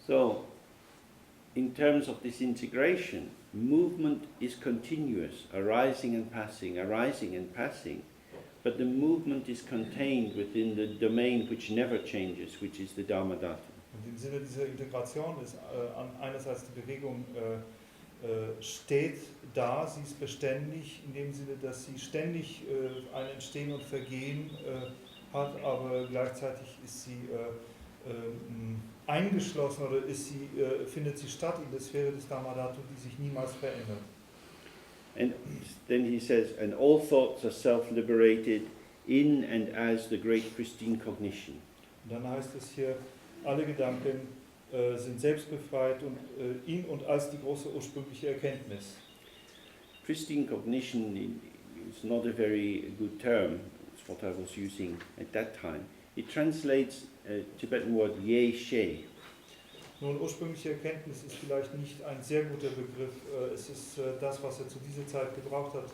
So, in terms of this integration, movement is continuous, arising and passing, but the movement is contained within the domain which never changes, which is the Dharmadhatu. Und im Sinne dieser Integration ist einerseits die Bewegung steht da, sie ist beständig, in dem Sinne, dass sie ständig ein Entstehen und Vergehen hat, aber gleichzeitig ist sie eingeschlossen oder findet sie statt in der Sphäre des Dharmadhatu, die sich niemals verändert. And then he says, and all thoughts are self-liberated in and as the great pristine cognition. Und dann heißt es hier, alle Gedanken sind selbstbefreit und in und als die große ursprüngliche Erkenntnis. Pristine cognition is not a very good term. It's what I was using at that time. It translates Tibetan word ye she. Nun, ursprüngliche Erkenntnis ist vielleicht nicht ein sehr guter Begriff. Es ist das, was er zu dieser Zeit gebraucht hat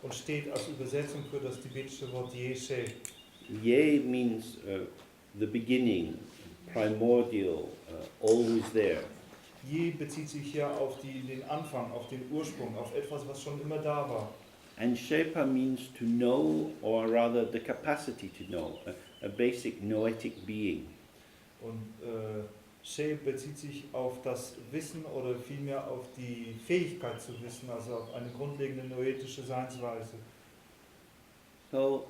und steht als Übersetzung für das tibetische Wort ye she. Ye means the beginning, primordial, always there. Je bezieht sich hier auf den Anfang, auf den Ursprung, auf etwas, was schon immer da war. And Shepa means to know, or rather the capacity to know, a basic noetic being. Und She bezieht sich auf das Wissen oder vielmehr auf die Fähigkeit zu wissen, also auf eine grundlegende noetische Seinsweise. So,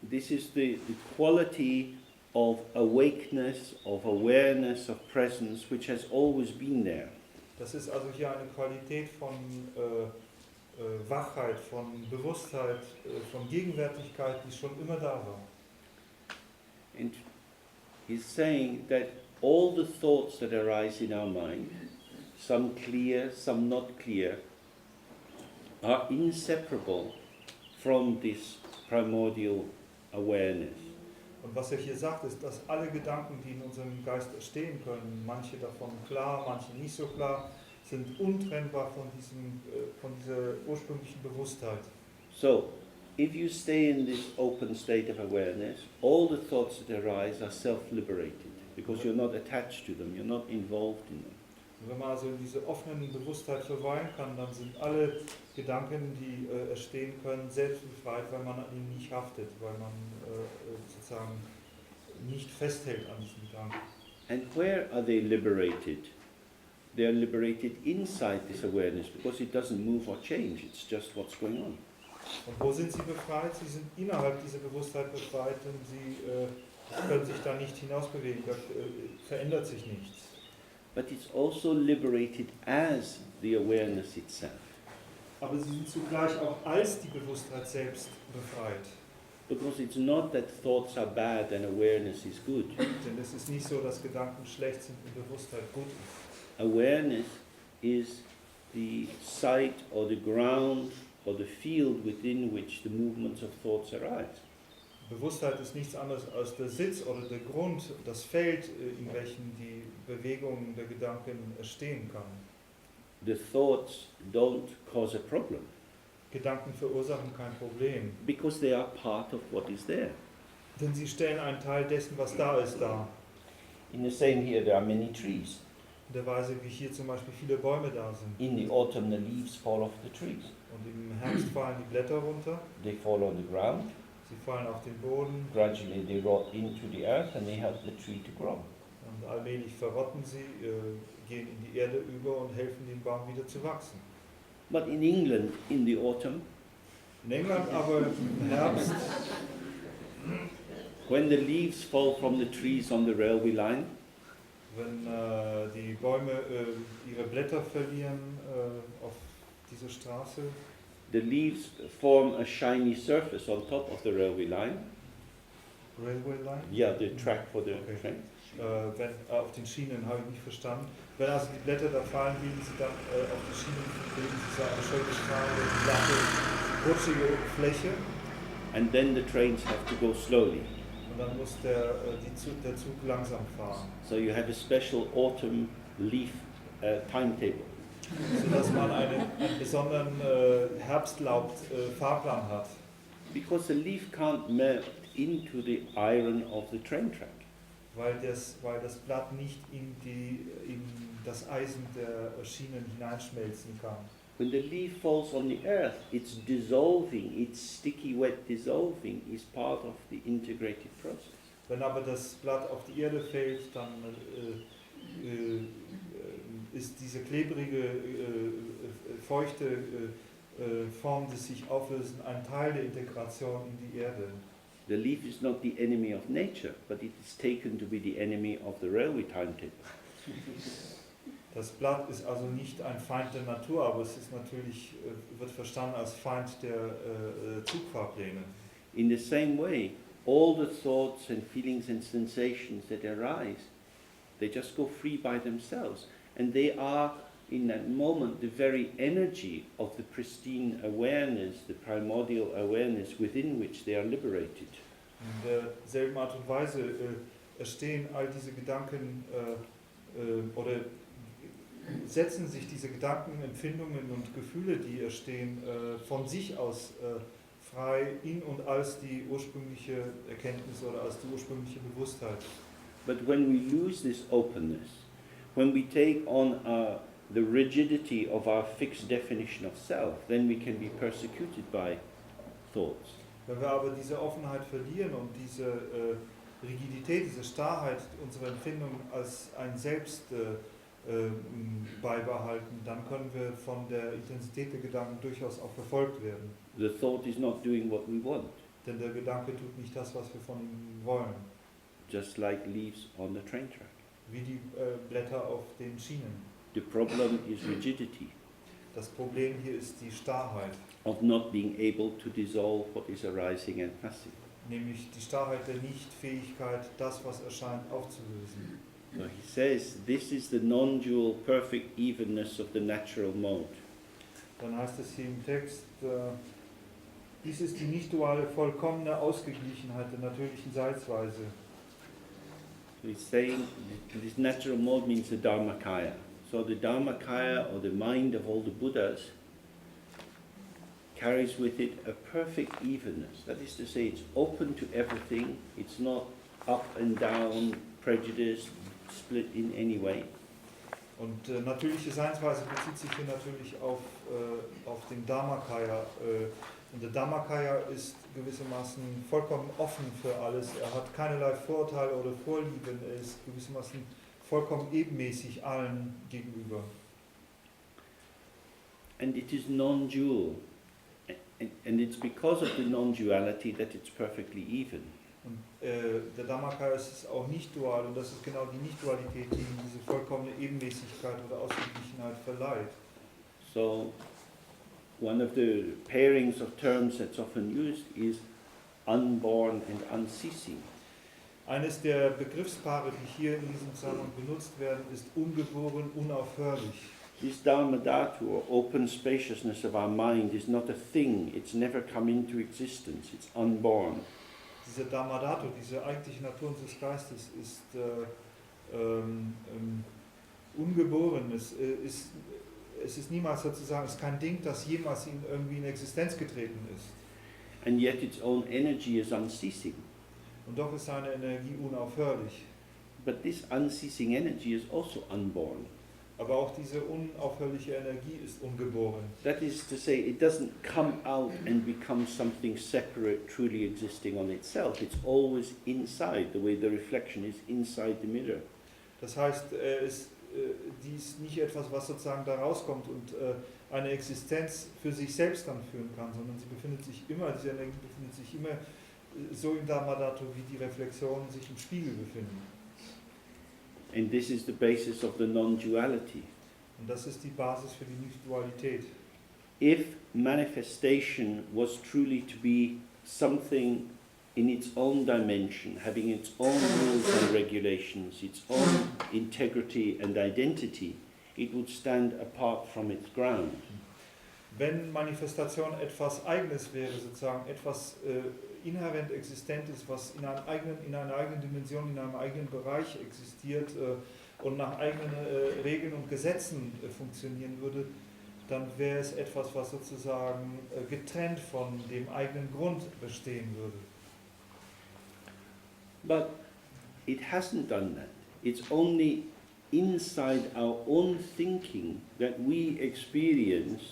this is the quality of awakeness, of awareness, of presence, which has always been there. Das ist also hier eine Qualität von Wachheit, von Bewusstheit, von Gegenwärtigkeit, die schon immer da war. And he's saying that all the thoughts that arise in our mind, some clear, some not clear, are inseparable from this primordial awareness. Und was er hier sagt, ist, dass alle Gedanken, die in unserem Geist entstehen können, manche davon klar, manche nicht so klar, sind untrennbar von dieser ursprünglichen Bewusstheit. So, if you stay in this open state of awareness, all the thoughts that arise are self-liberated, because you're not attached to them, you're not involved in them. Und wenn man also in dieser offenen Bewusstheit verweilen kann, dann sind alle Gedanken, die entstehen können, selbstbefreit, weil man an ihnen nicht haftet, weil man sozusagen nicht festhält an diesen Gedanken. And where are they liberated? They are liberated inside this awareness, because it doesn't move or change, it's just what's going on. Und wo sind sie befreit? Sie sind innerhalb dieser Bewusstheit befreit, denn sie können sich da nicht hinausbewegen, da verändert sich nichts. But it's also liberated as the awareness itself. Aber sie sind zugleich auch als die Bewusstheit selbst befreit. Because it's not that thoughts are bad and awareness is good. Denn es ist nicht so, dass Gedanken schlecht sind und Bewusstheit gut ist. Awareness is the site or the ground or the field within which the movements of thoughts arise. Bewusstheit ist nichts anderes als der Sitz oder der Grund, das Feld, in welchem die Bewegung der Gedanken entstehen kann. The thoughts don't cause a problem. Gedanken verursachen kein Problem. Because they are part of what is there. Denn sie stellen einen Teil dessen, was da ist, dar. In the same here there are many trees. In der Weise, wie hier zum Beispiel viele Bäume da sind. In the autumn the leaves fall off the trees. Und im Herbst fallen die Blätter runter. They fall on the ground. Sie fallen auf den Boden. Gradually they rot into the earth and they help the tree to grow. Und allmählich verrotten sie, gehen in die Erde über und helfen dem Baum wieder zu wachsen. But in England, in the autumn, In England aber im Herbst, when the leaves fall from the trees on the railway line, wenn die Bäume ihre Blätter verlieren auf dieser Straße, the leaves form a shiny surface on top of the railway line. Railway Line? Yeah, the track for the Okay. train. Wenn, auf den Schienen habe ich nicht verstanden. Wenn also die Blätter da fallen, bilden sie dann auf die Schienen, bilden sie so eine schöne strahlende, glatte, rutschige Fläche. And then the trains have to go slowly. Und dann muss der Zug langsam fahren. So you have a special autumn leaf timetable. Sodass man einen besonderen Herbstlaub-Fahrplan hat. Because the leaf can't melt into the iron of the train track. weil das Blatt nicht in das Eisen der Schienen hineinschmelzen kann. When the leaf falls on the earth, it's dissolving, its sticky, wet dissolving is part of the integrated process. Wenn aber das Blatt auf die Erde fällt, dann ist diese klebrige, feuchte Form des sich Auflösen ein Teil der Integration in die Erde. The leaf is not the enemy of nature, but it is taken to be the enemy of the railway timetable. Das Blatt ist also nicht ein Feind der Natur, aber es ist natürlich, wird verstanden als Feind der Zugfahrpläne. In the same way, all the thoughts and feelings and sensations that arise, they just go free by themselves. And they are, in that moment, the very energy of the pristine awareness, the primordial awareness within which they are liberated. In derselben Art und Weise entstehen all diese Gedanken oder setzen sich diese Gedanken, Empfindungen und Gefühle, die entstehen, von sich aus frei in und als die ursprüngliche Erkenntnis oder als die ursprüngliche Bewusstheit. But when we lose this openness, when we take on the rigidity of our fixed definition of self, then we can be persecuted by thoughts. Wenn wir aber diese Offenheit verlieren und diese Rigidität, diese Starrheit unserer Empfindung als ein Selbst beibehalten, dann können wir von der Intensität der Gedanken durchaus auch verfolgt werden. The thought is not doing what we want, Denn der Gedanke tut nicht das, was wir von ihm wollen, just like leaves on the train track. wie die Blätter auf den Schienen. The problem is rigidity, Das Problem hier ist die Starrheit, of not being able to dissolve what is arising and passing. nämlich die Starrheit der Nichtfähigkeit, das, was erscheint, aufzulösen. So he says, this is the non-dual perfect evenness of the natural mode. Dann heißt es hier im Text, dies ist die nicht-duale, vollkommene Ausgeglichenheit der natürlichen Seitsweise. So he's saying this natural mode means the Dharmakaya. So the Dharmakaya, or the mind of all the Buddhas, carries with it a perfect evenness. That is to say, it's open to everything. It's not up and down, prejudiced, split in any way. Und natürliche Seinsweise bezieht sich hier natürlich auf den Dharmakaya. Und der Dharmakaya ist gewissermaßen vollkommen offen für alles. Er hat keinerlei Vorurteile oder Vorlieben. Er ist gewissermaßen vollkommen ebenmäßig allen gegenüber. And it is non-dual. And it's because of the non-duality that it's perfectly even. Und der Dharmakaya ist auch nicht dual und das ist genau die Nicht-Dualität, die ihm diese vollkommene Ebenmäßigkeit oder Ausgeglichenheit verleiht. So one of the pairings of terms that's often used is unborn and unceasing. Eines der Begriffspaare, die hier in diesem Zusammenhang benutzt werden, ist ungeboren, unaufhörlich. This Dharma Dhatu, or open spaciousness of our mind, is not a thing. It's never come into existence. It's unborn. Diese Dharma Dhatu, diese eigentliche Natur unseres Geistes, ist ungeboren. Es ist niemals sozusagen, es ist kein Ding, das jemals irgendwie in Existenz getreten ist. And yet its own energy is unceasing. Und doch ist seine Energie unaufhörlich. But this unceasing energy is also unborn. Aber auch diese unaufhörliche Energie ist ungeboren. That is to say, it doesn't come out and become something separate, truly existing on itself. It's always inside, the way the reflection is inside the mirror. Das heißt, die ist nicht etwas, was sozusagen da rauskommt und eine Existenz für sich selbst dann führen kann, sondern sie befindet sich immer, diese Energie befindet sich immer so im Dharma Dhatu, wie die Reflexionen sich im Spiegel befinden. And this is the basis of the non-duality. Und das ist die Basis für die Nicht-Dualität. If manifestation was truly to be something in its own dimension, having its own rules and regulations, its own integrity and identity, it would stand apart from its ground. Wenn Manifestation etwas Eigenes wäre, sozusagen etwas inhärent Existentes, was in einer eigenen Dimension, in einem eigenen Bereich existiert und nach eigenen Regeln und Gesetzen funktionieren würde, dann wäre es etwas, was sozusagen getrennt von dem eigenen Grund bestehen würde. But it hasn't done that. It's only inside our own thinking that we experience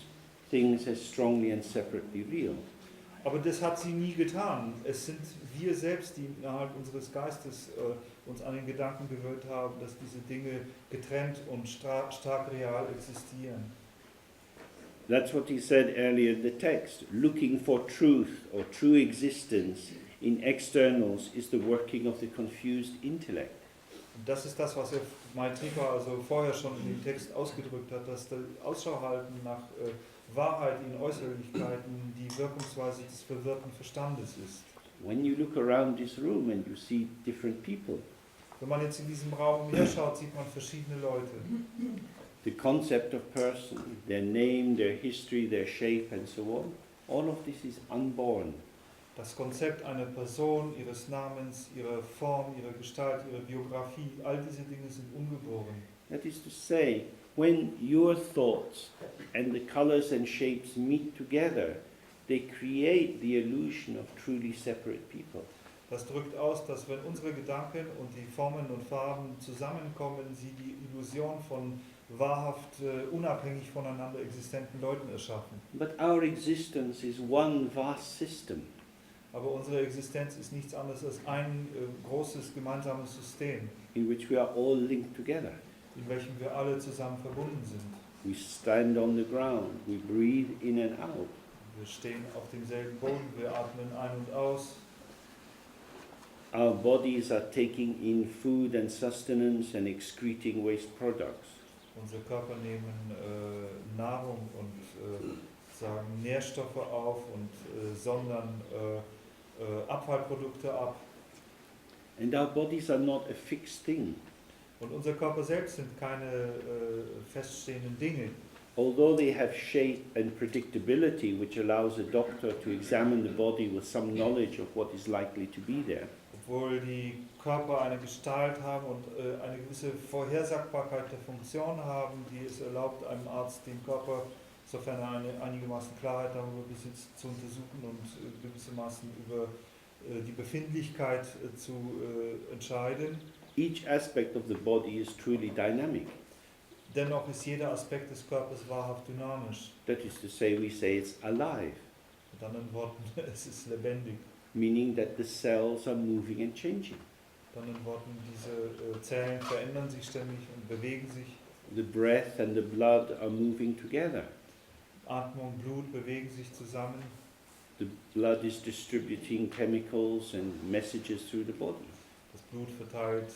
things as strongly and separately real. Aber das hat sie nie getan. Es sind wir selbst, die innerhalb unseres Geistes uns an den Gedanken gewöhnt haben, dass diese Dinge getrennt und stark real existieren. That's what he said earlier in the text. Looking for truth or true existence in externals is the working of the confused intellect. Und das ist das, was Maitripa also vorher schon in dem Text ausgedrückt hat, dass das Ausschau halten nach Wahrheit in Äußerlichkeiten die Wirkungsweise des verwirrten Verstandes ist. When you look around this room and you see different people, Wenn man jetzt in diesem Raum hinschaut, sieht man verschiedene Leute. the concept of person, their name, their history, their shape and so on, all of this is unborn. Das Konzept einer Person, ihres Namens, ihrer Form, ihrer Gestalt, ihrer Biografie, all diese Dinge sind ungeboren. That is to say, when your thoughts and the colors and shapes meet together, they create the illusion of truly separate people. Das drückt aus, dass wenn unsere Gedanken und die Formen und Farben zusammenkommen, sie die Illusion von wahrhaft unabhängig voneinander existenten Leuten erschaffen. But our existence is one vast system. Aber unsere Existenz ist nichts anderes als ein großes gemeinsames System, In which we are all linked together. in welchem wir alle zusammen verbunden sind. We stand on the ground, we breathe in and out. Wir stehen auf demselben Boden, wir atmen ein und aus. Our bodies are taking in food and sustenance and excreting waste products. Unsere Körper nehmen Nahrung und sagen Nährstoffe auf und sondern Abfallprodukte ab. And our bodies are not a fixed thing. Und unser Körper selbst sind keine feststehenden Dinge. Although they have shape and predictability, which allows a doctor to examine the body with some knowledge of what is likely to be there. Obwohl die Körper eine Gestalt haben und eine gewisse Vorhersagbarkeit der Funktion haben, die es erlaubt, einem Arzt den Körper, sofern er eine einigermaßen Klarheit darüber besitzt, zu untersuchen und gewissermaßen über die Befindlichkeit zu entscheiden. Each aspect of the body is truly dynamic. Dennoch ist jeder Aspekt des Körpers wahrhaft dynamisch. That is to say, we say it's alive, Mit anderen Worten, es ist lebendig. meaning that the cells are moving and changing. Mit anderen Worten, diese Zellen verändern sich ständig und bewegen sich. The breath and the blood are moving together. Atmung, Blut bewegen sich zusammen. The blood is distributing chemicals and messages through the body. Das Blut verteilt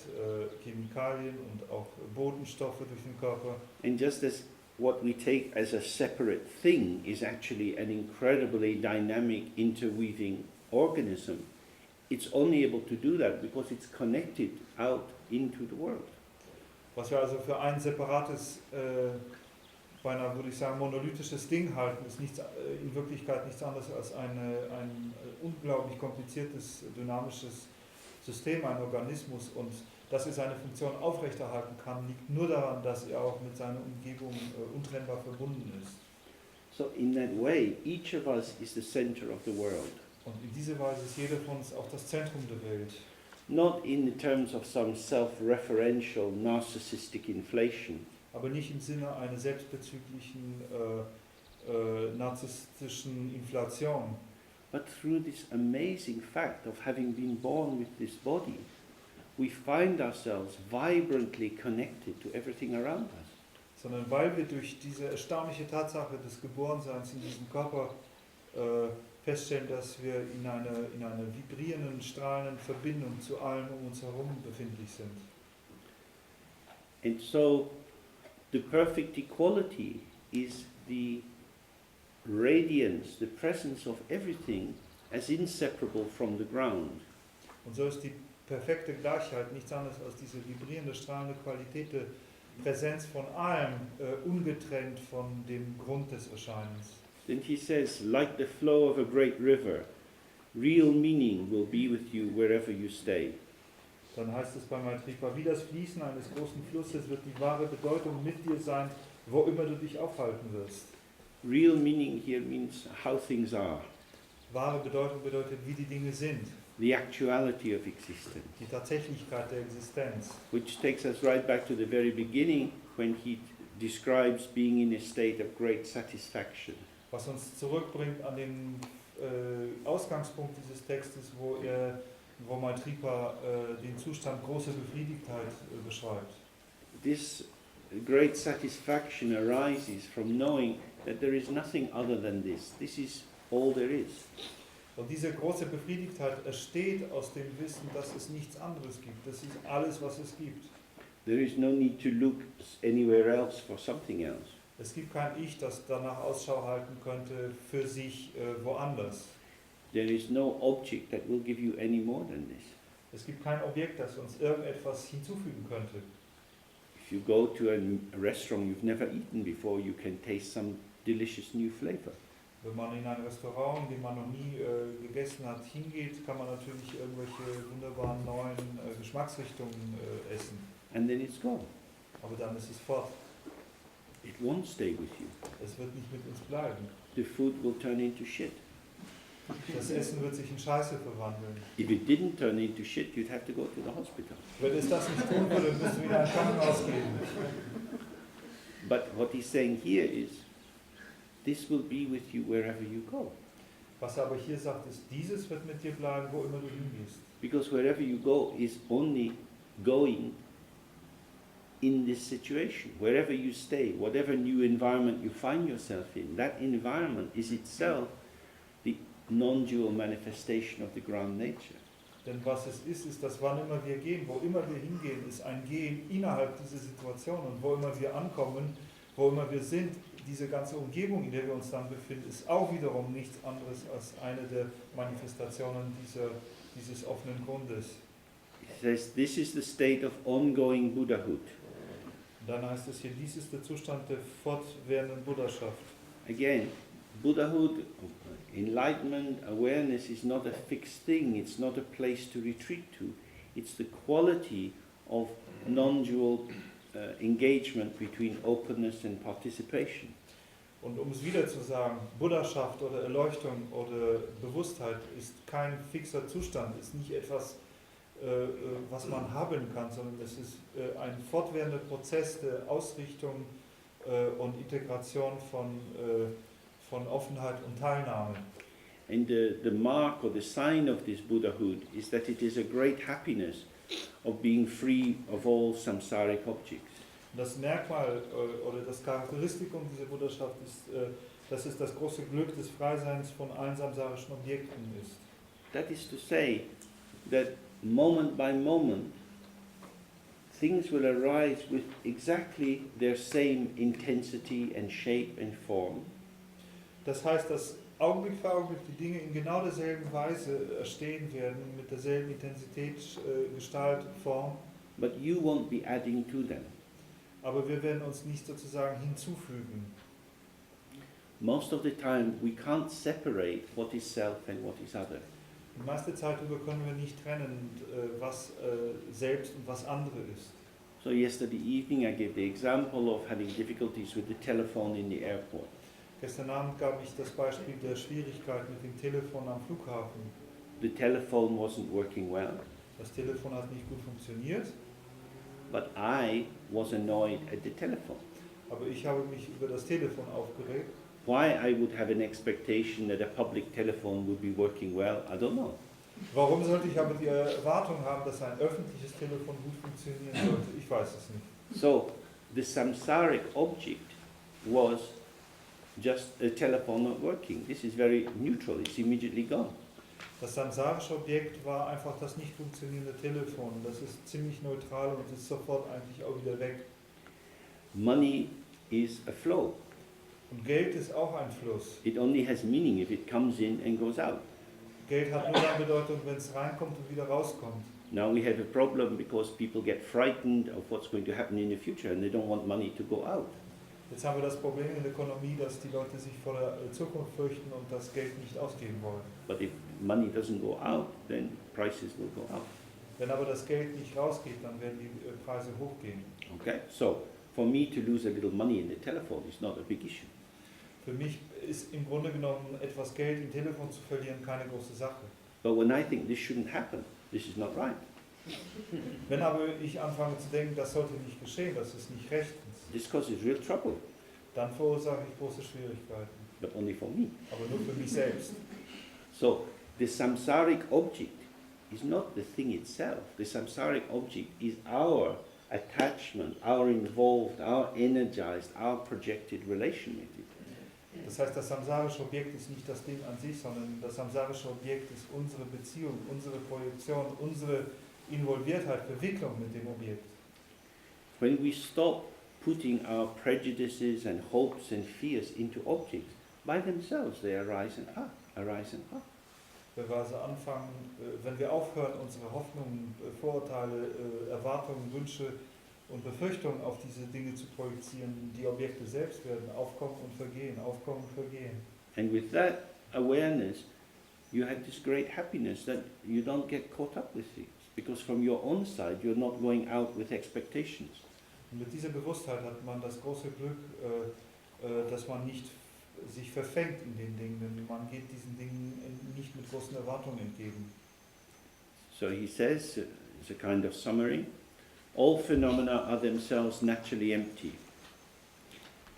Chemikalien und auch Botenstoffe durch den Körper. And just as what we take as a separate thing is actually an incredibly dynamic, interweaving organism, it's only able to do that because it's connected out into the world. Was wir also für ein separates, beinahe würde ich sagen, monolithisches Ding halten, ist in Wirklichkeit nichts anderes als ein unglaublich kompliziertes, dynamisches System, ein Organismus, und dass er seine Funktion aufrechterhalten kann, liegt nur daran, dass er auch mit seiner Umgebung untrennbar verbunden ist. So in that way, each of us is the center of the world. Und in dieser Weise ist jeder von uns auch das Zentrum der Welt. Not in the terms of some self-referential, narcissistic inflation, Aber nicht im Sinne einer selbstbezüglichen, narzisstischen Inflation, but through this amazing fact of having been born with this body, we find ourselves vibrantly connected to everything around us. sondern weil wir durch diese erstaunliche Tatsache des Geborenseins in diesem Körper feststellen, dass wir in einer vibrierenden, strahlenden Verbindung zu allem um uns herum befindlich sind. And so the perfect equality is the radiance, the presence of everything as inseparable from the ground. Und so ist die perfekte Gleichheit nichts anderes als diese vibrierende, strahlende Qualität der Präsenz von allem, ungetrennt von dem Grund des Erscheinens. Then he says, like the flow of a great river, real meaning will be with you wherever you stay. Dann heißt es bei Maitripa, wie das Fließen eines großen Flusses wird die wahre Bedeutung mit dir sein, wo immer du dich aufhalten wirst. Real meaning here means how things are. Wahre Bedeutung bedeutet, wie die Dinge sind. the actuality of existence, die Tatsächlichkeit der Existenz. which takes us right back to the very beginning when he describes being in a state of great satisfaction. Was uns zurückbringt an den Ausgangspunkt dieses Textes, wo Maitripa den Zustand großer Befriedigtheit beschreibt. This great satisfaction arises from knowing that there is nothing other than this. This is all there is. Und diese große Befriedigtheit entsteht aus dem Wissen, dass es nichts anderes gibt. Das ist alles, was es gibt. There is no need to look anywhere else for something else. Es gibt kein Ich, das danach Ausschau halten könnte für sich woanders. There is no object that will give you any more than this. Es gibt kein Objekt, das uns irgendetwas hinzufügen könnte. If you go to a restaurant you've never eaten before, you can taste some delicious new flavor. Wenn man in ein Restaurant, in dem man noch nie gegessen hat, hingeht, kann man natürlich irgendwelche wunderbaren neuen Geschmacksrichtungen essen. And then it's gone. Aber dann ist es fort. It won't stay with you. Es wird nicht mit uns bleiben. The food will turn into shit. Das Essen wird sich in Scheiße verwandeln. If it didn't turn into shit, you'd have to go to the hospital. Wenn es das nicht tun würde, müsst ihr wieder ein Krankenhaus gehen. But what he's saying here is, this will be with you wherever you go. Was er aber hier sagt, ist, dieses wird mit dir bleiben, wo immer du hingehst. Because wherever you go is only going in this situation. Wherever you stay, whatever new environment you find yourself in, that environment is itself the non-dual manifestation of the ground nature. Denn was es ist, dass wann immer wir gehen, wo immer wir hingehen, ist ein Gehen innerhalb dieser Situation. Und wo immer wir ankommen, wo immer wir sind, diese ganze Umgebung, in der wir uns dann befinden, ist auch wiederum nichts anderes als eine der Manifestationen dieses offenen Grundes. It says this is the state of ongoing Buddhahood. Und dann heißt es hier, dies ist der Zustand der fortwährenden Buddhaschaft. Again, Buddhahood, enlightenment, awareness is not a fixed thing, it's not a place to retreat to. It's the quality of non-dual engagement between openness and participation. Und um es wieder zu sagen, Buddhaschaft oder Erleuchtung oder Bewusstheit ist kein fixer Zustand, ist nicht etwas, was man haben kann, sondern es ist ein fortwährender Prozess der Ausrichtung und Integration von Offenheit und Teilnahme. And the mark or the sign of this Buddhahood is that it is a great happiness of being free of all samsaric objects. Das Merkmal oder das Charakteristikum dieser Buddhaschaft ist, dass es das große Glück des Freiseins von allen samsarischen Objekten ist. That is to say that moment by moment things will arise with exactly their same intensity and shape and form. Das heißt, dass Augenblick für Augenblick die Dinge in genau derselben Weise erstehen werden, mit derselben Intensität, Gestalt, Form. But you won't be adding to them. Aber wir werden uns nicht sozusagen hinzufügen. Most of the time we can't separate what is self and what is other. Die meiste Zeit über können wir nicht trennen, was selbst und was andere ist. So yesterday evening I gave the example of having difficulties with the telephone in the airport. Gestern Abend gab ich das Beispiel der Schwierigkeit mit dem Telefon am Flughafen. The telephone wasn't working well, Das Telefon hat nicht gut funktioniert, but I was annoyed at the telephone. aber ich habe mich über das Telefon aufgeregt. Why I would have an expectation that a public telephone would be working well, I don't know. Warum sollte ich aber die Erwartung haben, dass ein öffentliches Telefon gut funktionieren sollte? Ich weiß es nicht. So the samsaric object was just a telephone not working. This is very neutral, it's immediately gone. Das samsarische Objekt war einfach das nicht funktionierende Telefon. Das ist ziemlich neutral und ist sofort eigentlich auch wieder weg. Money is a flow. Und Geld ist auch ein Fluss. It only has meaning if it comes in and goes out. Geld hat nur dann Bedeutung, wenn es reinkommt und wieder rauskommt. Now we have a problem because people get frightened of what's going to happen in the future and they don't want money to go out. Jetzt haben wir das Problem in der Ökonomie, dass die Leute sich vor der Zukunft fürchten und das Geld nicht ausgeben wollen. But if money doesn't go out, then prices will go up. Wenn aber das Geld nicht rausgeht, dann werden die Preise hochgehen. Okay, so for me to lose a little money in the telephone is not a big issue. Für mich ist im Grunde genommen etwas Geld im Telefon zu verlieren keine große Sache. But when I think this shouldn't happen, this is not right. Wenn aber ich anfange zu denken, das sollte nicht geschehen, das ist nicht rechtens, This causes real trouble, dann verursache ich große Schwierigkeiten. but only for me. Aber nur für mich selbst. So the samsaric object is not the thing itself. The samsaric object is our attachment, our involved, our energized, our projected relation with it. Das heißt, das samsarische Objekt ist nicht das Ding an sich, sondern das samsarische Objekt ist unsere Beziehung, unsere Projektion, unsere Involviertheit, Verwicklung mit dem Objekt. When we stop putting our prejudices and hopes and fears into objects, by themselves they arise and pass, arise and pass. Wenn wir also anfangen, wenn wir aufhören, unsere Hoffnungen, Vorurteile, Erwartungen, Wünsche und Befürchtungen auf diese Dinge zu projizieren, die Objekte selbst werden aufkommen und vergehen, aufkommen und vergehen. And with that awareness, you have this great happiness that you don't get caught up with things, because from your own side you're not going out with expectations. Und mit dieser Bewusstheit hat man das große Glück, dass man nicht sich verfängt in den Dingen, denn man geht diesen Dingen nicht mit großen Erwartungen entgegen. So he says, as a kind of summary, all phenomena are themselves naturally empty,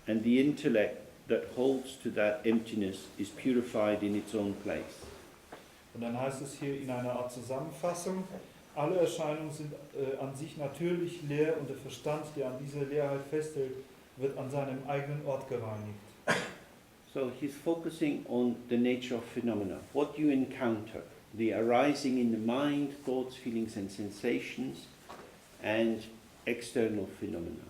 and the intellect that holds to that emptiness is purified in its own place. Und dann heißt es hier in einer Art Zusammenfassung, alle Erscheinungen sind an sich natürlich leer und der Verstand, der an dieser Leerheit festhält, wird an seinem eigenen Ort gereinigt. So he's focusing on the nature of phenomena, what you encounter, the arising in the mind, thoughts, feelings and sensations, and external phenomena.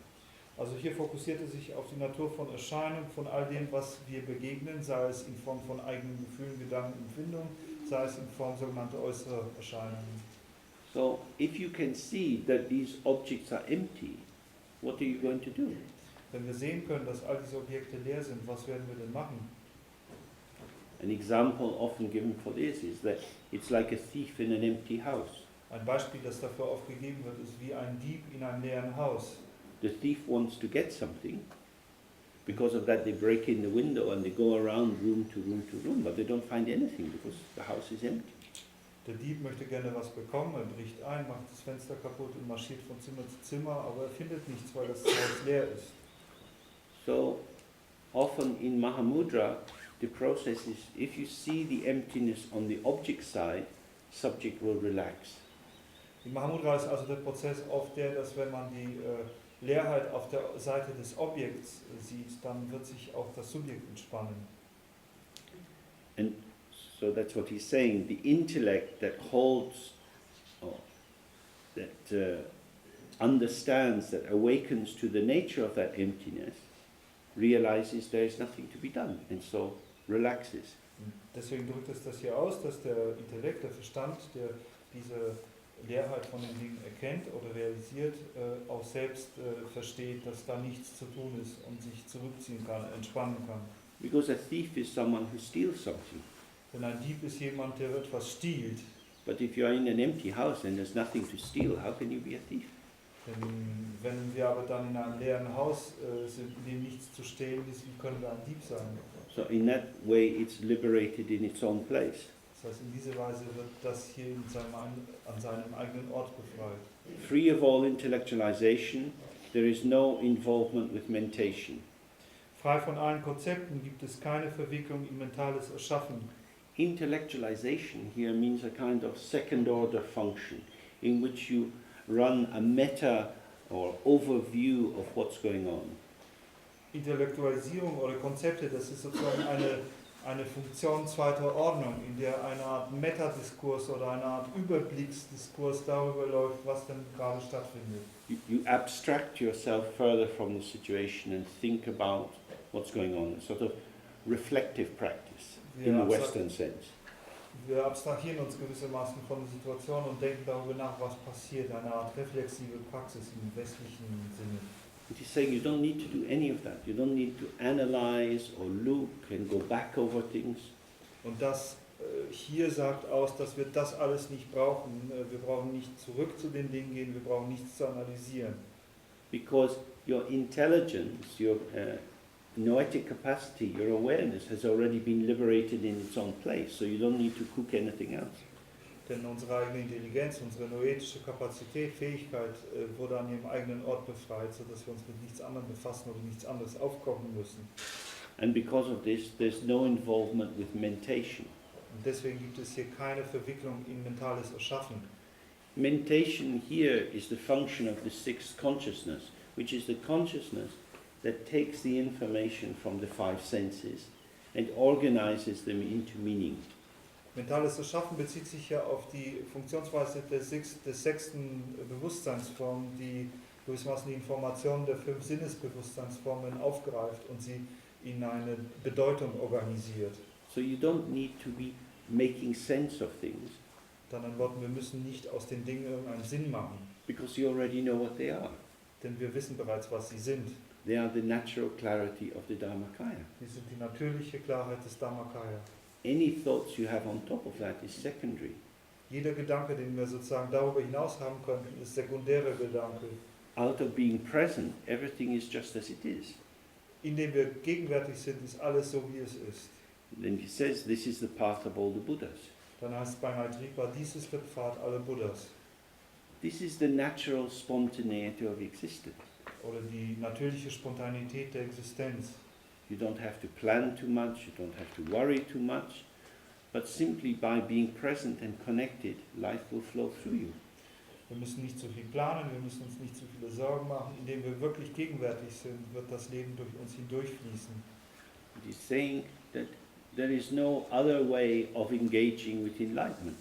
Also hier fokussiert er sich auf die Natur von Erscheinungen, von all dem, was wir begegnen, sei es in Form von eigenen Gefühlen, Gedanken, Empfindungen, sei es in Form sogenannter äußerer Erscheinungen. So if you can see that these objects are empty, what are you going to do? Wenn wir sehen können, dass all diese Objekte leer sind, was werden wir denn machen? An example often given for this is that it's like a thief in an empty house. Ein Beispiel, das dafür oft gegeben wird, ist wie ein Dieb in einem leeren Haus. The thief wants to get something. Because of that they break in the window and they go around room to room to room, but they don't find anything because the house is empty. Der Dieb möchte gerne was bekommen, er bricht ein, macht das Fenster kaputt und marschiert von Zimmer zu Zimmer, aber er findet nichts, weil das Haus leer ist. So often in Mahamudra, the process is if you see the emptiness on the object side, subject will relax. In Mahamudra ist also der Prozess oft der, dass wenn man die Leerheit auf der Seite des Objekts sieht, dann wird sich auch das Subjekt entspannen. And so that's what he's saying. The intellect that holds, that understands, that awakens to the nature of that emptiness, realizes there is nothing to be done, and so relaxes. Deswegen drückt es das hier aus, dass der Intellekt, der Verstand, der diese Leerheit von den Dingen erkennt oder realisiert, auch selbst versteht, dass da nichts zu tun ist und sich zurückziehen kann, entspannen kann. Because a thief is someone who steals something. Denn ein Dieb ist jemand, der etwas stiehlt. But if you are in an empty house and there's nothing to steal, how can you be a thief? Denn wenn wir aber dann in einem leeren Haus sind, in dem nichts zu stehlen ist, wie können wir ein Dieb sein? So in that way it's liberated in its own place. Das heißt, in dieser Weise wird das hier an seinem eigenen Ort befreit. Free of all intellectualization, there is no involvement with mentation. Frei von allen Konzepten gibt es keine Verwicklung in mentales Erschaffen. Intellectualization here means a kind of second order function in which you run a meta or overview of what's going on. Intellektualisierung oder Konzepte, das ist sozusagen eine Funktion zweiter Ordnung, in der eine Art Metadiskurs oder eine Art Überblicksdiskurs darüber läuft, was denn gerade stattfindet. You abstract yourself further from the situation and think about what's going on, a sort of reflective practice in the Western sense. Wir abstrahieren uns gewissermaßen von der Situation und denken darüber nach, was passiert, eine Art reflexive Praxis im westlichen Sinne. And he's saying you don't need to do any of that. You don't need to analyze or look and go back over things. Und das hier sagt aus, dass wir das alles nicht brauchen. Wir brauchen nicht zurück zu den Dingen gehen, wir brauchen nichts zu analysieren. Because your intelligence, your noetic capacity, your awareness has already been liberated in its own place, so you don't need to cook anything else. Denn unsere eigene Intelligenz, unsere noetische Kapazität, Fähigkeit wurde an ihrem eigenen Ort befreit, sodass wir uns mit nichts anderem befassen oder nichts anderes aufkochen müssen. And because of this, there's no involvement with mentation. Und deswegen gibt es hier keine Verwicklung in mentales Erschaffen. Mentation here is the function of the sixth consciousness, which is the consciousness that takes the information from the five senses and organizes them into meaning. Mentales Erschaffen bezieht sich ja auf die Funktionsweise des sechsten Bewusstseinsformen, die gewissermaßen die Informationen der 5 Sinnesbewusstseinsformen aufgreift und sie in eine Bedeutung organisiert. So you don't need to be making sense of things. Mit anderen Worten, wir müssen nicht aus den Dingen irgendeinen Sinn machen, Because you already know what they are. denn wir wissen bereits, was sie sind. They are the natural clarity of the Dharmakaya. Sie sind die natürliche Klarheit des Dharmakaya. Any thoughts you have on top of that is secondary. Jeder Gedanke, den wir sozusagen darüber hinaus haben könnten, ist sekundärer Gedanke. Out of being present, everything is just as it is. Indem wir gegenwärtig sind, ist alles so, wie es ist. Then he says this is the path of all the Buddhas. Dann heißt es bei Maitripa, dies ist der Pfad aller Buddhas. This is the natural spontaneity of existence. Oder die natürliche Spontanität der Existenz. You don't have to plan too much, you don't have to worry too much, but simply by being present and connected, life will flow through you. Wir müssen nicht zu viel planen, wir müssen uns nicht zu viele Sorgen machen. Indem wir wirklich gegenwärtig sind, wird das Leben durch uns hindurchfließen. It is saying that there is no other way of engaging with enlightenment.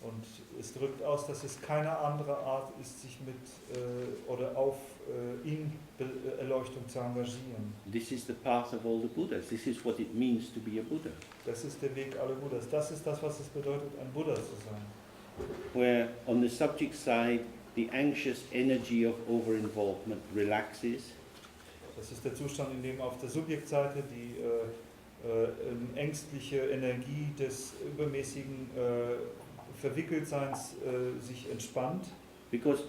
Und es drückt aus, dass es keine andere Art ist, sich mit in Erleuchtung zu engagieren. This is the path of all the Buddhas. This is what it means to be a Buddha. Das ist der Weg aller Buddhas. Das ist das, was es bedeutet, ein Buddha zu sein. Where on the subject side, the anxious energy of over-involvement relaxes, Das ist der Zustand, in dem auf der Subjektseite die ängstliche Energie des übermäßigen Verwickeltseins sich entspannt. because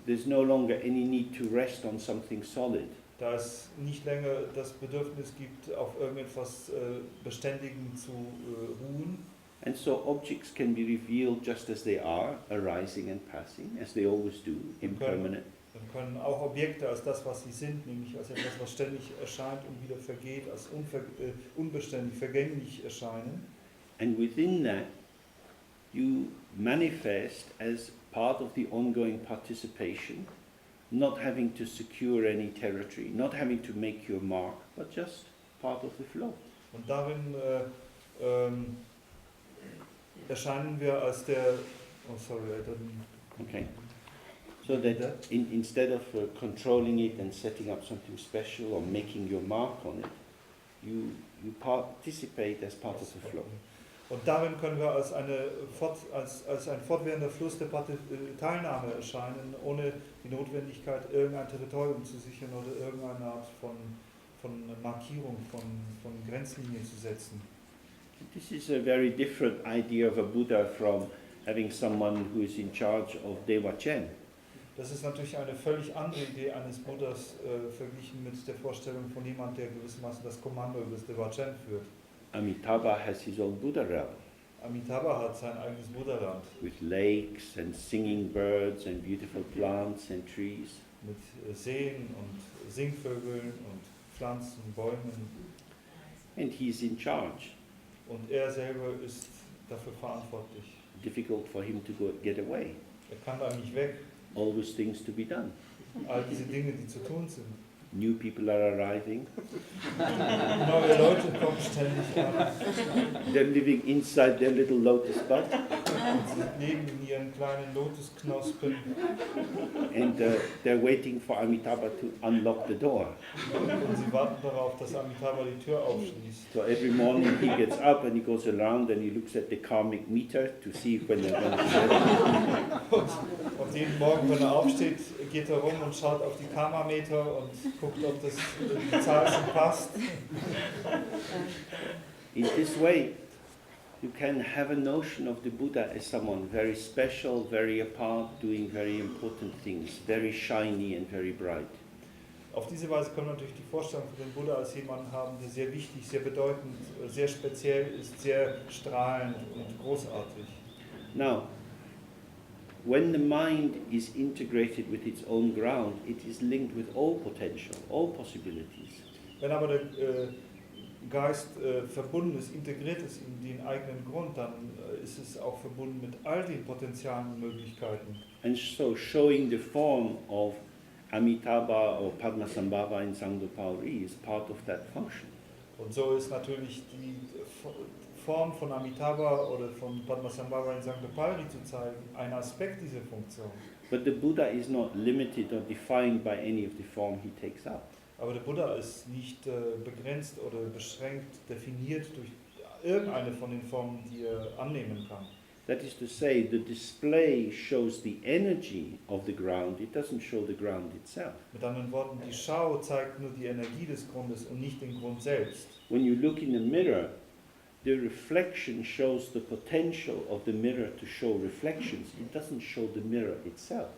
there's no longer any need to rest on something solid. Da es nicht länger das Bedürfnis gibt, auf irgendetwas Beständigem zu ruhen. And so objects can be revealed just as they are, arising and passing, as they always do, impermanent. Dann können auch Objekte als das, was sie sind, nämlich als etwas, was ständig erscheint und wieder vergeht, als unbeständig, vergänglich erscheinen. And within that, you manifest as part of the ongoing participation, not having to secure any territory, not having to make your mark, but just part of the flow. Und darin erscheinen wir als der... Oh, sorry, I didn't... Okay. So that instead of controlling it and setting up something special or making your mark on it, you participate as part of the flow. Und darin können wir als ein fortwährender Fluss der Teilnahme erscheinen, ohne die Notwendigkeit, irgendein Territorium zu sichern oder irgendeine Art von Markierung, von Grenzlinien zu setzen. This is a very different idea of a Buddha from having someone who is in charge of Dzogchen. Das ist natürlich eine völlig andere Idee eines Buddhas, verglichen mit der Vorstellung von jemandem, der gewissermaßen das Kommando über das Dzogchen führt. Amitabha has his own Buddha realm, Amitabha hat sein eigenes Buddhaland with lakes and singing birds and beautiful plants and trees. mit Seen und Singvögeln und Pflanzen, Bäumen. And he's in charge. Und er selber ist dafür verantwortlich. Difficult for him to get away. Er kann da nicht weg. Always things to be done. All diese Dinge, die zu tun sind. New people are arriving. Neue Leute kommen ständig an. They're living inside their little lotus bud. Sie leben in ihren kleinen Lotusknospen. And they're waiting for Amitabha to unlock the door. Und sie warten darauf, dass Amitabha die Tür aufschließt. So every morning he gets up and he goes around and he looks at the karmic meter to see when they're going to bed. Und jeden Morgen, wenn er aufsteht, geht er rum und schaut auf die Karma-Meter und guckt, ob das die Zahl so passt. In this way, you can have a notion of the Buddha as someone very special, very apart, doing very important things, very shiny and very bright. Auf diese Weise können wir natürlich die Vorstellung von dem Buddha als jemanden haben, der sehr wichtig, sehr bedeutend, sehr speziell ist, sehr strahlend und großartig. Now, when the mind is integrated with its own ground, it is linked with all potential, all possibilities. Wenn aber der Geist verbunden ist, integriert ist in den eigenen Grund, dann ist es auch verbunden mit all den Potenzialen und Möglichkeiten. And so showing the form of Amitabha or Padmasambhava in Sanghapauri is part of that function. Und so ist natürlich die Form von Amitabha oder von Padmasambhava in Sanghapauri zu zeigen ein Aspekt dieser Funktion. But the Buddha is not limited or defined by any of the form he takes up. Aber der Buddha ist nicht begrenzt oder beschränkt, definiert durch irgendeine von den Formen, die er annehmen kann. That is to say, the display shows the energy of the ground, it doesn't show the ground itself. Mit anderen Worten, die Schau zeigt nur die Energie des Grundes und nicht den Grund selbst. When you look in the mirror, the reflection shows the potential of the mirror to show reflections. It doesn't show the mirror itself.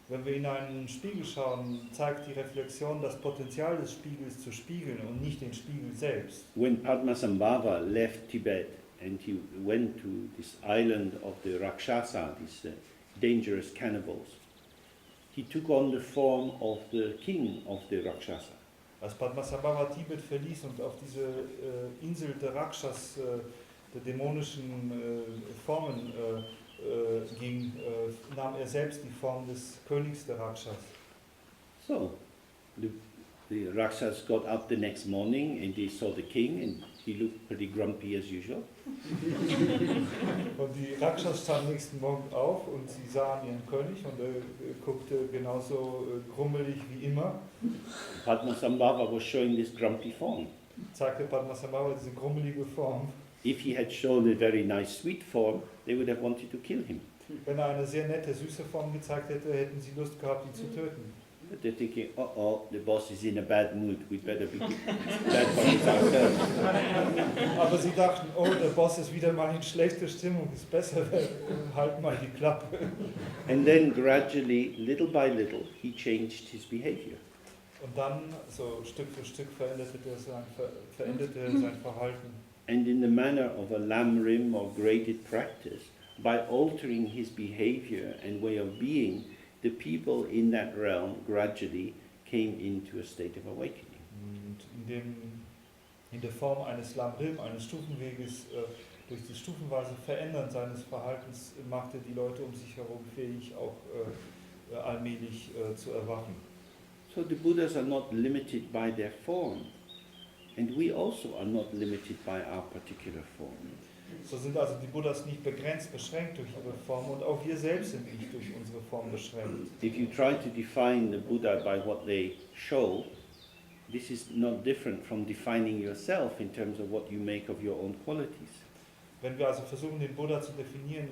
Wenn wir in einen Spiegel schauen, zeigt die Reflexion das Potenzial des Spiegels zu spiegeln und nicht den Spiegel selbst. When Padmasambhava left Tibet and he went to this island of the Rakshasa, these dangerous cannibals, he took on the form of the king of the Rakshasa. Als Padmasambhava Tibet verließ und auf diese Insel der Rakshas, der dämonischen Formen ging, nahm er selbst die Form des Königs der Rakshas. So, the Rakshas got up the next morning and they saw the king and he looked pretty grumpy as usual. Und die Rakshas standen nächsten Morgen auf und sie sahen ihren König und er guckte genauso grummelig wie immer. Padmasambhava was showing this grumpy form. Zeigte Padmasambhava diese grummelige Form. If he had shown a very nice sweet form, they would have wanted to kill him. Wenn er eine sehr nette, süße Form gezeigt hätte, hätten sie Lust gehabt, ihn zu töten. But they're thinking, uh-oh, the boss is in a bad mood, we'd better be bad boys ourselves. Aber sie dachten, oh, der Boss ist wieder mal in schlechter Stimmung, ist besser, halt mal die Klappe. And then gradually, little by little, he changed his behavior. Und dann, so Stück für Stück, veränderte er sein Verhalten. And in the manner of a lamrim or graded practice, by altering his behavior and way of being, the people in that realm gradually came into a state of awakening. Und in der Form eines Lamrim, eines Stufenweges, durch das stufenweise Verändern seines Verhaltens machte die Leute um sich herum fähig, auch allmählich zu erwachen. So the Buddhas are not limited by their form, and we also are not limited by our particular form. So sind also die Buddhas nicht begrenzt, beschränkt durch ihre Form und auch wir selbst sind nicht durch unsere Form beschränkt. If you try to define the Buddha by what they show, this is not different from defining yourself in terms of what you make of your own qualities. Wenn wir also versuchen, den Buddha zu definieren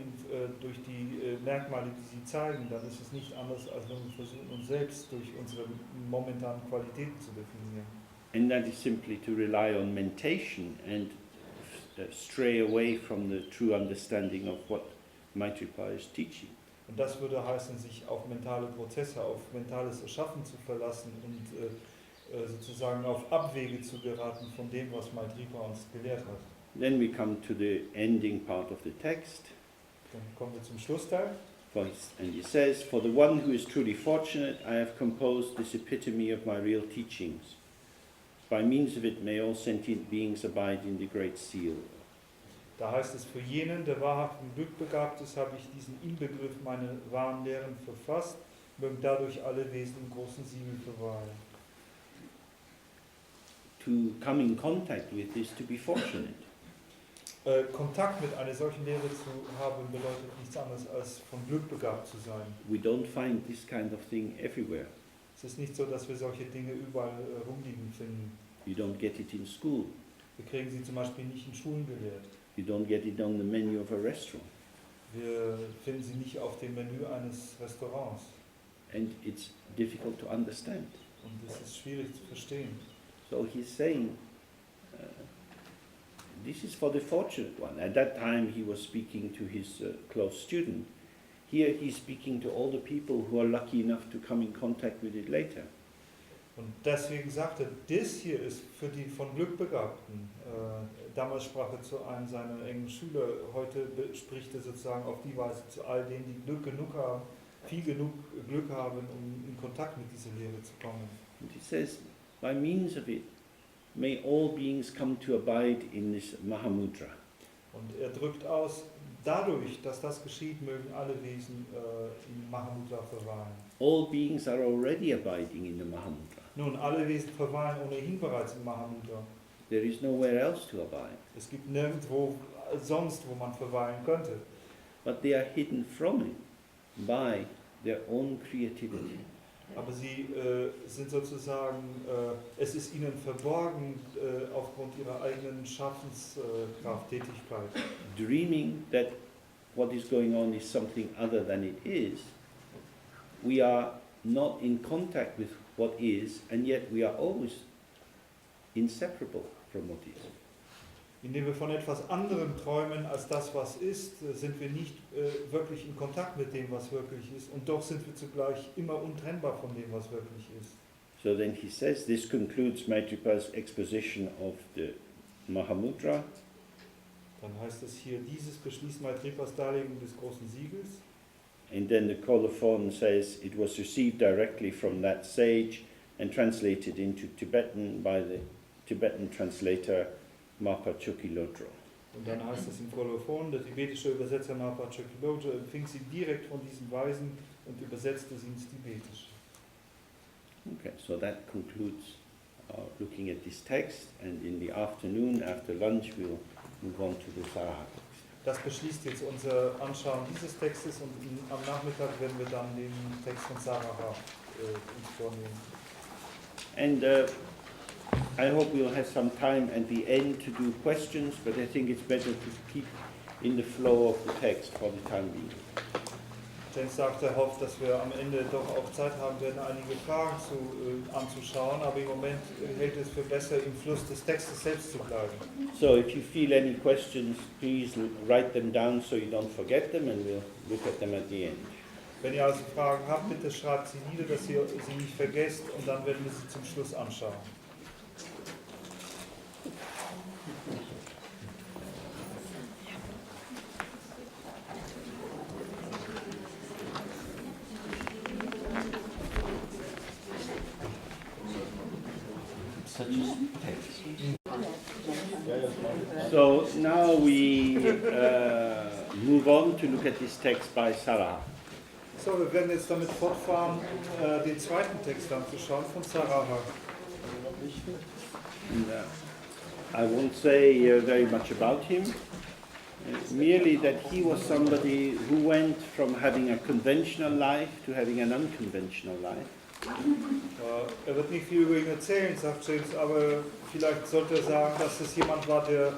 durch die Merkmale, die sie zeigen, dann ist es nicht anders, als wenn wir versuchen, uns selbst durch unsere momentanen Qualitäten zu definieren. And that is simply to rely on mentation and stray away from the true understanding of what Maitripa is teaching. Und das würde heißen, sich auf mentale Prozesse, auf mentales Erschaffen zu verlassen und sozusagen auf Abwege zu geraten von dem, was Maitripa uns gelehrt hat. Then we come to the ending part of the text. Dann kommen wir zum Schlussteil. And he says, "For the one who is truly fortunate, I have composed this epitome of my real teachings. By means of it may all sentient beings abide in the Great Seal." Da heißt es, für jenen, der wahrhaft im Glück begabt ist, habe ich diesen Inbegriff meiner wahren Lehren verfasst, mögen dadurch alle Wesen im großen Siegel verweilen. To come in contact with is to be fortunate. Kontakt mit einer solchen Lehre zu haben, bedeutet nichts anderes als von Glück begabt zu sein. We don't find this kind of thing everywhere. Es ist nicht so, dass wir solche Dinge überall rumliegen finden. You don't get it in school. Wir kriegen sie zum Beispiel nicht in Schulen gelehrt. You don't get it on the menu of a restaurant. Wir finden sie nicht auf dem Menü eines Restaurants. And it's difficult to understand. Und es ist schwierig zu verstehen. So he's saying, this is for the fortunate one. At that time he was speaking to his close student. Here he's speaking to all the people who are lucky enough to come in contact with it later. Und deswegen sagte er, das hier ist für die von Glück Begabten. Damals sprach er zu einem seiner engen Schüler, heute spricht er sozusagen auf die Weise zu all denen, die Glück genug haben, viel genug Glück haben, um in Kontakt mit dieser Lehre zu kommen. And he says, by means of it, may all beings come to abide in this Mahamudra. Und er drückt aus, dadurch, dass das geschieht, mögen alle Wesen in Mahamudra verweilen. All beings are already abiding in the Mahamudra. Nun, alle Wesen verweilen ohnehin bereits in Mahamudra. There is nowhere else to abide. Es gibt nirgendwo sonst, wo man verweilen könnte. But they are hidden from it by their own creativity. Aber sie sind sozusagen, es ist ihnen verborgen aufgrund ihrer eigenen Schaffenskraft, Tätigkeit. Dreaming that what is going on is something other than it is, we are not in contact with what is, and yet we are always inseparable from what is. Indem wir von etwas anderem träumen als das, was ist, sind wir nicht wirklich in Kontakt mit dem, was wirklich ist, und doch sind wir zugleich immer untrennbar von dem, was wirklich ist. So then he says, this concludes Maitripa's exposition of the Mahamudra. Dann heißt es hier, dieses beschließt Maitripas Darlegung des großen Siegels. And then the colophon says it was received directly from that sage and translated into Tibetan by the Tibetan translator Mapa Chokilodro. Und dann heißt es im Kolophon, der tibetische Übersetzer Mapa Chokilodro empfing sie direkt von diesen Weisen und übersetzte sie ins Tibetische. Okay, so that concludes looking at this text, and in the afternoon, after lunch, we'll move on to the Saraha. Das beschließt jetzt unser Anschauen dieses Textes, und am Nachmittag werden wir dann den Text von Saraha uns vornehmen. And I hope we'll have some time at the end to do questions, but I think it's better to keep in the flow of the text for the time being. James sagt, er hofft, dass wir am Ende doch auch Zeit haben werden, einige Fragen anzuschauen, aber im Moment hält es für besser, im Fluss des Textes selbst zu bleiben. So if you feel any questions, please write them down so you don't forget them, and we'll look at them at the end. Wenn ihr also Fragen habt, bitte schreibt sie nieder, dass ihr sie nicht vergesst, und dann werden wir sie zum Schluss anschauen. So now we move on to look at this text by Saraha. So, wir werden jetzt damit fortfahren, den zweiten Text anzuschauen von Saraha. And, I won't say very much about him, merely that he was somebody who went from having a conventional life to having an unconventional life. Er wird nicht viel über ihn erzählen, sagt James, aber vielleicht sollte er sagen, dass es jemand war, der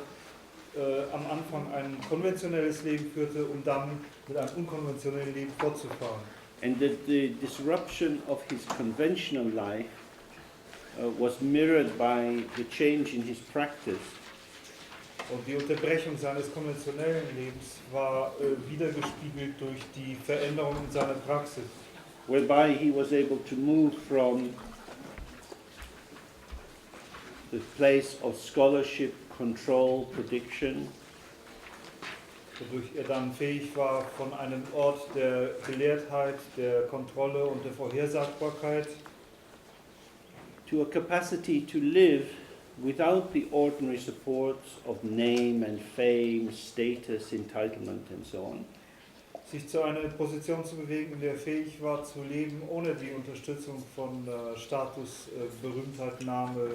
am Anfang ein konventionelles Leben führte, um dann mit einem unkonventionellen Leben fortzufahren. And that the disruption of his conventional life was mirrored by the change in his practice. Und die Unterbrechung seines konventionellen Lebens war wiedergespiegelt durch die Veränderung in seiner Praxis. Whereby he was able to move from the place of scholarship, control, prediction, wodurch er dann fähig war, von einem Ort der Gelehrtheit, der Kontrolle und der Vorhersagbarkeit to a capacity to live without the ordinary supports of name and fame, status, entitlement and so on. Sich zu einer Position zu bewegen, in der er fähig war zu leben, ohne die Unterstützung von Status, Berühmtheit, Name,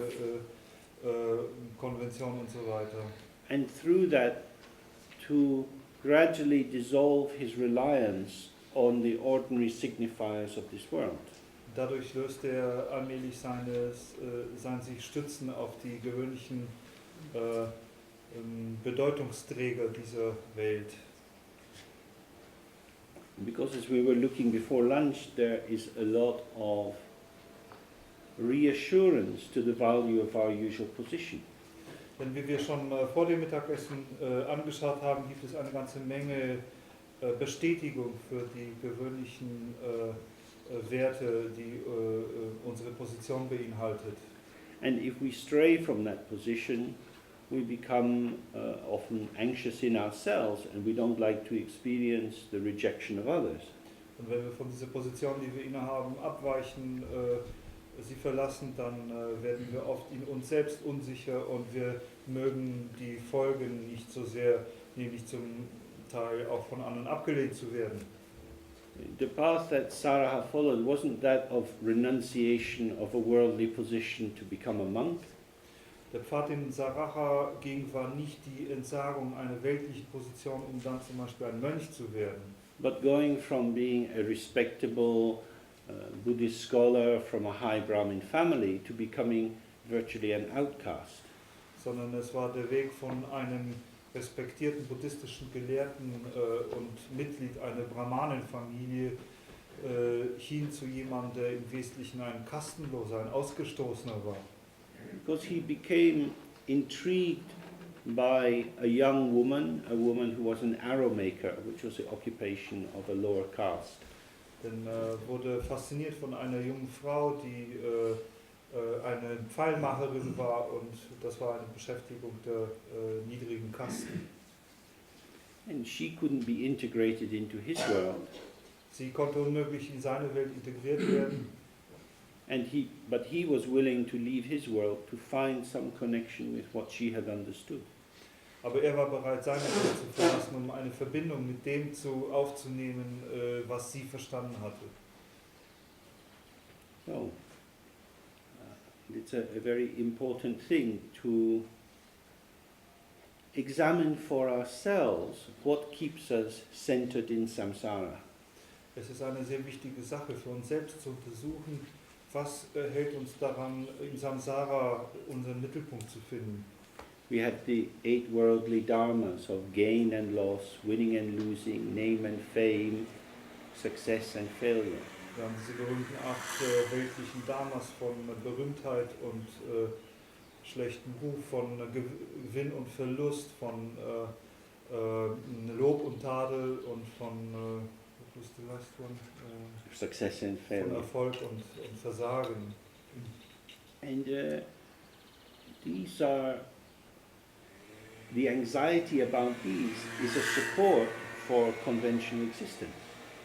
Konvention und so weiter. And through that to gradually dissolve his reliance on the ordinary signifiers of this world. Dadurch löste er allmählich sein sich Stützen auf die gewöhnlichen Bedeutungsträger dieser Welt. Because as we were looking before lunch, there is a lot of reassurance to the value of our usual position. Denn wie wir schon vor dem Mittagessen angeschaut haben, gibt es eine ganze Menge Bestätigung für die gewöhnlichen Werte, die unsere Position beinhaltet. And if we stray from that position, we become often anxious in ourselves and we don't like to experience the rejection of others. Und wenn wir von dieser Position, die wir innehaben, abweichen, sie verlassen, dann werden wir oft in uns selbst unsicher und wir mögen die Folgen nicht so sehr, nämlich zum Teil auch von anderen abgelehnt zu werden. The path that Saraha followed wasn't that of renunciation of a worldly position to become a monk. Der Pfad, den Saraha ging, war nicht die Entsagung einer weltlichen Position, um dann zum Beispiel ein Mönch zu werden, But going from being a respectable Buddhist scholar from a high Brahmin family to becoming virtually an outcast. sondern es war der Weg von einem respektierten buddhistischen Gelehrten und Mitglied einer Brahmanenfamilie hin zu jemandem, der im Wesentlichen ein Kastenloser, ein Ausgestoßener war. Because he became intrigued by a young woman, a woman who was an arrow maker, which was the occupation of a lower caste. Denn wurde fasziniert von einer jungen Frau, die eine Pfeilmacherin war, und das war eine Beschäftigung der niedrigen Kasten. And she couldn't be integrated into his world. Sie konnte unmöglich in seine Welt integriert werden, But he was willing to leave his world to find some connection with what she had understood. aber er war bereit, seine Welt zu verlassen, um eine Verbindung mit dem aufzunehmen, was sie verstanden hatte. So, it's a very important thing to examine for ourselves what keeps us centered in samsara. Es ist eine sehr wichtige Sache für uns selbst zu untersuchen, was hält uns daran, in Samsara unseren Mittelpunkt zu finden. We have the 8 worldly dharmas of gain and loss, winning and losing, name and fame, success and failure. Wir haben diese berühmten 8 weltlichen Dharmas von Berühmtheit und schlechten Ruf, von Gewinn und Verlust, von Lob und Tadel und von what was the last one? Success and Von failure. Erfolg und Versagen. And these are, the anxiety about these is a support for conventional existence.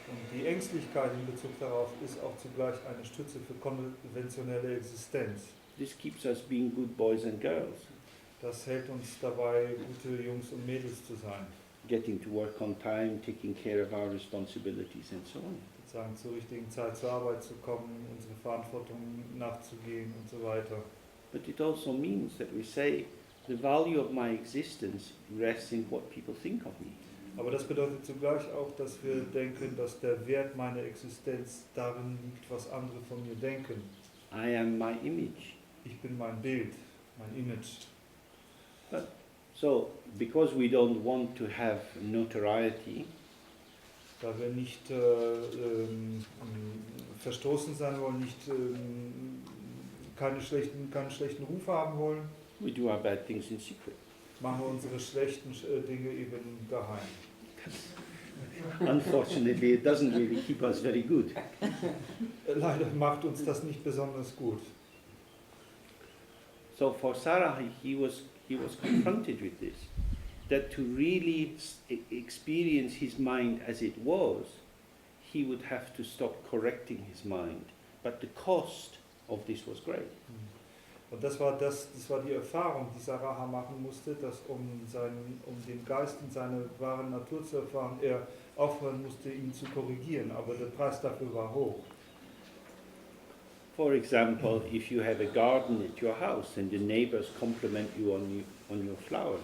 Und die Ängstlichkeit in Bezug darauf ist auch zugleich eine Stütze für konventionelle Existenz. This keeps us being good boys and girls, Das hält uns dabei, gute Jungs und Mädels zu sein. getting to work on time, taking care of our responsibilities and so on. Sozusagen zur richtigen Zeit zur Arbeit zu kommen, unsere Verantwortung nachzugehen und so weiter. But it also means that we say, the value of my existence rests in what people think of me. Aber das bedeutet zugleich auch, dass wir denken, dass der Wert meiner Existenz darin liegt, was andere von mir denken. I am my image. Ich bin mein Bild, mein Image. So, because we don't want to have notoriety, Da wir nicht verstoßen sein wollen, nicht keinen schlechten Ruf haben wollen, we do our bad things in secret. machen wir unsere schlechten Dinge eben geheim. Unfortunately, it doesn't really keep us very good. Leider macht uns das nicht besonders gut. So for Saraha, he was confronted with this, that to really experience his mind as it was, he would have to stop correcting his mind. But the cost of this was great. Und das war die Erfahrung, die Saraha machen musste, dass um den Geist in seiner wahren Natur zu erfahren, er aufhören musste, ihn zu korrigieren. Aber der Preis dafür war hoch. For example, if you have a garden at your house and the neighbors compliment you on your flowers,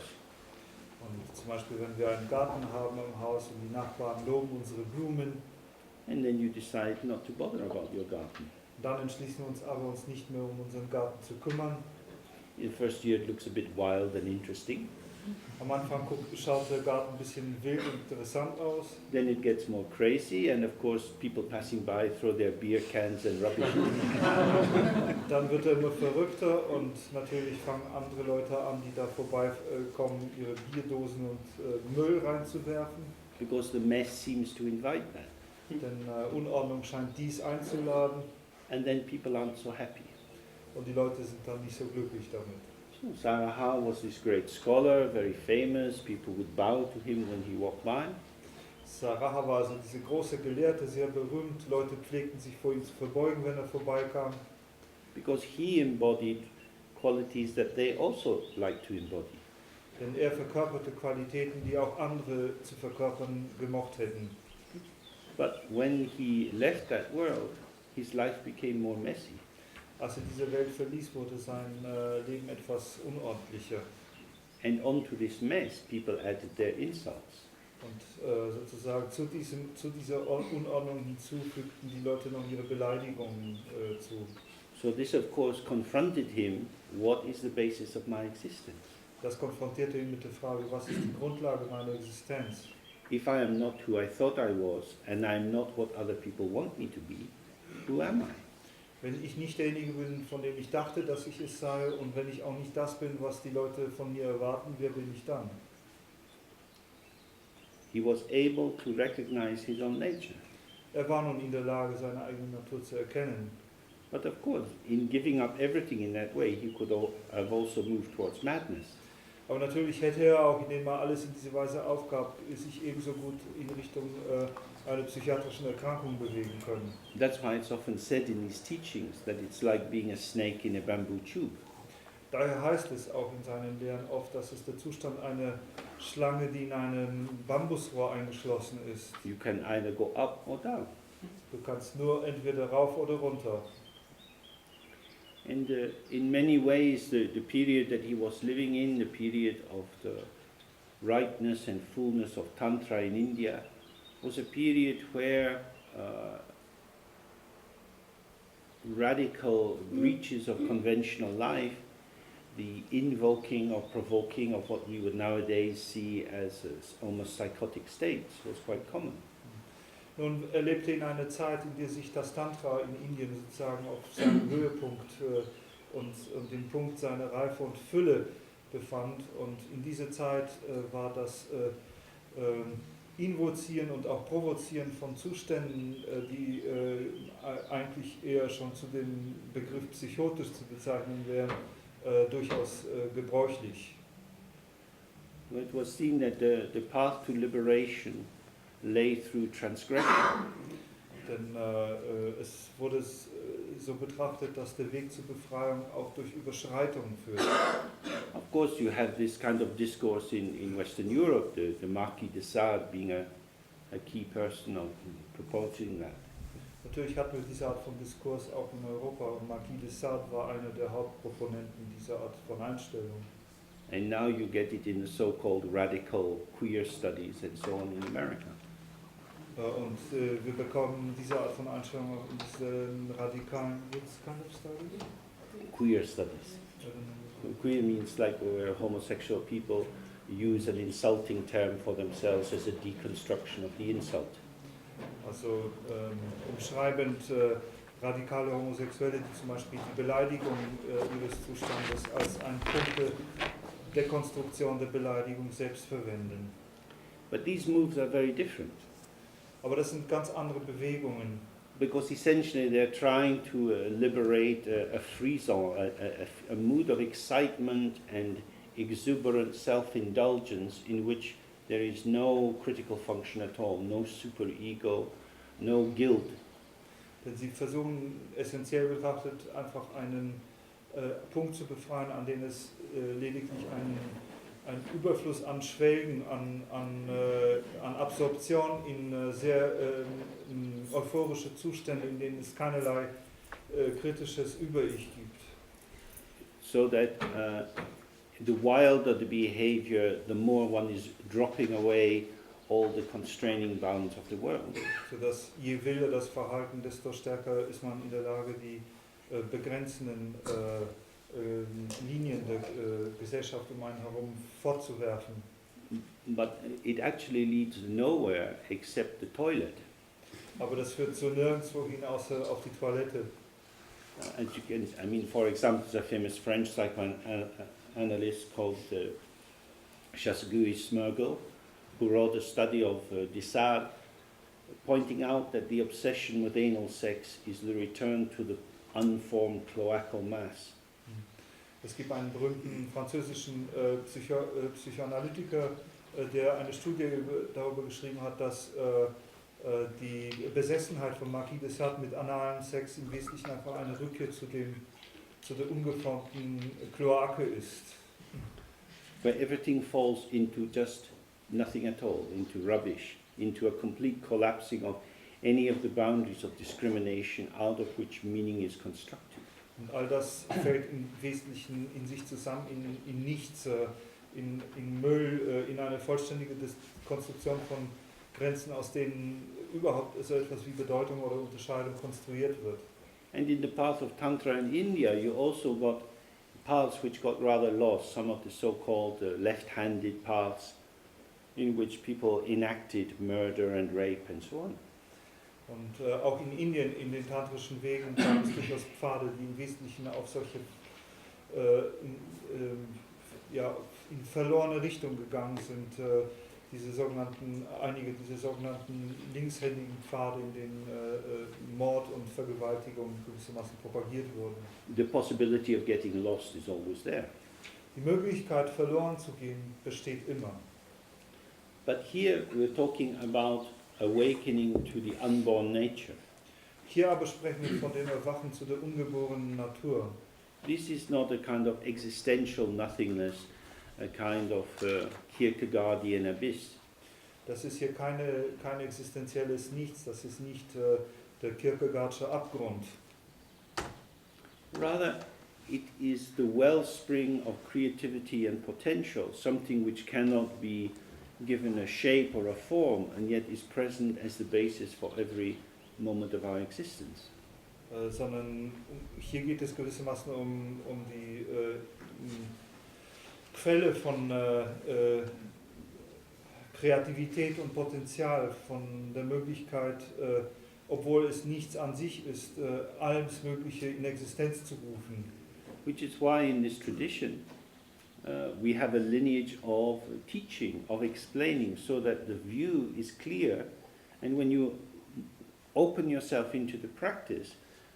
Und zum Beispiel, wenn wir einen Garten haben im Haus und die Nachbarn loben unsere Blumen, and then you decide not to bother about your garden. dann entschließen wir uns aber, uns nicht mehr um unseren Garten zu kümmern. In the first year it looks a bit wild and interesting, Am Anfang schaut der Garten ein bisschen wild und interessant aus. then it gets more crazy, and of course people passing by throw their beer cans and rubbish in. Dann wird er immer verrückter und natürlich fangen andere Leute an, die da vorbeikommen, ihre Bierdosen und Müll reinzuwerfen. Because the mess seems to invite that. Denn Unordnung scheint dies einzuladen and then people aren't so happy. und die Leute sind dann nicht so glücklich damit. So Saraha was this great scholar, very famous. People would bow to him when he walked by. Saraha war also diese große Gelehrte, sehr berühmt. Leute pflegten sich vor ihm zu verbeugen, wenn er vorbeikam. Because he embodied qualities that they also like to embody. Denn er verkörperte Qualitäten, die auch andere zu verkörpern gemocht hätten. But when he left that world, his life became more messy. Als er diese Welt verließ, wurde sein Leben etwas unordentlicher. And onto this mess, people added their insults. Und sozusagen zu dieser Unordnung hinzufügten die Leute noch ihre Beleidigungen zu. So this, of course, confronted him, what is the basis of my existence? Das konfrontierte ihn mit der Frage, was ist die Grundlage meiner Existenz? If I am not who I thought I was, and I am not what other people want me to be, who am I? Wenn ich nicht derjenige bin, von dem ich dachte, dass ich es sei, und wenn ich auch nicht das bin, was die Leute von mir erwarten, wer bin ich dann? He was able to recognize his own nature. Er war nun in der Lage, seine eigene Natur zu erkennen. But of course, in giving up everything in that way, he could have also moved towards madness. Aber natürlich hätte er auch, indem er alles in diese Weise aufgab, sich ebenso gut in Richtung einer psychiatrischen Erkrankung bewegen können. That's why it's often said in these teachings that it's like being a snake in a bamboo tube. Daher heißt es auch in seinen Lehren oft, dass es der Zustand einer Schlange, die in einem Bambusrohr eingeschlossen ist. You can either go up or down. Du kannst nur entweder rauf oder runter. And in many ways, the period that he was living in, the period of the rightness and fullness of Tantra in India, was a period where radical breaches of conventional life, the invoking or provoking of what we would nowadays see as almost psychotic states, was quite common. Nun, er lebte in einer Zeit, in der sich das Tantra in Indien sozusagen auf seinem Höhepunkt und dem Punkt seiner Reife und Fülle befand. Und in dieser Zeit war das Invozieren und auch Provozieren von Zuständen, die eigentlich eher schon zu dem Begriff psychotisch zu bezeichnen wären, durchaus gebräuchlich. It was seen that the path to liberation lay through transgression. Denn es wurde so betrachtet, dass der Weg zur Befreiung auch durch Überschreitungen führt. Of course, you have this kind of discourse in Western Europe, the Marquis de Sade being a key person of proposing that. Natürlich hatten wir diese Art von Diskurs auch in Europa und Marquis de Sade war einer der Hauptproponenten dieser Art von Einstellung. And now you get it in the so-called radical queer studies and so on in America. Und wir bekommen diese Art von Einstellung auch in diesen radikalen kind of study? Queer studies. Queer means like where homosexual people use an insulting term for themselves as a deconstruction of the insult. Also umschreibend radikale Homosexuelle, die zum Beispiel die Beleidigung ihres Zustandes als ein Punkt der Dekonstruktion der Beleidigung selbst verwenden. But these moves are very different. Aber das sind ganz andere Bewegungen. Because essentially they're trying to liberate a frisson, a mood of excitement and exuberant self-indulgence in which there is no critical function at all, no superego, no guilt. Denn sie versuchen essentiell betrachtet einfach einen Punkt zu befreien, an dem es lediglich einen Überfluss an Schwelgen, an Absorption in sehr euphorische Zustände, in denen es keinerlei kritisches Über-Ich gibt. So that the wilder the behavior, the more one is dropping away all the constraining bounds of the world. Sodass je wilder das Verhalten, desto stärker ist man in der Lage, die begrenzenden Linien der Gesellschaft um einen herum fortzuwerfen. But it actually leads nowhere except the toilet. Aber das führt zu nirgendwo hin, außer auf die Toilette. As you can, I mean, for example, there's a famous French psychoanalyst called Chassegui Smergel, who wrote a study of de Sade, pointing out that the obsession with anal sex is the return to the unformed cloacal mass. Es gibt einen berühmten französischen Psychoanalytiker, der eine Studie darüber geschrieben hat, dass die Besessenheit von Marquis de Sade mit analem Sex im Wesentlichen einfach eine Rückkehr zu der ungeformten Kloake ist. Where everything falls into just nothing at all, into rubbish, into a complete collapsing of any of the boundaries of discrimination out of which meaning is constructed. Und all das fällt im Wesentlichen in sich zusammen, in nichts, in Müll, in eine vollständige Konstruktion von Grenzen, aus denen überhaupt so etwas wie Bedeutung oder Unterscheidung konstruiert wird. And in the path of Tantra in India, you also got paths which got rather lost, some of the so-called left-handed paths in which people enacted murder and rape and so on. Und auch in Indien, in den tantrischen Wegen, gab es durchaus Pfade, die im Wesentlichen auf solche in verlorene Richtung gegangen sind. Einige dieser sogenannten linkshändigen Pfade, in denen Mord und Vergewaltigung gewissermaßen propagiert wurden. The possibility of getting lost is always there. Die Möglichkeit, verloren zu gehen, besteht immer. But here we're talking about awakening to the unborn nature. Hier aber sprechen wir von dem Erwachen zu der ungeborenen Natur. This is not a kind of existential nothingness, a kind of Kierkegaardian abyss. Das ist hier kein existenzielles Nichts, das ist nicht der Kierkegaardsche Abgrund. Rather, it is the wellspring of creativity and potential, something which cannot be given a shape or a form, and yet is present as the basis for every moment of our existence. Sondern hier geht es gewissermaßen um die Quelle von Kreativität und Potenzial, von der Möglichkeit, obwohl es nichts an sich ist, alles Mögliche in Existenz zu rufen. Which is why in this tradition we have a lineage of teaching, of explaining, so that the view is clear, and when you open yourself into the practice,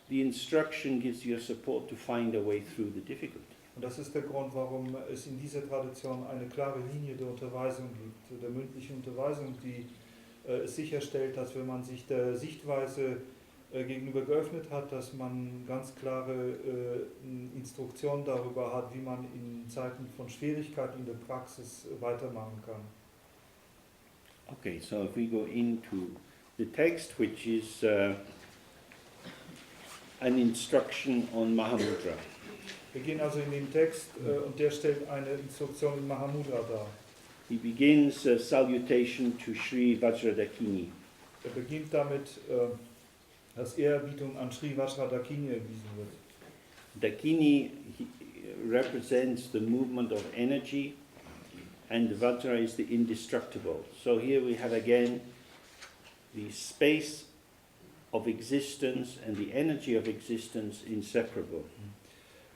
the instruction gives you a support to find a way through the difficulty. Und das ist der Grund, warum es in dieser Tradition eine klare Linie der Unterweisung gibt, der mündlichen Unterweisung, die es sicherstellt, dass wenn man sich der Sichtweise gegenüber geöffnet hat, dass man ganz klare Instruktionen darüber hat, wie man in Zeiten von Schwierigkeiten in der Praxis weitermachen kann. Okay, so if we go into the text, which is an instruction on Mahamudra. Wir gehen also in den Text und der stellt eine Instruktion in Mahamudra dar. He begins a salutation to Sri Vajradakini. Er beginnt damit, dass Ehrerbietung an Sri Vajradakini erwiesen wird. Dakini represents the movement of energy, and Vajra is the indestructible. So here we have again the space of existence and the energy of existence inseparable.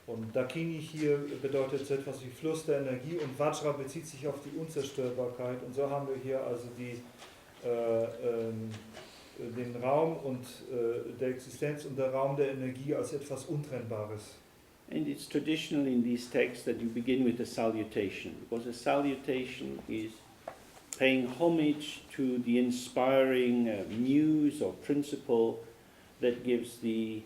Und Dakini hier bedeutet so etwas wie Fluss der Energie und Vajra bezieht sich auf die Unzerstörbarkeit. Und so haben wir hier also den Raum und der Existenz und der Raum der Energie als etwas Untrennbares. And it's traditional in these texts that you begin with a salutation, because a salutation is paying homage to the inspiring muse or principle that gives the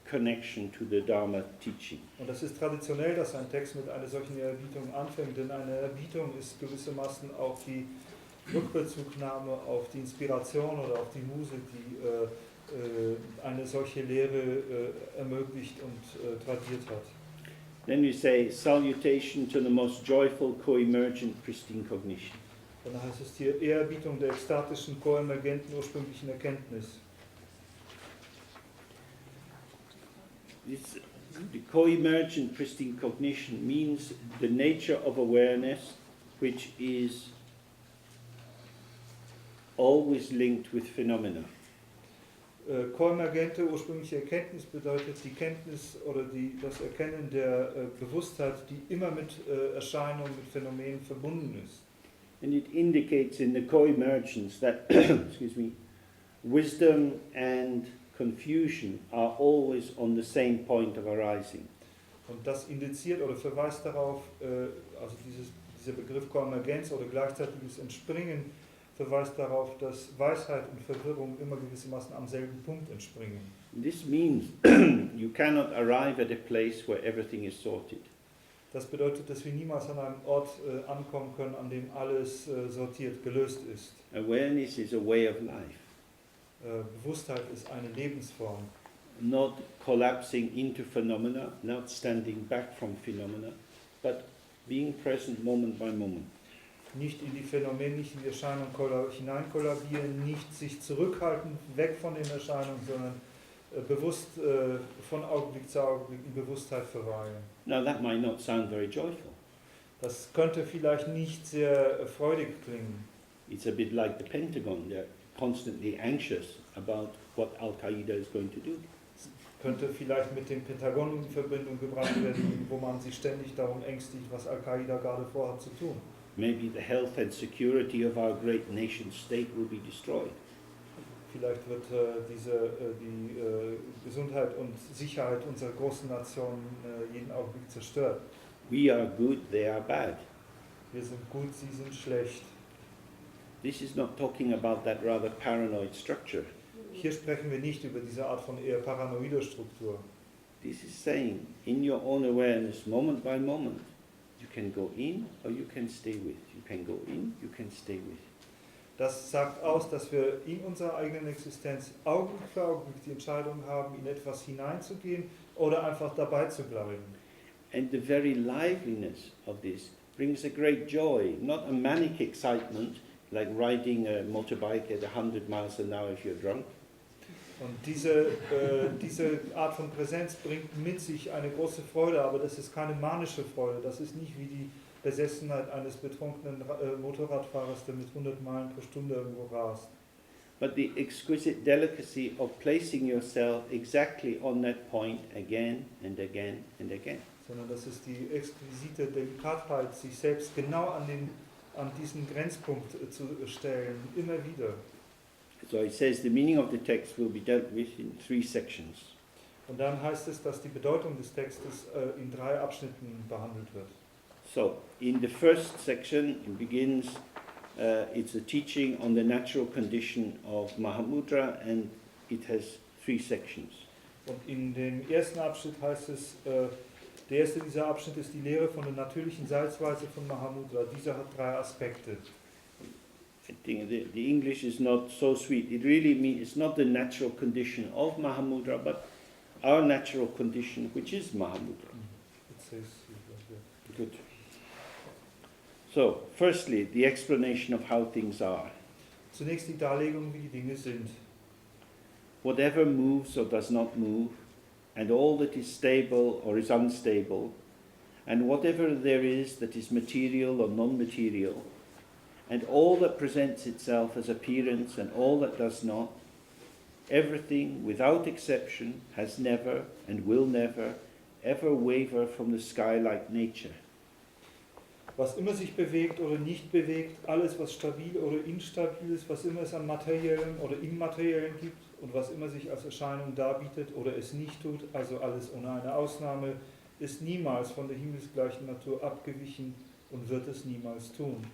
connection to the Dharma teaching. Und das ist traditionell, dass ein Text mit einer solchen Erbietung anfängt, denn eine Erbietung ist gewissermaßen auch die Rückbezugnahme auf die Inspiration oder auf die Muse, die eine solche Lehre ermöglicht und tradiert hat. Then we say salutation to the most joyful co-emergent pristine cognition. Dann heißt es hier Ehrerbietung der ekstatischen, koemergenten, ursprünglichen Erkenntnis. The co-emergent pristine cognition means the nature of awareness which is always linked with phenomena. Koemergente, ursprüngliche Erkenntnis bedeutet die Kenntnis oder das Erkennen der Bewusstheit, die immer mit Erscheinungen, mit Phänomenen verbunden ist. And it indicates in the co-emergence that excuse me, wisdom and confusion are always on the same point of arising. Und das indiziert oder verweist darauf, also dieser Begriff Konvergenz oder gleichzeitiges Entspringen verweist darauf, dass Weisheit und Verwirrung immer gewissermaßen am selben Punkt entspringen. This means you cannot arrive at a place where everything is sorted. Das bedeutet, dass wir niemals an einem Ort ankommen können, an dem alles sortiert, gelöst ist. Awareness is a way of life, Bewusstheit ist eine Lebensform. not collapsing into phenomena, not standing back from phenomena, but being present moment by moment. Nicht in die Phänomene, nicht in die Erscheinung hineinkollabieren, nicht sich zurückhalten, weg von den Erscheinungen, sondern bewusst von Augenblick zu Augenblick in Bewusstheit verweilen. Now that might not sound very joyful. Das könnte vielleicht nicht sehr freudig klingen. It's a bit like the Pentagon. They're constantly anxious about what Al-Qaeda is going to do. Könnte vielleicht mit dem Pentagon in Verbindung gebracht werden, wo man sich ständig darum ängstigt, was Al-Qaida gerade vorhat zu tun. Maybe the health and security of our great nation state will be destroyed. Vielleicht wird die Gesundheit und Sicherheit unserer großen Nation jeden Augenblick zerstört. We are good, they are bad. Wir sind gut, sie sind schlecht. This is not talking about that rather paranoid structure. Hier sprechen wir nicht über diese Art von eher paranoider Struktur. This is saying, in your own awareness, moment by moment, you can go in or you can stay with. You can go in, you can stay with. Das sagt aus, dass wir in unserer eigenen Existenz Augenblick für Augenblick die Entscheidung haben, in etwas hineinzugehen oder einfach dabei zu bleiben. And the very liveliness of this brings a great joy, not a manic excitement like riding a motorbike at 100 miles an hour if you're drunk. Und diese Art von Präsenz bringt mit sich eine große Freude, aber das ist keine manische Freude. Das ist nicht wie die Besessenheit eines betrunkenen Motorradfahrers, der mit 100 Meilen pro Stunde irgendwo rast. But the exquisite delicacy of placing yourself exactly on that point again and again and again. Sondern das ist die exquisite Delikatheit, sich selbst genau an diesen Grenzpunkt zu stellen, immer wieder. So it says the meaning of the text will be dealt with in 3 sections. Und dann heißt es, dass die Bedeutung des Textes in 3 Abschnitten behandelt wird. So in the first section it begins, it's a teaching on the natural condition of Mahamudra and it has 3 sections. Und in dem ersten Abschnitt heißt es, der erste dieser Abschnitt ist die Lehre von der natürlichen Seitsweise von Mahamudra. Dieser hat 3 Aspekte. I think the English is not so sweet. It really means it's not the natural condition of Mahamudra, but our natural condition, which is Mahamudra. Good. So, firstly, the explanation of how things are. Zunächst die Darlegung, wie die Dinge sind. Whatever moves or does not move, and all that is stable or is unstable, and whatever there is that is material or non-material, and all that presents itself as appearance and all that does not, everything without exception has never and will never ever waver from the sky-like nature. Was immer sich bewegt oder nicht bewegt, alles was stabil oder instabil ist, was immer es an Materiellen oder Immateriellen gibt und was immer sich als Erscheinung darbietet oder es nicht tut, also alles ohne eine Ausnahme, ist niemals von der himmelsgleichen Natur abgewichen und wird es niemals tun.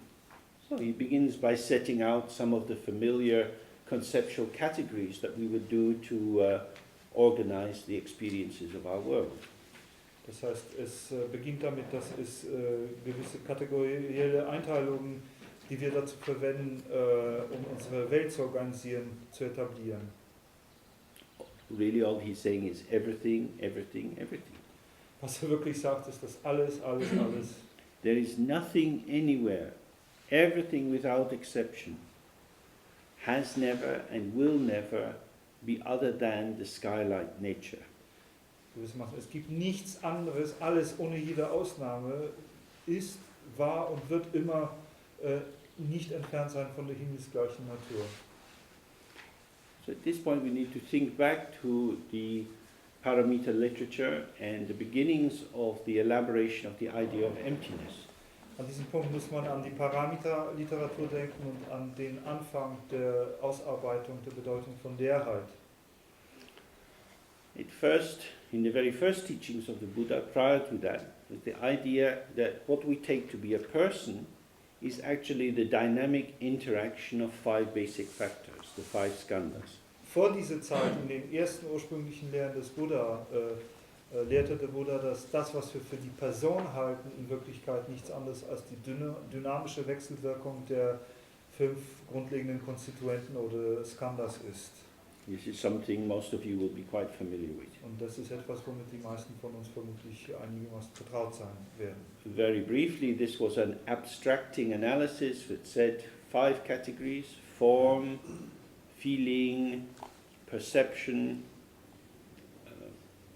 So he begins by setting out some of the familiar conceptual categories that we would do to organize the experiences of our world. Das heißt, es beginnt damit, dass es gewisse kategorielle Einteilungen, die wir dazu verwenden, um unsere Welt zu organisieren, zu etablieren. Really all he's saying is everything, everything, everything. Was wirklich sagt, ist, dass alles. There is nothing anywhere, everything without exception, has never and will never be other than the sky-like nature. Es gibt nichts anderes, alles ohne jede Ausnahme ist, war und wird immer nicht entfernt sein von der himmelsgleichen Natur. So at this point we need to think back to the Paramita literature and the beginnings of the elaboration of the idea of emptiness. An diesem Punkt muss man an die Parameter-Literatur denken und an den Anfang der Ausarbeitung der Bedeutung von Leerheit. In the very first teachings of the Buddha, prior to that, was the idea that what we take to be a person is actually the dynamic interaction of 5 basic factors, the 5 skandhas. Vor dieser Zeit, in den ersten ursprünglichen Lehren des Buddha, lehrte der Buddha, dass das, was wir für die Person halten, in Wirklichkeit nichts anderes als die dynamische Wechselwirkung der 5 grundlegenden Konstituenten oder Skandhas ist. This is something most of you will be quite familiar with. Und das ist etwas, womit die meisten von uns vermutlich einigermaßen vertraut sein werden. Very briefly, this was an abstracting analysis that said 5 categories: form, feeling, perception,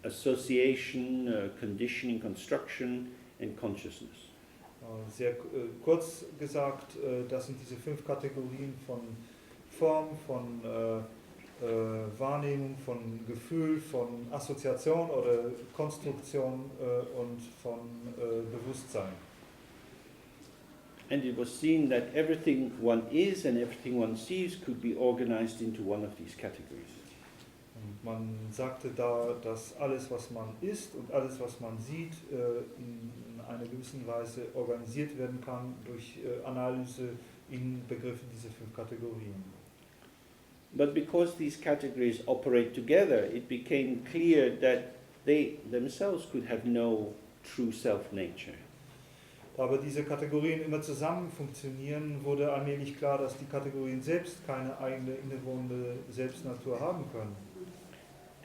association, conditioning, construction, and consciousness. Sehr kurz gesagt, das sind diese 5 Kategorien von Form, von Wahrnehmung, von Gefühl, von Assoziation oder Konstruktion und von Bewusstsein. And it was seen that everything one is and everything one sees could be organized into one of these categories. Und man sagte da, dass alles, was man ist und alles, was man sieht, in einer gewissen Weise organisiert werden kann durch Analyse in Begriffen dieser 5 Kategorien. But because these categories operate together, it became clear that they themselves could have no true self-nature. Da aber diese Kategorien immer zusammen funktionieren, wurde allmählich klar, dass die Kategorien selbst keine eigene innewohnende Selbstnatur haben können.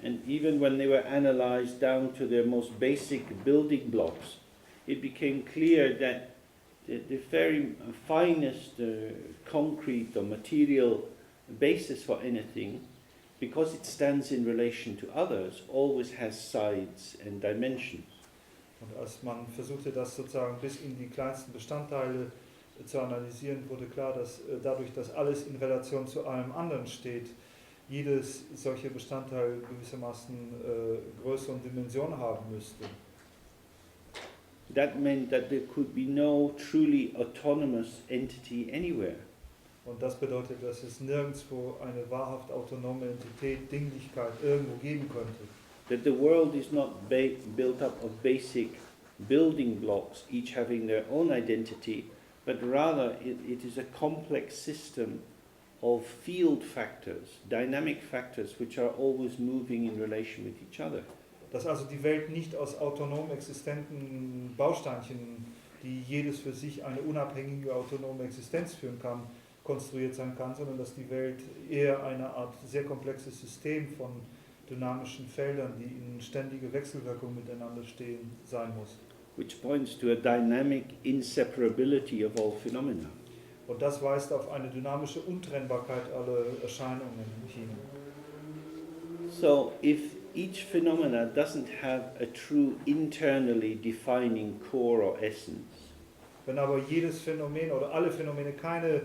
And even when they were analyzed down to their most basic building blocks, it became clear that the very finest concrete or material basis for anything, because it stands in relation to others, always has sides and dimensions. Und als man versuchte, das sozusagen bis in die kleinsten Bestandteile zu analysieren, wurde klar, dass dadurch, dass alles in Relation zu allem anderen steht, jedes solche Bestandteil gewissermaßen Größe und Dimension haben müsste. That meant that there could be no truly autonomous entity anywhere. Und das bedeutet, dass es nirgendwo eine wahrhaft autonome Entität, Dinglichkeit irgendwo geben könnte. That the world is not built up of basic building blocks, each having their own identity, but rather it is a complex system of field factors, dynamic factors, which are always moving in relation with each other. Dass also die Welt nicht aus autonom existenten Bausteinchen, die jedes für sich eine unabhängige autonome Existenz führen kann, konstruiert sein kann, sondern dass die Welt eher eine Art sehr komplexes System von dynamischen Feldern, die in ständige Wechselwirkung miteinander stehen, sein muss. Which points to a dynamic inseparability of all phenomena. Und das weist auf eine dynamische Untrennbarkeit aller Erscheinungen hin. So if each phenomena doesn't have a true internally defining core or essence, wenn aber jedes Phänomen oder alle Phänomene keine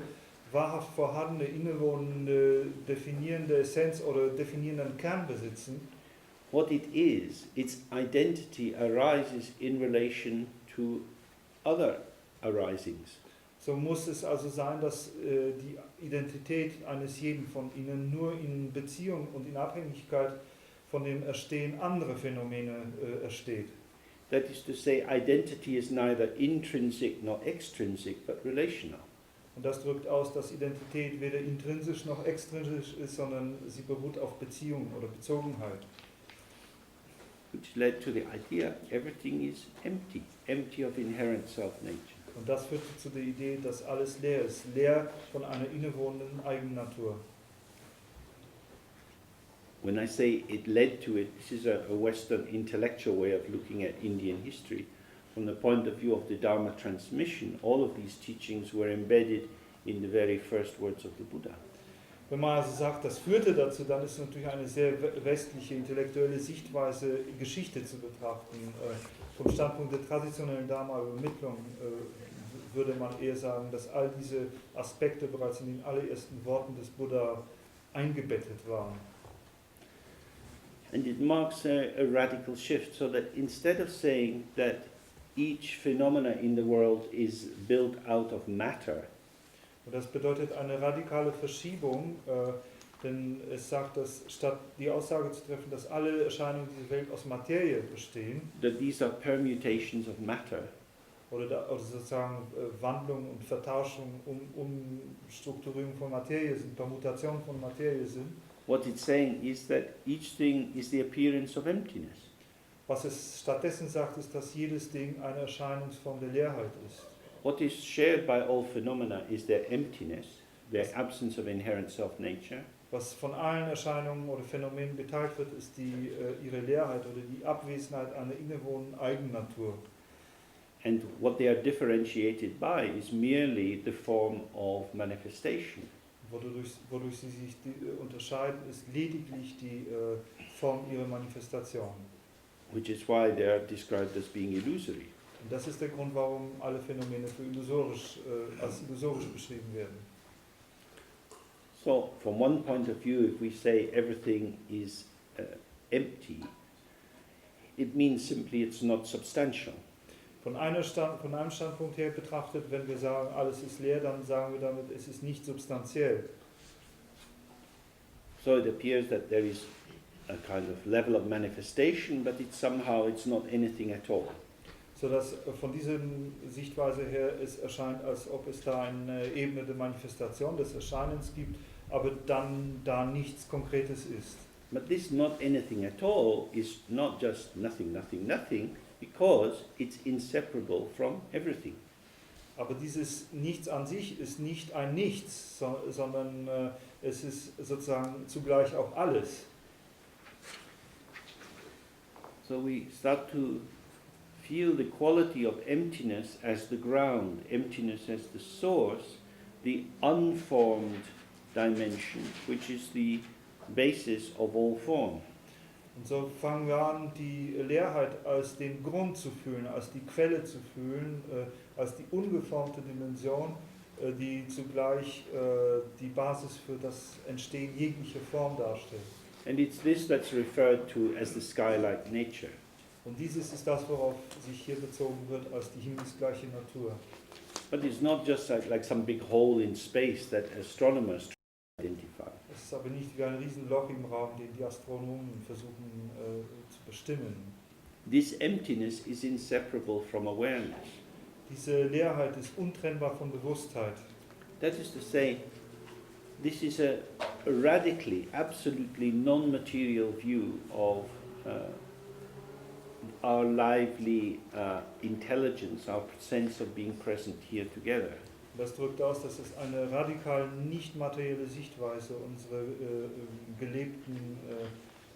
wahrhaft vorhandene, innewohnende, definierende Essenz oder definierenden Kern besitzen, what it is, its identity arises in relation to other arisings. so muss es also sein, dass die Identität eines jeden von ihnen nur in Beziehung und in Abhängigkeit von dem Erstehen anderer Phänomene ersteht. That is to say, identity is neither intrinsic nor extrinsic, but relational. Und das drückt aus, dass Identität weder intrinsisch noch extrinsisch ist, sondern sie beruht auf Beziehung oder Bezogenheit. Which led to the idea everything is empty, empty of inherent self-nature. Und das führte zu der Idee, dass alles leer ist, leer von einer innewohnenden Eigennatur. When I say it led to it, this is a Western intellectual way of looking at Indian history. From the point of view of the Dharma transmission, all of these teachings were embedded in the very first words of the Buddha. Wenn man also sagt, das führte dazu, dann ist es natürlich eine sehr westliche intellektuelle Sichtweise, Geschichte zu betrachten. Vom Standpunkt der traditionellen Dharma-Übermittlung würde man eher sagen, dass all diese Aspekte bereits in den allerersten Worten des Buddha eingebettet waren. And it marks a radical shift, so that instead of saying that each phenomena in the world is built out of matter, Und das bedeutet eine radikale Verschiebung, denn es sagt, dass statt die Aussage zu treffen, dass alle Erscheinungen dieser Welt aus Materie bestehen, that these are permutations of matter, oder sozusagen Wandlung und Vertauschung, Umstrukturierung von Materie sind, Permutation von Materie sind. what it's saying is that each thing is the appearance of emptiness. Was es stattdessen sagt, ist, dass jedes Ding eine Erscheinungsform der Leerheit ist. What is shared by all phenomena is their emptiness, their absence of inherent self-nature, Was von allen Erscheinungen oder Phänomenen geteilt wird, ist ihre Leerheit oder die Abwesenheit einer innewohnenden Eigennatur. and what they are differentiated by is merely the form of manifestation. Wodurch sie sich unterscheiden, ist lediglich die Form ihrer Manifestation. Which is why they are described as being illusory. Und das ist der Grund, warum alle Phänomene als illusorisch beschrieben werden. So, from one point of view, if we say everything is empty, it means simply it's not substantial. Von einem Standpunkt her betrachtet, wenn wir sagen, alles ist leer, dann sagen wir damit, es ist nicht substanziell. So it appears that there is a kind of level of manifestation, but it's not anything at all. Sodass von dieser Sichtweise her es erscheint, als ob es da eine Ebene der Manifestation, des Erscheinens gibt, aber dann da nichts Konkretes ist. But this not anything at all is not just nothing, nothing, nothing, because it's inseparable from everything. Aber dieses Nichts an sich ist nicht ein Nichts, sondern es ist sozusagen zugleich auch alles. So we start to feel the quality of emptiness as the ground, emptiness as the source, the unformed dimension, which is the basis of all form. Und so fangen wir an, die Leerheit als den Grund zu fühlen, als die Quelle zu fühlen, als die ungeformte Dimension, die zugleich die Basis für das Entstehen jeglicher Form darstellt. And it's this that's referred to as the sky-like nature. Und dieses ist das, worauf sich hier bezogen wird als die himmelsgleiche Natur. But it's not just like some big hole in space that astronomers try to identify. Es ist aber nicht wie ein Riesenloch im Raum, den die Astronomen versuchen zu bestimmen. This emptiness is inseparable from awareness. Diese Leerheit ist untrennbar von Bewusstheit. That is to say, this is a radically, absolutely non-material view of our lively intelligence, our sense of being present here together. Das drückt aus, dass es eine radikal nicht materielle Sichtweise unserer gelebten,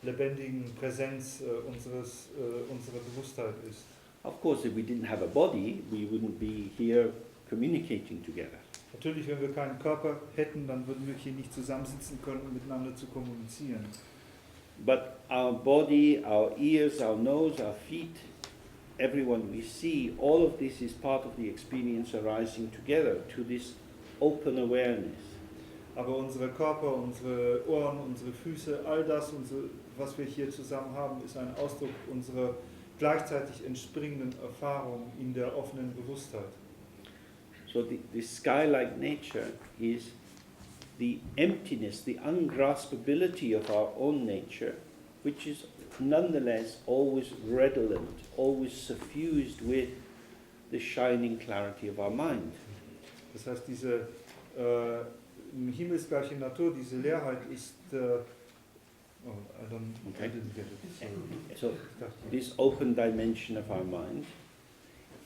lebendigen Präsenz unserer Bewusstheit ist. Of course, if we didn't have a body, we wouldn't be here communicating together. Natürlich, wenn wir keinen Körper hätten, dann würden wir hier nicht zusammensitzen können, um miteinander zu kommunizieren. But our body, our ears, our nose, our feet, everyone we see, all of this is part of the experience arising together to this open awareness. Aber unsere Körper, unsere Ohren, unsere Füße, all das, was wir hier zusammen haben, ist ein Ausdruck unserer gleichzeitig entspringenden Erfahrung in der offenen Bewusstheit. So the sky-like nature is the emptiness, the ungraspability of our own nature, which is nonetheless always redolent, always suffused with the shining clarity of our mind. Das heißt, diese himmelsgleiche Natur, diese Leerheit ist Okay. So this open dimension of our mind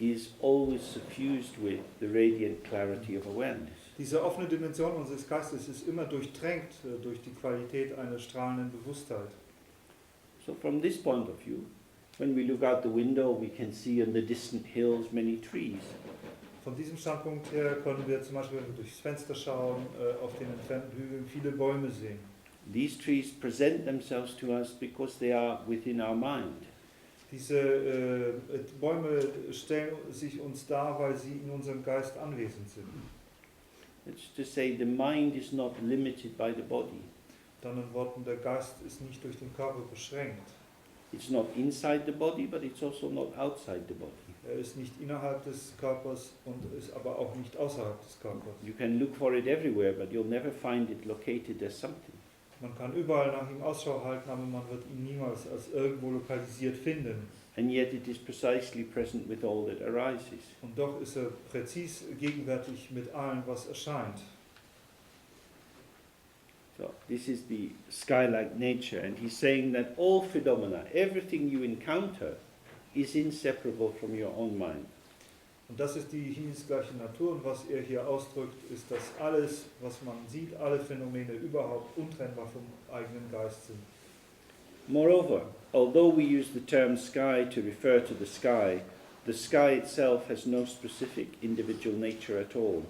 is always suffused with the radiant clarity of awareness. Diese offene Dimension unseres Geistes ist immer durchtränkt durch die Qualität einer strahlenden Bewusstheit. So from this point of view, when we look out the window, we can see on the distant hills many trees. Von diesem Standpunkt her können wir zum Beispiel, wenn wir durchs Fenster schauen, auf den entfernten Hügeln viele Bäume sehen. These trees present themselves to us because they are within our mind. Diese Bäume stellen sich uns dar, weil sie in unserem Geist anwesend sind. It's to say the mind is not limited by the body. Mit anderen Worten, der Geist ist nicht durch den Körper beschränkt. It's not inside the body, but it's also not outside the body. Er ist nicht innerhalb des Körpers und ist aber auch nicht außerhalb des Körpers. You can look for it everywhere, but you'll never find it located as something. Man kann überall nach ihm Ausschau halten, aber man wird ihn niemals als irgendwo lokalisiert finden. And yet it is precisely present with all that arises. Und doch ist er präzis gegenwärtig mit allem, was erscheint. So this is the sky-like nature, and he's saying that all phenomena, everything you encounter, is inseparable from your own mind. Und das ist die himmelsgleiche Natur, und was er hier ausdrückt, ist, dass alles, was man sieht, alle Phänomene überhaupt untrennbar vom eigenen Geist sind. Moreover, although we use the term sky to refer to the sky itself has no specific individual nature at all.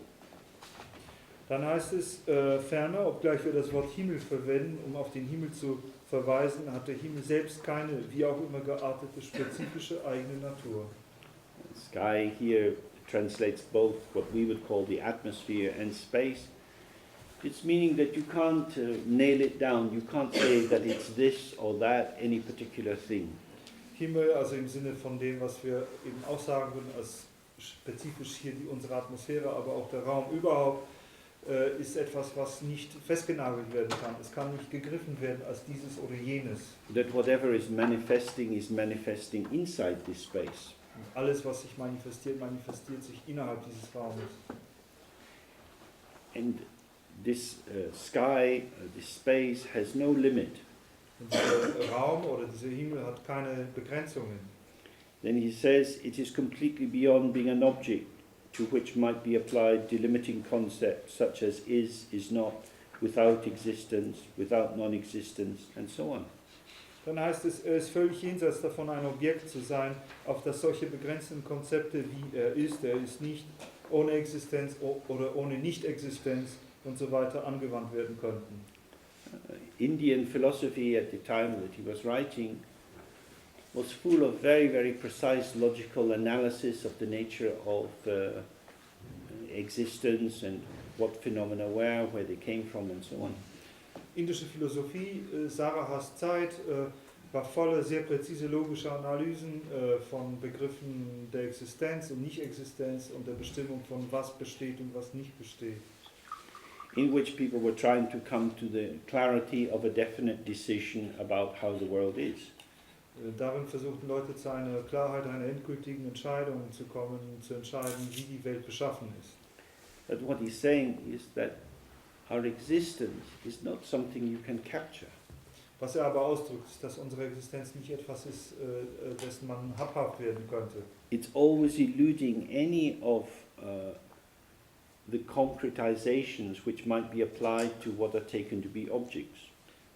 Dann heißt es ferner, obgleich wir das Wort Himmel verwenden, um auf den Himmel zu verweisen, hat der Himmel selbst keine, wie auch immer geartete, spezifische eigene Natur. Sky here translates both what we would call the atmosphere and space. It's meaning that you can't nail it down, you can't say that it's this or that, any particular thing. Himmel, also im Sinne von dem, was wir eben aussagen würden, als spezifisch hier unsere Atmosphäre, aber auch der Raum überhaupt, ist etwas, was nicht festgenagelt werden kann. Es kann nicht gegriffen werden als dieses oder jenes. That whatever is manifesting inside this space. Alles, was sich manifestiert, manifestiert sich innerhalb dieses Raumes. And this sky, this space has no limit. Und dieser Raum oder dieser Himmel hat keine Begrenzungen. Then he says it is completely beyond being an object to which might be applied delimiting concepts such as is not, without existence, without non-existence, and so on. Dann heißt es, er ist völlig jenseits davon, ein Objekt zu sein, auf das solche begrenzten Konzepte wie er ist nicht, ohne Existenz oder ohne Nicht-Existenz und so weiter angewandt werden könnten. Indian philosophy at the time that he was writing was full of very, very precise logical analysis of the nature of existence and what phenomena were, where they came from, and so on. Indische Philosophie, Sarahas Zeit, war voller sehr präzise logischer Analysen von Begriffen der Existenz und Nicht-Existenz und der Bestimmung von was besteht und was nicht besteht. In which people were trying to come to the clarity of a definite decision about how the world is. Darin versuchten Leute zu einer Klarheit, einer endgültigen Entscheidung zu kommen, zu entscheiden, wie die Welt beschaffen ist. But what he's saying is that our existence is not something you can capture. Was er aber ausdrückt, ist, dass unsere Existenz nicht etwas ist, dessen man habhaft werden könnte. It's always eluding any of the concretizations which might be applied to what are taken to be objects.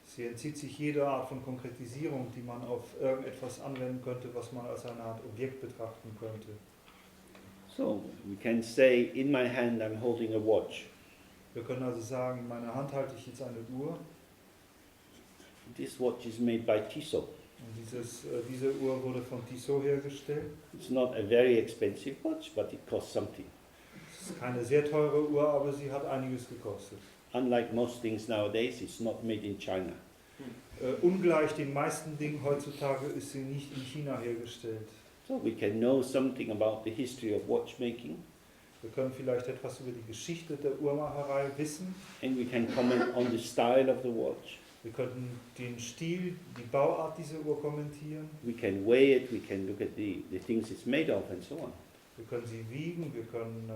Sie entzieht sich jeder Art von Konkretisierung, die man auf irgendetwas anwenden könnte, was man als eine Art Objekt betrachten könnte. So we can say, in my hand I'm holding a watch. Wir können also sagen, in meiner Hand halte ich jetzt eine Uhr. This watch is made by Tissot. Und diese Uhr wurde von Tissot hergestellt. It's not a very expensive watch, but it costs something. Es ist keine sehr teure Uhr, aber sie hat einiges gekostet. Unlike most things nowadays, it's not made in China. Ungleich den meisten Dingen heutzutage ist sie nicht in China hergestellt. So we can know something about the history of watchmaking, Wir können vielleicht etwas über die Geschichte der Uhrmacherei wissen. and we can comment on the style of the watch. Wir könnten den Stil, die Bauart dieser Uhr kommentieren. We can weigh it, we can look at the things it's made of, and so on. Wir können sie wiegen, wir können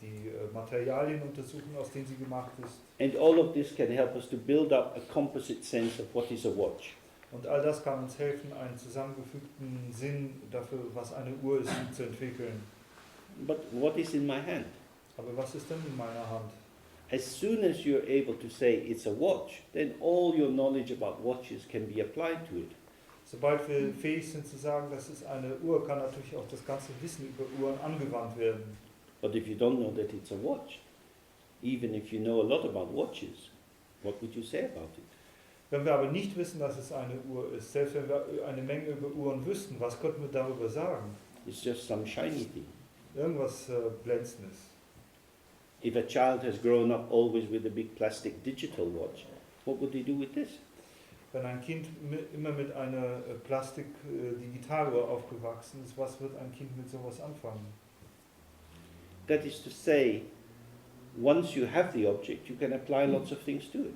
die Materialien untersuchen, aus denen sie gemacht ist. And all of this can help us to build up a composite sense of what is a watch. Und all das kann uns helfen, einen zusammengefügten Sinn dafür, was eine Uhr ist, zu entwickeln. But what is in my hand? Aber was ist denn in meiner Hand? As soon as you're able to say it's a watch, then all your knowledge about watches can be applied to it. Sobald wir fähig sind zu sagen, das ist eine Uhr, kann natürlich auch das ganze Wissen über Uhren angewandt werden. But if you don't know that it's a watch, even if you know a lot about watches, what would you say about it? Wenn wir aber nicht wissen, dass es eine Uhr ist, selbst wenn wir eine Menge über Uhren wüssten, was könnten wir darüber sagen? It's just some shiny thing. Irgendwas Glänzendes. If a child has grown up always with a big plastic digital watch, what would they do with this? Wenn ein Kind immer mit einer Plastik-Digitaluhr aufgewachsen ist, was wird ein Kind mit sowas anfangen? That is to say, once you have the object, you can apply lots of things to it.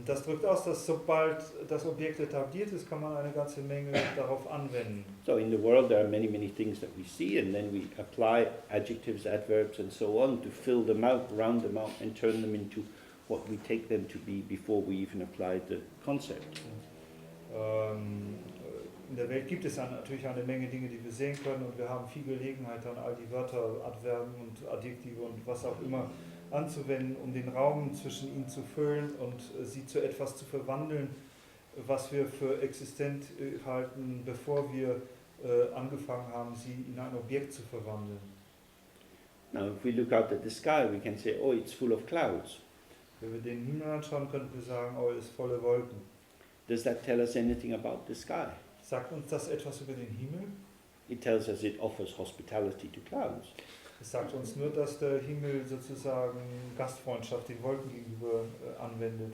Das drückt aus, dass sobald das Objekt etabliert ist, kann man eine ganze Menge darauf anwenden. So in the world there are many, many things that we see, and then we apply adjectives, adverbs and so on to fill them out, round them out and turn them into what we take them to be before we even apply the concept. In der Welt gibt es natürlich eine Menge Dinge, die wir sehen können, und wir haben viel Gelegenheit, dann all die Wörter, Adverben und Adjektive und was auch immer anzuwenden, um den Raum zwischen ihnen zu füllen und sie zu etwas zu verwandeln, was wir für existent halten, bevor wir angefangen haben, sie in ein Objekt zu verwandeln. Now if we look out at the sky, we can say, oh, it's full of clouds. Wenn wir den Himmel anschauen, könnten wir sagen, oh, es ist voller Wolken. Does that tell us anything about the sky? Sagt uns das etwas über den Himmel? It tells us it offers hospitality to clouds. Es sagt uns nur, dass der Himmel sozusagen Gastfreundschaft den Wolken gegenüber anwendet.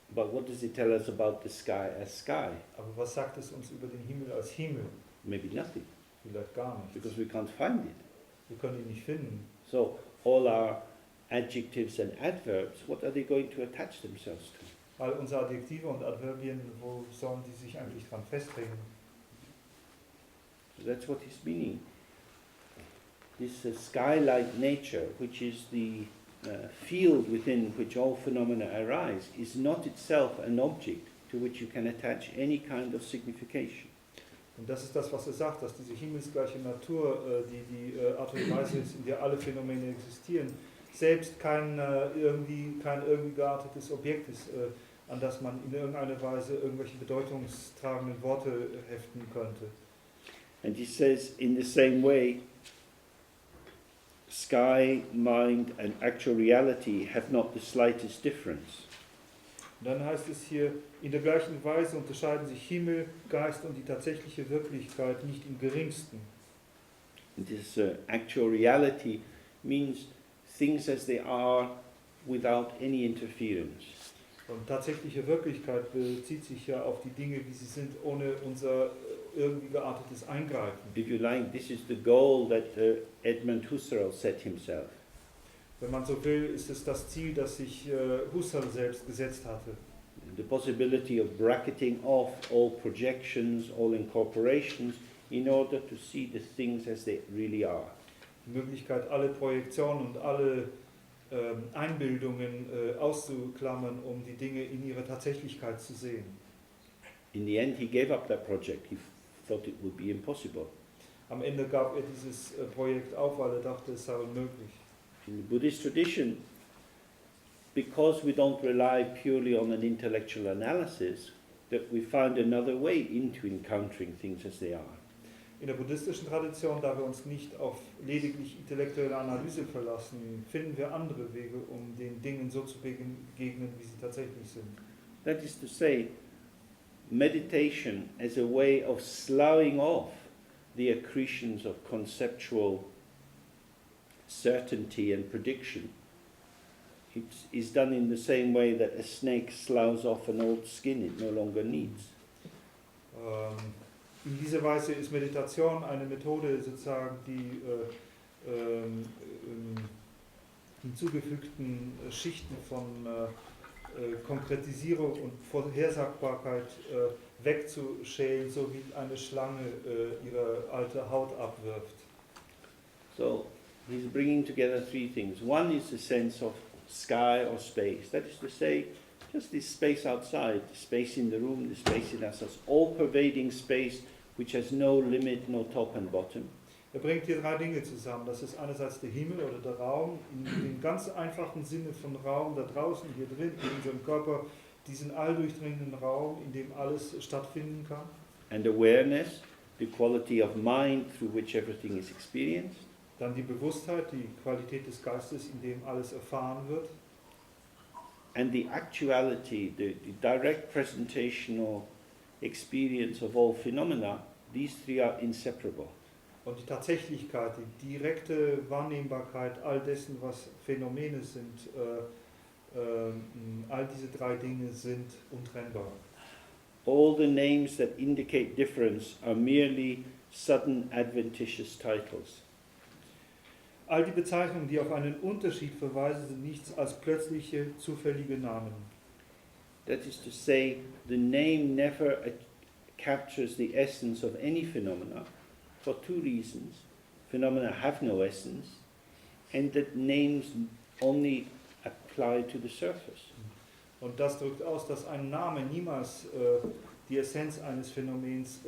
But what does it tell us about the sky as sky? Aber was sagt es uns über den Himmel als Himmel? Maybe nothing, Vielleicht gar nichts. because we can't find it. Wir können ihn nicht finden. So all our adjectives and adverbs, what are they going to attach themselves to? All unsere Adjektive und Adverbien, wo sollen die sich eigentlich dran festlegen? So that's what he's meaning. This sky-like nature, which is the field within which all phenomena arise, is not itself an object to which you can attach any kind of signification. Und das ist das, was er sagt, dass diese himmelsgleiche Natur, die Art und Weise ist, in der alle Phänomene existieren, selbst kein irgendwie geartetes Objekt ist, an das man in irgendeiner Weise irgendwelche bedeutungstragenden Worte heften könnte. And he says, in the same way, sky, mind and actual reality have not the slightest difference. Und dann heißt es hier, in der gleichen Weise unterscheiden sich Himmel, Geist und die tatsächliche Wirklichkeit nicht im geringsten. And this actual reality means things as they are without any interference. Und tatsächliche Wirklichkeit bezieht sich ja auf die Dinge, wie sie sind, ohne unser irgendwie geartetes Eingreifen. If you like, this is the goal that Edmund Husserl set himself. Wenn man so will, ist es das Ziel, das sich Husserl selbst gesetzt hatte. The possibility of bracketing off all projections, all incorporations, in order to see the things as they really are. Die Möglichkeit, alle Projektionen und alle Einbildungen auszuklammern, um die Dinge in ihrer Tatsächlichkeit zu sehen. In the end, he gave up that project. He thought it would be impossible. Am Ende gab er dieses Projekt auf, weil er dachte, es sei unmöglich. In the Buddhist tradition, because we don't rely purely on an intellectual analysis, that we found another way into encountering things as they are. In der buddhistischen Tradition, da wir uns nicht auf lediglich intellektuelle Analyse verlassen, finden wir andere Wege, um den Dingen so zu begegnen, wie sie tatsächlich sind. That is to say, meditation as a way of sloughing off the accretions of conceptual certainty and prediction. It is done in the same way that a snake sloughs off an old skin it no longer needs. In dieser Weise ist Meditation eine Methode, sozusagen die hinzugefügten Schichten von Konkretisierung und Vorhersagbarkeit wegzuschälen, so wie eine Schlange ihre alte Haut abwirft. So he's bringing together three things. One is the sense of sky or space. That is to say, just this space outside, the space in the room, the space in us, as all-pervading space which has no limit, no top and bottom. Bringt hier drei Dinge zusammen. Das ist einerseits der Himmel oder der Raum, in dem ganz einfachen Sinne von Raum, da draußen, hier drin, in unserem Körper, diesen alldurchdringenden Raum, in dem alles stattfinden kann. And awareness, the quality of mind through which everything is experienced. Dann die Bewusstheit, die Qualität des Geistes, in dem alles erfahren wird. And the actuality, the direct presentational experience of all phenomena, these three are inseparable. Und die Tatsächlichkeit, die direkte Wahrnehmbarkeit all dessen, was Phänomene sind, All diese drei Dinge sind untrennbar. All the names that indicate difference are merely sudden adventitious titles. All die Bezeichnungen, die auf einen Unterschied verweisen, sind nichts als plötzliche, zufällige Namen. That is to say, the name never captures the essence of any phenomena for two reasons. Phenomena have no essence, and that names only apply to the surface. Und das drückt aus, dass ein Name niemals die Essenz eines Phänomens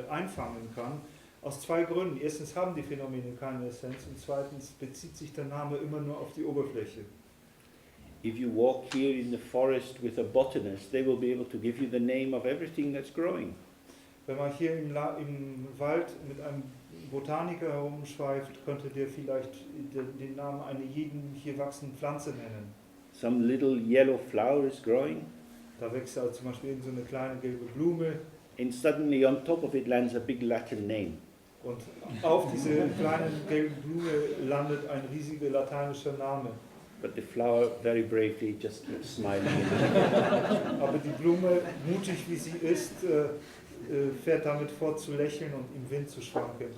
einfangen kann. Aus zwei Gründen. Erstens haben die Phänomene keine Essenz und zweitens bezieht sich der Name immer nur auf die Oberfläche. If you walk here in the forest with a botanist, they will be able to give you the name of everything that's growing. Wenn man hier im Wald mit einem Botaniker herumschweift, könnte der vielleicht den Namen einer jeden hier wachsenden Pflanze nennen. Some little yellow flower is growing, Da wächst also zum Beispiel irgend so eine kleine gelbe Blume and suddenly on top of it lands a big Latin name. und auf diese kleinen gelben Blume landet ein riesiger lateinischer Name. But the flower very bravely just keeps smiling. Aber die Blume, mutig wie sie ist, fährt damit fort zu lächeln und im Wind zu schwanken.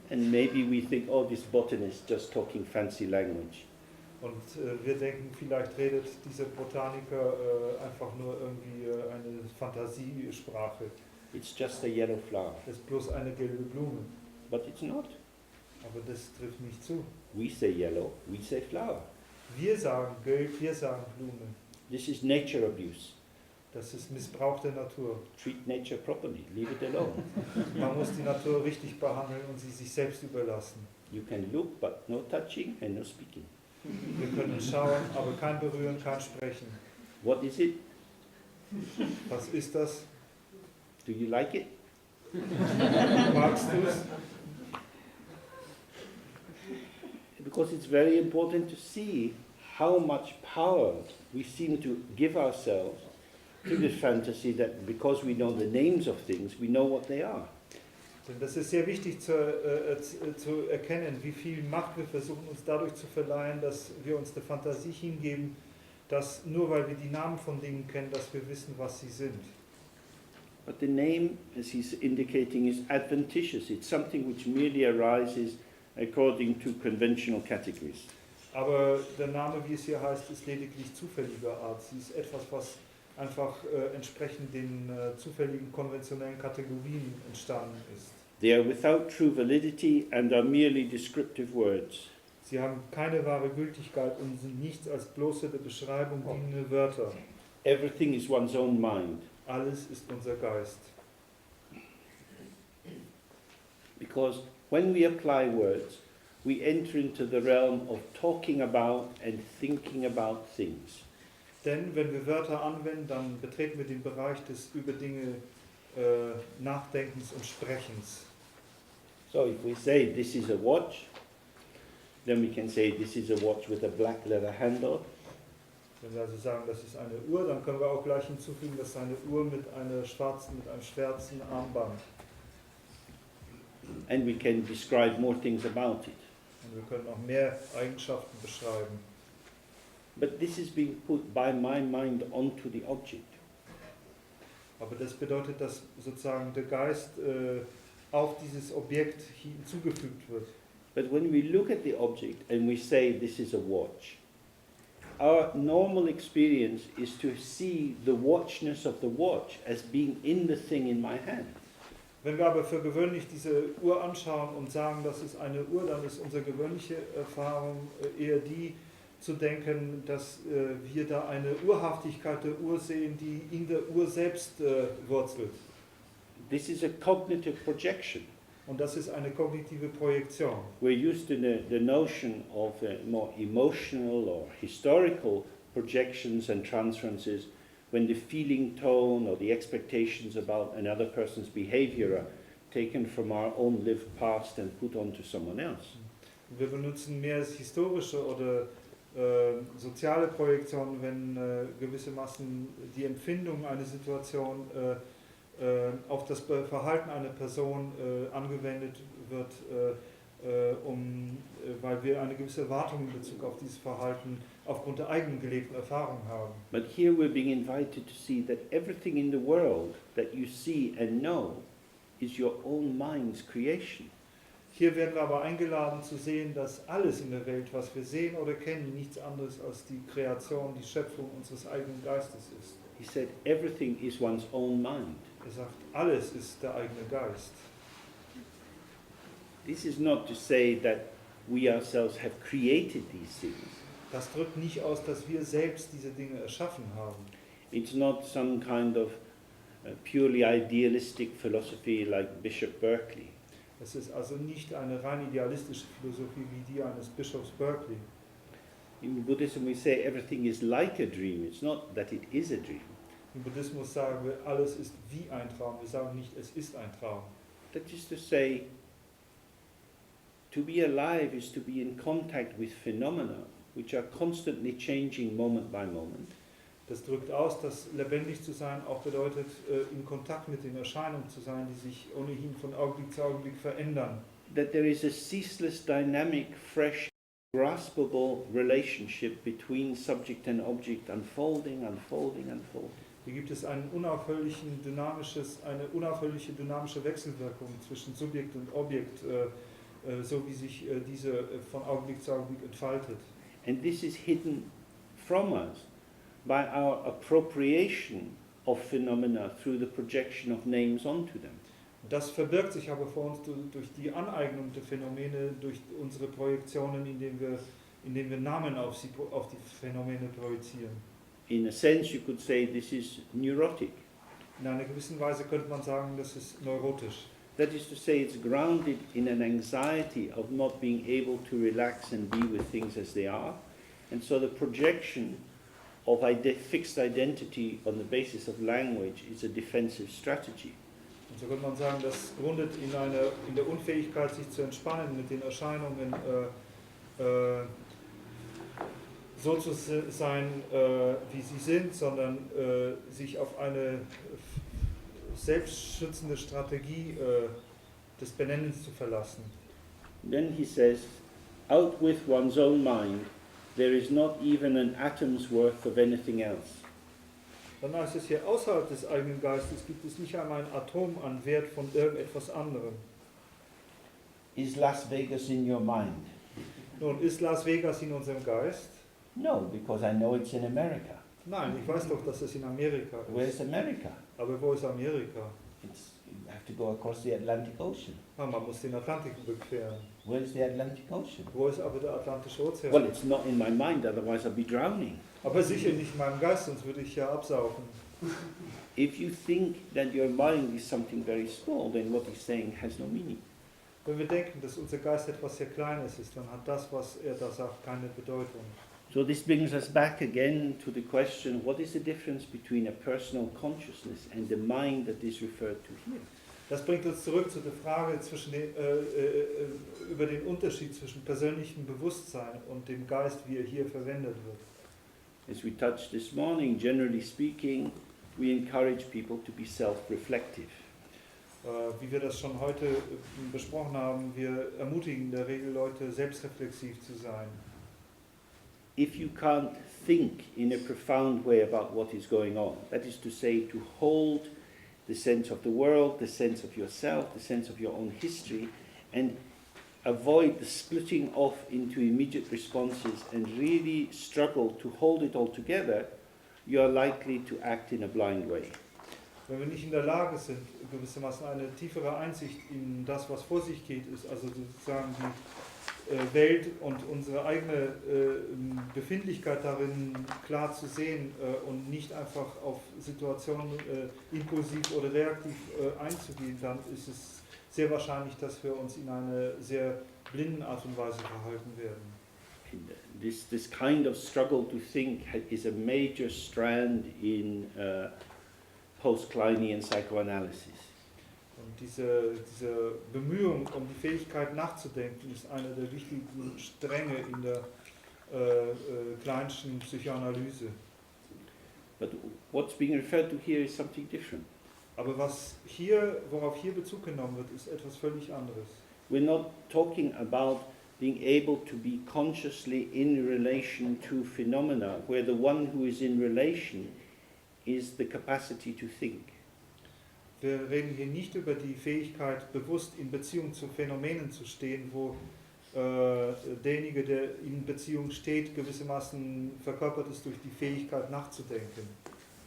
And maybe we think, oh, this botanist just talking fancy language. Und wir denken, vielleicht redet dieser Botaniker einfach nur irgendwie eine Fantasiesprache. It's just a yellow flower. Das ist bloß eine gelbe Blume. But it's not. Aber das trifft nicht zu. We say yellow, we say flower. Wir sagen gelb, wir sagen Blume. This is nature abuse. Das ist Missbrauch der Natur. Treat nature properly, leave it alone. Man muss die Natur richtig behandeln und sie sich selbst überlassen. You can look, but no touching and no speaking. Wir können schauen, aber kein Berühren, kein Sprechen. What is it? Was ist das? Do you like it? Magst du es? Because it's very important to see how much power we seem to give ourselves to this fantasy that because we know the names of things, we know what they are. Denn das ist sehr wichtig zu erkennen, wie viel Macht wir versuchen uns dadurch zu verleihen, dass wir uns der Fantasie hingeben, dass nur weil wir die Namen von Dingen kennen, dass wir wissen, was sie sind. But the name, as he's indicating, is adventitious. It's something which merely arises according to conventional categories. Aber der Name, wie es hier heißt, ist lediglich zufälliger Art. Sie ist etwas, was einfach entsprechend den zufälligen konventionellen Kategorien entstanden ist. They are without true validity and are merely descriptive words. Sie haben keine wahre Gültigkeit und sind nichts als bloße der Beschreibung dienende Wörter. Everything is one's own mind. Alles ist unser Geist. Because when we apply words, we enter into the realm of talking about and thinking about things. Denn wenn wir Wörter anwenden, dann betreten wir den Bereich des über Dinge Nachdenkens und Sprechens. So if we say this is a watch, then we can say this is a watch with a black leather handle. Wenn wir also sagen, das ist eine Uhr, dann können wir auch gleich hinzufügen, das ist eine Uhr mit einem schwarzen Armband. And we can describe more things about it. Und wir können auch mehr Eigenschaften beschreiben. But this is being put by my mind onto the object. Aber das bedeutet, dass sozusagen der Geist auf dieses Objekt hinzugefügt wird. But when we look at the object and we say this is a watch, our normal experience is to see the watchness of the watch as being in the thing in my hand. Wenn wir aber für gewöhnlich diese Uhr anschauen und sagen, das ist eine Uhr, dann ist unsere gewöhnliche Erfahrung eher die, zu denken, dass wir da eine Urhaftigkeit der Uhr sehen, die in der Uhr selbst wurzelt. This is a cognitive projection. Und das ist eine kognitive Projektion. We're used to the notion of more emotional or historical projections and transferences when the feeling tone or the expectations about another person's behavior are taken from our own lived past and put onto someone else. Wir benutzen mehr historische oder soziale Projektionen, wenn gewissermaßen die Empfindung einer Situation auf das Verhalten einer Person angewendet wird, weil wir eine gewisse Erwartung in Bezug auf dieses Verhalten aufgrund der eigenen gelebten Erfahrung haben. But here we're being invited to see that everything in the world that you see and know is your own mind's creation. Hier werden wir aber eingeladen zu sehen, dass alles in der Welt, was wir sehen oder kennen, nichts anderes als die Kreation, die Schöpfung unseres eigenen Geistes ist. He said everything is one's own mind. Er sagt, alles ist der eigene Geist. This is not to say that we ourselves have created these things. Das drückt nicht aus, dass wir selbst diese Dinge erschaffen haben. It's not some kind of purely idealistic philosophy like Bishop Berkeley. Es ist also nicht eine rein idealistische Philosophie wie die eines Bischofs Berkeley. In Buddhism we say everything is like a dream. It's not that it is a dream. Im Buddhismus sagen wir, alles ist wie ein Traum. Wir sagen nicht, es ist ein Traum. That is to say, to be alive is to be in contact with phenomena which are constantly changing moment by moment. Das drückt aus, dass lebendig zu sein auch bedeutet, in Kontakt mit den Erscheinungen zu sein, die sich ohnehin von Augenblick zu Augenblick verändern. That there is a ceaseless, dynamic, fresh, graspable relationship between subject and object, unfolding, unfolding, unfolding. Hier gibt es eine unaufhörliche dynamische Wechselwirkung zwischen Subjekt und Objekt, so wie sich diese von Augenblick zu Augenblick entfaltet. And this is hidden from us by our appropriation of phenomena through the projection of names onto them. Das verbirgt sich aber vor uns durch die Aneignung der Phänomene, durch unsere Projektionen, indem wir Namen auf die Phänomene projizieren. In a sense, you could say this is neurotic. In einer gewissen Weise könnte man sagen, das ist neurotisch. That is to say, it's grounded in an anxiety of not being able to relax and be with things as they are. And so the projection of fixed identity on the basis of language is a defensive strategy. Und so könnte man sagen, das gründet in der Unfähigkeit, sich zu entspannen mit den Erscheinungen, so zu sein, wie sie sind, sondern sich auf eine selbstschützende Strategie des Benennens zu verlassen. Then he says, out with one's own mind, there is not even an atom's worth of anything else. Dann heißt es hier, außerhalb des eigenen Geistes gibt es nicht einmal ein Atom an Wert von irgendetwas anderem. Is Las Vegas in your mind? Nun, ist Las Vegas in unserem Geist? No, because I know it's in America. Nein, ich weiß doch, dass es in Amerika ist. Where's America? Aber wo ist Amerika? You have to go across the Atlantic Ocean. Man muss den Atlantik überqueren. Where's the Atlantic Ocean? Wo ist aber der Atlantische Ozean? Well, it's not in my mind, otherwise I'd be drowning. Aber sicher nicht in meinem Geist, sonst würde ich ja absaufen. If you think that your mind is something very small, then what he's saying has no meaning. Wenn wir denken, dass unser Geist etwas sehr Kleines ist, dann hat das, was er da sagt, keine Bedeutung. So this brings us back again to the question, what is the difference between a personal consciousness and the mind that is referred to here? Das bringt uns zurück zu der Frage über den Unterschied zwischen persönlichem Bewusstsein und dem Geist, wie er hier verwendet wird. As we touched this morning, generally speaking, we encourage people to be self-reflective. Wie wir das schon heute besprochen haben, wir ermutigen in der Regel Leute, selbstreflexiv zu sein. If you can't think in a profound way about what is going on, that is to say, to hold the sense of the world, the sense of yourself, the sense of your own history, and avoid the splitting off into immediate responses and really struggle to hold it all together, you are likely to act in a blind way. Wenn wir nicht in der Lage sind, gewissermaßen eine tiefere Einsicht in das, was vor sich geht, ist also sozusagen die Welt und unsere eigene Befindlichkeit darin klar zu sehen und nicht einfach auf Situationen impulsiv oder reaktiv einzugehen, dann ist es sehr wahrscheinlich, dass wir uns in einer sehr blinden Art und Weise verhalten werden. This kind of struggle to think is a major strand in post-Kleinian psychoanalysis. Und diese Bemühung um die Fähigkeit nachzudenken ist eine der wichtigen Stränge in der Kleinschen Psychoanalyse. But what's being referred to here is something different. Aber worauf hier Bezug genommen wird, ist etwas völlig anderes. We're not talking about being able to be consciously in relation to phenomena, where the one who is in relation is the capacity to think. Wir reden hier nicht über die Fähigkeit, bewusst in Beziehung zu Phänomenen zu stehen, wo derjenige, der in Beziehung steht, gewissermaßen verkörpert ist durch die Fähigkeit nachzudenken.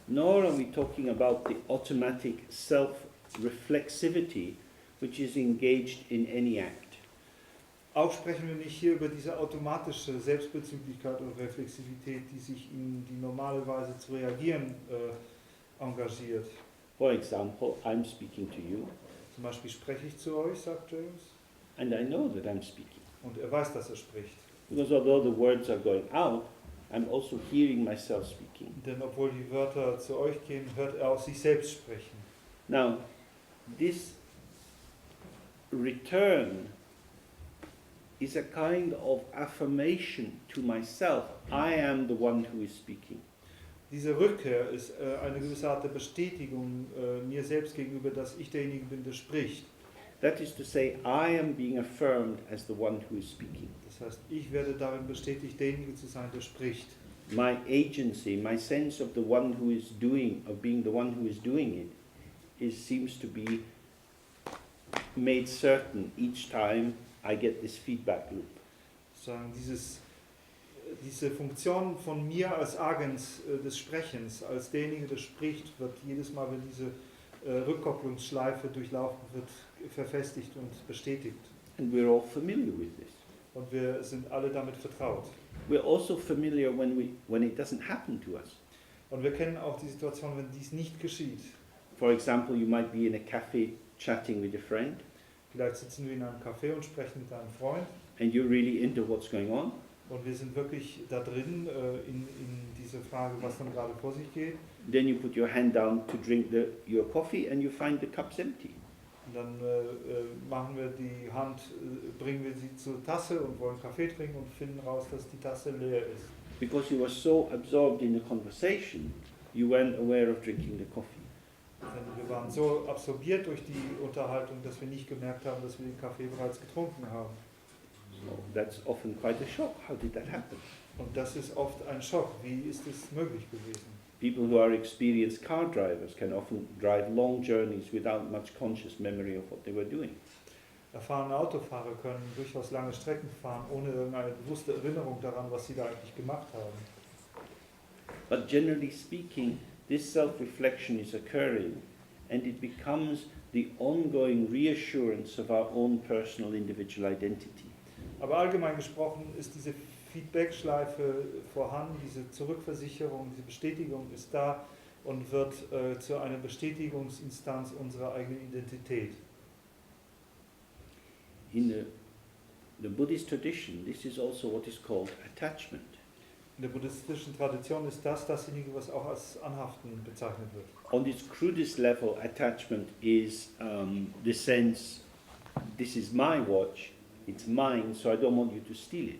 Nor are we talking about the automatic self-reflexivity which is engaged in any act. Auch sprechen wir nicht hier über diese automatische Selbstbezüglichkeit und Reflexivität, die sich in die normale Weise zu reagieren engagiert. For example, I'm speaking to you, Zum Beispiel spreche ich zu euch, sagt James, and I know that I'm speaking. und er weiß, dass er spricht. Because although the words are going out, I'm also hearing myself speaking. Denn obwohl die Wörter zu euch gehen, hört er auch sich selbst sprechen. Now, this return is a kind of affirmation to myself. I am the one who is speaking. Diese Rückkehr ist eine gewisse Art der Bestätigung mir selbst gegenüber, dass ich derjenige bin, der spricht. That is to say, I am being affirmed as the one who is speaking. Das heißt, ich werde darin bestätigt, derjenige zu sein, der spricht. My agency, my sense of the one who is doing, of being the one who is doing it, seems to be made certain each time I get this feedback loop. Sagen, diese Funktion von mir als Agens des Sprechens, als derjenige, der spricht, wird jedes Mal, wenn diese Rückkopplungsschleife durchlaufen wird, verfestigt und bestätigt. And we're all familiar with this. Und wir sind alle damit vertraut. We're also familiar when it doesn't happen to us. Und wir kennen auch die Situation, wenn dies nicht geschieht. For example, you might be in a cafe chatting with a friend, Vielleicht sitzen wir in einem Café und sprechen mit einem Freund and you're really into what's going on, und wir sind wirklich da drin in diese Frage, was dann gerade vor sich geht. then you put your hand down to drink your coffee and you find the cup's empty. Und dann machen wir die Hand, bringen wir sie zur Tasse und wollen Kaffee trinken und finden raus, dass die Tasse leer ist. Because you were so absorbed in the conversation, you weren't aware of drinking the coffee. Denn wir waren so absorbiert durch die Unterhaltung, dass wir nicht gemerkt haben, dass wir den Kaffee bereits getrunken haben. So that's often quite a shock. How did that happen? Und das ist oft ein Schock. Wie ist es möglich gewesen? People who are experienced car drivers can often drive long journeys without much conscious memory of what they were doing. Erfahrene Autofahrer können durchaus lange Strecken fahren, ohne irgendeine bewusste Erinnerung daran, was sie da eigentlich gemacht haben. But generally speaking, this self-reflection is occurring and it becomes the ongoing reassurance of our own personal individual identity. Aber allgemein gesprochen ist diese Feedback-Schleife vorhanden, diese Zurückversicherung, diese Bestätigung ist da und wird zu einer Bestätigungsinstanz unserer eigenen Identität. In the Buddhist tradition, this is also what is called attachment. In der buddhistischen Tradition ist das dasjenige, was auch als Anhaften bezeichnet wird. On its crudest level, attachment is the sense, this is my watch, it's mine, so I don't want you to steal it.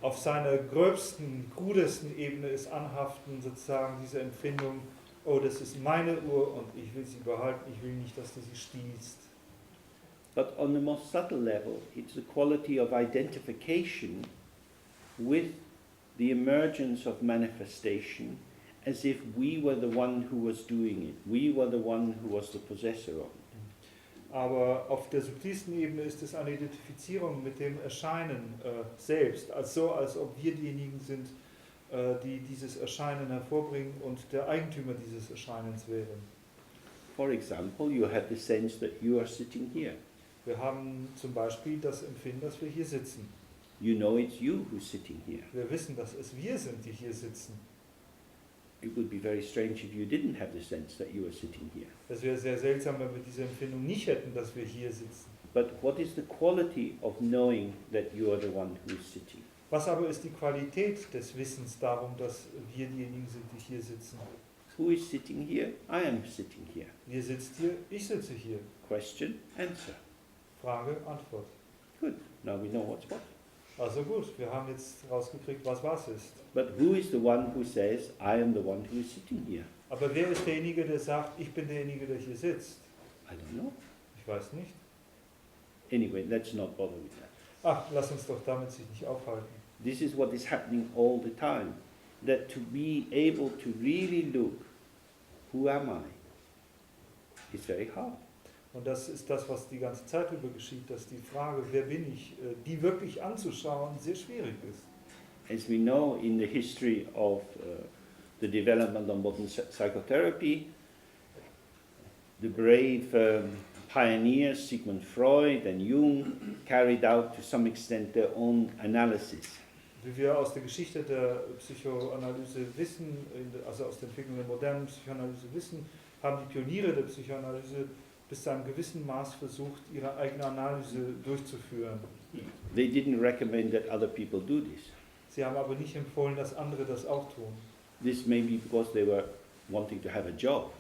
Auf seiner gröbsten, krudesten Ebene ist Anhaften sozusagen diese Empfindung, oh, das ist meine Uhr und ich will sie behalten, ich will nicht, dass du sie stiehlst. But on the most subtle level, it's the quality of identification with the emergence of manifestation as if we were the one who was doing it. We were the one who was the possessor of it. Aber auf der subtilsten Ebene ist es eine Identifizierung mit dem Erscheinen selbst, als ob wir diejenigen sind, die dieses Erscheinen hervorbringen und der Eigentümer dieses Erscheinens wären. For example, you have the sense that you are sitting here. Wir haben zum Beispiel das Empfinden, dass wir hier sitzen. You know it's you who's sitting here. Wir wissen, dass es wir sind, die hier sitzen. It would be very strange if you didn't have the sense that you were sitting here. Es wäre sehr seltsam, wenn wir diese Empfindung nicht hätten, dass wir hier sitzen. But what is the quality of knowing that you are the one who is sitting? Was aber ist die Qualität des Wissens darum, dass wir diejenigen sind, die hier sitzen? Who is sitting here? I am sitting here. Wer sitzt hier? Ich sitze hier. Question, answer. Frage, Antwort. Good. Now we know what's what. Also gut, wir haben jetzt rausgekriegt, was ist. But who is the one who says, I am the one who is sitting here? Aber wer ist derjenige, der sagt, ich bin derjenige, der hier sitzt? I don't know. Ich weiß nicht. Anyway, let's not bother with that. Ach, lass uns doch damit sich nicht aufhalten. This is what is happening all the time. That to be able to really look, who am I, is very hard. Und das ist das, was die ganze Zeit über geschieht, dass die Frage, wer bin ich, die wirklich anzuschauen, sehr schwierig ist. As we know in the history of the development of modern psychotherapy, the brave pioneers, Sigmund Freud and Jung, carried out to some extent their own analysis. Wie wir aus der Geschichte der Psychoanalyse wissen, also aus der Entwicklung der modernen Psychoanalyse wissen, haben die Pioniere der Psychoanalyse bis zu einem gewissen Maß versucht, ihre eigene Analyse durchzuführen. They didn't recommend that other people do this. Sie haben aber nicht empfohlen, dass andere das auch tun. This may be because they were wanting to have a job,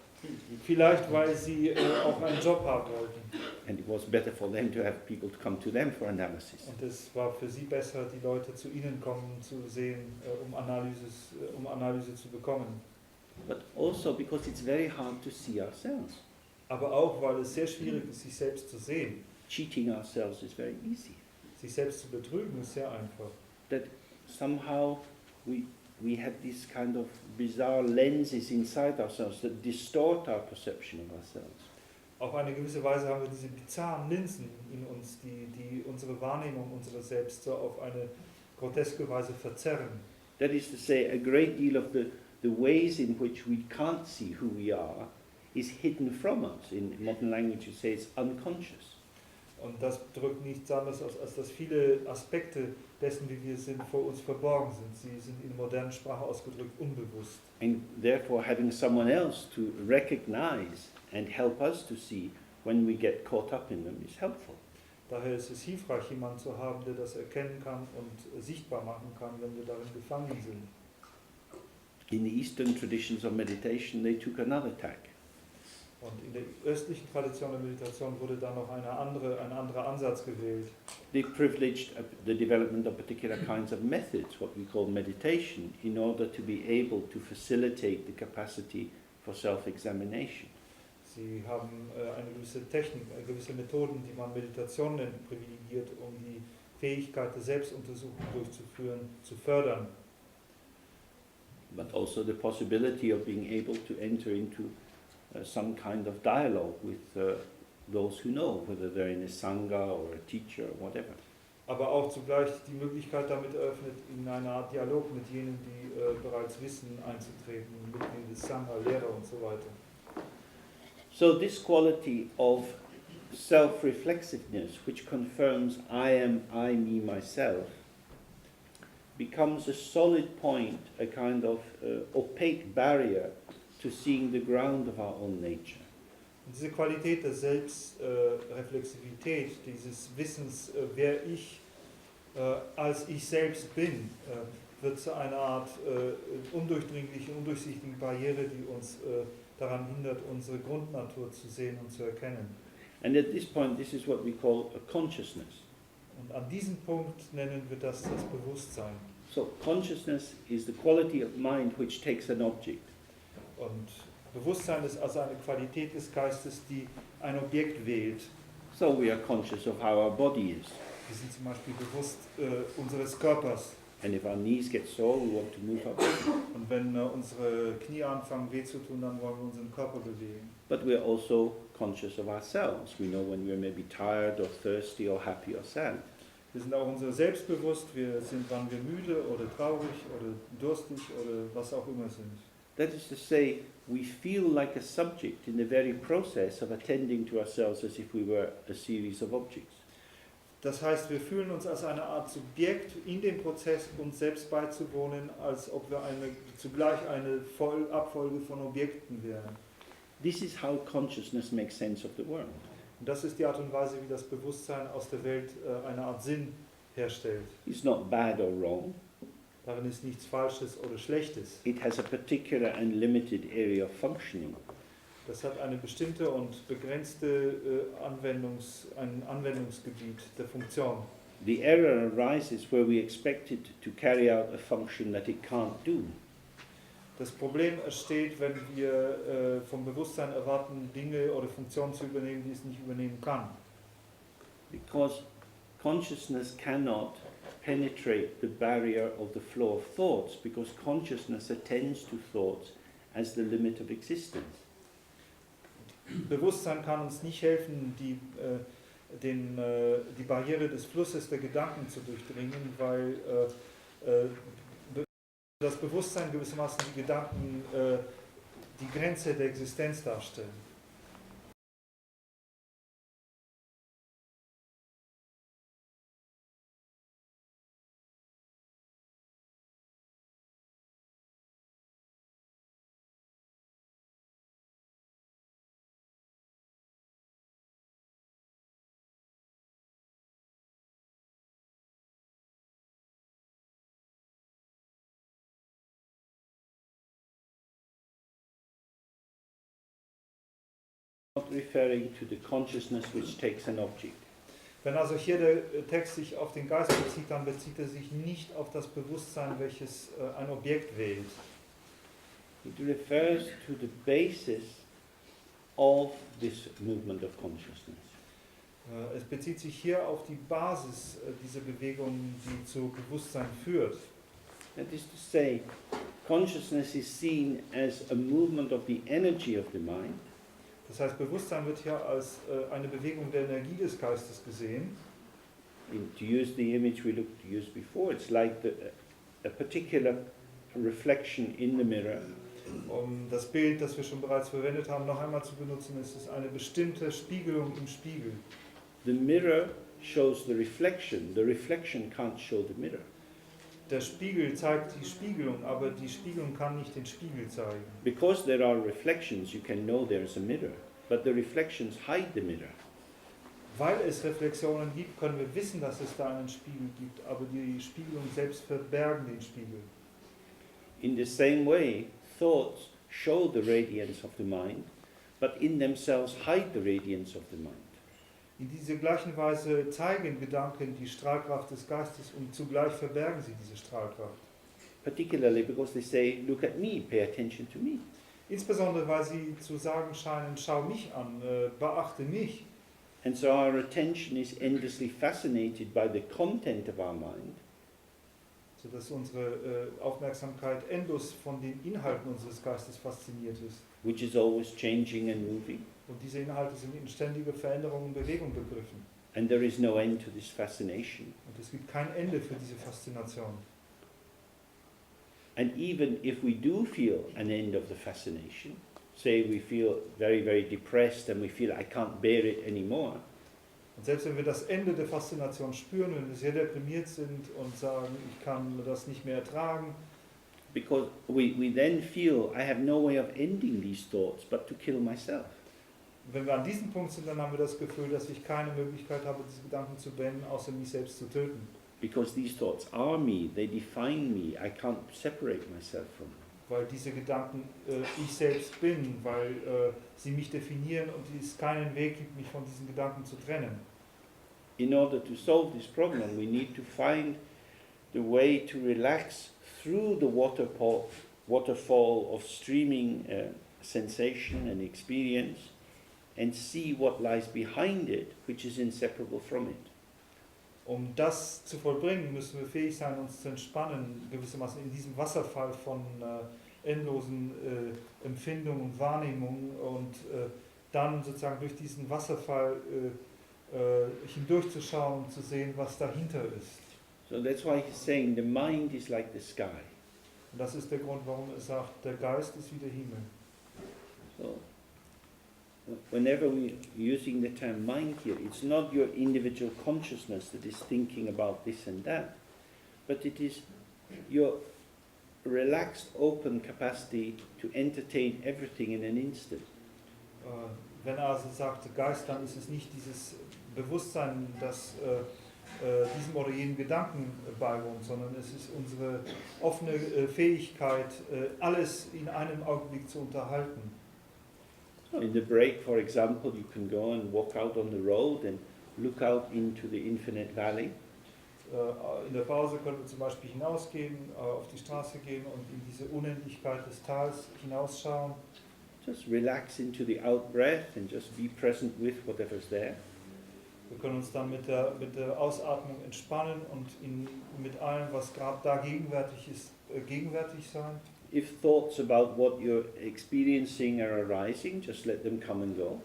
Vielleicht, weil sie auch einen Job haben wollten. and it was better for them to have people to come to them for analysis. Und es war für sie besser, die Leute zu ihnen kommen zu sehen, um Analyse zu bekommen. But also because it's very hard to see ourselves. Aber auch, weil es sehr schwierig ist, sich selbst zu sehen. Cheating ourselves is very easy. Sich selbst zu betrügen ist sehr einfach. That somehow we have these kind of bizarre lenses inside ourselves that distort our perception of ourselves. Auf eine gewisse Weise haben wir diese bizarren Linsen in uns, die unsere Wahrnehmung unseres Selbst so auf eine groteske Weise verzerren. That is to say, a great deal of the ways in which we can't see who we are is hidden from us. In modern language you say it's unconscious. Und das drückt nichts anderes aus, als dass viele Aspekte dessen, wie wir sind, vor uns verborgen sind. Sie sind in moderner Sprache ausgedrückt unbewusst. And therefore having someone else to recognize and help us to see when we get caught up in them is helpful. Daher ist es hilfreich, jemanden zu haben, der das erkennen kann und sichtbar machen kann, wenn wir darin gefangen sind. In the Eastern traditions of meditation they took another tack. Und in der östlichen Tradition der Meditation wurde dann noch ein anderer Ansatz gewählt. They privileged the development of particular kinds of methods, what we call meditation, in order to be able to facilitate the capacity for self-examination. Sie haben eine gewisse Technik, gewisse Methoden, die man Meditation nennt, privilegiert, um die Fähigkeit der Selbstuntersuchung durchzuführen, zu fördern. But also the possibility of being able to enter into some kind of dialogue with those who know, whether they're in a sangha or a teacher or whatever. Aber auch zugleich die Möglichkeit damit eröffnet, in eine Art Dialog mit jenen, die bereits wissen, einzutreten, Mitglieder des Sangha, Lehrer und so weiter. So this quality of self-reflexiveness, which confirms I am, I, me, myself, becomes a solid point, a kind of opaque barrier to seeing the ground of our own nature. Und diese Qualität der Selbstreflexivität, dieses Wissens, wer ich als ich selbst bin, wird zu einer Art undurchdringlichen, undurchsichtigen Barriere, die uns daran hindert, unsere Grundnatur zu sehen und zu erkennen. And at this point, this is what we call a consciousness. Und an diesem Punkt nennen wir das Bewusstsein. So consciousness is the quality of mind which takes an object. Und Bewusstsein ist also eine Qualität des Geistes, die ein Objekt wählt. So we are conscious of how our body is. Wir sind zum Beispiel bewusst unseres Körpers. And if our knees get sore, we want to move our body. Und wenn unsere Knie anfangen weh zu tun, dann wollen wir unseren Körper bewegen. But we're also conscious of ourselves. We know when we're maybe tired or thirsty or happy or sad. Wir sind auch unser selbst bewusst, wir sind, wann wir müde oder traurig oder durstig oder was auch immer sind. That is to say, we feel like a subject in the very process of attending to ourselves as if we were a series of objects. Das heißt, wir fühlen uns als eine Art Subjekt in dem Prozess, uns selbst beizuwohnen, als ob wir zugleich eine Abfolge von Objekten wären. This is how consciousness makes sense of the world. Und das ist die Art und Weise, wie das Bewusstsein aus der Welt eine Art Sinn herstellt. It's not bad or wrong. Darin ist nichts Falsches oder Schlechtes. It has a particular and limited area of functioning. Das hat eine bestimmte und begrenzte ein Anwendungsgebiet der Funktion. The error arises where we expect it to carry out a function that it can't do. Das Problem entsteht, wenn wir vom Bewusstsein erwarten, Dinge oder Funktionen zu übernehmen, die es nicht übernehmen kann. Because consciousness cannot penetrate the barrier of the flow of thoughts, because consciousness attends to thoughts as the limit of existence. Bewusstsein kann uns nicht helfen, die Barriere des Flusses der Gedanken zu durchdringen, weil das Bewusstsein gewissermaßen die Gedanken die Grenze der Existenz darstellen. Not referring to the consciousness which takes an object. Wenn also hier der Text sich auf den Geist bezieht, dann bezieht er sich nicht auf das Bewusstsein, welches ein Objekt wählt. It refers to the basis of this movement of consciousness. Es bezieht sich hier auf die Basis dieser Bewegung, die zu Bewusstsein führt. That is to say, consciousness is seen as a movement of the energy of the mind. Das heißt, Bewusstsein wird hier als eine Bewegung der Energie des Geistes gesehen. To use the image we used before, it's like a particular reflection in the mirror. Um das Bild, das wir schon bereits verwendet haben, noch einmal zu benutzen, ist es eine bestimmte Spiegelung im Spiegel. The mirror shows the reflection can't show the mirror. Der Spiegel zeigt die Spiegelung, aber die Spiegelung kann nicht den Spiegel zeigen. Because there are reflections, you can know there is a mirror, but the reflections hide the mirror. Weil es Reflexionen gibt, können wir wissen, dass es da einen Spiegel gibt, aber die Spiegelung selbst verbergen den Spiegel. In the same way, thoughts show the radiance of the mind, but in themselves hide the radiance of the mind. In dieser gleichen Weise zeigen Gedanken die Strahlkraft des Geistes und zugleich verbergen sie diese Strahlkraft. Particularly because they say, look at me, pay attention to me. Insbesondere weil sie zu sagen scheinen, schau mich an, beachte mich. And so our attention is endlessly fascinated by the content of our mind. Sodass unsere Aufmerksamkeit endlos von den Inhalten unseres Geistes fasziniert ist. Which is always changing and moving. Und diese Inhalte sind in ständige Veränderung und Bewegung begriffen. And there is no end to this fascination. Und es gibt kein Ende für diese Faszination. And even if we do feel an end of the fascination, say we feel very, very depressed and we feel I can't bear it anymore. Und selbst wenn wir das Ende der Faszination spüren, wenn wir sehr deprimiert sind und sagen, ich kann das nicht mehr ertragen, because we then feel I have no way of ending these thoughts but to kill myself. Wenn wir an diesem Punkt sind, dann haben wir das Gefühl, dass ich keine Möglichkeit habe, diese Gedanken zu beenden, außer mich selbst zu töten. Because these thoughts are me, they define me, I can't separate myself from them. Weil diese Gedanken ich selbst bin, weil sie mich definieren und es keinen Weg gibt, mich von diesen Gedanken zu trennen. In order to solve this problem, we need to find the way to relax through the waterfall of streaming sensation and experience and see what lies behind it, which is inseparable from it. Um das zu vollbringen, müssen wir fähig sein, uns zu entspannen, gewissermaßen in diesem Wasserfall von endlosen Empfindungen und Wahrnehmungen und dann sozusagen durch diesen Wasserfall hindurchzuschauen und zu sehen, was dahinter ist. So that's why he's saying the mind is like the sky. Und das ist der Grund, warum er sagt, der Geist ist wie der Himmel. So whenever we're using the term mind here, it's not your individual consciousness that is thinking about this and that, but it is your relaxed, open capacity to entertain everything in an instant. Wenn er also sagt Geist, dann ist es nicht dieses Bewusstsein, das diesem oder jenem Gedanken beiwohnt, sondern es ist unsere offene Fähigkeit, alles in einem Augenblick zu unterhalten. In the break, for example, you can go and walk out on the road and look out into the infinite valley. In der Pause können wir zum Beispiel hinausgehen, auf die Straße gehen und in diese Unendlichkeit des Tals hinausschauen. Just relax into the out breath and just be present with whatever's there. Wir können uns dann mit der Ausatmung entspannen und mit allem, was gerade da gegenwärtig ist, gegenwärtig sein. If thoughts about what you're experiencing are arising, just let them come and go.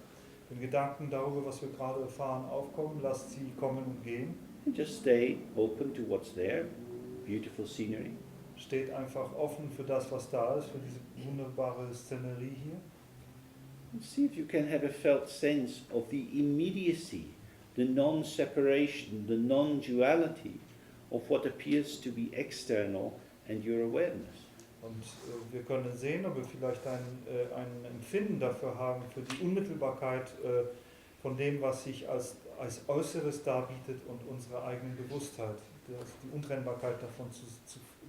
Wenn Gedanken darüber, was wir gerade erfahren, aufkommen, lasst sie kommen und gehen. And just stay open to what's there. Beautiful scenery. Steht einfach offen für das, was da ist, für diese wunderbare Szenerie hier. And see if you can have a felt sense of the immediacy, the non-separation, the non-duality of what appears to be external and your awareness. Und wir können sehen, ob wir vielleicht ein Empfinden dafür haben, für die Unmittelbarkeit von dem, was sich als Äußeres darbietet und unsere eigene Bewusstheit, die Untrennbarkeit davon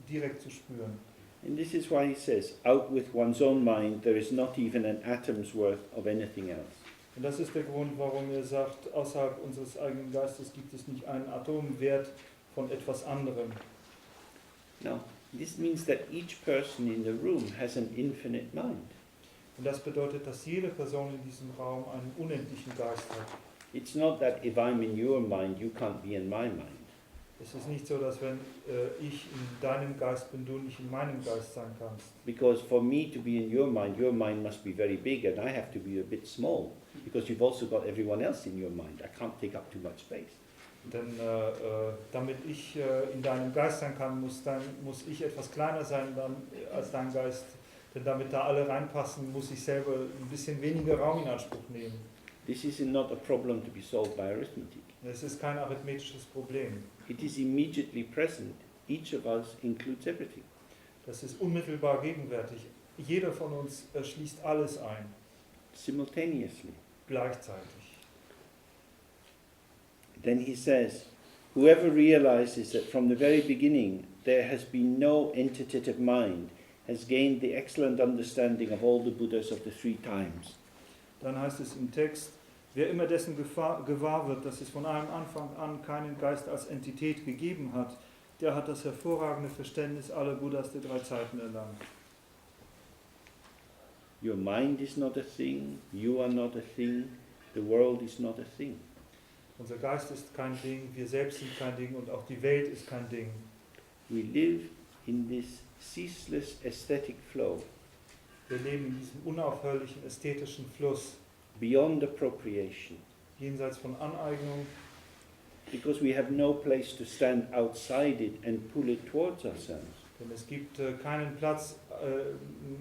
direkt zu spüren. And this is why he says, out with one's own mind, there is not even an atom's worth of anything else. Und das ist der Grund, warum er sagt, außerhalb unseres eigenen Geistes gibt es nicht einen Atomwert von etwas anderem. Now, this means that each person in the room has an infinite mind. Und das bedeutet, dass jede Person in diesem Raum einen unendlichen Geist hat. It's not that if I'm in your mind, you can't be in my mind. Es ist nicht so, dass wenn ich in deinem Geist bin, du nicht in meinem Geist sein kannst. Because for me to be in your mind must be very big and I have to be a bit small. Because you've also got everyone else in your mind. I can't take up too much space. Denn damit ich in deinem Geist sein kann, muss ich etwas kleiner sein als dein Geist. Denn damit da alle reinpassen, muss ich selber ein bisschen weniger Raum in Anspruch nehmen. This is not a problem to be solved by arithmetic. Es ist kein arithmetisches Problem. It is immediately present. Each of us includes everything. Das ist unmittelbar gegenwärtig. Jeder von uns schließt alles ein. Simultaneously. Gleichzeitig. Then he says, whoever realizes that from the very beginning there has been no entitative mind has gained the excellent understanding of all the Buddhas of the three times. Dann heißt es im Text, wer immer dessen gewahr wird, dass es von einem Anfang an keinen Geist als Entität gegeben hat, der hat das hervorragende Verständnis aller Buddhas der drei Zeiten erlangt. Your mind is not a thing, you are not a thing, the world is not a thing. Unser Geist ist kein Ding, wir selbst sind kein Ding und auch die Welt ist kein Ding. We live in this ceaseless aesthetic flow. Wir leben in diesem unaufhörlichen ästhetischen Fluss, beyond appropriation, jenseits von Aneignung, because we have no place to stand outside it and pull it towards ourselves. denn es gibt keinen Platz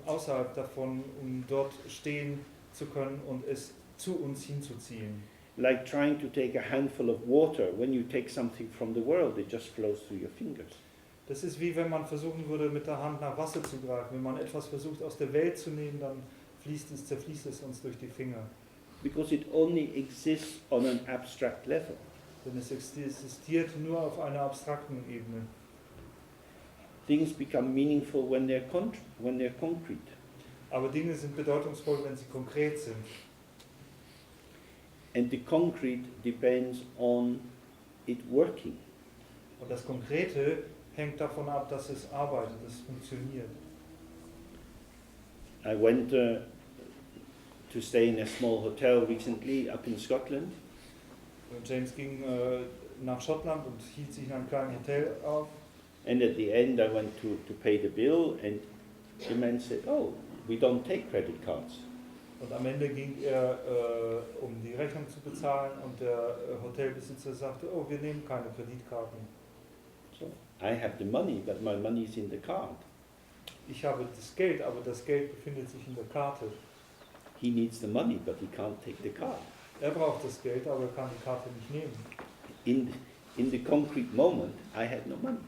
außerhalb davon, um dort stehen zu können und es zu uns hinzuziehen. Like trying to take a handful of water, when you take something from the world, it just flows through your fingers. Das ist wie wenn man versuchen würde, mit der Hand nach Wasser zu greifen. Wenn man etwas versucht aus der Welt zu nehmen, dann zerfließt es uns durch die Finger. Because it only exists on an abstract level. Denn es existiert nur auf einer abstrakten Ebene. Things become meaningful when they're concrete. Aber Dinge sind bedeutungsvoll, wenn sie konkret sind. And the concrete depends on it working. Und das Konkrete hängt davon ab, dass es arbeitet, dass es funktioniert. I went to stay in a small hotel recently up in Scotland. James ging nach Schottland und hielt sich in einem kleinen Hotel auf. And at the end I went to pay the bill and the man said, oh, we don't take credit cards. Und am Ende ging er, um die Rechnung zu bezahlen und der Hotelbesitzer sagte, oh, wir nehmen keine Kreditkarten. So I have the money, but my money is in the card. Ich habe das Geld, aber das Geld befindet sich in der Karte. He needs the money, but he can't take the card. Er braucht das Geld, aber er kann die Karte nicht nehmen. In the concrete moment, I had no money.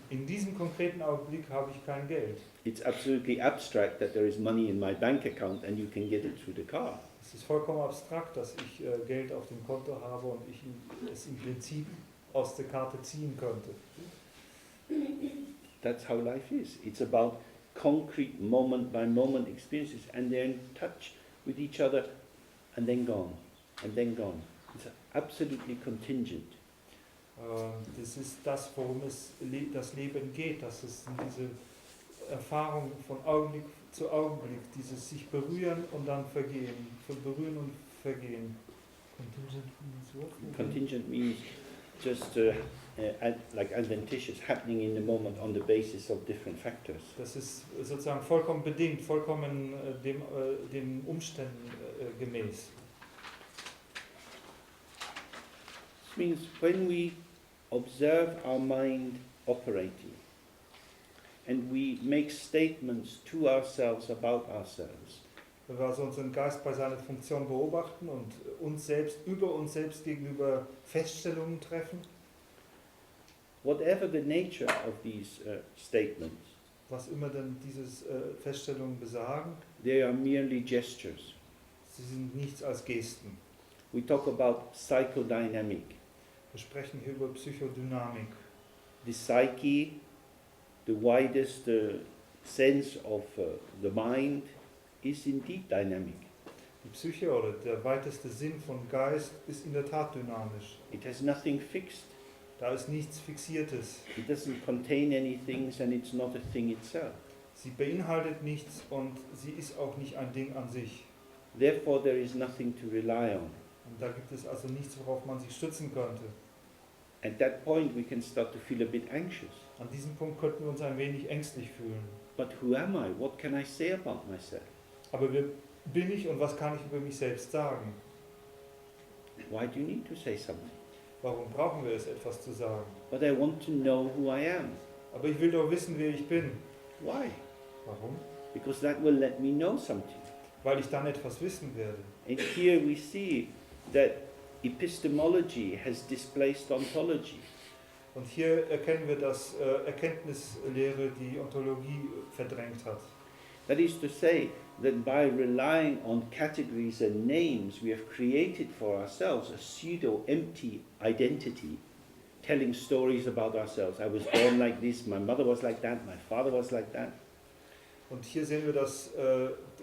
In diesem konkreten Augenblick habe ich kein Geld. It's absolutely abstract that there is money in my bank account and you can get it through the card. Es ist vollkommen abstrakt, dass ich Geld auf dem Konto habe und ich es im Prinzip aus der Karte ziehen könnte. That's how life is. It's about concrete moment-by-moment experiences, and they're in touch with each other, and then gone, and then gone. It's absolutely contingent. Das ist das, worum das Leben geht, dass es diese Erfahrung von Augenblick zu Augenblick, dieses sich berühren und dann vergehen, berühren und vergehen. Contingent means what? Contingent means just like adventitious, happening in the moment on the basis of different factors. Das ist sozusagen vollkommen bedingt, vollkommen den Umständen gemäß. This means when we observe our mind operating and we make statements to ourselves about ourselves, Wenn wir also unseren Geist bei seiner Funktion beobachten und uns selbst, über uns selbst gegenüber Feststellungen treffen, whatever the nature of these statements, was immer denn diese Feststellungen besagen, they are merely gestures. sie sind nichts als Gesten. We talk about psychodynamic. Wir sprechen hier über Psychodynamik. The psyche, the widest sense of the mind, is indeed dynamic. Die Psyche oder der weiteste Sinn von Geist ist in der Tat dynamisch. It has nothing fixed. Da ist nichts Fixiertes. It doesn't contain any things and it's not a thing itself. Sie beinhaltet nichts und sie ist auch nicht ein Ding an sich. Therefore there is nothing to rely on. Und da gibt es also nichts, worauf man sich stützen könnte. At that point we can start to feel a bit anxious. An diesem Punkt könnten wir uns ein wenig ängstlich fühlen. But who am I? What can I say about myself? Aber wer bin ich und was kann ich über mich selbst sagen? Why do you need to say something? Warum brauchen wir es, etwas zu sagen? But I want to know who I am. Aber ich will doch wissen, wer ich bin. Why? Warum? Because that will let me know something. Weil ich dann etwas wissen werde. And here we see that epistemology has displaced ontology. Und hier erkennen wir, dass Erkenntnislehre die Ontologie verdrängt hat. That is to say that by relying on categories and names, we have created for ourselves a pseudo-empty identity, telling stories about ourselves. I was born like this, my mother was like that, my father was like that. Und hier sehen wir, dass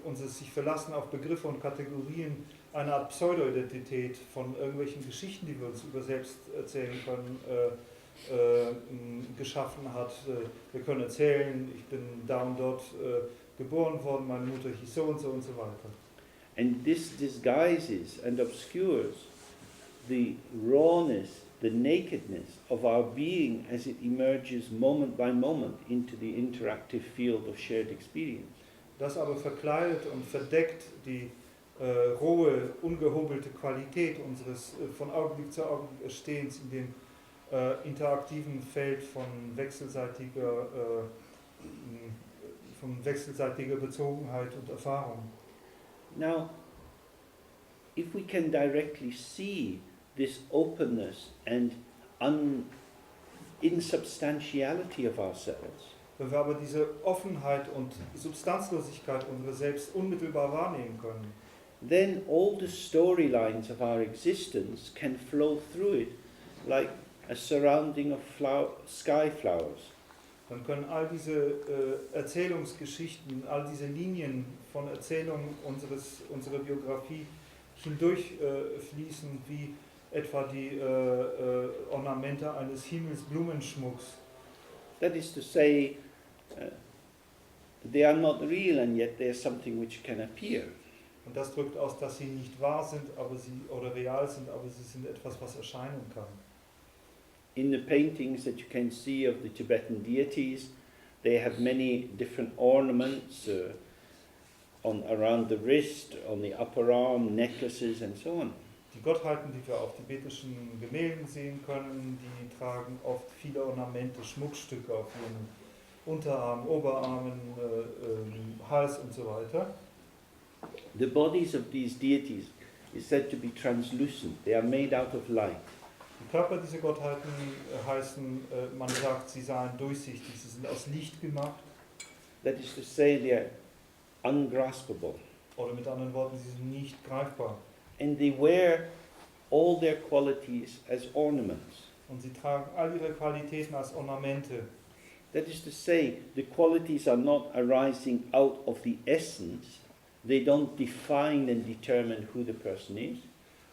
unser sich verlassen auf Begriffe und Kategorien eine Art Pseudo-Identität von irgendwelchen Geschichten, die wir uns über selbst erzählen können, geschaffen hat. Wir können erzählen, ich bin da und dort geboren worden, meine Mutter hieß so und so weiter. And this disguises and obscures the rawness, the nakedness of our being as it emerges moment by moment into the interactive field of shared experience. Das aber verkleidet und verdeckt die rohe, ungehobelte Qualität unseres von Augenblick zu Augenblick Stehens in dem interaktiven Feld von wechselseitiger Bezogenheit und Erfahrung. Now, if we can directly see this openness and insubstantiality of ourselves, Wenn wir aber diese Offenheit und Substanzlosigkeit unserer selbst unmittelbar wahrnehmen können, then all the storylines of our existence can flow through it like a surrounding of sky flowers. dann können all diese Erzählungsgeschichten, all diese Linien von Erzählungen unserer Biografie hindurchfließen wie etwa die Ornamente eines Himmelsblumenschmucks. That is to say, they are not real and yet they are something which can appear. Und das drückt aus, dass sie nicht wahr sind, oder real sind, aber sie sind etwas, was erscheinen kann. In the paintings that you can see of the Tibetan deities, they have many different ornaments around the wrist, on the upper arm, necklaces and so on. Die Gottheiten, die wir auf tibetischen Gemälden sehen können, die tragen oft viele Ornamente, Schmuckstücke auf ihren Unterarmen, Oberarmen, Hals und so weiter. The bodies of these deities is said to be translucent. They are made out of light. Die Körper dieser Gottheiten heißen, man sagt, sie seien durchsichtig, sie sind aus Licht gemacht. That is to say, they are ungraspable. Oder mit anderen Worten, sie sind nicht greifbar. And they wear all their qualities as ornaments. Und sie tragen all ihre Qualitäten als Ornamente. That is to say, the qualities are not arising out of the essence. They don't define and determine who the person is.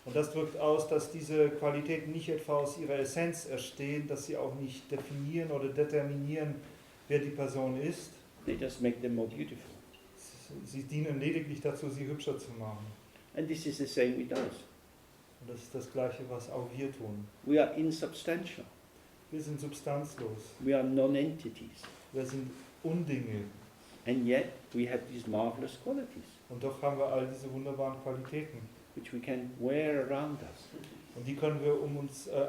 Und das drückt aus, dass diese Qualitäten nicht etwa aus ihrer Essenz entstehen, dass sie auch nicht definieren oder determinieren, wer die Person ist. They just make them more beautiful. Sie dienen lediglich dazu, sie hübscher zu machen. And this is the same with us. Und das ist das Gleiche, was auch wir tun. We are insubstantial. Wir sind substanzlos. We are non-entities. Wir sind Undinge. And yet we have these marvelous qualities Und doch haben wir all diese wunderbaren Qualitäten. which we can wear around us. Und die können wir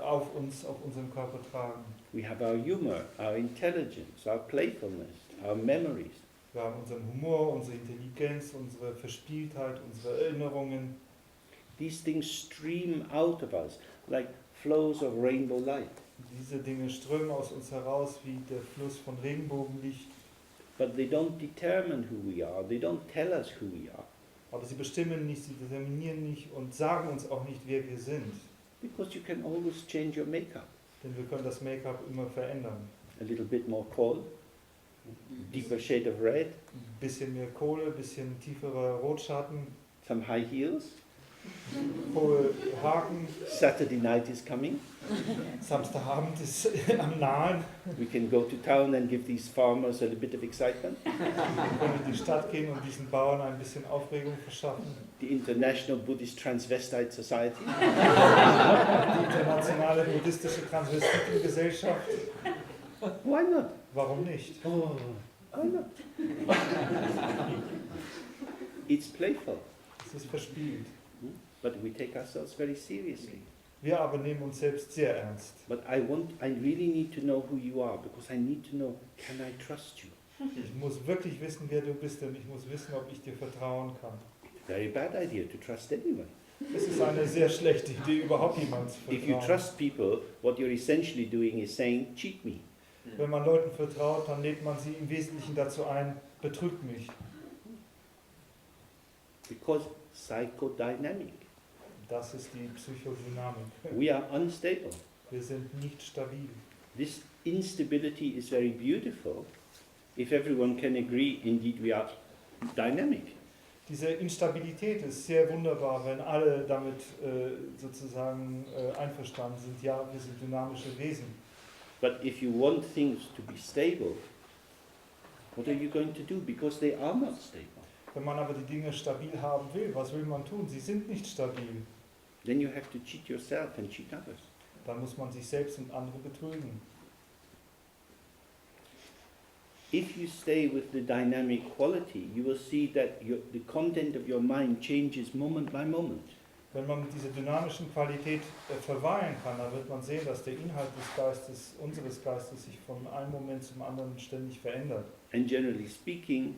auf unserem Körper tragen. We have our humor, our intelligence, our playfulness, our memories. Wir haben unseren Humor, unsere Intelligenz, unsere Verspieltheit, unsere Erinnerungen. These things stream out of us like flows of rainbow light. Diese Dinge strömen aus uns heraus wie der Fluss von Regenbogenlicht. But they don't determine who we are. They don't tell us who we are. Aber sie bestimmen nicht, sie determinieren nicht und sagen uns auch nicht, wer wir sind. Because you can always change your makeup. Denn wir können das Make-up immer verändern. A little bit more coal, deeper shade of red, Ein bisschen mehr Kohle, ein bisschen tieferer Rotschatten, some high heels. hohe Haken. Saturday night is coming. Samstagabend ist am Nahen. We can go to town and give these farmers a little bit of excitement. Wir können in die Stadt gehen und diesen Bauern ein bisschen Aufregung verschaffen. The International Buddhist Transvestite Society. Die internationale buddhistische Transvestitengesellschaft. Why not? Warum nicht? Oh, why not? It's playful, Es ist verspielt. but we take ourselves very seriously. Wir aber nehmen uns selbst sehr ernst. But I really need to know who you are, because I need to know, can I trust you? Ich muss wirklich wissen, wer du bist, denn ich muss wissen, ob ich dir vertrauen kann. Very bad idea to trust anyone. Es ist eine sehr schlechte Idee, überhaupt jemandem zu If you vertrauen. trust people, what you're essentially doing is saying, cheat me. Wenn man Leuten vertraut, dann lädt man sie im Wesentlichen dazu ein, betrügt mich. Because psychodynamic. Das ist die Psychodynamik. We are unstable. Wir sind nicht stabil. This instability is very beautiful if everyone can agree, indeed we are dynamic. Diese Instabilität ist sehr wunderbar, wenn alle damit sozusagen einverstanden sind. Ja, wir sind dynamische Wesen. But if you want things to be stable, what are you going to do? Because they are not stable. Wenn man aber die Dinge stabil haben will, was will man tun? Sie sind nicht stabil. Then you have to cheat yourself and cheat others. Dann muss man sich selbst und andere betrügen. If you stay with the dynamic quality, you will see that the content of your mind changes moment by moment. Wenn man mit dieser dynamischen Qualität verweilen kann, dann wird man sehen, dass der Inhalt des Geistes, unseres Geistes, sich von einem Moment zum anderen ständig verändert. And generally speaking,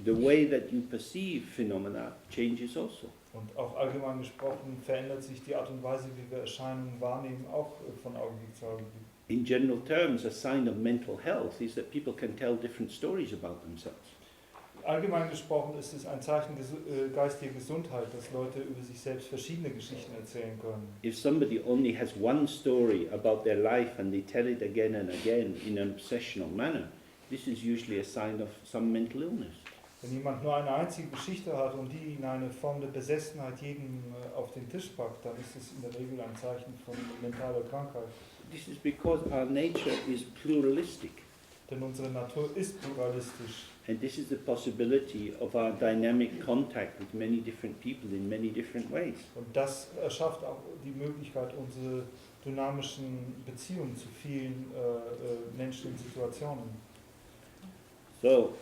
the way that you perceive phenomena changes also. Und auch allgemein gesprochen verändert sich die Art und Weise, wie wir Erscheinungen wahrnehmen, auch von Augenblick zu Augenblick. In general terms, a sign of mental health is that people can tell different stories about themselves. Allgemein gesprochen ist es ein Zeichen geistiger Gesundheit, dass Leute über sich selbst verschiedene Geschichten erzählen können. If somebody only has one story about their life and they tell it again and again in an obsessional manner, this is usually a sign of some mental illness. Wenn jemand nur eine einzige Geschichte hat und die in eine Form der Besessenheit jedem auf den Tisch packt, dann ist es in der Regel ein Zeichen von mentaler Krankheit. This is because our nature is pluralistic, Denn unsere Natur ist pluralistisch. and this is the possibility of our dynamic contact with many different people in many different ways. Und das erschafft auch die Möglichkeit, unsere dynamischen Beziehungen zu vielen Menschen und Situationen. So,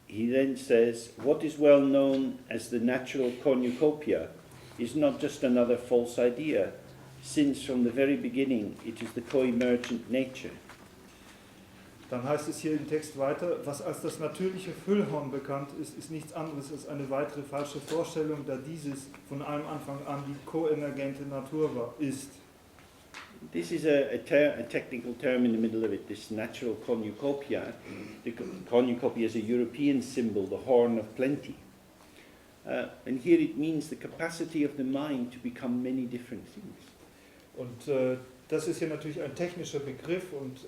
he then says, what is well known as the natural cornucopia is not just another false idea, since from the very beginning it is the co-emergent nature. Dann heißt es hier im Text weiter, was als das natürliche Füllhorn bekannt ist, ist nichts anderes als eine weitere falsche Vorstellung, da dieses von allem Anfang an die koemergente Natur ist. This is a technical term in the middle of it, this natural cornucopia. The cornucopia is a European symbol, the horn of plenty. And here it means the capacity of the mind to become many different things. Und das ist hier natürlich ein technischer Begriff und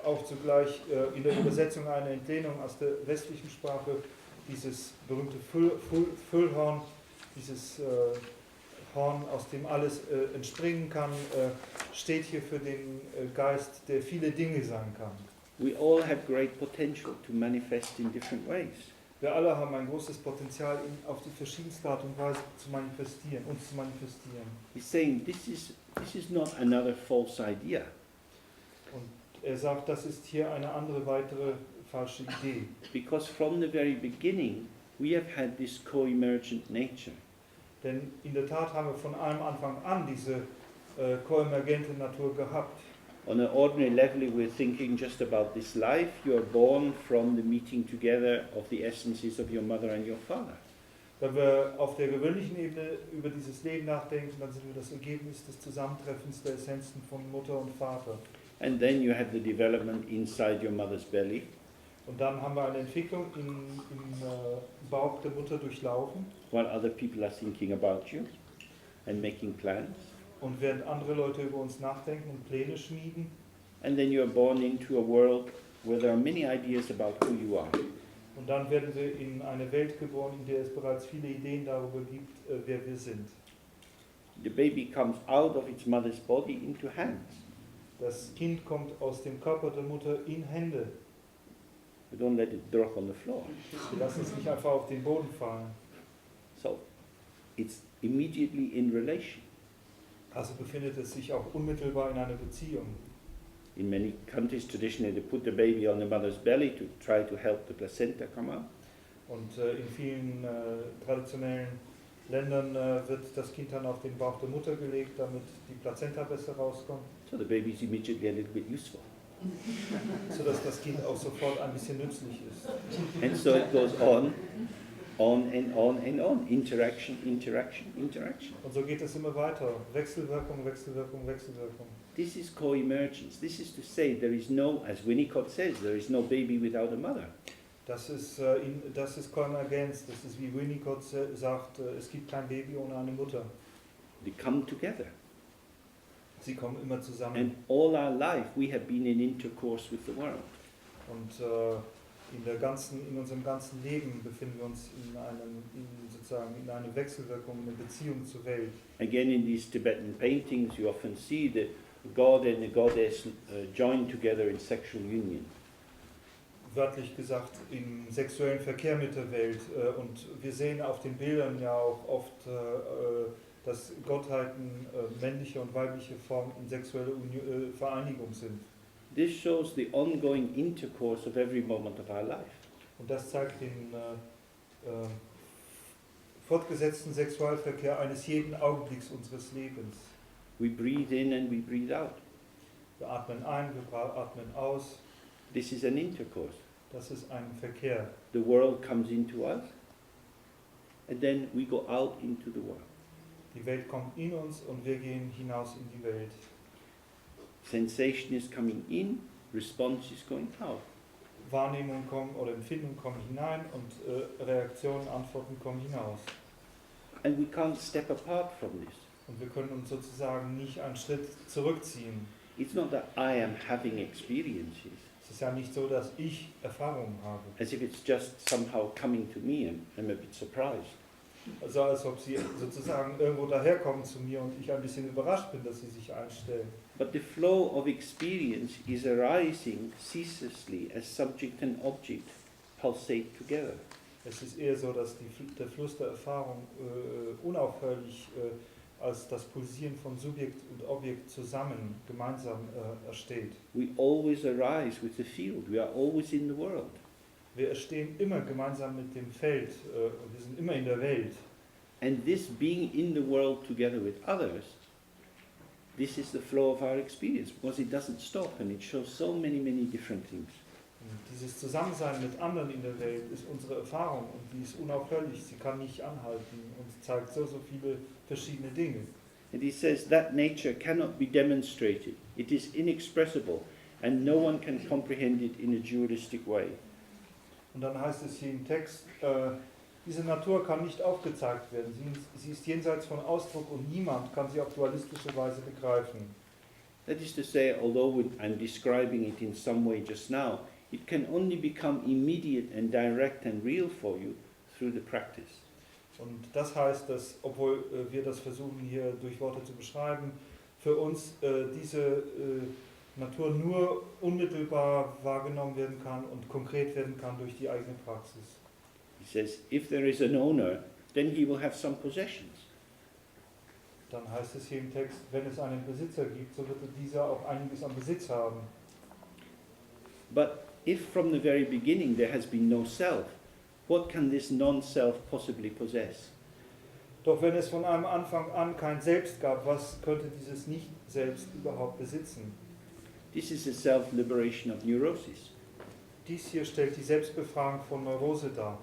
auch zugleich in der Übersetzung eine Entlehnung aus der westlichen Sprache. Dieses berühmte Füllhorn, dieses Horn, aus dem alles entspringen kann, steht hier für den Geist, der viele Dinge sein kann. We all have great potential to manifest in different ways. Wir alle haben ein großes Potenzial, auf die verschiedenste Art und Weise zu manifestieren, uns zu manifestieren. He's saying this is not another false idea. Und er sagt, das ist hier eine andere weitere falsche Idee. Because from the very beginning, we have had this co-emergent nature. Denn in der Tat haben wir von allem Anfang an diese koemergente Natur gehabt. On an ordinary level, we're thinking just about this life. You are born from the meeting together of the essences of your mother and your father. Wenn wir auf der gewöhnlichen Ebene über dieses Leben nachdenken, dann sind wir das Ergebnis des Zusammentreffens der Essenzen von Mutter und Vater. And then you have the development inside your mother's belly. Und dann haben wir eine Entwicklung im Bauch der Mutter durchlaufen. While other people are thinking about you and making plans. Und während andere Leute über uns nachdenken und Pläne schmieden. And then you are born into a world where there are many ideas about who you are. Und dann werden wir in eine Welt geboren, in der es bereits viele Ideen darüber gibt, wer wir sind. The baby comes out of its mother's body into hands. Das Kind kommt aus dem Körper der Mutter in Hände. We don't let it drop on the floor. Wir lassen es nicht einfach auf den Boden fallen. So it's immediately in relation. Also befindet es sich auch unmittelbar in einer Beziehung. In many countries, traditionally, they put the baby on the mother's belly to try to help the placenta come out. Und in vielen traditionellen Ländern wird das Kind dann auf den Bauch der Mutter gelegt, damit die Plazenta besser rauskommt, So the baby is immediately a little bit useful. sodass das Kind auch sofort ein bisschen nützlich ist. And so it goes on and on and on. Interaction, interaction, interaction. Und so geht es immer weiter. Wechselwirkung, Wechselwirkung, Wechselwirkung. This is co-emergence. This is to say there is no, as Winnicott says, there is no baby without a mother. Das ist Konvergenz. Das ist, wie Winnicott sagt, es gibt kein Baby ohne eine Mutter. They come together. Sie kommen immer zusammen. And all our life we have been in intercourse with the world. Und in unserem ganzen Leben befinden wir uns in einer Wechselwirkung, in einer Beziehung zur Welt. Again, in these Tibetan paintings, you often see the god and the goddess joined together in sexual union. Wörtlich gesagt, im sexuellen Verkehr mit der Welt. Und wir sehen auf den Bildern ja auch oft, dass Gottheiten männliche und weibliche Formen in sexueller Vereinigung sind. This shows the ongoing intercourse of every moment of our life. Und das zeigt den fortgesetzten Sexualverkehr eines jeden Augenblicks unseres Lebens. We breathe in and we breathe out. Wir atmen ein, wir atmen aus. This is an intercourse. Das ist ein Verkehr. The world comes into us, and then we go out into the world. Die Welt kommt in uns und wir gehen hinaus in die Welt. Sensation is coming in, response is going out. Wahrnehmungen kommen oder Empfindungen kommen hinein und Reaktionen, Antworten kommen hinaus. And we can't step apart from this. Und wir können uns sozusagen nicht einen Schritt zurückziehen. It's not that I am having experiences, Es ist ja nicht so, dass ich Erfahrungen habe. as if it's just somehow coming to me and I'm a bit surprised. Also als ob sie sozusagen irgendwo daherkommen zu mir und ich ein bisschen überrascht bin, dass sie sich einstellen. But the flow of experience is arising ceaselessly as subject and object pulsate together. Es ist eher so, dass der Fluss der Erfahrung unaufhörlich als das Pulsieren von Subjekt und Objekt zusammen, gemeinsam ersteht. We always arise with the field. We are always in the world. Wir entstehen immer gemeinsam mit dem Feld und wir sind immer in der Welt. And this being in the world together with others, this is the flow of our experience, because it doesn't stop and it shows so many, many different things. Und dieses Zusammensein mit anderen in der Welt ist unsere Erfahrung und die ist unaufhörlich, sie kann nicht anhalten und zeigt so viele verschiedene Dinge. And he says that nature cannot be demonstrated. It is inexpressible and no one can comprehend it in a dualistic way. Und dann heißt es hier im Text, diese Natur kann nicht aufgezeigt werden. Sie ist jenseits von Ausdruck und niemand kann sie auf dualistische Weise begreifen. That is to say, although I'm describing it in some way just now, it can only become immediate and direct and real for you through the practice. Und das heißt, dass, obwohl wir das versuchen hier durch Worte zu beschreiben, für uns diese Natur nur unmittelbar wahrgenommen werden kann und konkret werden kann durch die eigene Praxis. He says, if there is an owner, then he will have some possessions. Dann heißt es hier im Text, wenn es einen Besitzer gibt, so wird dieser auch einiges an Besitz haben. But if from the very beginning there has been no self, what can this non-self possibly possess? Doch wenn es von einem Anfang an kein Selbst gab, was könnte dieses Nicht-Selbst überhaupt besitzen? This is a self-liberation of neurosis. Dies hier stellt die Selbstbefreiung von Neurose dar.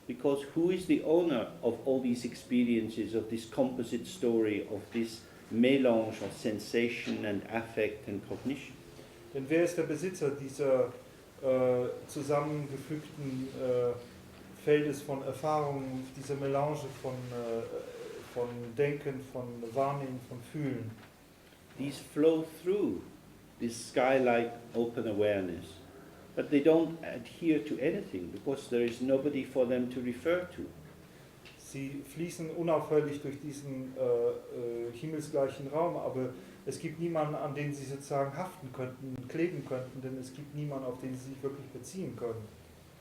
Because who is the owner of all these experiences, of this composite story, of this mélange of sensation and affect and cognition? Denn wer ist der Besitzer dieser zusammengefügten Feldes von Erfahrungen, dieser Melange von Denken, von Wahrnehmen, von Fühlen? These flow through this sky-like open awareness, but they don't adhere to anything because there is nobody for them to refer to. Sie fließen unaufhörlich durch diesen himmelsgleichen Raum, aber es gibt niemanden, an den sie sozusagen haften könnten, kleben könnten, denn es gibt niemanden, auf den sie sich wirklich beziehen können.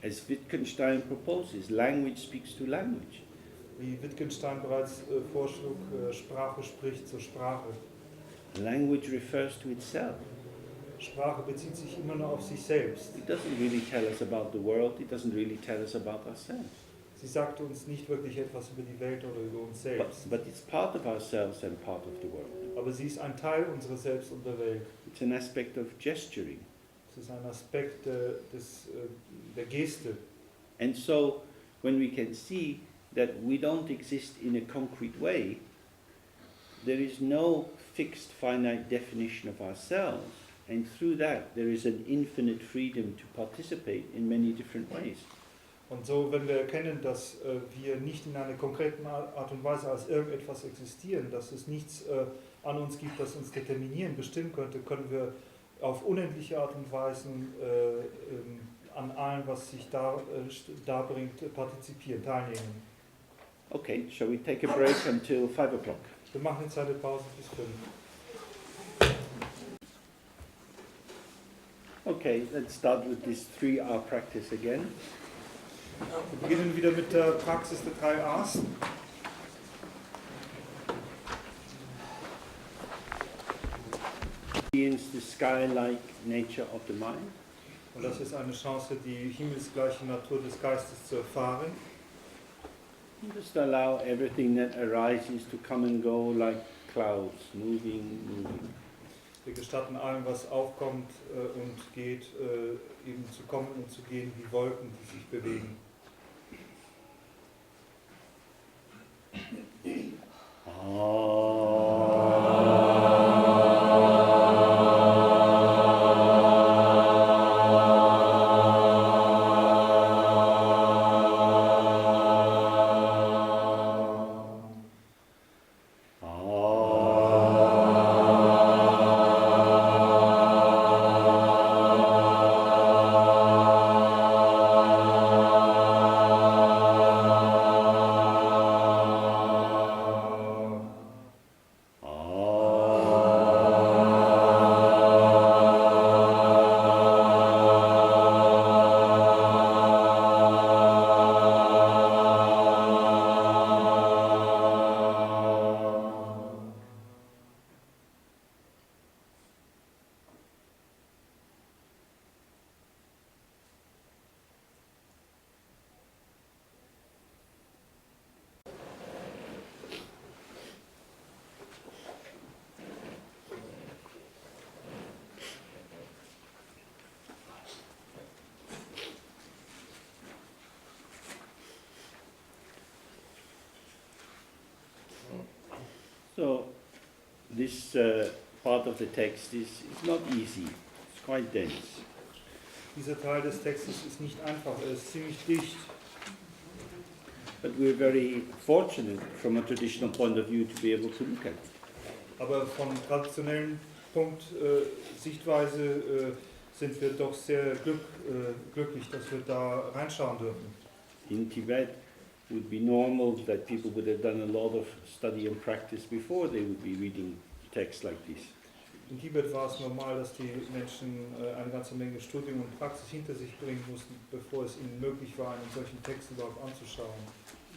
As Wittgenstein proposes, language speaks to language. Wie Wittgenstein bereits vorschlug, Sprache spricht zur Sprache. Language refers to itself. Sprache bezieht sich immer nur auf sich selbst. It doesn't really tell us about the world, it doesn't really tell us about ourselves. Sie sagt uns nicht wirklich etwas über die Welt oder über uns selbst. But it's part of ourselves and part of the world. Aber sie ist ein Teil unseres Selbst und der Welt. It's an aspect of gesturing. Es ist ein Aspekt der Geste. And so, when we can see that we don't exist in a concrete way, there is no fixed finite definition of ourselves, and through that there is an infinite freedom to participate in many different ways. Und so, wenn wir erkennen, dass wir nicht in einer konkreten Art und Weise als irgendetwas existieren, dass es nichts an uns gibt, das uns determinieren, bestimmen könnte, können wir auf unendliche Art und Weisen an allem, was sich darbringt, partizipieren, teilnehmen. Okay, shall we take a break until 5 o'clock? Wir machen jetzt eine Pause bis 5. Okay, let's start with this 3R practice again. Wir beginnen wieder mit der Praxis der 3 A's. Experience the sky-like nature of the mind. Und das ist eine Chance, die himmelsgleiche Natur des Geistes zu erfahren. Just allow everything that arises to come and go like clouds, moving, moving. Wir gestatten allem, was aufkommt und geht, eben zu kommen und zu gehen wie Wolken, die sich bewegen. So, this part of the text is not easy, it's quite dense. Dieser Teil des Textes ist nicht einfach, er ist ziemlich dicht. But we're very fortunate from a traditional point of view to be able to look at it. Aber von traditionellen Sichtweise sind wir doch sehr glücklich, dass wir da reinschauen dürfen. In Tibet, it would be normal that people would have done a lot of study and practice before they would be reading texts like this. In Tibet war es normal, dass die Menschen eine ganze Menge Studium und Praxis hinter sich bringen mussten, bevor es ihnen möglich war, einen solchen Text überhaupt anzuschauen.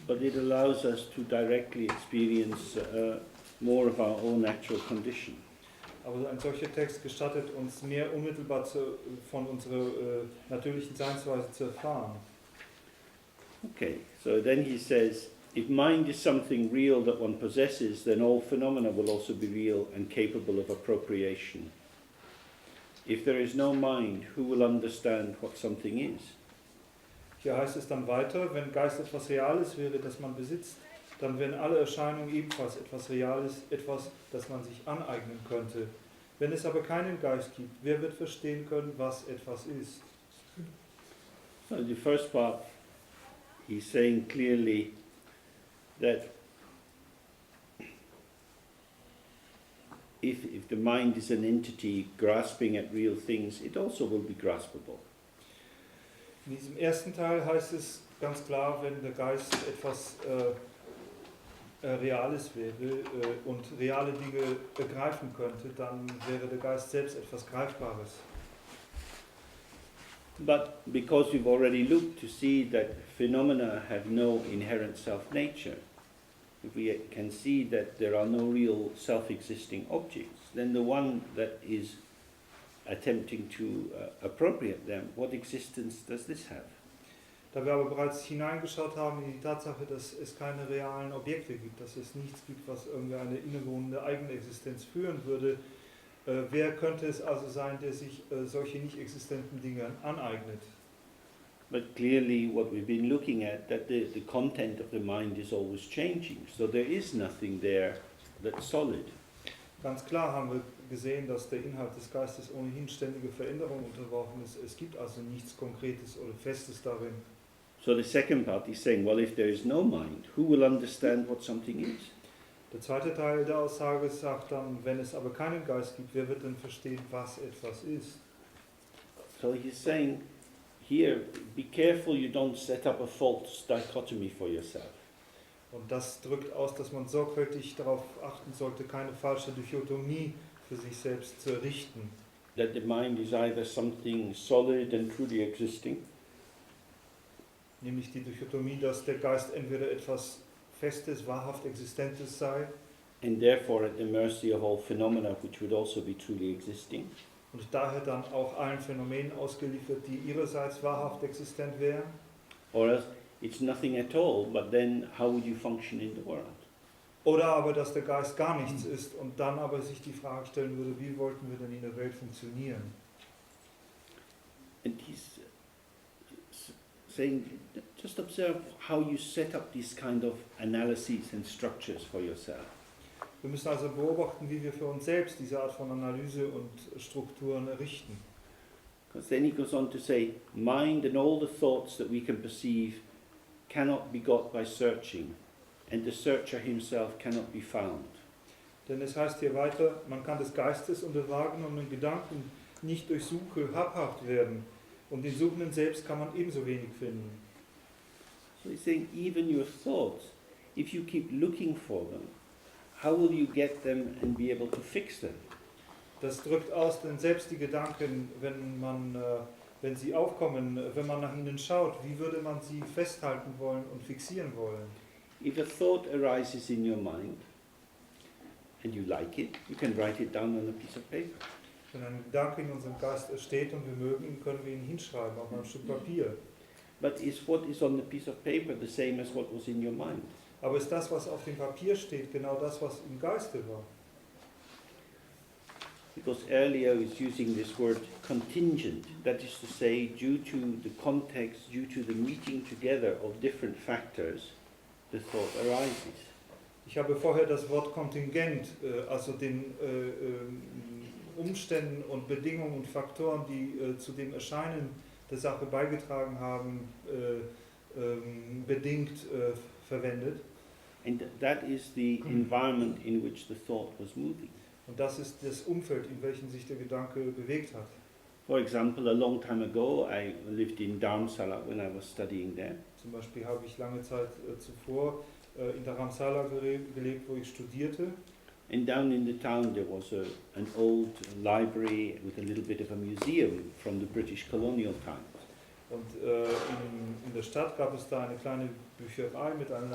But it allows us to directly experience more of our own natural condition. Aber ein solcher Text gestattet uns mehr unmittelbar von unserer natürlichen Seinsweise zu erfahren. Okay, so then he says, if mind is something real that one possesses, then all phenomena will also be real and capable of appropriation. If there is no mind, who will understand what something is? Hier heißt es dann weiter, wenn Geist etwas Reales wäre, das man besitzt, dann wären alle Erscheinungen ebenfalls etwas Reales, etwas, das man sich aneignen könnte. Wenn es aber keinen Geist gibt, wer wird verstehen können, was etwas ist? So the first part, he's saying clearly that if the mind is an entity grasping at real things, it also will be graspable. In diesem ersten Teil heißt es ganz klar, wenn der Geist etwas Reales wäre und reale Dinge begreifen könnte, dann wäre der Geist selbst etwas Greifbares. But because we've already looked to see that phenomena have no inherent self-nature, if we can see that there are no real self-existing objects, then the one that is attempting to appropriate them, what existence does this have? Da wir aber bereits hineingeschaut haben in die Tatsache, dass es keine realen Objekte gibt, dass es nichts gibt, was irgendwie eine innewohnende eigene Existenz führen würde, wer könnte es also sein, der sich solche nicht existenten Dinge aneignet? But clearly what we've been looking at, that the content of the mind is always changing, so there is nothing there that's solid. Ganz klar haben wir gesehen, dass der Inhalt des Geistes ohnehin ständige Veränderung unterworfen ist. Es gibt also nichts Konkretes oder Festes darin. So the second part is saying, well, if there is no mind, who will understand what something is? Der zweite Teil der Aussage sagt dann, wenn es aber keinen Geist gibt, wer wird denn verstehen, was etwas ist? So he's saying here, be careful you don't set up a false dichotomy for yourself. Und das drückt aus, dass man sorgfältig darauf achten sollte, keine falsche Dichotomie für sich selbst zu errichten. That the mind is either something solid and truly existing, Nämlich die Dichotomie, dass der Geist entweder etwas Festes, wahrhaft Existentes sei and therefore at the mercy of all phenomena which would also be truly existing, und daher dann auch allen Phänomenen ausgeliefert, die ihrerseits wahrhaft existent wären. or else it's nothing at all, but then how would you function in the world? Oder aber, dass der Geist gar nichts ist und dann aber sich die Frage stellen würde, wie wollten wir denn in der Welt funktionieren? And he's saying, just observe how you set up these kind of analyses and structures for yourself. Wir müssen also beobachten, wie wir für uns selbst diese Art von Analyse und Strukturen errichten. Because then he goes on to say, mind and all the thoughts that we can perceive cannot be got by searching, and the searcher himself cannot be found. Denn es heißt hier weiter, man kann des Geistes und der wahrgenommenen Gedanken nicht durch Suche habhaft werden, und den Suchenden selbst kann man ebenso wenig finden. So he's saying, even your thoughts, if you keep looking for them, how will you get them and be able to fix them? Das drückt aus, denn selbst die Gedanken, wenn sie aufkommen, wenn man nach ihnen schaut, wie würde man sie festhalten wollen und fixieren wollen? If a thought arises in your mind, and you like it, you can write it down on a piece of paper. Wenn ein Gedanke in unserem Geist entsteht und wir mögen, können wir ihn hinschreiben auf einem Stück Papier. But is what is on the piece of paper the same as what was in your mind? Aber ist das, was auf dem Papier steht, genau das, was im Geiste war? Because earlier I was using this word contingent, that is to say, due to the context, due to the meeting together of different factors, the thought arises. Ich habe vorher das Wort Kontingent, also den Umständen und Bedingungen und Faktoren, die zu dem Erscheinen der Sache beigetragen haben, bedingt verwendet. And that is the environment in which the thought was moving. Und das ist das Umfeld, in welchem sich der Gedanke bewegt hat. For example, a long time ago, I lived in Dharamsala when I was studying there. Zum Beispiel habe ich lange Zeit zuvor in Dharamsala gelebt, wo ich studierte. And down in the town there was an old library with a little bit of a museum from the British colonial times. Und in der Stadt gab es da eine kleine Bücherei mit einem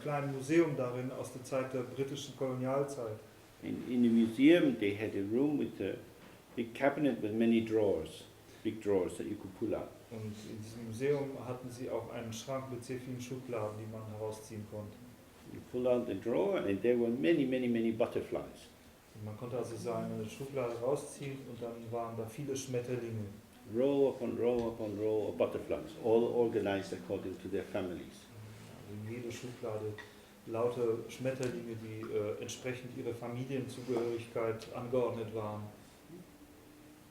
kleinen Museum darin aus der Zeit der britischen Kolonialzeit. In the museum they had a room with a big cabinet with many drawers, big drawers that you could pull out. Und in diesem Museum hatten sie auch einen Schrank mit sehr vielen Schubladen, die man herausziehen konnte. You pull out the drawer and there were many butterflies. Und man konnte also so eine Schublade rausziehen und dann waren da viele Schmetterlinge. Row upon row upon row of butterflies, all organized according to their families. Also in jeder Schublade lauter Schmetterlinge, die entsprechend ihrer Familienzugehörigkeit angeordnet waren.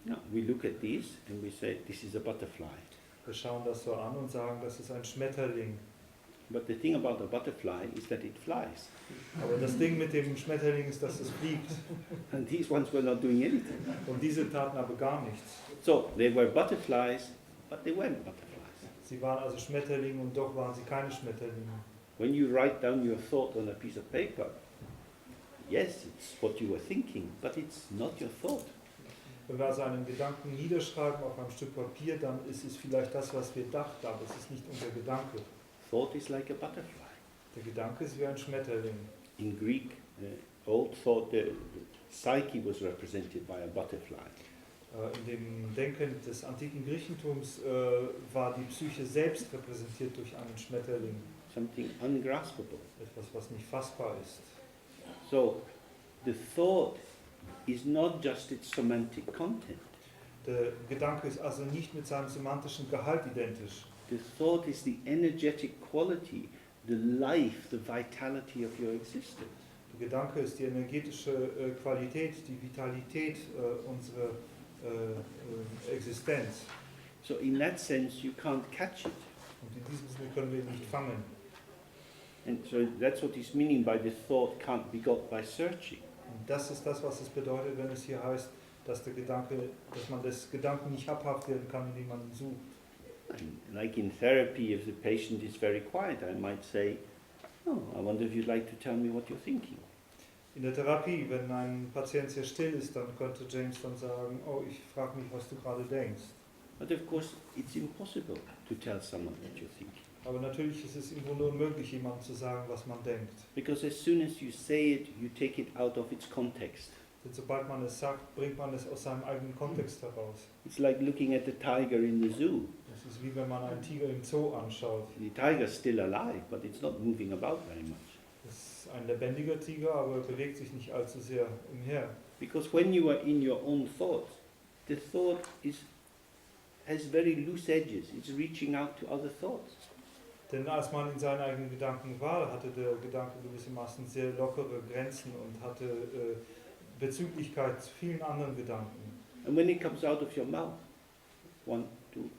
Now we look at these and we say this is a butterfly. Wir schauen das so an und sagen, das ist ein Schmetterling. But the thing about a butterfly is that it flies. Aber das Ding mit dem Schmetterling ist, dass es fliegt. And these ones were not doing anything. Und diese taten aber gar nichts. So they were butterflies, but they weren't butterflies. Sie waren also Schmetterlinge und doch waren sie keine Schmetterlinge. When you write down your thought on a piece of paper, yes, it's what you were thinking, but it's not your thought. Wenn wir also einen Gedanken niederschreiben auf einem Stück Papier, dann ist es vielleicht das, was wir dachten, aber es ist nicht unser Gedanke. Thought is like a butterfly. Der Gedanke ist wie ein Schmetterling. In Greek, old thought, the psyche was represented by a butterfly. In dem Denken des antiken Griechentums war die Psyche selbst repräsentiert durch einen Schmetterling. Something ungraspable. Etwas, was nicht fassbar ist. So, the thought is not just its semantic content. Der Gedanke ist also nicht mit seinem semantischen Gehalt identisch. The thought is the energetic quality, the life, the vitality of your existence. Der Gedanke ist die energetische Qualität, die Vitalität unserer Existenz. So in that sense you can't catch it. Und in diesem Sinne können wir ihn nicht fangen. And so that's what he's meaning by the thought can't be got by searching. Und das ist das, was es bedeutet, wenn es hier heißt, dass man des Gedanken nicht habhaft werden kann, indem man ihn sucht. And like in therapy, if the patient is very quiet, I might say, oh, I wonder if you'd like to tell me what you're thinking. In der Therapie, wenn ein Patient sehr still ist, dann könnte James dann sagen, oh, ich frage mich, was du gerade denkst. But of course, it's impossible to tell someone what you're thinking. Aber natürlich ist es im Grunde unmöglich, jemandem zu sagen, was man denkt. Because as soon as you say it, you take it out of its context. Denn sobald man es sagt, bringt man es aus seinem eigenen Kontext heraus. It's like looking at the tiger in the zoo. Es ist wie wenn man einen Tiger im Zoo anschaut. The tiger's still alive, but it's not moving about very much. Es ist ein lebendiger Tiger, aber er bewegt sich nicht allzu sehr umher. Because when you are in your own thought, the thought has very loose edges. It's reaching out to other thoughts. Denn als man in seinen eigenen Gedanken war, hatte der Gedanke gewissermaßen sehr lockere Grenzen und hatte Bezüglichkeit zu vielen anderen Gedanken. And when it comes out of your mouth, one, two,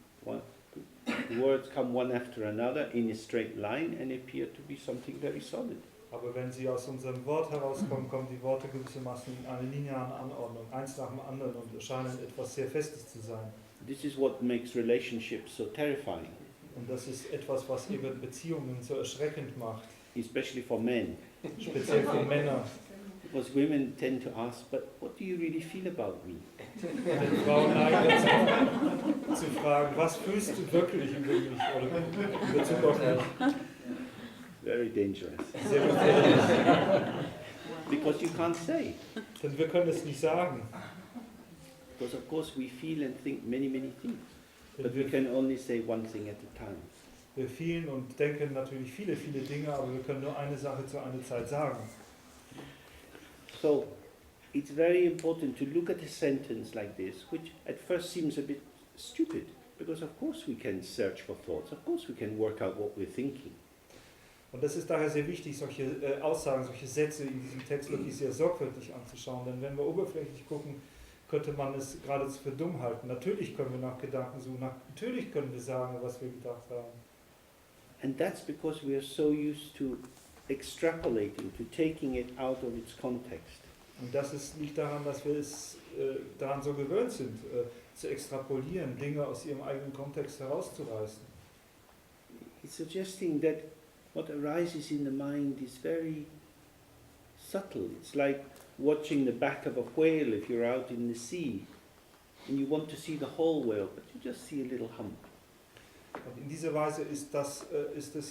the words come one after another in a straight line and appear to be something very solid. Aber wenn sie aus unserem Wort herauskommen, kommen die Worte gewissermaßen in eine lineare Anordnung, eins nach dem anderen und scheinen etwas sehr Festes zu sein. This is what makes relationships so terrifying. Und das ist etwas, was eben Beziehungen so erschreckend macht, Especially for men. speziell für Männer. Because women tend to ask, but what do you really feel about me? Denn Frauen neigen dazu, zu fragen, was fühlst du wirklich über mich oder in Bezug auf mich? Very dangerous. Sehr gefährlich. Because you can't say. Denn wir können es nicht sagen. Because of course we feel and think many things. Denn But we can only say one thing at a time. wir fühlen und denken natürlich viele Dinge, aber wir können nur eine Sache zu einer Zeit sagen. So it's very important to look at a sentence like this, which at first seems a bit stupid, because of course we can search for thoughts, of course we can work out what we're thinking. Und das ist daher sehr wichtig, solche Aussagen, solche Sätze in diesem Text wirklich sehr sorgfältig anzuschauen. Denn wenn wir oberflächlich gucken, könnte man es geradezu für dumm halten. Natürlich können wir nach Gedanken suchen, natürlich können wir sagen, was wir gedacht haben. And that's because we are so used to extrapolating, to taking it out of its context. Und das liegt daran, dass wir es daran so gewöhnt sind, zu extrapolieren, Dinge aus ihrem eigenen Kontext herauszureißen. It's suggesting that what arises in the mind is very subtle. It's like watching the back of a whale if you're out in the sea and you want to see the whole whale, but you just see a little hump. Und in dieser Weise ist das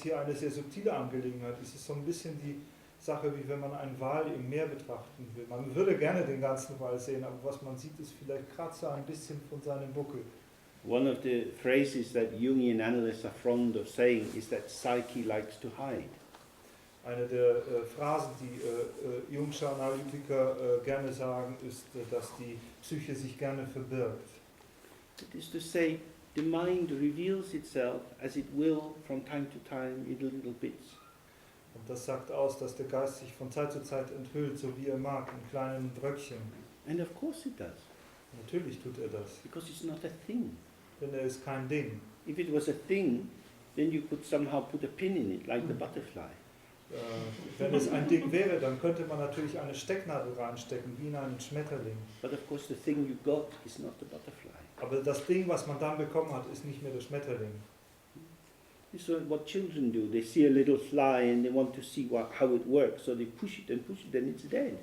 hier eine sehr subtile Angelegenheit. Es ist so ein bisschen die Sache, wie wenn man einen Wal im Meer betrachten will. Man würde gerne den ganzen Wal sehen, aber was man sieht, ist vielleicht Kratzer ein bisschen von seinem Buckel. One of the phrases that Jungian analysts are fond of saying is that psyche likes to hide. Eine der Phrasen, die Jungsche Analytiker gerne sagen, ist, dass die Psyche sich gerne verbirgt. It is to say, the mind reveals itself as it will from time to time in little bits. Und das sagt aus, dass der Geist sich von Zeit zu Zeit enthüllt, so wie er mag, in kleinen Bröckchen. And of course it does, Natürlich tut er das, because it's not a thing. denn er ist kein Ding. If it was a thing, then you could somehow put a pin in it, like the butterfly. Wenn es ein Ding wäre, dann könnte man natürlich eine Stecknadel reinstecken, wie in einen Schmetterling. But of course the thing you got is not the butterfly. Aber das Ding, was man dann bekommen hat, ist nicht mehr der Schmetterling. This is what children do. They see a little fly and they want to see how it works, so they push it, and it's dead.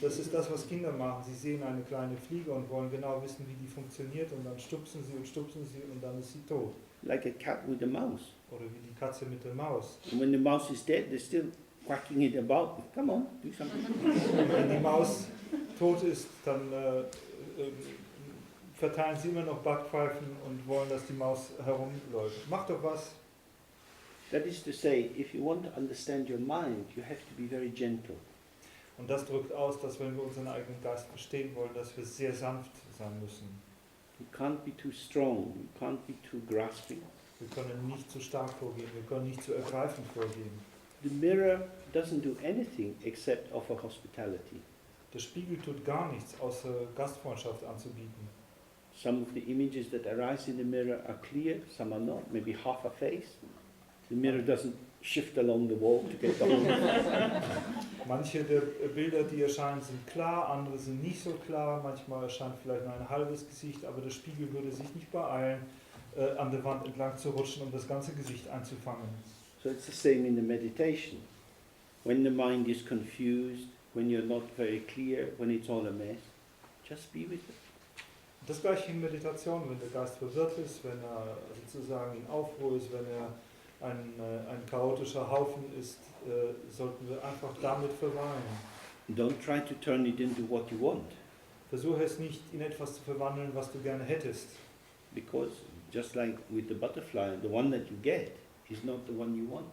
Das ist das, was Kinder machen. Sie sehen eine kleine Fliege und wollen genau wissen, wie die funktioniert, und dann stupsen sie und dann ist sie tot. Like a cat with a mouse. Oder wie die Katze mit der Maus. And when the mouse is dead, they're still quacking it about. Come on, do something. Wenn die Maus tot ist, dann verteilen sie immer noch Backpfeifen und wollen, dass die Maus herumläuft. Mach doch was. That is to say, if you want to understand your mind, you have to be very gentle. Und das drückt aus, dass wenn wir unseren eigenen Geist verstehen wollen, dass wir sehr sanft sein müssen. You can't be too strong, you can't be too grasping. Wir können nicht zu stark vorgehen, wir können nicht zu ergreifend vorgehen. The mirror doesn't do anything except offer hospitality. Der Spiegel tut gar nichts, außer Gastfreundschaft anzubieten. Some of the images that arise in the mirror are clear, some are not, maybe half a face. The mirror doesn't shift along the wall to get the whole. Manche der Bilder, die erscheinen, sind klar, andere sind nicht so klar. Manchmal erscheint vielleicht nur ein halbes Gesicht, aber der Spiegel würde sich nicht beeilen, an der Wand entlang zu rutschen, um das ganze Gesicht einzufangen. So it's the same in the meditation. When the mind is confused, when you're not very clear, when it's all a mess, just be with it. Das gleiche in Meditation, wenn der Geist verwirrt ist, wenn er sozusagen in Aufruhr ist, wenn er ein chaotischer Haufen ist, sollten wir einfach damit verweilen. Don't try to turn it into what you want. Versuche es nicht in etwas zu verwandeln, was du gerne hättest. Because just like with the butterfly, the one that you get is not the one you want.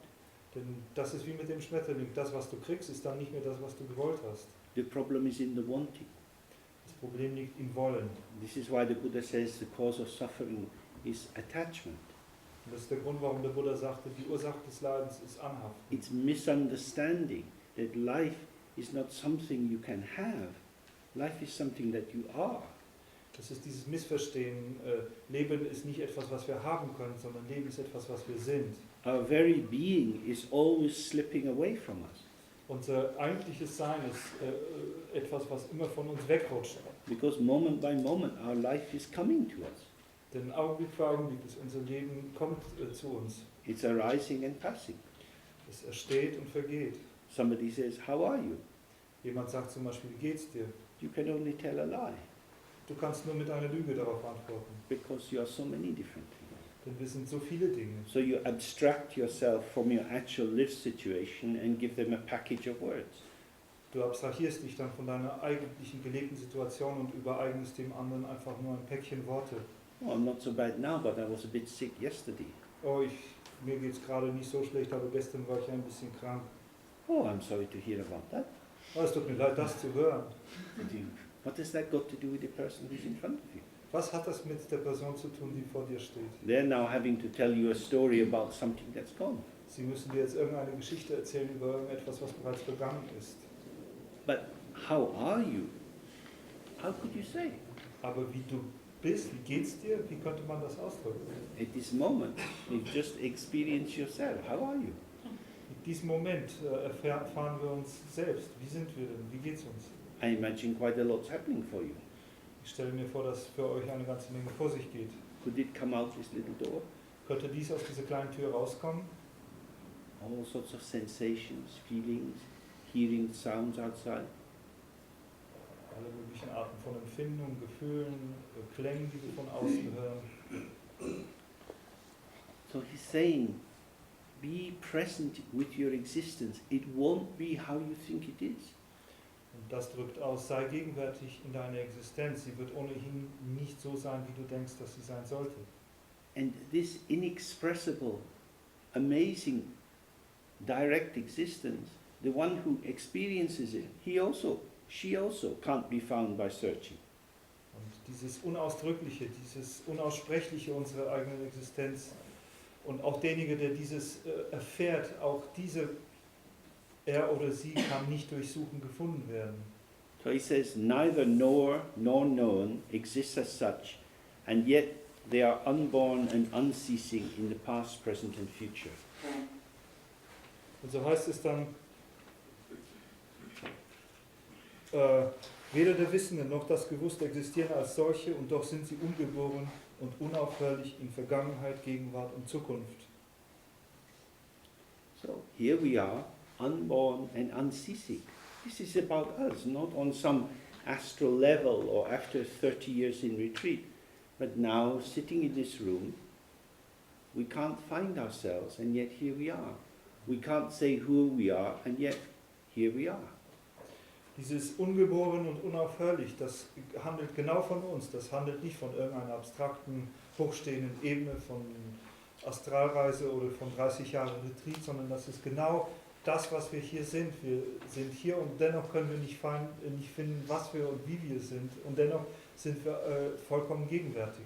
Denn das ist wie mit dem Schmetterling. Das, was du kriegst, ist dann nicht mehr das, was du gewollt hast. The problem is in the wanting. Das Problem liegt im Wollen. This is why the Buddha says the cause of suffering is attachment. Und das ist der Grund, warum der Buddha sagte, die Ursache des Leidens ist Anhaften. It's misunderstanding that life is not something you can have. Life is something that you are. Das ist dieses Missverstehen. Leben ist nicht etwas, was wir haben können, sondern Leben ist etwas, was wir sind. Our very being is always slipping away from us. Unser eigentliches Sein ist etwas, was immer von uns wegrutscht. Because moment by moment our life is coming to us. Denn Augenblick für Augenblick ist unser Leben kommt zu uns. It's arising and passing. Es entsteht und vergeht. Somebody says, how are you? Jemand sagt zum Beispiel, wie geht's dir? You can only tell a lie. Du kannst nur mit einer Lüge darauf antworten. Because you are so many different things. Denn wir sind so viele Dinge. So you abstract yourself from your actual life situation and give them a package of words. Du abstrahierst dich dann von deiner eigentlichen gelebten Situation und übereignest dem anderen einfach nur ein Päckchen Worte. Oh, I'm not so bad now, but I was a bit sick yesterday. Oh, mir geht's gerade nicht so schlecht, aber gestern war ich ein bisschen krank. Oh, I'm sorry to hear about that. Oh, es tut mir leid, das zu hören. What has that got to do with the person who's in front of you? Was hat das mit der Person zu tun, die vor dir steht? They're now having to tell you a story about something that's gone. Sie müssen dir jetzt irgendeine Geschichte erzählen über irgendetwas, was bereits vergangen ist. But how are you? How could you say? Aber wie du bist, wie geht's dir, wie könnte man das ausdrücken? At this moment, you just experience yourself. How are you? In diesem Moment erfahren wir uns selbst. Wie sind wir denn? Wie geht's uns? I imagine quite a lot's happening for you. Ich stelle mir vor, dass für euch eine ganze Menge vor sich geht. Could it come out this little door? Könnte dies aus dieser kleinen Tür rauskommen? All sorts of sensations, feelings, hearing sounds outside. Alle möglichen Arten von Empfindungen, Gefühlen, Klängen, die wir von außen hören. So he's saying, be present with your existence. It won't be how you think it is. Und das drückt aus, sei gegenwärtig in deiner Existenz. Sie wird ohnehin nicht so sein, wie du denkst, dass sie sein sollte. And this inexpressible, amazing, direct existence, the one who experiences it, she also can't be found by searching. Und dieses Unausdrückliche, dieses Unaussprechliche unserer eigenen Existenz und auch derjenige, der dieses erfährt, auch er oder sie kann nicht durch Suchen gefunden werden. So he says, neither knower nor known exists as such, and yet they are unborn and unceasing in the past, present and future. Und so heißt es dann, weder der Wissende noch das Gewusste existieren als solche, und doch sind sie ungeboren und unaufhörlich in Vergangenheit, Gegenwart und Zukunft. So here we are, unborn and unceasing. This is about us, not on some astral level or after 30 years in retreat, but now sitting in this room, we can't find ourselves, and yet here we are. We can't say who we are, and yet here we are. Dieses Ungeboren und unaufhörlich, das handelt genau von uns. Das handelt nicht von irgendeiner abstrakten, hochstehenden Ebene, von Astralreise oder von 30 Jahren Retreat, sondern das ist genau das, was wir hier sind. Wir sind hier und dennoch können wir nicht finden, was wir und wie wir sind. Und dennoch sind wir vollkommen gegenwärtig.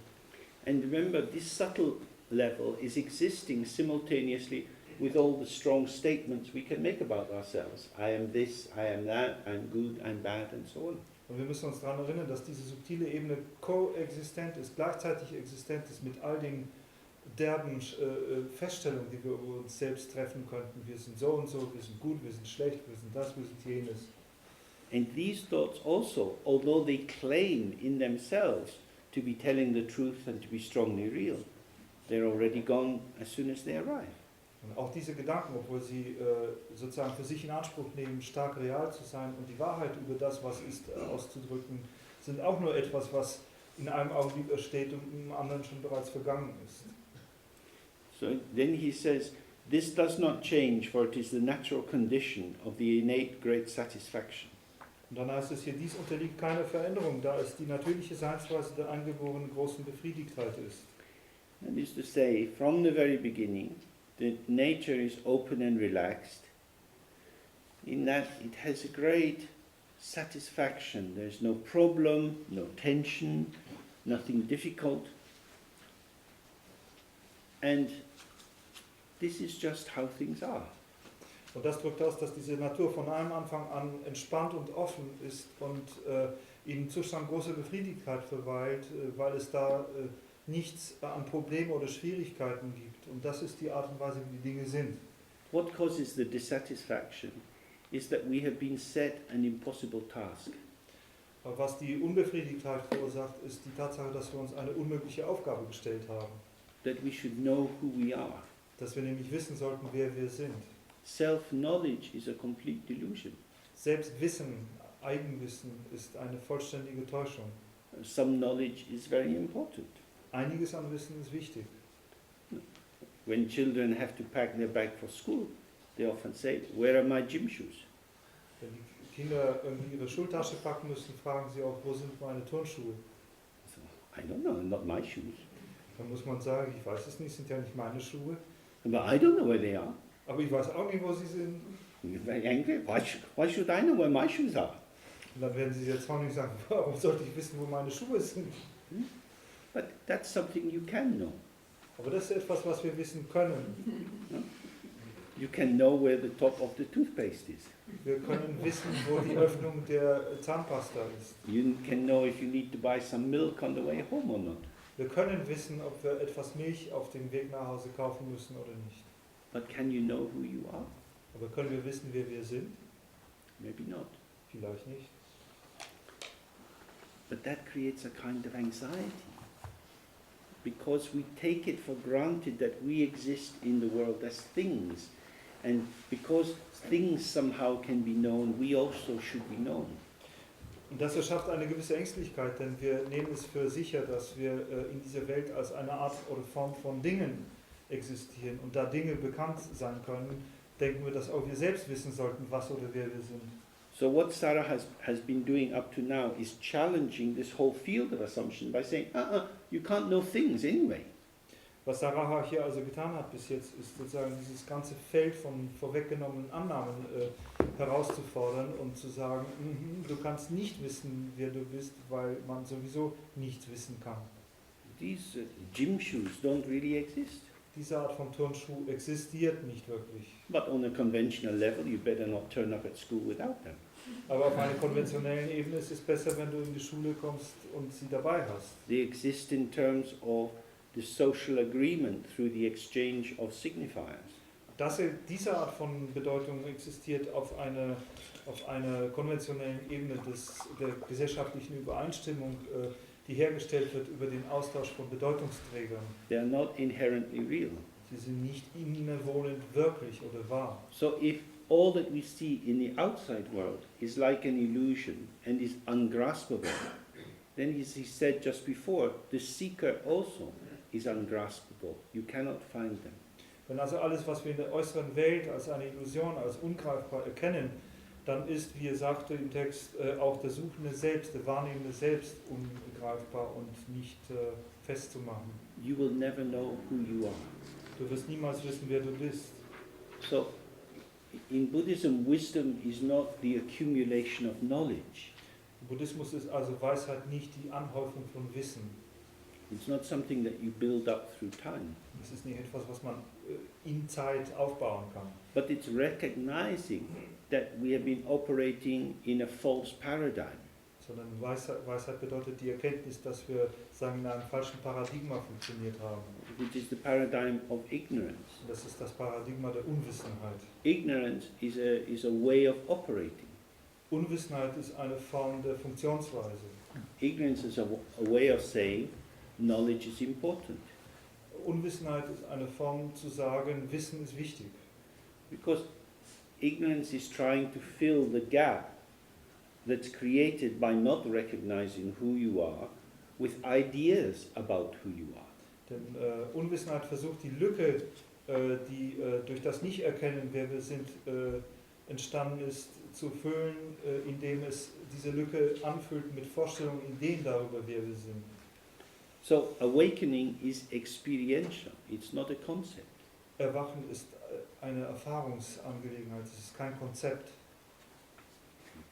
And remember, this subtle level is existing simultaneously with all the strong statements we can make about ourselves. I am this, I am that, I'm good, I'm bad, and so on. Und wir müssen uns daran erinnern, dass diese subtile Ebene koexistent ist, gleichzeitig existent ist mit all den derben Feststellungen, die wir über uns selbst treffen könnten. Wir sind so und so, wir sind gut, wir sind schlecht, wir sind das, wir sind jenes. And these thoughts also, although they claim in themselves to be telling the truth and to be strongly real, they're already gone as soon as they arrive. Und auch diese Gedanken, obwohl sie sozusagen für sich in Anspruch nehmen, stark real zu sein und die Wahrheit über das, was ist, auszudrücken, sind auch nur etwas, was in einem Augenblick steht und im anderen schon bereits vergangen ist. So then he says, this does not change, for it is the natural condition of the innate great satisfaction. Und dann heißt es hier, dies unterliegt keiner Veränderung, da es die natürliche Seinsweise der eingeborenen großen Befriedigtheit ist. That is to say, from the very beginning, that nature is open and relaxed, in that it has a great satisfaction. There's no problem, no tension, nothing difficult. And this is just how things are. Und das drückt aus, dass diese Natur von einem Anfang an entspannt und offen ist und in Zustand großer Befriedigkeit verweilt, weil es da nichts an Problemen oder Schwierigkeiten gibt. Und das ist die Art und Weise, wie die Dinge sind. What causes the dissatisfaction is that we have been set an impossible task. Aber was die Unbefriedigkeit verursacht, ist die Tatsache, dass wir uns eine unmögliche Aufgabe gestellt haben. That we should know who we are. Dass wir nämlich wissen sollten, wer wir sind. Self-knowledge is a complete delusion. Selbstwissen, Eigenwissen ist eine vollständige Täuschung. Some knowledge is very important. Einiges an Wissen ist wichtig. When children have to pack their bag for school, they often say, where are my gym shoes? Wenn die Kinder irgendwie ihre Schultasche packen müssen, fragen sie auch, wo sind meine Turnschuhe? So, I don't know, not my shoes. Dann muss man sagen, ich weiß es nicht, sind ja nicht meine Schuhe. But I don't know where they are. Aber ich weiß auch nicht, wo sie sind. You're very angry. Why should I know where my shoes are? Und dann werden sie jetzt zornig sagen, warum sollte ich wissen, wo meine Schuhe sind? But that's something you can know. Aber das ist etwas, was wir wissen können. You can know where the top of the toothpaste is. Wir können wissen, wo die Öffnung der Zahnpasta ist. You can know if you need to buy some milk on the way home or not. Wir können wissen, ob wir etwas Milch auf dem Weg nach Hause kaufen müssen oder nicht. But can you know who you are? Aber können wir wissen, wer wir sind? Maybe not. Vielleicht nicht. But that creates a kind of anxiety. Because we take it for granted that we exist in the world as things. And because things somehow can be known, we also should be known. Und das erschafft eine gewisse Ängstlichkeit, denn wir nehmen es für sicher, dass wir in dieser Welt als eine Art oder Form von Dingen existieren. Und da Dinge bekannt sein können, denken wir, dass auch wir selbst wissen sollten, was oder wer wir sind. So what Saraha has been doing up to now is challenging this whole field of assumption by saying, you can't know things anyway. Was Saraha hier also getan hat bis jetzt, ist sozusagen dieses ganze Feld von vorweggenommenen Annahmen herauszufordern und zu sagen, du kannst nicht wissen, wer du bist, weil man sowieso nichts wissen kann. These gym shoes don't really exist. Diese Art von Turnschuh existiert nicht wirklich. But on a conventional level, you better not turn up at school without them. Aber auf einer konventionellen Ebene ist es besser, wenn du in die Schule kommst und sie dabei hast. They exist in terms of the social agreement through the exchange of signifiers. Diese Art von Bedeutung existiert auf einer konventionellen Ebene der gesellschaftlichen Übereinstimmung, die hergestellt wird über den Austausch von Bedeutungsträgern. They are not inherently real. Sie sind nicht innewohnend wirklich oder wahr. So if all that we see in the outside world is like an illusion and is ungraspable, then as he said just before, the seeker also is ungraspable. You cannot find them. Wenn also alles, was wir in der äußeren Welt als eine Illusion, als ungreifbar erkennen, dann ist, wie er sagte im Text, auch der Suchende selbst, der Wahrnehmende selbst ungreifbar und nicht festzumachen. You will never know who you are. Du wirst niemals wissen, wer du bist. So in Buddhism, wisdom is not the accumulation of knowledge. Im Buddhismus ist also Weisheit nicht die Anhäufung von Wissen. It's not something that you build up through time. Es ist nicht etwas, was man in Zeit aufbauen kann. But it's recognizing that we have been operating in a false paradigm. Sondern Weisheit bedeutet die Erkenntnis, dass wir sagen, in einem falschen Paradigma funktioniert haben. Which is the paradigm of ignorance. Das ist das Paradigma der Unwissenheit. Ignorance is a way of operating. Unwissenheit ist eine Form der Funktionsweise. Ignorance is a way of saying knowledge is important. Unwissenheit ist eine Form zu sagen, Wissen ist wichtig. Because ignorance is trying to fill the gap that's created by not recognizing who you are with ideas about who you are. Denn Unwissenheit versucht die Lücke, die durch das Nicht-Erkennen, wer wir sind, entstanden ist, zu füllen, indem es diese Lücke anfüllt mit Vorstellungen, Ideen darüber, wer wir sind. So awakening is experiential, it's not a concept. Erwachen ist eine Erfahrungsangelegenheit, es ist kein Konzept.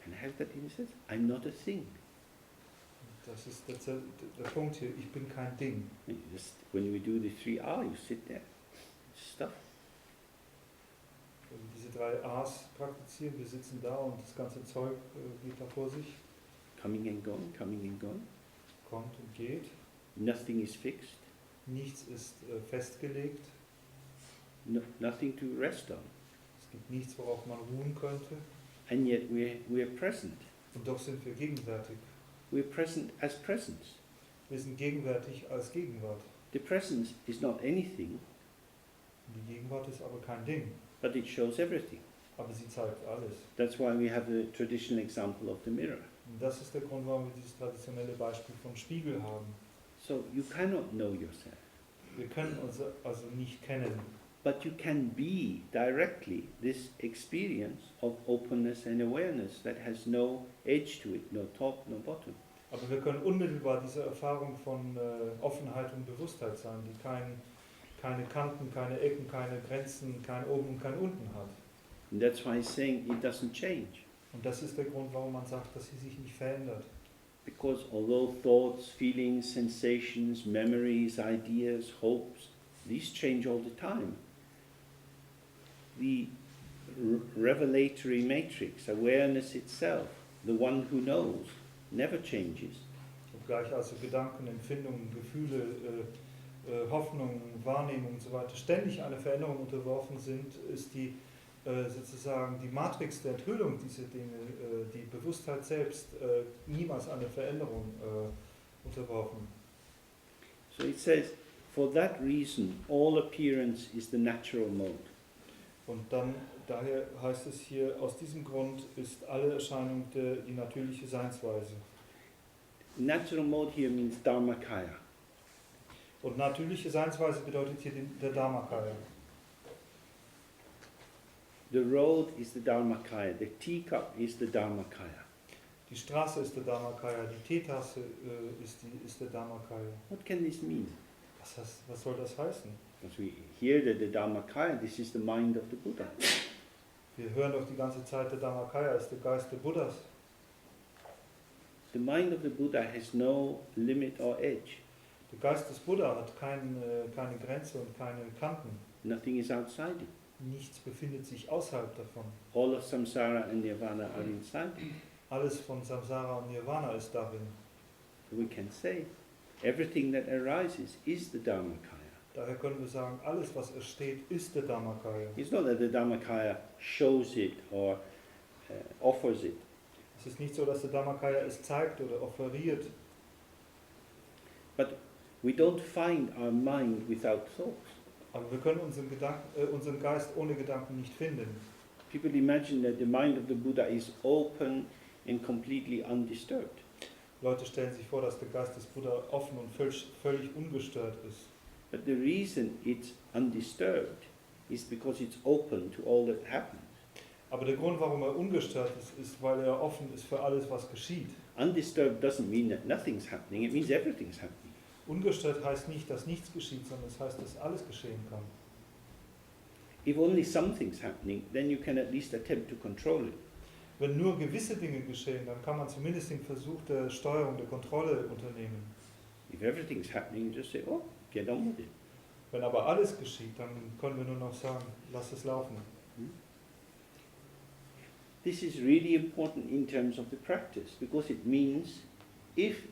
And have that in sense, I'm not a thing. Das ist der Punkt hier, ich bin kein Ding. Just when we do the 3R, you sit there, stuff. Wenn wir diese 3 A's praktizieren, wir sitzen da und das ganze Zeug geht da vor sich. Coming and going, coming and going. Kommt und geht. Nothing is fixed. Nichts ist festgelegt. No, nothing to rest on. Es gibt nichts, worauf man ruhen könnte. And yet we're present. Und doch sind wir gegenwärtig. We're present as presence. Wir sind gegenwärtig als Gegenwart. The presence is not anything, Die Gegenwart ist aber kein Ding, but it shows everything. aber sie zeigt alles. That's why we have the traditional example of the mirror. Und das ist der Grund, warum wir dieses traditionelle Beispiel vom Spiegel haben. So you cannot know yourself, Wir können uns also nicht kennen, but you can be directly this experience of openness and awareness that has no edge to it, no top, no bottom. aber wir können unmittelbar diese Erfahrung von Offenheit und Bewusstheit sein, die keine Kanten, keine Ecken, keine Grenzen, kein Oben und kein Unten hat. And that's why he's saying it doesn't change. Und das ist der Grund, warum man sagt, dass sie sich nicht verändert. Because although thoughts, feelings, sensations, memories, ideas, hopes, these change all the time, the revelatory matrix, awareness itself, the one who knows, never changes. Obgleich also Gedanken, Empfindungen, Gefühle, Hoffnungen, Wahrnehmungen und so weiter ständig einer Veränderung unterworfen sind, ist die sozusagen die Matrix der Enthüllung dieser Dinge, die Bewusstheit selbst, niemals einer Veränderung unterworfen. So it says, for that reason, all appearance is the natural mode. Und dann, daher heißt es hier, aus diesem Grund ist alle Erscheinung die natürliche Seinsweise. Natural mode here means Dharmakaya. Und natürliche Seinsweise bedeutet hier der Dharmakaya. The road is the Dharmakaya. The teacup is the Dharmakaya. Die Straße ist der Dharmakaya, die Teetasse ist der Dharmakaya. What can this mean? Was soll das heißen? Because we hear that the Dharmakaya, this is the mind of the Buddha. Wir hören doch die ganze Zeit, der Dharmakaya ist der Geist des Buddhas. The mind of the Buddha has no limit or edge. Der Geist des Buddha hat keine Grenze und keine Kanten. Nothing is outside it. Nichts befindet sich außerhalb davon. All of samsara and nirvana are inside it. Alles von Samsara und Nirvana ist darin. So we can say, everything that arises is the Dharmakaya. Daher können wir sagen, alles was entsteht, ist der Dharmakaya. It's not that the Dharmakaya shows it or offers it. Es ist nicht so, dass der Dharmakaya es zeigt oder offeriert. But we don't find our mind without thoughts. Aber wir können unseren Geist ohne Gedanken nicht finden. People imagine that the mind of the Buddha is open and completely undisturbed. Leute stellen sich vor, dass der Geist des Buddha offen und völlig ungestört ist. But the reason it's undisturbed is because it's open to all that happens. Aber der Grund, warum er ungestört ist, weil er offen ist für alles, was geschieht. Undisturbed doesn't mean that nothing's happening, it means everything's happening. Ungestört heißt nicht, dass nichts geschieht, sondern es heißt, dass alles geschehen kann. If only something's happening, then you can at least attempt to control it. Wenn nur gewisse Dinge geschehen, dann kann man zumindest den Versuch der Steuerung, der Kontrolle unternehmen. If everything's happening, just say, oh, get on with it. Wenn aber alles geschieht, dann können wir nur noch sagen, lass es laufen. This is really important in terms of the practice, because it means if,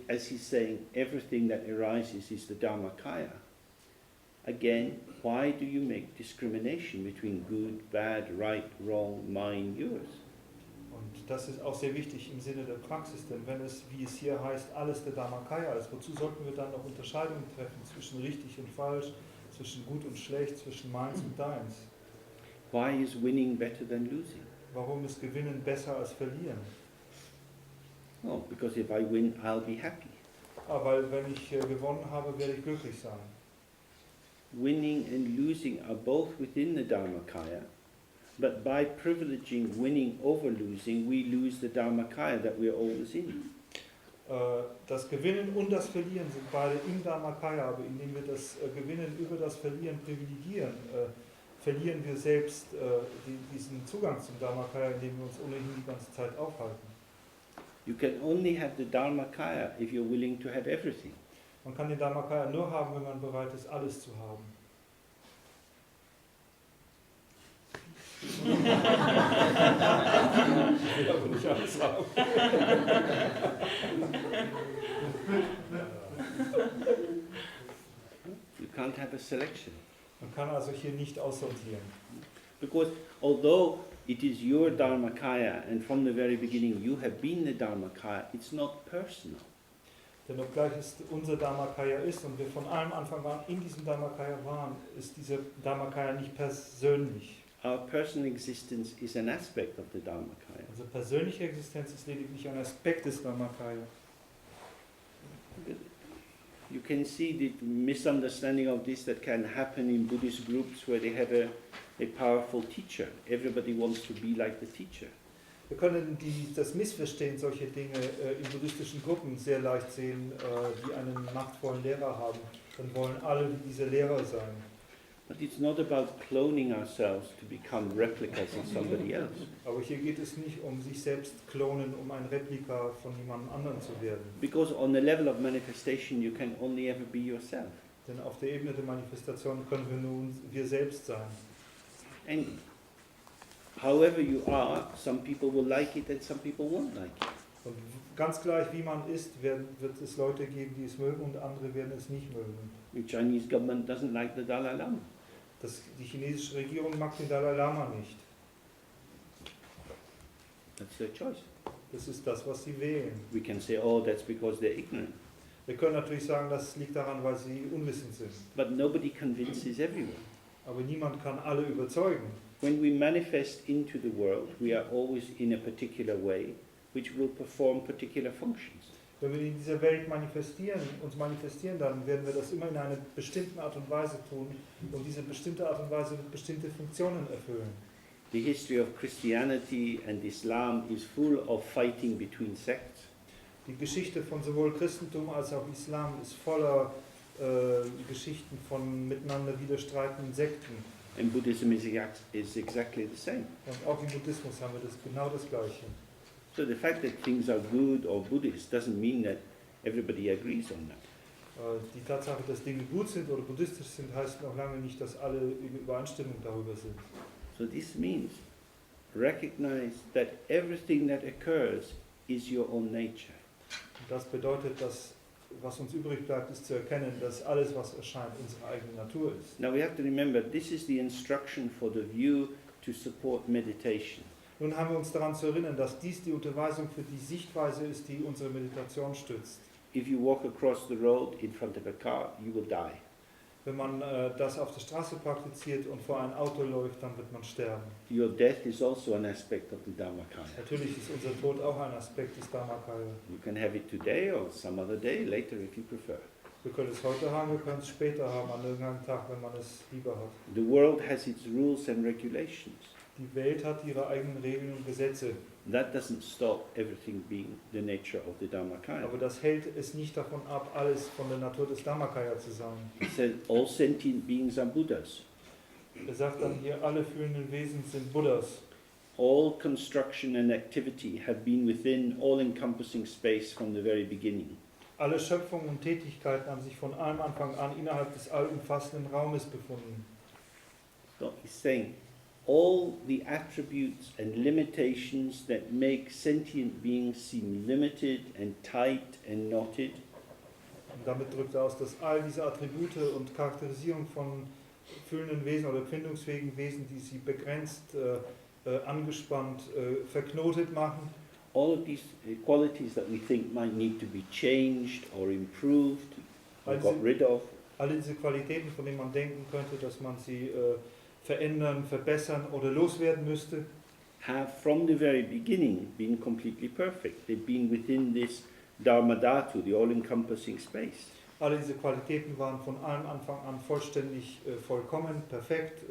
as he's saying, everything that arises is the Dharmakaya, again, why do you make discrimination between good, bad, right, wrong, mine, yours? Und das ist auch sehr wichtig im Sinne der Praxis, denn wenn es, wie es hier heißt, alles der Dharmakaya ist, wozu sollten wir dann noch Unterscheidungen treffen zwischen richtig und falsch, zwischen gut und schlecht, zwischen meins und deins? Why is winning better than losing? Warum ist Gewinnen besser als Verlieren? Oh, because if I win, I'll be happy. Weil wenn ich gewonnen habe, werde ich glücklich sein. Winning and losing are both within the Dharmakaya, but by privileging winning over losing, we lose the Dharmakaya that we're always in. Das Gewinnen und das Verlieren sind beide im Dharmakaya, aber indem wir das Gewinnen über das Verlieren privilegieren, verlieren wir selbst diesen Zugang zum Dharmakaya, in dem wir uns ohnehin die ganze Zeit aufhalten. You can only have the Dharmakaya if you're willing to have everything. Man kann den Dharmakaya nur haben, wenn man bereit ist, alles zu haben. Ich will aber nicht alles haben. You can't have a selection. Man kann also hier nicht aussortieren. Because although it is your Dharmakaya and from the very beginning you have been the Dharmakaya, it's not personal. Denn obgleich es unser Dharmakaya ist und wir von allem Anfang an in diesem Dharmakaya waren, ist dieser Dharmakaya nicht persönlich. Our personal existence is an aspect of the Dharmakaya. Unsere persönliche Existenz ist lediglich ein Aspekt des Dharmakaya. You can see the misunderstanding of this that can happen in Buddhist groups where they have a powerful teacher. Everybody wants to be like the teacher. Wir können das Missverstehen solcher Dinge in buddhistischen Gruppen sehr leicht sehen, die einen machtvollen Lehrer haben. Dann wollen alle wie diese Lehrer sein. But it's not about cloning ourselves to become replicas of somebody else. Aber hier geht es nicht um sich selbst klonen, um ein Replika von jemand anderem zu werden. Because on the level of manifestation you can only ever be yourself. Denn auf der Ebene der Manifestation können wir nur wir selbst sein. And however you are, some people will like it and some people won't like it. Und ganz gleich wie man ist, wird es Leute geben, die es mögen und andere werden es nicht mögen. The Chinese government doesn't like the Dalai Lama. Die chinesische Regierung mag den Dalai Lama nicht. That's their choice. Das ist das, was sie wählen. We can say, oh, that's because they're ignorant. Wir können natürlich sagen, das liegt daran, weil sie unwissend sind. But nobody convinces everyone. Aber niemand kann alle überzeugen. when we manifest into the world, we are always in a particular way, which will perform particular functions. Wenn wir in dieser Welt uns manifestieren, dann werden wir das immer in einer bestimmten Art und Weise tun und diese bestimmte Art und Weise wird bestimmte Funktionen erfüllen. The history of Christianity and Islam is full of fighting between sects. Die Geschichte von sowohl Christentum als auch Islam ist voller Geschichten von miteinander widerstreitenden Sekten. And Buddhism is exactly the same. Und auch im Buddhismus haben wir genau das Gleiche. So the fact that things are good or Buddhist doesn't mean that everybody agrees on that. Die Tatsache, dass Dinge gut sind oder buddhistisch sind, heißt noch lange nicht, dass alle in Übereinstimmung darüber sind. So this means recognize that everything that occurs is your own nature. Und das bedeutet, dass was uns übrig bleibt, ist zu erkennen, dass alles, was erscheint, unsere eigene Natur ist. Now we have to remember, this is the instruction for the view to support meditation. Nun haben wir uns daran zu erinnern, dass dies die Unterweisung für die Sichtweise ist, die unsere Meditation stützt. If you walk across the road in front of a car, you will die. Wenn man das auf der Straße praktiziert und vor ein Auto läuft, dann wird man sterben. Your death is also an aspect of the Dharmakaya. Natürlich ist unser Tod auch ein Aspekt des Dharmakaya. You can have it today or some other day, later if you prefer. Wir können es heute haben, wir können es später haben, an irgendeinem Tag, wenn man es lieber hat. The world has its rules and regulations. Die Welt hat ihre eigenen Regeln und Gesetze. That doesn't stop everything being the nature of the Dharmakaya. Aber das hält es nicht davon ab, alles von der Natur des Dharmakaya zu sein. He said all sentient beings are Buddhas. Er sagt dann hier, alle fühlenden Wesen sind Buddhas. All construction and activity have been within all-encompassing space from the very beginning. Alle Schöpfungen und Tätigkeiten haben sich von allem Anfang an innerhalb des allumfassenden Raumes befunden. So he's saying all the attributes and limitations that make sentient beings seem limited and tight and knotted Und damit drückt er aus, dass all diese Attribute und Charakterisierung von fühlenden Wesen oder empfindungsfähigen Wesen, die sie begrenzt, angespannt, verknotet machen, all of these qualities that we think might need to be changed or improved or got rid of, alle diese Qualitäten, von denen man denken könnte, dass man sie verändern, verbessern oder loswerden müsste, have from the very beginning been completely perfect. They've been within this Dharma Dhatu, the all-encompassing space. alle diese Qualitäten waren von allem Anfang an vollständig, vollkommen, perfekt.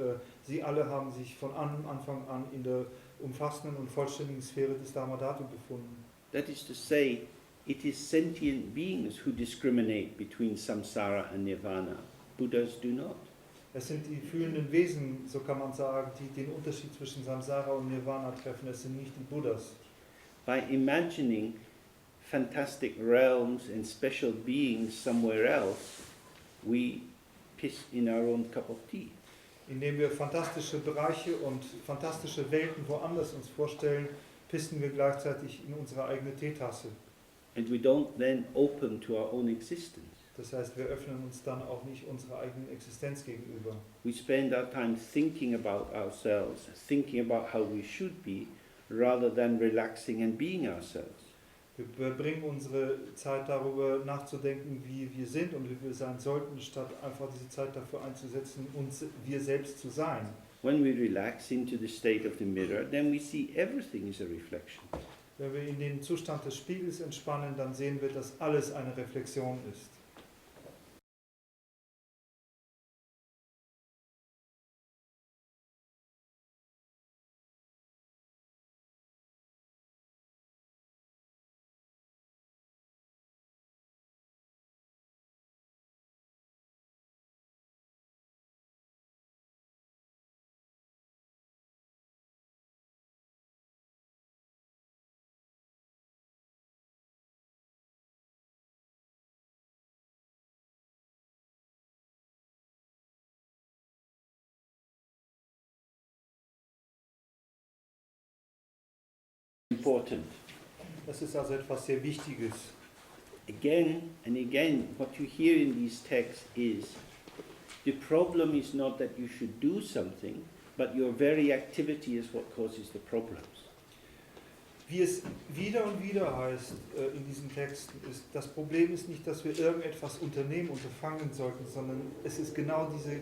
Sie alle haben sich von allem Anfang an in der umfassenden und vollständigen Sphäre des Dharma Dhatu befunden. That is to say, it is sentient beings who discriminate between samsara and nirvana. Buddhas do not. Es sind die fühlenden Wesen, so kann man sagen, die den Unterschied zwischen Samsara und Nirvana treffen. Es sind nicht die Buddhas. By imagining fantastic realms and special beings somewhere else, we piss in our own cup of tea. Indem wir fantastische Bereiche und fantastische Welten woanders uns vorstellen, pissen wir gleichzeitig in unsere eigene Teetasse. And we don't then open to our own existence. Das heißt, wir öffnen uns dann auch nicht unserer eigenen Existenz gegenüber. We spend our time thinking about ourselves, thinking about how we should be, rather than relaxing and being ourselves. Wir verbringen unsere Zeit darüber nachzudenken, wie wir sind und wie wir sein sollten, statt einfach diese Zeit dafür einzusetzen, uns wir selbst zu sein. When we relax into the state of the mirror, then we see everything is a reflection. Wenn wir in den Zustand des Spiegels entspannen, dann sehen wir, dass alles eine Reflexion ist. Important. Das ist also etwas sehr Wichtiges. Again and again, what you hear in these texts is, the problem is not that you should do something, but your very activity is what causes the problems. Wie es wieder und wieder heißt in diesen Texten, ist, das Problem ist nicht, dass wir irgendetwas unternehmen, unterfangen sollten, sondern es ist genau diese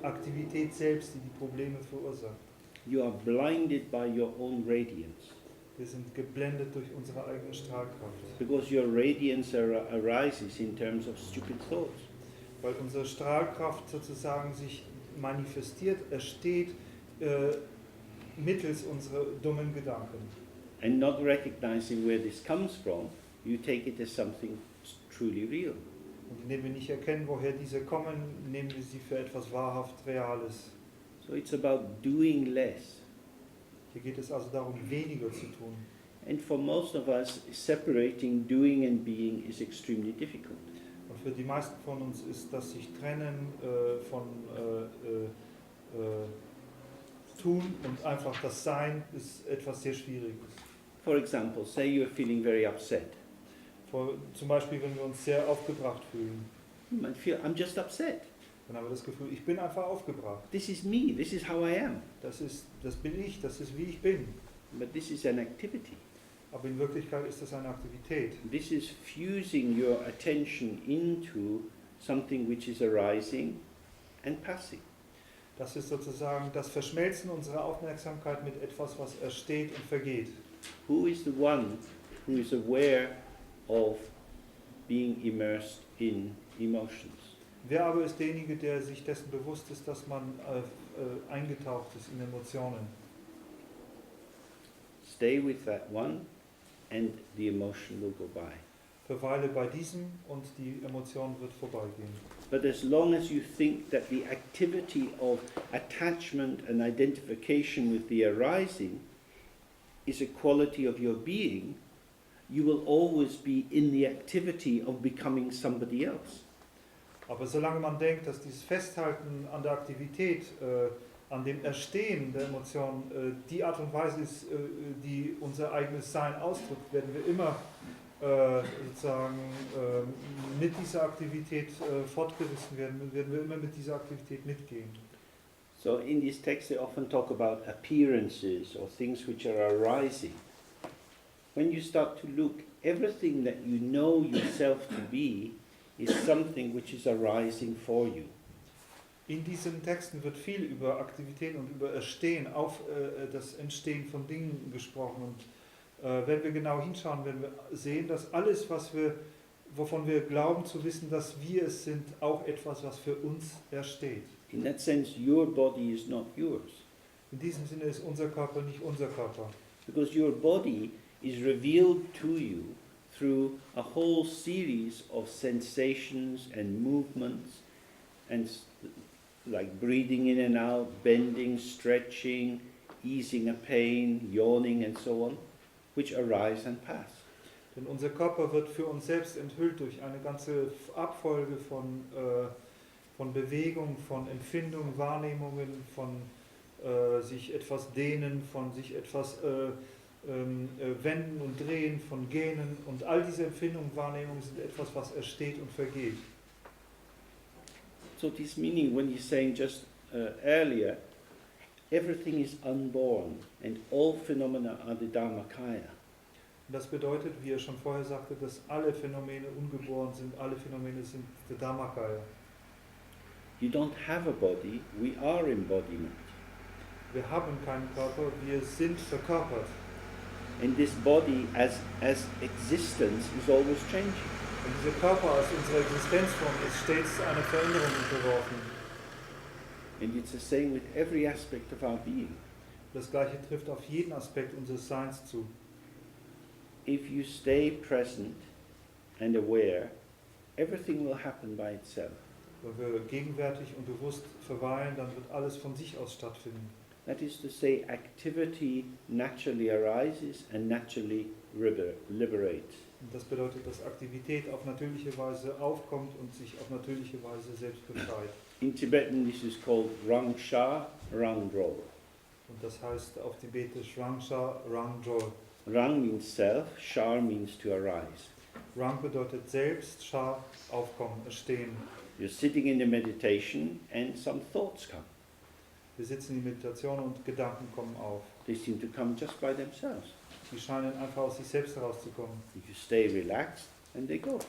Aktivität selbst, die die Probleme verursacht. You are blinded by your own radiance, Wir sind geblendet durch unsere eigene Strahlkraft. because your radiance arises in terms of stupid thoughts. Weil unsere Strahlkraft sozusagen sich manifestiert, entsteht mittels unserer dummen Gedanken. And not recognizing where this comes from, you take it as something truly real. Und indem wir nicht erkennen, woher diese kommen, nehmen wir sie für etwas wahrhaft Reales. So it's about doing less. Hier geht es also darum, weniger zu tun. And for most of us, separating doing and being is extremely difficult. Und für die meisten von uns ist das sich trennen von tun und einfach das Sein ist etwas sehr Schwieriges. For example, say you're feeling very upset. Zum Beispiel, wenn wir uns sehr aufgebracht fühlen, You might feel, I'm just upset. dann haben wir das Gefühl, ich bin einfach aufgebracht. This is me, this is how I am. Das bin ich, das ist wie ich bin. But this is an activity. Aber in Wirklichkeit ist das eine Aktivität. This is fusing your attention into something which is arising and passing. Das ist sozusagen das Verschmelzen unserer Aufmerksamkeit mit etwas, was ersteht und vergeht. Who is the one who is aware of being immersed in emotions? Wer aber ist derjenige, der sich dessen bewusst ist, dass man eingetaucht ist in Emotionen? Stay with that one and the emotion will go by. Verweile bei diesem und die Emotion wird vorbeigehen. But as long as you think that the activity of attachment and identification with the arising is a quality of your being, you will always be in the activity of becoming somebody else. Aber solange man denkt, dass dieses Festhalten an der Aktivität, an dem Erstehen der Emotion, die Art und Weise ist, die unser eigenes Sein ausdrückt, werden wir immer sozusagen mit dieser Aktivität fortgerissen werden, werden wir immer mit dieser Aktivität mitgehen. So in these texts they often talk about appearances or things which are arising. When you start to look, everything that you know yourself to be is something which is arising for you. In diesen Texten wird viel über Aktivität und über Erstehen, auf das Entstehen von Dingen gesprochen. Und wenn wir genau hinschauen, werden wir sehen, dass alles, wovon wir glauben zu wissen, dass wir es sind, auch etwas, was für uns ersteht. In that sense, your body is not yours. In diesem Sinne ist unser Körper nicht unser Körper. Because your body is revealed to you through a whole series of sensations and movements and like breathing in and out, bending, stretching, easing a pain, yawning and so on, which arise and pass. Denn unser Körper wird für uns selbst enthüllt durch eine ganze Abfolge von Bewegungen, von Empfindungen, Wahrnehmungen, von sich etwas dehnen, von sich etwas wenden und drehen, von gähnen. Und all diese Empfindungen, Wahrnehmungen sind etwas, was ersteht und vergeht. So this meaning, when you're saying just earlier, everything is unborn and all phenomena are the Dharmakaya. Und das bedeutet, wie er schon vorher sagte, dass alle Phänomene ungeboren sind, alle Phänomene sind der Dharmakaya. You don't have a body, we are embodiment. Wir haben keinen Körper, wir sind verkörpert. And this body as existence is always changing. Und dieser Körper als unsere Existenzform ist stets einer Veränderung unterworfen. And it's the same with every aspect of our being. Das Gleiche trifft auf jeden Aspekt unseres Seins zu. If you stay present and aware, everything will happen by itself. Wenn wir gegenwärtig und bewusst verweilen, dann wird alles von sich aus stattfinden. That is to say, activity naturally arises and naturally liberates. Und das bedeutet, dass Aktivität auf natürliche Weise aufkommt und sich auf natürliche Weise selbst befreit. In Tibetan this is called Rangsha Rangdrol. Und das heißt auf Tibetisch Rangsha Rangdrol. Rang means self, Shar means to arise. Rang bedeutet selbst, Sha aufkommen, erstehen. You're sitting in the meditation and some thoughts come. Wir sitzen in Meditation und Gedanken kommen auf. They seem to come just by themselves. Die scheinen einfach aus sich selbst herauszukommen. If you stay relaxed and they go.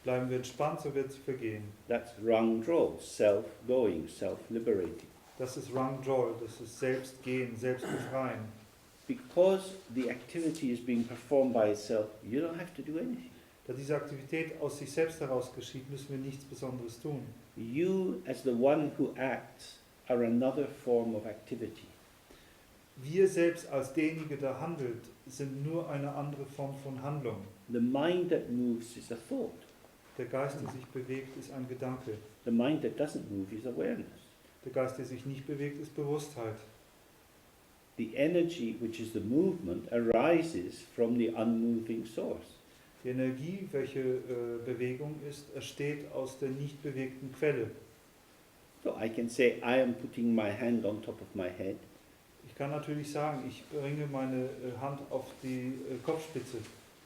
Bleiben wir entspannt, so wird sie vergehen. That's Rangdrol, self-going, self-liberating. Das ist Rangjol, das ist Selbstgehen, Selbstbefreien. Because the activity is being performed by itself, you don't have to do anything. Da diese Aktivität aus sich selbst heraus geschieht, müssen wir nichts Besonderes tun. You, as the one who acts, are another form of activity. Wir selbst als derjenige, der handelt, sind nur eine andere Form von Handlung. The mind that moves is a thought. Der Geist, der sich bewegt, ist ein Gedanke. The mind that doesn't move is awareness. Der Geist, der sich nicht bewegt, ist Bewusstheit. The energy, which is the movement, arises from the unmoving source. Die Energie, welche Bewegung ist, entsteht aus der nicht bewegten Quelle. So I can say, I am putting my hand on top of my head. Ich kann natürlich sagen, ich bringe meine Hand auf die Kopfspitze.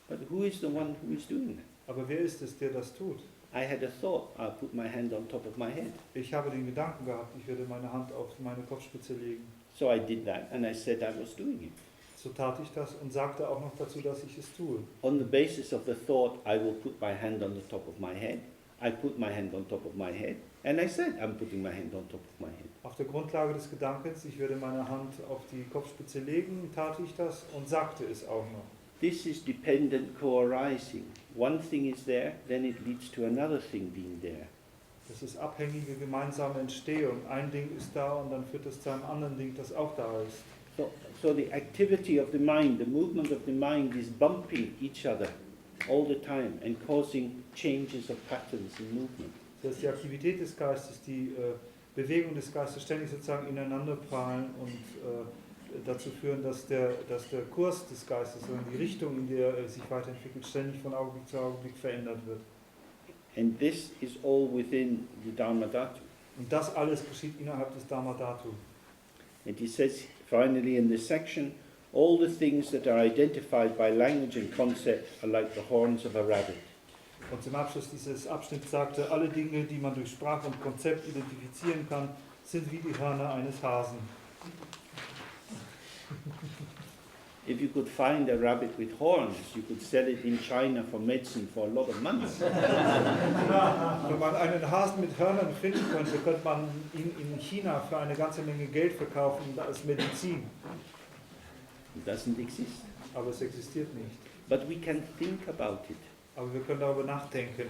But who is the one who is doing that? Aber wer ist es, der das tut? I had a thought, I'll put my hand on top of my head. Ich habe den Gedanken gehabt, ich werde meine Hand auf meine Kopfspitze legen. So I did that and I said I was doing it. So tat ich das und sagte auch noch dazu, dass ich es tue. On the basis of the thought, I will put my hand on the top of my head. I put my hand on top of my head and I said I'm putting my hand on top of my head. Auf der Grundlage des Gedankens, ich werde meine Hand auf die Kopfspitze legen, tat ich das und sagte es auch noch. This is dependent co-arising. One thing is there, then it leads to another thing being there. Das ist abhängige gemeinsame Entstehung. Ein Ding ist da und dann führt es zu einem anderen Ding, das auch da ist. So the activity of the mind, the movement of the mind is bumping each other all the time and causing changes of patterns in movement. Das heißt, die Aktivität des Geistes, die Bewegung des Geistes ständig sozusagen ineinander prallen und dazu führen, dass der Kurs des Geistes, sondern die Richtung, in der er sich weiterentwickelt, ständig von Augenblick zu Augenblick verändert wird. And this is all within the Dharma Dhatu. Und das alles geschieht innerhalb des Dharma Dhatu. And he says finally in this section, all the things that are identified by language and concept are like the horns of a rabbit. Und zum Abschluss dieses Abschnitts sagte, alle Dinge, die man durch Sprache und Konzept identifizieren kann, sind wie die Hörner eines Hasen. If you could find a rabbit with horns, you could sell it in China for medicine for a lot of money. Wenn man einen Hasen mit Hörnern finden könnte, könnte man ihn in China für eine ganze Menge Geld verkaufen als Medizin. It doesn't exist. Aber es existiert nicht. But we can think about it. Aber wir können darüber nachdenken.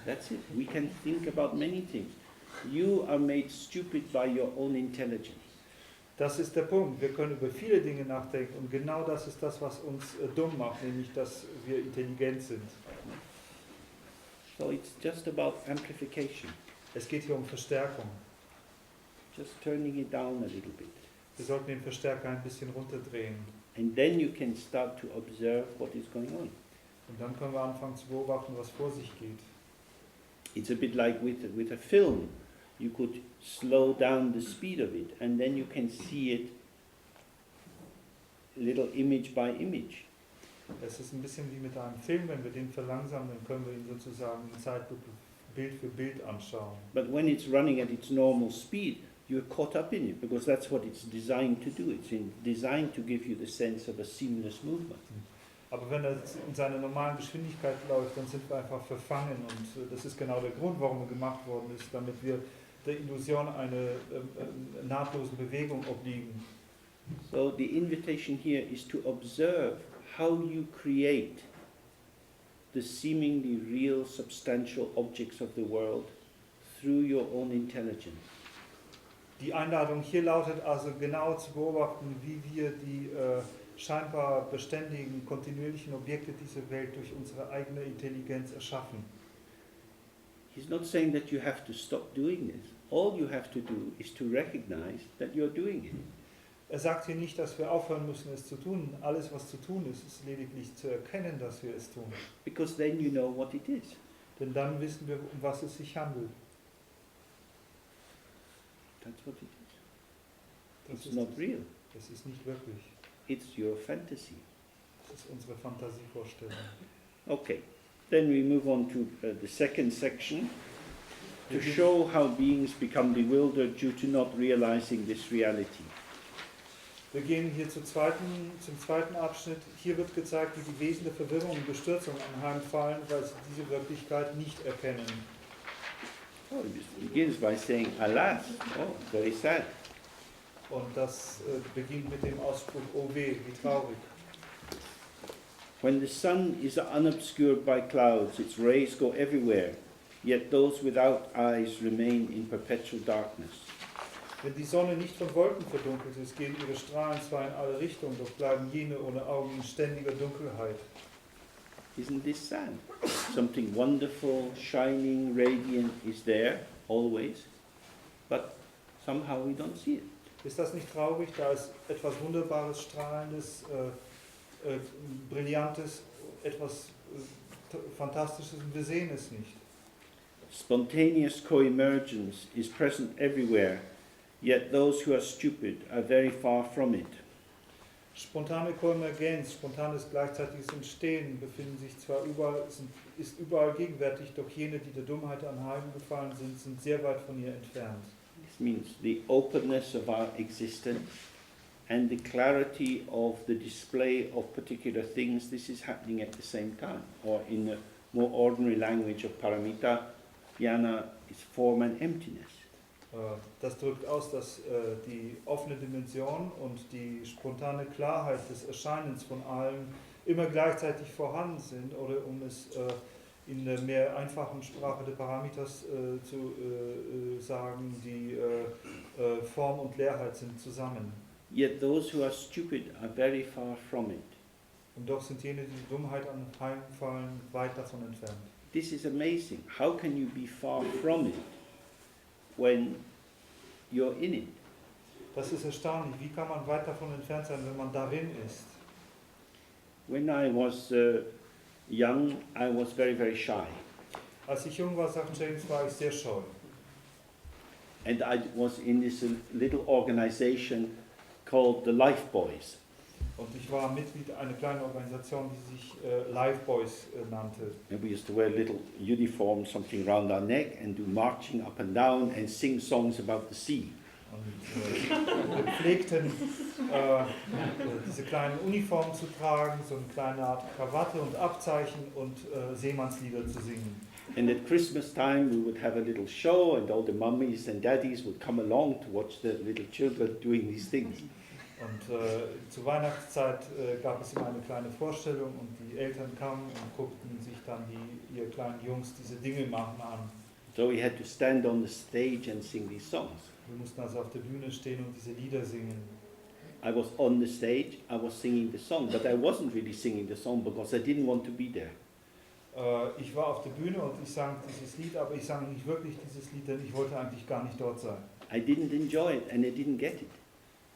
That's it. We can think about many things. You are made stupid by your own intelligence. Das ist der Punkt. Wir können über viele Dinge nachdenken und genau das ist das, was uns dumm macht, nämlich dass wir intelligent sind. So it's just about amplification. Es geht hier um Verstärkung. Just turning it down a little bit. Wir sollten den Verstärker ein bisschen runterdrehen. And then you can start to observe what is going on. Und dann können wir anfangen zu beobachten, was vor sich geht. It's a bit like with a film. You could slow down the speed of it and then you can see it little image by image. Es ist ein bisschen wie mit einem Film, wenn wir den verlangsamen, dann können wir ihn sozusagen in Zeitlupe Bild für Bild anschauen. But when it's running at its normal speed, you're caught up in it because that's what it's designed to do. It's designed to give you the sense of a seamless movement. Aber wenn er in seiner normalen Geschwindigkeit läuft, dann sind wir einfach verfangen und das ist genau der Grund, warum er gemacht worden ist, damit wir der Illusion einer nahtlosen Bewegung obliegen. So the invitation here is to observe how you create the seemingly real substantial objects of the world through your own intelligence. Die Einladung hier lautet also genau zu beobachten, wie wir die scheinbar beständigen, kontinuierlichen Objekte dieser Welt durch unsere eigene Intelligenz erschaffen. He's not saying that you have to stop doing this. All you have to do is to recognize that you're doing it. Er sagt hier nicht, dass wir aufhören müssen, es zu tun. Alles, was zu tun ist, ist lediglich zu erkennen, dass wir es tun. Because then you know what it is. Denn dann wissen wir, um was es sich handelt. That's what it is. Das It's not real. Das ist nicht wirklich. It's your fantasy. Das ist unsere Fantasievorstellung. Okay, then we move on to the second section. To show how beings become bewildered due to not realizing this reality. Wir gehen hier zum zweiten Abschnitt. Hier wird gezeigt, wie die Wesen der Verwirrung und Bestürzung anheimfallen, weil sie diese Wirklichkeit nicht erkennen. Oh, it begins by saying, alas. Oh, very sad. Und das beginnt mit dem Ausspruch, oh weh, wie traurig. When the sun is unobscured by clouds, its rays go everywhere, yet those without eyes remain in perpetual darkness. Wenn die Sonne nicht von Wolken verdunkelt ist, gehen ihre Strahlen zwar in alle Richtungen, doch bleiben jene ohne Augen in ständiger Dunkelheit. Isn't this sad? Something wonderful, shining, radiant is there, always, but somehow we don't see it. Ist das nicht traurig? Da ist etwas Wunderbares, Strahlendes, Brillantes, etwas Fantastisches und wir sehen es nicht. Spontaneous co-emergence is present everywhere, yet those who are stupid are very far from it. Spontane Koemergenz, spontanes gleichzeitiges Entstehen befinden sich zwar überall, ist überall gegenwärtig, doch jene, die der Dummheit anheimgefallen sind, sind sehr weit von ihr entfernt. This means the openness of our existence and the clarity of the display of particular things. This is happening at the same time, or in the more ordinary language of paramita, jnana is form and emptiness. Das drückt aus, dass die offene Dimension und die spontane Klarheit des Erscheinens von allem immer gleichzeitig vorhanden sind, oder um es in der mehr einfachen Sprache der Paramitas zu sagen, die Form und Leerheit sind zusammen. Yet those who are stupid are very far from it. Und doch sind jene, die die Dummheit anheimfallen, weit davon entfernt. This is amazing. How can you be far from it when you're in it? Das ist erstaunlich. Wie kann man weit davon entfernt sein, wenn man darin ist? When I was young, I was very, very shy. Als ich jung war, sagten James, war ich sehr scheu. And I was in this little organization called the Life Boys. Und ich war Mitglied einer kleinen Organisation, die sich Life Boys nannte. And we used to wear little uniforms, something around our neck, and do marching up and down and sing songs about the sea. Und wir pflegten diese kleinen Uniformen zu tragen, so eine kleine Art Krawatte und Abzeichen und Seemannslieder zu singen. And at Christmas time we would have a little show and all the mummies and daddies would come along to watch the little children doing these things. Und zur Weihnachtszeit gab es immer eine kleine Vorstellung und die Eltern kamen und guckten sich dann ihr kleinen Jungs diese Dinge machen an. So we had to stand on the stage and sing these songs. Wir mussten also auf der Bühne stehen und diese Lieder singen. I was on the stage, I was singing the song, but I wasn't really singing the song because I didn't want to be there. Ich war auf der Bühne und ich sang dieses Lied, aber ich sang nicht wirklich dieses Lied, denn ich wollte eigentlich gar nicht dort sein. I didn't enjoy it and I didn't get it.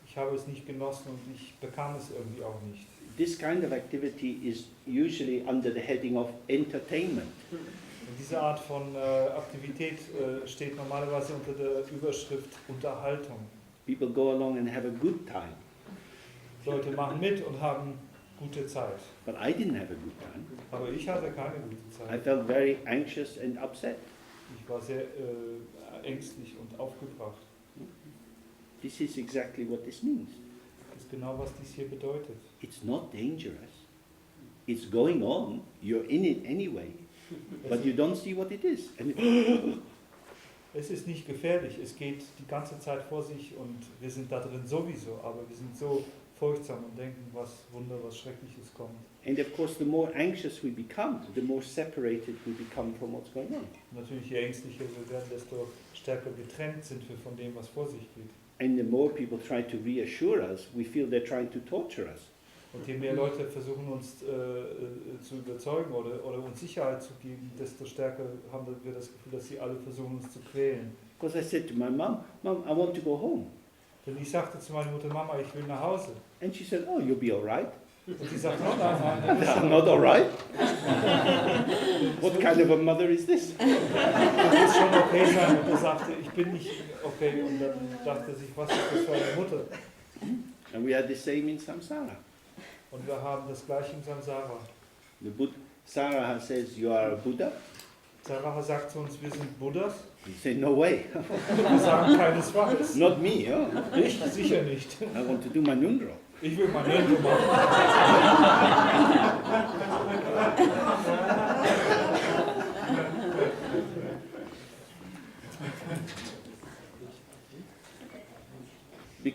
Ich habe es nicht genossen und ich bekam es irgendwie auch nicht. This kind of activity is usually under the heading of entertainment. Und diese Art von Aktivität steht normalerweise unter der Überschrift Unterhaltung. People go along and have a good time. Leute machen mit und haben gute Zeit. But I didn't have a good time. Aber ich hatte keine gute I Zeit. felt very anxious and upset. Ich war sehr ängstlich und aufgebracht. This is exactly what this means. Das ist genau, was dies hier bedeutet. It's not dangerous. It's going on. You're in it anyway. But you don't see what it is. And Es ist nicht gefährlich, es geht die ganze Zeit vor sich und wir sind da drin sowieso, aber wir sind so furchtsam und denken, was Wunder, was Schreckliches kommt. And of course, the more anxious we become, the more separated we become from what's going on. Natürlich, je ängstlicher wir werden, desto stärker getrennt sind wir von dem, was vor sich geht. And the more people try to reassure us, we feel they're trying to torture us. Und je mehr Leute versuchen uns zu überzeugen oder uns Sicherheit zu geben, desto stärker haben wir das Gefühl, dass sie alle versuchen uns zu quälen. Because I said to my mom, Mom, I want to go home. Denn ich sagte zu meiner Mutter, Mama, ich will nach Hause. And she said, oh, you'll be all right. Und sie sagt, oh nein, I'm not all right. What kind of a mother is this? du wirst schon okay sein. Und er sagte, ich bin nicht okay. Und dann dachte sie, was ist das für eine Mutter? And we had the same in Samsara. Und wir haben das gleiche in Samsara. Saraha says, you are a Buddha. Saraha sagt zu uns, wir sind Buddhas. We say, no way. Wir sagen keinesfalls. Not me, oh. Ich sicher nicht. I want to do my Nundro. Ich will mein Ende machen.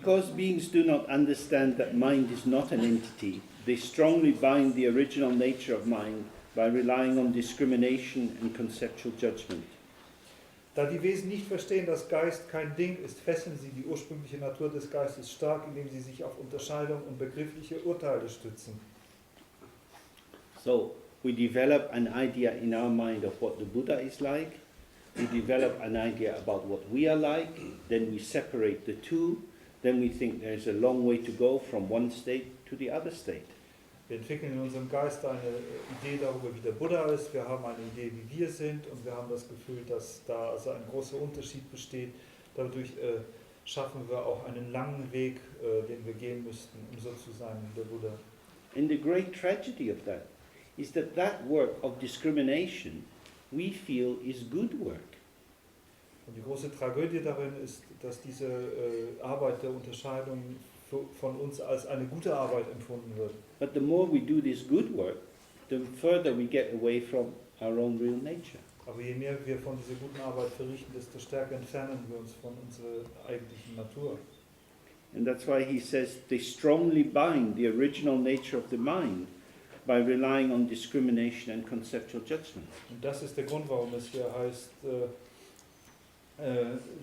Because beings do not understand that mind is not an entity, they strongly bind the original nature of mind by relying on discrimination and conceptual judgment. Da die Wesen nicht verstehen, dass Geist kein Ding ist, fesseln sie die ursprüngliche Natur des Geistes stark, indem sie sich auf Unterscheidung und begriffliche Urteile stützen. So, we develop an idea in our mind of what the Buddha is like, we develop an idea about what we are like, then we separate the two, then we think there's a long way to go from one state to the other state. Wir entwickeln in unserem Geist eine Idee darüber, wie der Buddha ist, wir haben eine Idee, wie wir sind und wir haben das Gefühl, dass da also ein großer Unterschied besteht. Dadurch schaffen wir auch einen langen Weg, den wir gehen müssten, um so zu sein wie der Buddha. And the great tragedy of that is that that work of discrimination we feel is good work. Und die große Tragödie darin ist, dass diese Arbeit der Unterscheidung von uns als eine gute Arbeit empfunden wird. But the more we do this good work, the further we get away from our own real nature. Aber je mehr wir von dieser guten Arbeit verrichten, desto stärker entfernen wir uns von unserer eigentlichen Natur. And that's why he says they strongly bind the original nature of the mind by relying on discrimination and conceptual judgment. Und das ist der Grund, warum es hier heißt,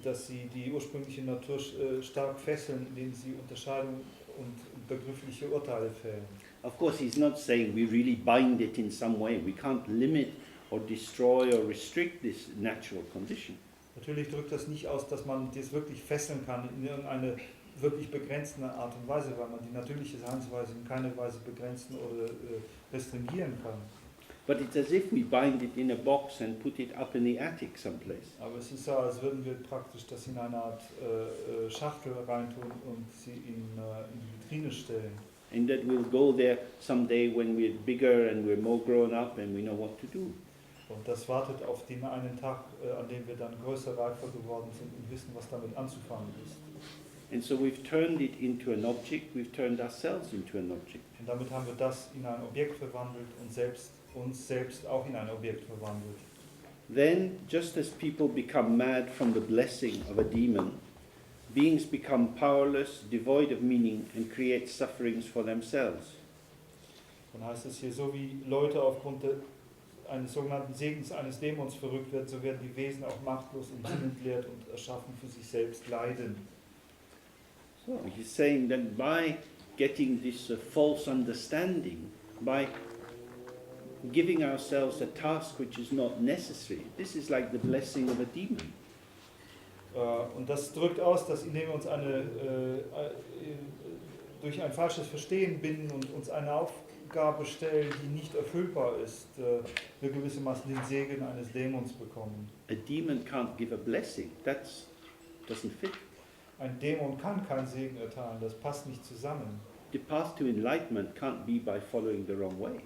dass sie die ursprüngliche Natur stark fesseln, indem sie Unterscheidung und begriffliche Urteile fällen. Of course, he's not saying we really bind it in some way. We can't limit or destroy or restrict this natural condition. Natürlich drückt das nicht aus, dass man das wirklich fesseln kann in irgendeine wirklich begrenzte Art und Weise, weil man die natürliche Seinsweise in keiner Weise begrenzen oder restringieren kann. But it's as if we bind it in a box and put it up in the attic someplace. Aber es ist so, als würden wir praktisch das in eine Art Schachtel reintun und sie in die Vitrine stellen. And that we'll go there someday when we're bigger and we're more grown up and we know what to do. Und das wartet auf den einen Tag, an dem wir dann größer, reifer geworden sind und wissen, was damit anzufangen ist. And so we've turned it into an object, we've turned ourselves into an object. Und damit haben wir das in ein Objekt verwandelt und uns selbst auch in ein Objekt verwandelt. Then, just as people become mad from the blessing of a demon, beings become powerless, devoid of meaning, and create sufferings for themselves. Dann heißt es hier, so wie Leute aufgrund eines sogenannten Segens eines Dämons verrückt werden, so werden die Wesen auch machtlos und sinnentleert und erschaffen für sich selbst Leiden. So he's saying that by getting this false understanding, by giving ourselves a task which is not necessary, this is like the blessing of a demon. Und das drückt aus, dass indem wir uns durch ein falsches Verstehen binden und uns eine Aufgabe stellen, die nicht erfüllbar ist, wir gewissermaßen den Segen eines Dämons bekommen. A demon can't give a blessing. That doesn't fit. Ein Dämon kann keinen Segen erteilen, das passt nicht zusammen. The path to enlightenment can't be by following the wrong way.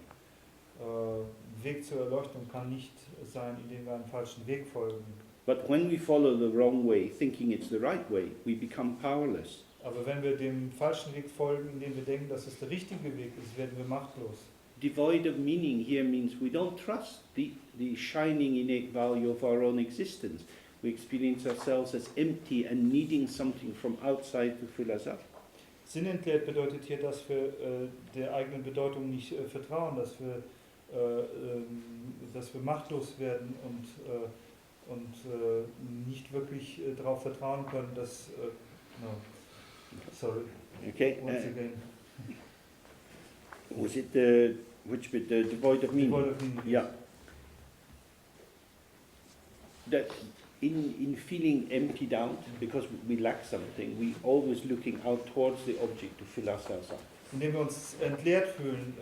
Weg zur Erleuchtung kann nicht sein, indem wir einen falschen Weg folgen. But when we follow the wrong way, thinking it's the right way, we become powerless. Aber wenn wir dem falschen Weg folgen, indem wir denken, dass es der richtige Weg ist, werden wir machtlos. Devoid of meaning here means we don't trust the shining innate value of our own existence. We experience ourselves as empty and needing something from outside to fill us up. Sinnentleert bedeutet hier, dass wir der eigenen Bedeutung nicht vertrauen, dass wir machtlos werden und nicht wirklich darauf vertrauen können, dass sorry. Okay. Once again. Was it which bit? The devoid of meaning. Devoid of meaning. Yeah. That in feeling emptied out because we lack something, we always looking out towards the object to fill ourselves up. Indem wir uns entleert fühlen,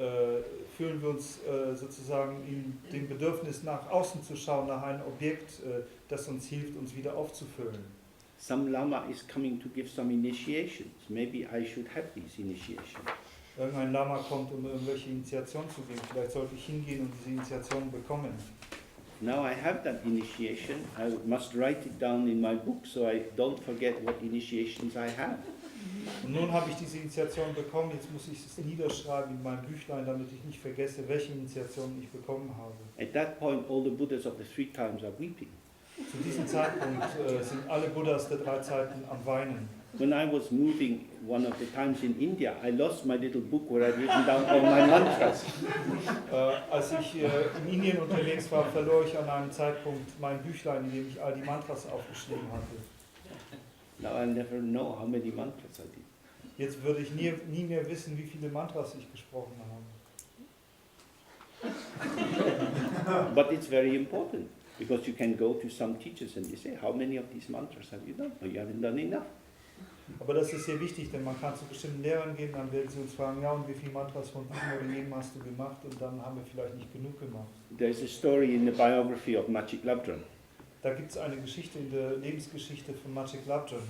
fühlen wir uns sozusagen in dem Bedürfnis nach außen zu schauen, nach einem Objekt, das uns hilft, uns wieder aufzufüllen. Some Lama is coming to give some initiations. Maybe I should have these initiations. Irgendein Lama kommt, um irgendwelche Initiationen zu geben. Vielleicht sollte ich hingehen und diese Initiation bekommen. Now I have that initiation. I must write it down in my book so I don't forget what initiations I have. Und nun habe ich diese Initiation bekommen, jetzt muss ich es niederschreiben in meinem Büchlein, damit ich nicht vergesse, welche Initiationen ich bekommen habe. At that point, all the Buddhas of the three times are weeping. Zu diesem Zeitpunkt sind alle Buddhas der 3 Zeiten am Weinen. When I was moving one of the times in India, I lost my little book where I'd written down all my mantras. Als ich in Indien unterwegs war, verlor ich an einem Zeitpunkt mein Büchlein, in dem ich all die Mantras aufgeschrieben hatte. Now I'll never know how many mantras I did. Jetzt würde ich nie mehr wissen, wie viele Mantras ich gesprochen habe. But it's very important, because you can go to some teachers and you say, how many of these mantras have you done? Oh, you haven't done enough. Aber das ist sehr wichtig, denn man kann zu bestimmten Lehrern gehen, dann werden sie uns fragen, ja, und wie viele Mantras von diesem oder jenem hast du gemacht? Und dann haben wir vielleicht nicht genug gemacht. There's a story in the biography of Machik Labdran. Da gibt es eine Geschichte in der Lebensgeschichte von Machik Labdran.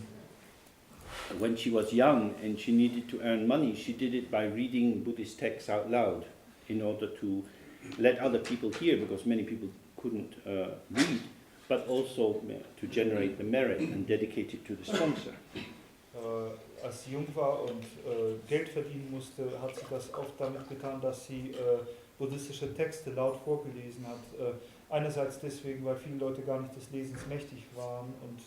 When she was young and she needed to earn money, she did it by reading Buddhist texts out loud in order to let other people hear, because many people couldn't read, but also to generate the merit and dedicate it to the sponsor. Als sie jung war und Geld verdienen musste, hat sie das oft damit getan, dass sie buddhistische Texte laut vorgelesen hat. Einerseits deswegen, weil viele Leute gar nicht des Lesens mächtig waren und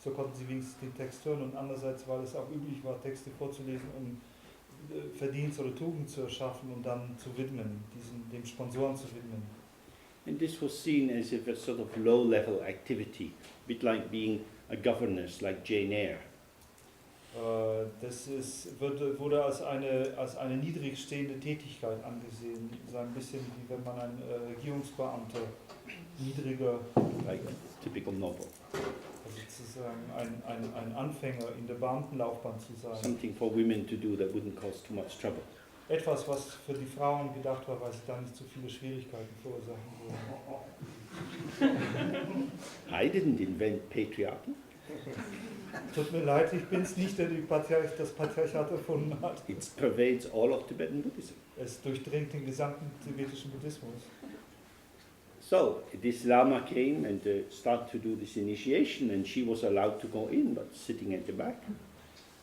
so konnten sie wenigstens den Text hören, und andererseits, weil es auch üblich war, Texte vorzulesen, um Verdienst oder Tugend zu erschaffen und dann zu widmen, dem Sponsoren zu widmen. And this was seen as if a sort of low-level activity, a bit like being a governess like Jane Eyre. Das wurde als eine niedrig stehende Tätigkeit angesehen, so ein bisschen wie wenn man ein Regierungsbeamter niedriger, Like a typical noble. also sozusagen ein Anfänger in der Beamtenlaufbahn zu sein. Something for women to do that wouldn't cause too much trouble. Etwas, was für die Frauen gedacht war, weil sie da nicht so viele Schwierigkeiten verursachen würden. I didn't invent patriarchy. Tut mir leid, ich bin es nicht, der das Patriarchat erfunden hat. It pervades all of Tibetan Buddhism. Es durchdringt den gesamten tibetischen Buddhismus. So, this Lama came and started to do this initiation, and she was allowed to go in, but sitting at the back.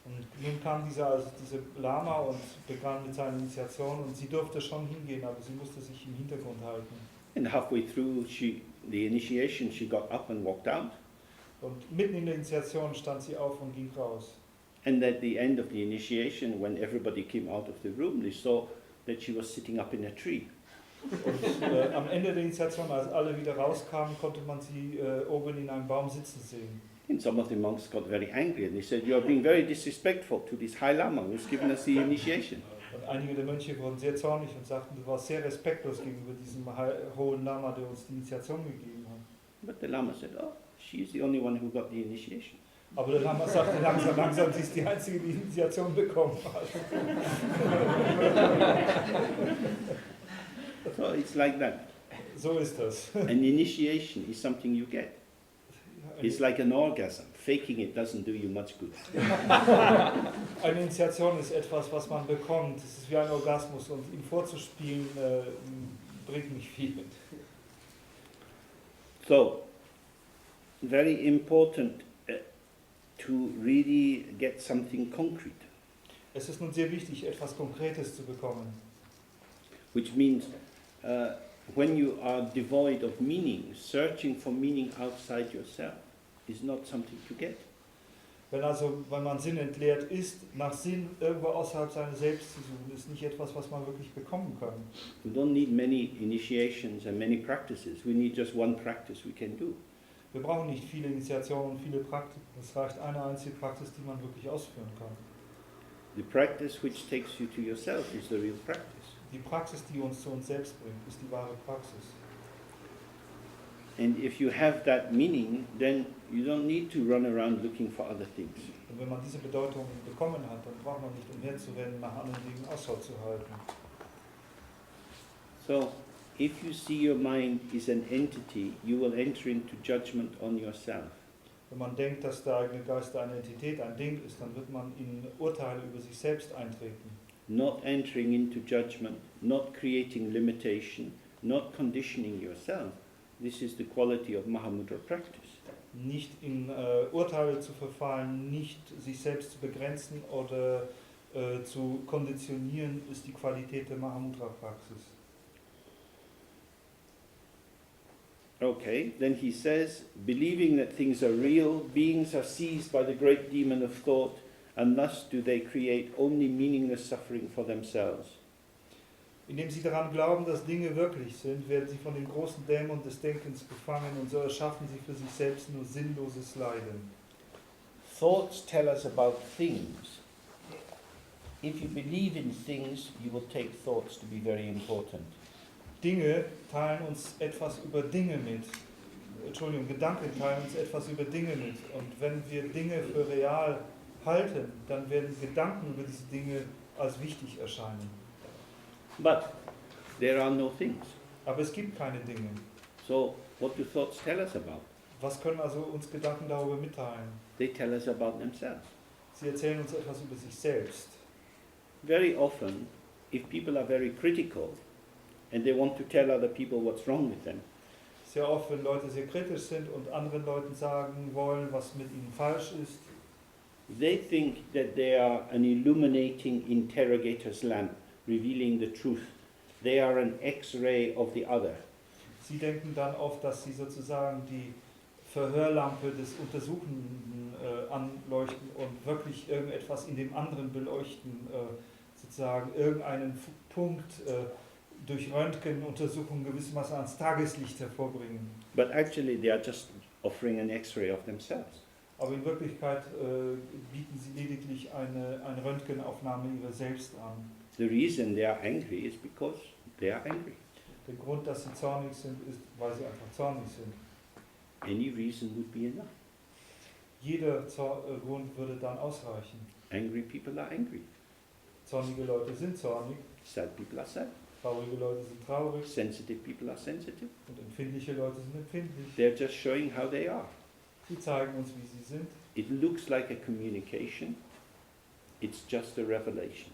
Und nun kam diese Lama und begann mit seiner Initiation, und sie durfte schon hingehen, aber sie musste sich im Hintergrund halten. And halfway through the initiation, she got up and walked out. Und mitten in der Initiation stand sie auf und ging raus. And at the end of the initiation, when everybody came out of the room, they saw that she was sitting up in a tree. Und am Ende der Initiation, als alle wieder rauskamen, konnte man sie oben in einem Baum sitzen sehen. And some of the monks got very angry and they said, "You are being very disrespectful to this High Lama who's given us the initiation." Und einige der Mönche wurden sehr zornig und sagten, du warst sehr respektlos gegenüber diesem hohen Lama, der uns die Initiation gegeben hat. But the Lama said, "Oh, she's the only one who got the initiation." Aber der Lama sagte langsam, sie ist die Einzige, die Initiation bekommen hat. So it's like that. So ist das. An initiation is something you get. It's like an orgasm. Faking it doesn't do you much good. Eine Initiation ist etwas, was man bekommt. Es ist wie ein Orgasmus, und ihm vorzuspielen bringt nicht viel. So, very important to really get something concrete, Es ist nun sehr wichtig, etwas Konkretes zu bekommen. which means when you are devoid of meaning, searching for meaning outside yourself is not something to get. Wenn man sinnentleert ist, nach Sinn irgendwo außerhalb seiner selbst zu suchen, ist nicht etwas, was man wirklich bekommen kann. We don't need many initiations and many practices. We need just one practice we can do. Wir brauchen nicht viele Initiationen und viele Praktiken. Es reicht eine einzige Praxis, die man wirklich ausführen kann. The practice which takes you to yourself is the real practice. Die Praxis, die uns zu uns selbst bringt, ist die wahre Praxis. And if you have that meaning, then you don't need to run around looking for other things. Und wenn man diese Bedeutung bekommen hat, dann braucht man nicht umherzurennen, nach anderen Dingen Ausschau zu halten. So, if you see your mind is an entity, you will enter into judgment on yourself. Wenn man denkt, dass der eigene Geist eine Entität, ein Ding ist, dann wird man in Urteile über sich selbst eintreten. Not entering into judgment, not creating limitation, not conditioning yourself. This is the quality of Mahamudra practice. Nicht in Urteile zu verfallen, nicht sich selbst zu begrenzen oder zu konditionieren, ist die Qualität der Mahamudra-Praxis. Okay, then he says, believing that things are real, beings are seized by the great demon of thought, and thus do they create only meaningless suffering for themselves. Indem sie daran glauben, dass Dinge wirklich sind, werden sie von dem großen Dämon des Denkens gefangen und so erschaffen sie für sich selbst nur sinnloses Leiden. Thoughts tell us about things. If you believe in things, you will take thoughts to be very important. Dinge teilen uns etwas über Dinge mit. Gedanken teilen uns etwas über Dinge mit. Und wenn wir Dinge für real halten, dann werden Gedanken über diese Dinge als wichtig erscheinen. But there are no things. Aber es gibt keine Dinge. So what do thoughts tell us about? Was können also uns Gedanken darüber mitteilen? They tell us about themselves. Sie erzählen uns etwas über sich selbst. Very often, if people are very critical and they want to tell other people what's wrong with them, Sehr oft, wenn Leute sehr kritisch sind und anderen Leuten sagen wollen, was mit ihnen falsch ist, they think that they are an illuminating interrogator's lamp, revealing the truth. They are an X-ray of the other. sie denken dann oft, dass sie sozusagen die Verhörlampe des Untersuchenden anleuchten und wirklich irgendetwas in dem anderen beleuchten, sozusagen irgendeinen Punkt durch Röntgenuntersuchungen gewissermaßen ans Tageslicht hervorbringen. But actually they are just offering an X-ray of themselves. Aber in Wirklichkeit bieten sie lediglich eine Röntgenaufnahme ihrer selbst an. The reason they are angry is because they are angry. Der Grund, dass sie zornig sind, ist, weil sie einfach zornig sind. Any reason would be enough. Jeder Grund würde dann ausreichen. Angry people are angry. Zornige Leute sind zornig, Sad people are sad. traurige Leute sind traurig Sensitive people are sensitive. und empfindliche Leute sind empfindlich. They're just showing how they are. Sie zeigen uns, wie sie sind. It looks like a communication. It's just a revelation.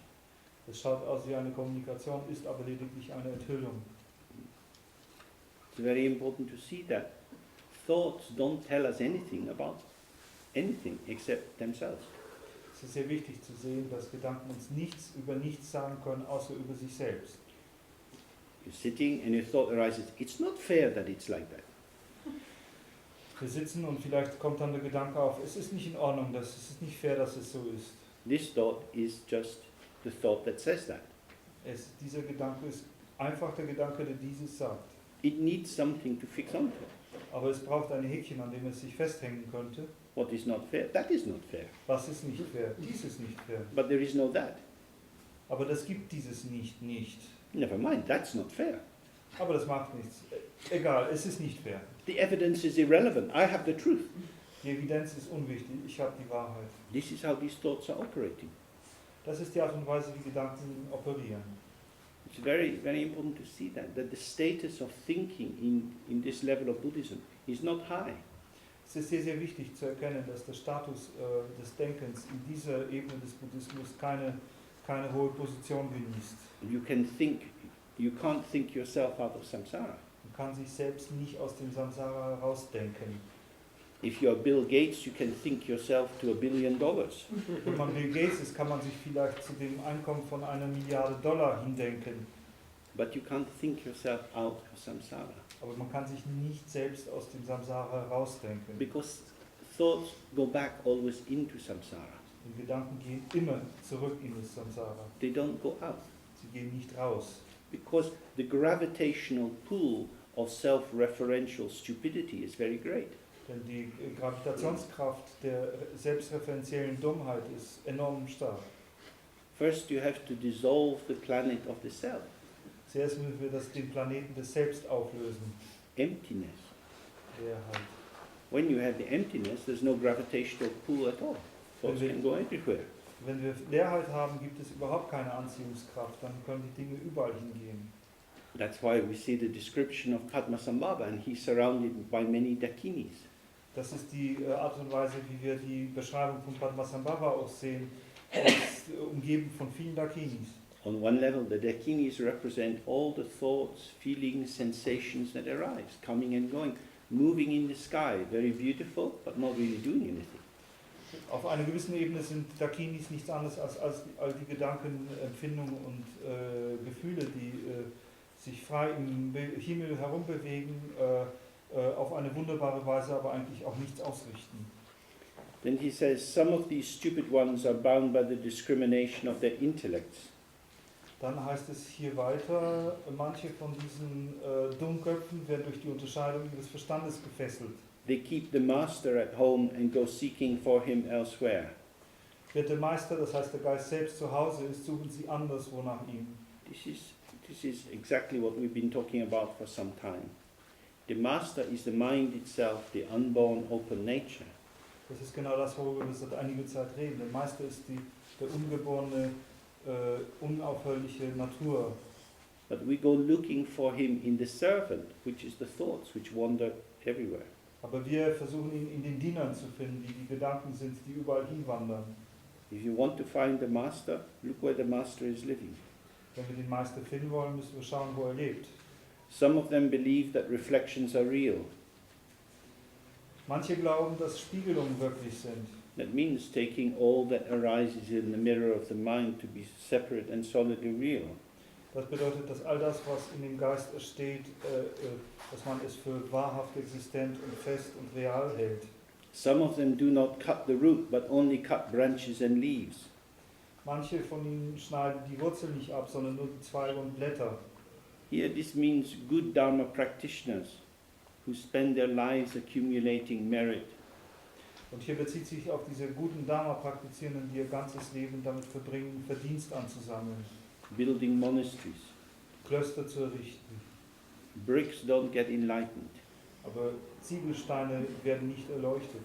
Es schaut aus wie eine Kommunikation, ist aber lediglich eine Enthüllung. It's very important to see that thoughts don't tell us anything about anything except themselves. Es ist sehr wichtig zu sehen, dass Gedanken uns nichts über nichts sagen können, außer über sich selbst. You're sitting and your thought arises, it's not fair that it's like that. Wir sitzen und vielleicht kommt dann der Gedanke auf, es ist nicht in Ordnung, es ist nicht fair, dass es so ist. This thought is just the thought that says that. Dieser Gedanke ist einfach der Gedanke, der dieses sagt. It needs something to fix onto. Aber es braucht ein Häkchen, an dem es sich festhängen könnte. What is not fair? That is not fair. Was ist nicht fair? Dies ist nicht fair. But there is no that. Aber das gibt dieses nicht. Never mind, that's not fair. Aber das macht nichts. Egal, es ist nicht fair. The evidence is irrelevant. I have the truth. Die Evidenz ist unwichtig. Ich habe die Wahrheit. This is how these thoughts are operating. Das ist die Art und Weise, wie Gedanken operieren. It's very, very important to see that the status of thinking in this level of Buddhism is not high. Es ist sehr, sehr wichtig zu erkennen, dass der Status des Denkens in dieser Ebene des Buddhismus keine hohe Position genießt. You can't think yourself out of samsara. Man kann sich selbst nicht aus dem Samsara herausdenken. If you're Bill Gates, you can think yourself to $1 billion. Wenn man Bill Gates ist, kann man sich vielleicht zu dem Einkommen von $1 Milliarde hindenken. But you can't think yourself out of samsara. Aber man kann sich nicht selbst aus dem Samsara herausdenken. Because thoughts go back always into samsara. Und Gedanken gehen immer zurück in das Samsara. They don't go out. Sie gehen nicht raus. Because the gravitational pull of self-referential stupidity is very great. Denn die Gravitationskraft der selbstreferenziellen Dummheit ist enorm stark. First you have to dissolve the planet of the self. Zuerst müssen wir den Planeten des Selbst auflösen. Emptiness. Leerheit. When you have the emptiness, there's no gravitational pull at all. Thoughts can go everywhere. Wenn wir Leerheit haben, gibt es überhaupt keine Anziehungskraft. Dann können die Dinge überall hingehen. That's why we see the description of Padmasambhava, and he's surrounded by many dakinis. Das ist die Art und Weise, wie wir die Beschreibung von Padmasambhava auch sehen. Er ist umgeben von vielen Dakinis. On one level, the dakinis represent all the thoughts, feelings, sensations that arise, coming and going, moving in the sky, very beautiful, but not really doing anything. Auf einer gewissen Ebene sind Dakinis nichts anderes als all die Gedanken, Empfindungen und Gefühle, die sich frei im Himmel herumbewegen, auf eine wunderbare Weise aber eigentlich auch nichts ausrichten. Then he says, some of these stupid ones are bound by the discrimination of their intellects. Dann heißt es hier weiter, manche von diesen Dummköpfen werden durch die Unterscheidung ihres Verstandes gefesselt. They keep the master at home and go seeking for him elsewhere. Wird der Meister, das heißt der Geist selbst zu Hause ist, suchen sie anderswo nach ihm. This is exactly what we've been talking about for some time. The master is the mind itself, the unborn open nature. Das ist genau das, worüber wir seit einiger Zeit reden. Der Meister ist der ungeborene, unaufhörliche Natur. But we go looking for him in the servant, which is the thoughts which wander everywhere. Aber wir versuchen ihn in den Dienern zu finden, die Gedanken sind, die überall hinwandern. If you want to find the master, look where the master is living. Wenn wir den Meister finden wollen, müssen wir schauen, wo er lebt. Some of them believe that reflections are real. Manche glauben, dass Spiegelungen wirklich sind. That means taking all that arises in the mirror of the mind to be separate and solidly real. Das bedeutet, dass all das, was in dem Geist steht, dass man es für wahrhaft existent und fest und real hält. Some of them do not cut the root, but only cut branches and leaves. Manche von ihnen schneiden die Wurzel nicht ab, sondern nur die Zweige und Blätter. Here this means good Dharma practitioners who spend their lives accumulating merit. Und hier bezieht sich auf diese guten Dharma-Praktizierenden, die ihr ganzes Leben damit verbringen, Verdienst anzusammeln, Building monasteries. Klöster zu errichten. Bricks don't get enlightened. Aber Ziegelsteine werden nicht erleuchtet.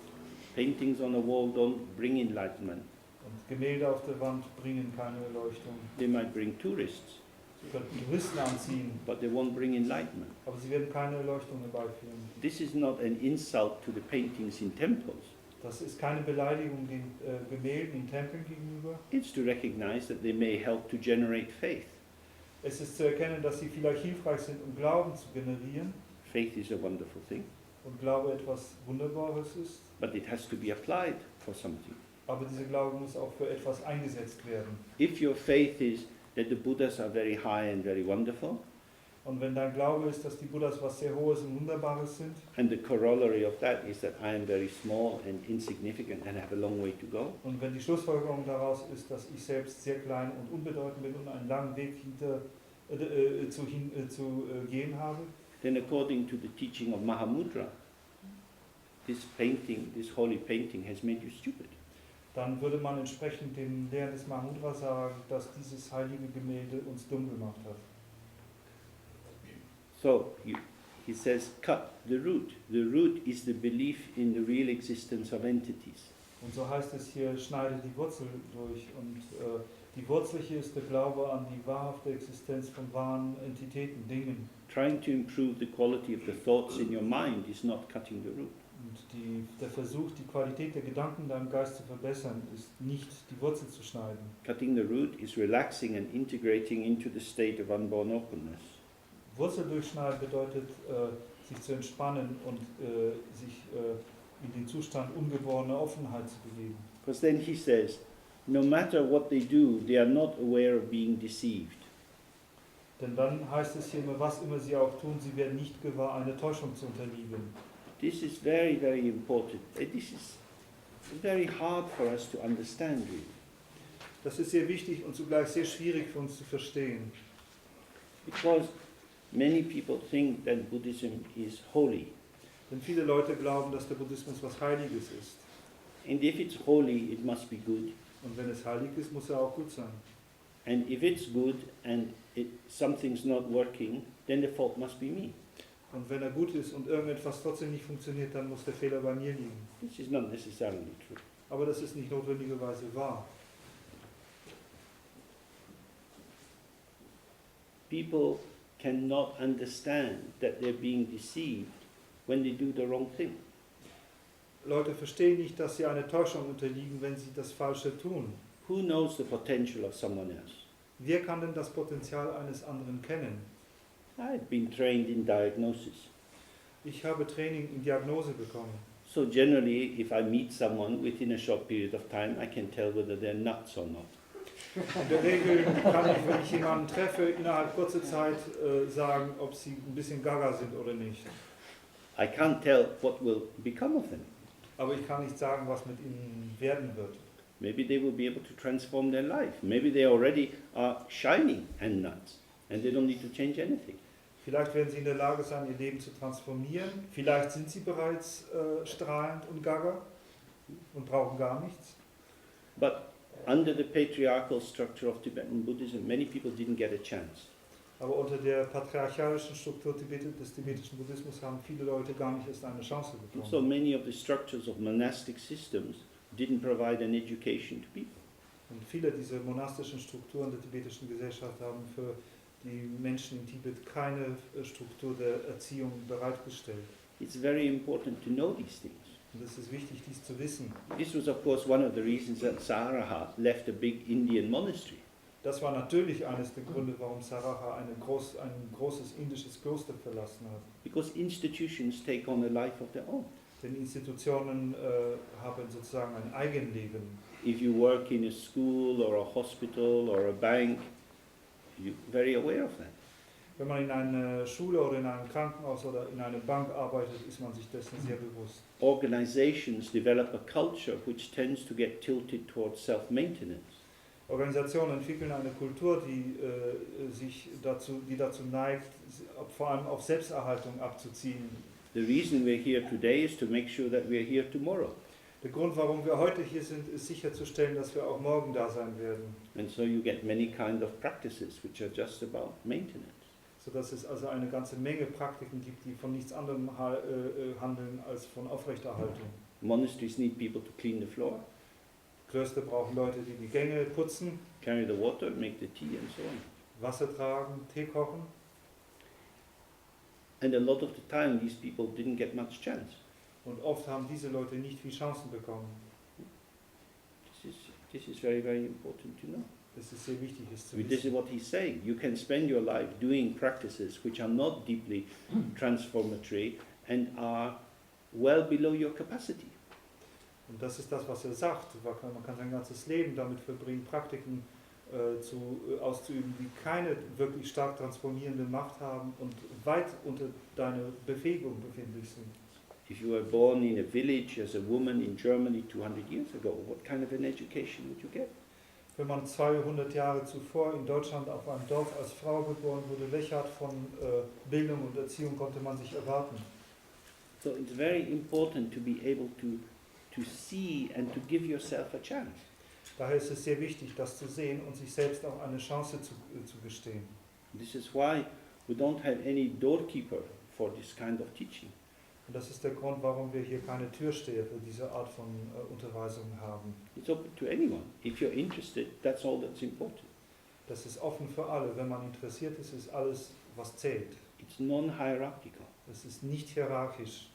Paintings on a wall don't bring enlightenment. Und Gemälde auf der Wand bringen keine Erleuchtung. They might bring tourists, Sie könnten Touristen anziehen, but they won't bring enlightenment. aber sie werden keine Erleuchtung herbeiführen. This is not an insult to the paintings in temples. Das ist keine Beleidigung den Gemälden in Tempeln gegenüber. It's to recognize that they may help to generate faith. Es ist zu erkennen, dass sie vielleicht hilfreich sind, um Glauben zu generieren. Faith is a wonderful thing, Und Glaube etwas Wunderbares ist. but it has to be applied for something. Aber dieser Glaube muss auch für etwas eingesetzt werden. If your faith is that the Buddhas are very high and very wonderful, Und wenn dein Glaube ist, dass die Buddhas was sehr Hohes und Wunderbares sind, and the corollary of that is that I am very small and insignificant and have a long way to go, und wenn die Schlussfolgerung daraus ist, dass ich selbst sehr klein und unbedeutend bin und einen langen Weg zu gehen habe, then according to the teaching of Mahamudra, this painting, this holy painting has made you stupid. dann würde man entsprechend den Lehren des Mahamudra sagen, dass dieses heilige Gemälde uns dumm gemacht hat. So he says, cut the root. The root is the belief in the real existence of entities. Und so heißt es hier, schneide die Wurzel durch. Und die Wurzel hier ist der Glaube an die wahrhafte Existenz von wahren Entitäten, Dingen. Trying to improve the quality of the thoughts in your mind is not cutting the root. Und der Versuch, die Qualität der Gedanken in deinem Geist zu verbessern, ist nicht die Wurzel zu schneiden. Cutting the root is relaxing and integrating into the state of unborn openness. Wurzel durchschneiden bedeutet, sich zu entspannen und sich in den Zustand ungeborener Offenheit zu begeben. Because then he says, no matter what they do, they are not aware of being deceived. Denn dann heißt es hier immer, was immer sie auch tun, sie werden nicht gewahr, eine Täuschung zu unterliegen. This is very, very important. This is very hard for us to understand, really. Das ist sehr wichtig und zugleich sehr schwierig für uns zu verstehen. Because many people think that Buddhism is holy. Denn viele Leute glauben, dass der Buddhismus was Heiliges ist. And if it's holy, it must be good. Und wenn es heilig ist, muss er auch gut sein. And if it's good and something's not working, then the fault must be me. Und wenn er gut ist und irgendetwas trotzdem nicht funktioniert, dann muss der Fehler bei mir liegen. This is not necessarily true. Aber das ist nicht notwendigerweise wahr. People cannot understand that they're being deceived when they do the wrong thing. Leute verstehen nicht, dass sie einer Täuschung unterliegen, wenn sie das Falsche tun. Who knows the potential of someone else? Wer kann denn das Potenzial eines anderen kennen? I've been trained in diagnosis. Ich habe Training in Diagnose bekommen. So generally, if I meet someone within a short period of time, I can tell whether they're nuts or not. In der Regel kann ich, wenn ich jemanden treffe, innerhalb kurzer Zeit sagen, ob sie ein bisschen gaga sind oder nicht. I can't tell what will become of them. Aber ich kann nicht sagen, was mit ihnen werden wird. Maybe they will be able to transform their life. Maybe they already are shining and nuts, and they don't need to change anything. Vielleicht werden sie in der Lage sein, ihr Leben zu transformieren. Vielleicht sind sie bereits strahlend und gaga und brauchen gar nichts. But under the patriarchal structure of Tibetan Buddhism, many people didn't get a chance. Aber unter der patriarchalischen Struktur des tibetischen Buddhismus haben viele Leute gar nicht erst eine Chance bekommen. So many of the structures of monastic systems didn't provide an education to people. Und viele dieser monastischen Strukturen der tibetischen Gesellschaft haben für die Menschen in Tibet keine Struktur der Erziehung bereitgestellt. It's very important to know these things. Und es ist wichtig, dies zu wissen. This was of course one of the reasons that Saraha left a big Indian monastery. Das war natürlich eines der Gründe, warum Saraha ein großes indisches Kloster verlassen hat. Because institutions take on a life of their own. Denn Institutionen haben sozusagen ein Eigenleben. If you work in a school or a hospital or a bank, you're very aware of that. Wenn man in einer Schule oder in einem Krankenhaus oder in einer Bank arbeitet, ist man sich dessen sehr bewusst. Organizations develop a culture which tends to get tilted towards self-maintenance. Organisationen entwickeln eine Kultur, die dazu neigt, vor allem auf Selbsterhaltung abzuziehen. The reason we're here today is to make sure that we're here tomorrow. Der Grund, warum wir heute hier sind, ist sicherzustellen, dass wir auch morgen da sein werden. And so you get many kind of practices which are just about maintenance. Sodass es also eine ganze Menge Praktiken gibt, die von nichts anderem handeln als von Aufrechterhaltung. Monasteries need people to clean the floor, Klöster brauchen Leute, die die Gänge putzen, carry the water, make the tea and so on. Wasser tragen, Tee kochen. And a lot of the time these people didn't get much chance. Und oft haben diese Leute nicht viel Chancen bekommen. This is very, very important to know. Das ist sehr wichtig, es zu This is wissen. what he's saying. You can spend your life doing practices which are not deeply transformatory and are well below your capacity. Und das ist das, was er sagt. Man kann sein ganzes Leben damit verbringen, Praktiken auszuüben, die keine wirklich stark transformierende Macht haben und weit unter deiner Befähigung befindlich sind. If you were born in a village as a woman in Germany 200 years ago, what kind of an education would you get? Wenn man 200 Jahre zuvor in Deutschland auf einem Dorf als Frau geboren wurde, welche Art von Bildung und Erziehung konnte man sich erwarten? So it's very important to be able to see and to give yourself a chance. Daher ist es sehr wichtig, das zu sehen und sich selbst auch eine Chance zu gestehen. This is why we don't have any doorkeeper for this kind of teaching. Und das ist der Grund, warum wir hier keine Türsteher für diese Art von Unterweisung haben. It's open to anyone. If you're interested, that's all that's important. Das ist offen für alle. Wenn man interessiert ist, ist alles, was zählt. It's non-hierarchical. Es ist nicht hierarchisch.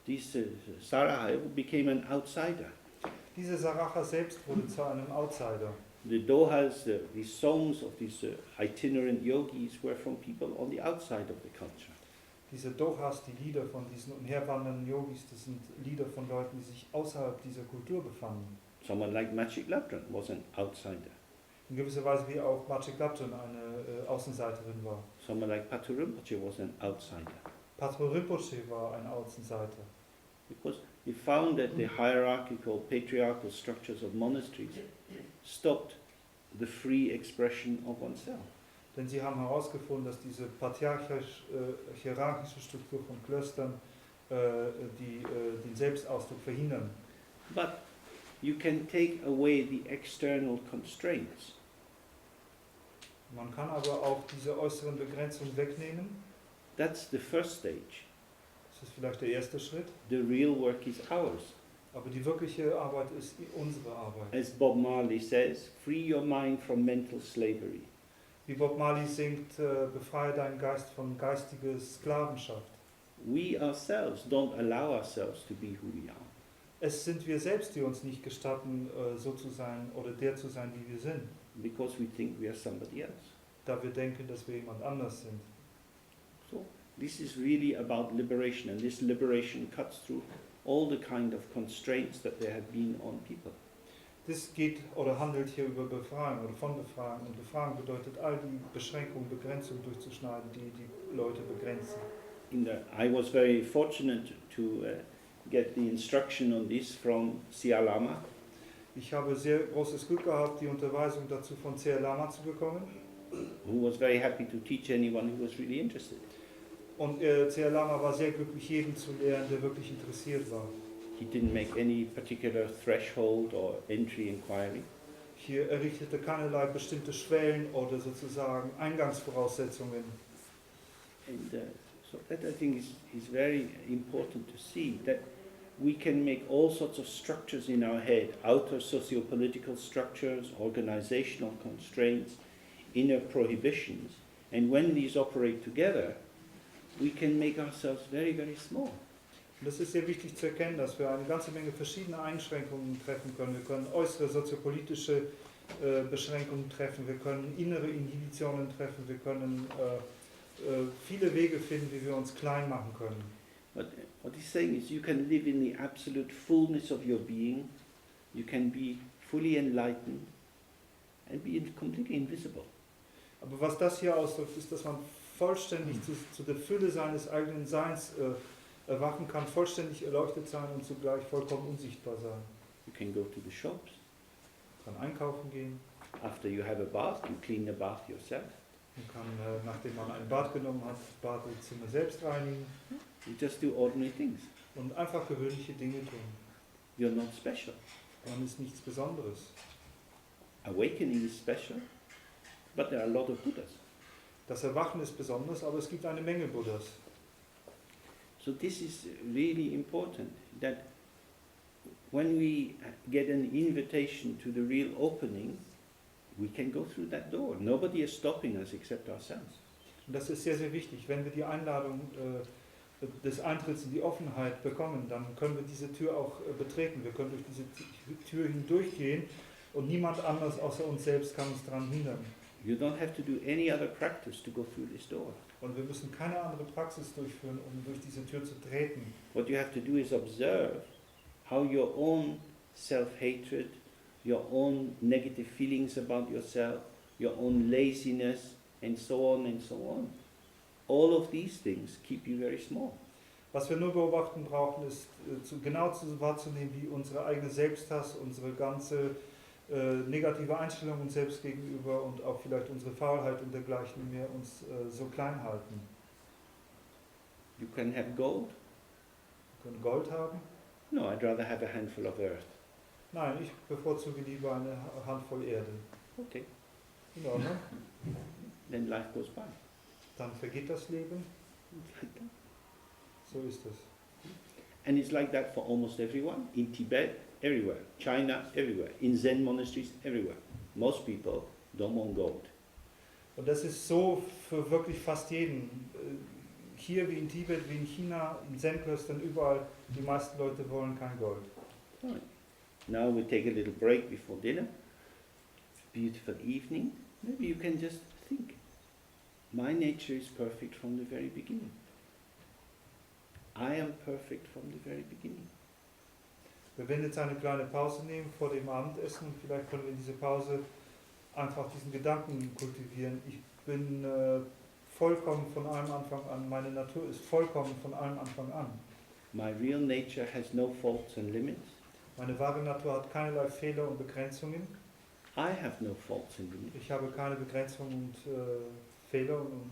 This Saraha became an outsider. Diese Saraha selbst wurde zu einem Outsider. The dohas, the songs of these itinerant yogis were from people on the outside of the culture. Diese Dohas, die Lieder von diesen umherwandernden Yogis, das sind Lieder von Leuten, die sich außerhalb dieser Kultur befanden. Someone like Machik Labdran was an outsider. In gewisser Weise wie auch Machik Labdran eine Außenseiterin war. Someone like Patu Rinpoche was an outsider. Patro Rinpoche war ein Außenseiter. Because he found that the hierarchical, patriarchal structures of monasteries stopped the free expression of oneself. Denn sie haben herausgefunden, dass diese patriarchisch-hierarchische Struktur von Klöstern den Selbstausdruck verhindern. But you can take away the external constraints. Man kann aber auch diese äußeren Begrenzungen wegnehmen. That's the first stage. Das ist vielleicht der erste Schritt. The real work is ours. Aber die wirkliche Arbeit ist unsere Arbeit. As Bob Marley says, free your mind from mental slavery. Wie Bob Marley singt, befreie deinen Geist von geistiger Sklavenschaft. We ourselves don't allow ourselves to be who we are. Es sind wir selbst, die uns nicht gestatten, so zu sein oder der zu sein, wie wir sind. Because we think we are somebody else. Da wir denken, dass wir jemand anders sind. So this is really about liberation, and this liberation cuts through all the kind of constraints that there have been on people. Das geht oder handelt hier über Befreiung oder von Befreiung. Und Befreiung bedeutet, all die Beschränkungen, Begrenzungen durchzuschneiden, die die Leute begrenzen. I was very fortunate to get the instruction on this from Siya Lama. Ich habe sehr großes Glück gehabt, die Unterweisung dazu von Siya Lama zu bekommen. Who was very happy to teach anyone who was really interested. Und Siya Lama war sehr glücklich, jeden zu lehren, der wirklich interessiert war. He didn't make any particular threshold or entry inquiry. Hier errichtete keinerlei bestimmte Schwellen oder sozusagen Eingangsvoraussetzungen. And so that I think is very important to see, that we can make all sorts of structures in our head, outer socio-political structures, organizational constraints, inner prohibitions, and when these operate together, we can make ourselves very, very small. Und das ist sehr wichtig zu erkennen, dass wir eine ganze Menge verschiedene Einschränkungen treffen können. Wir können äußere soziopolitische Beschränkungen treffen, wir können innere Inhibitionen treffen, wir können viele Wege finden, wie wir uns klein machen können. But what he's saying is you can live in the absolute fullness of your being, you can be fully enlightened and be completely invisible. Aber was das hier ausdrückt, ist, dass man vollständig zu der Fülle seines eigenen Seins erwachen kann, vollständig erleuchtet sein und zugleich vollkommen unsichtbar sein. You can go to the shops. Man kann einkaufen gehen. After you have a bath, you clean the bath yourself. Man kann, nachdem man ein Bad genommen hat, das Badezimmer selbst reinigen. You just do ordinary things. Und einfach gewöhnliche Dinge tun. You're not special. Man ist nichts Besonderes. Awakening is special, but there are a lot of Buddhas. Das Erwachen ist besonders, aber es gibt eine Menge Buddhas. So this is really important, that when we get an invitation to the real opening, we can go through that door. Nobody is stopping us except ourselves. Und das ist sehr, sehr wichtig. Wenn wir die Einladung des Eintritts in die Offenheit bekommen, dann können wir diese Tür auch betreten. Wir können durch diese Tür hindurchgehen und niemand anders außer uns selbst kann uns daran hindern. You don't have to do any other practice to go through this door. Und wir müssen keine andere Praxis durchführen, um durch diese Tür zu treten. What you have to do is observe how your own self-hatred, your own negative feelings about yourself, your own laziness, and so on and so on. All of these things keep you very small. Was wir nur beobachten brauchen, ist genau wahrzunehmen, wie unsere eigene Selbsthass, unsere ganze negative Einstellung uns selbst gegenüber und auch vielleicht unsere Faulheit und dergleichen mehr uns so klein halten. You can have gold. Wir können Gold haben. No, I'd rather have a handful of earth. Nein, ich bevorzuge lieber eine Handvoll Erde. Okay. In Ordnung. Then life goes by. Dann vergeht das Leben. So ist es. And it's like that for almost everyone. In Tibet, everywhere. China, everywhere. In Zen monasteries, everywhere. Most people don't want gold. Und das ist so für wirklich fast jeden. Hier wie in Tibet, wie in China, in Zen-Klöstern, überall. Die meisten Leute wollen kein Gold. Right. Now we take a little break before dinner. Beautiful evening. Maybe you can just think. My nature is perfect from the very beginning. I am perfect from the very beginning. Wir werden jetzt eine kleine Pause nehmen vor dem Abendessen. Vielleicht können wir in dieser Pause einfach diesen Gedanken kultivieren. Ich bin vollkommen von allem Anfang an. Meine Natur ist vollkommen von allem Anfang an. My real nature has no faults and limits. Meine wahre Natur hat keinerlei Fehler und Begrenzungen. I have no faults and limits. Ich habe keine Begrenzungen und Fehler und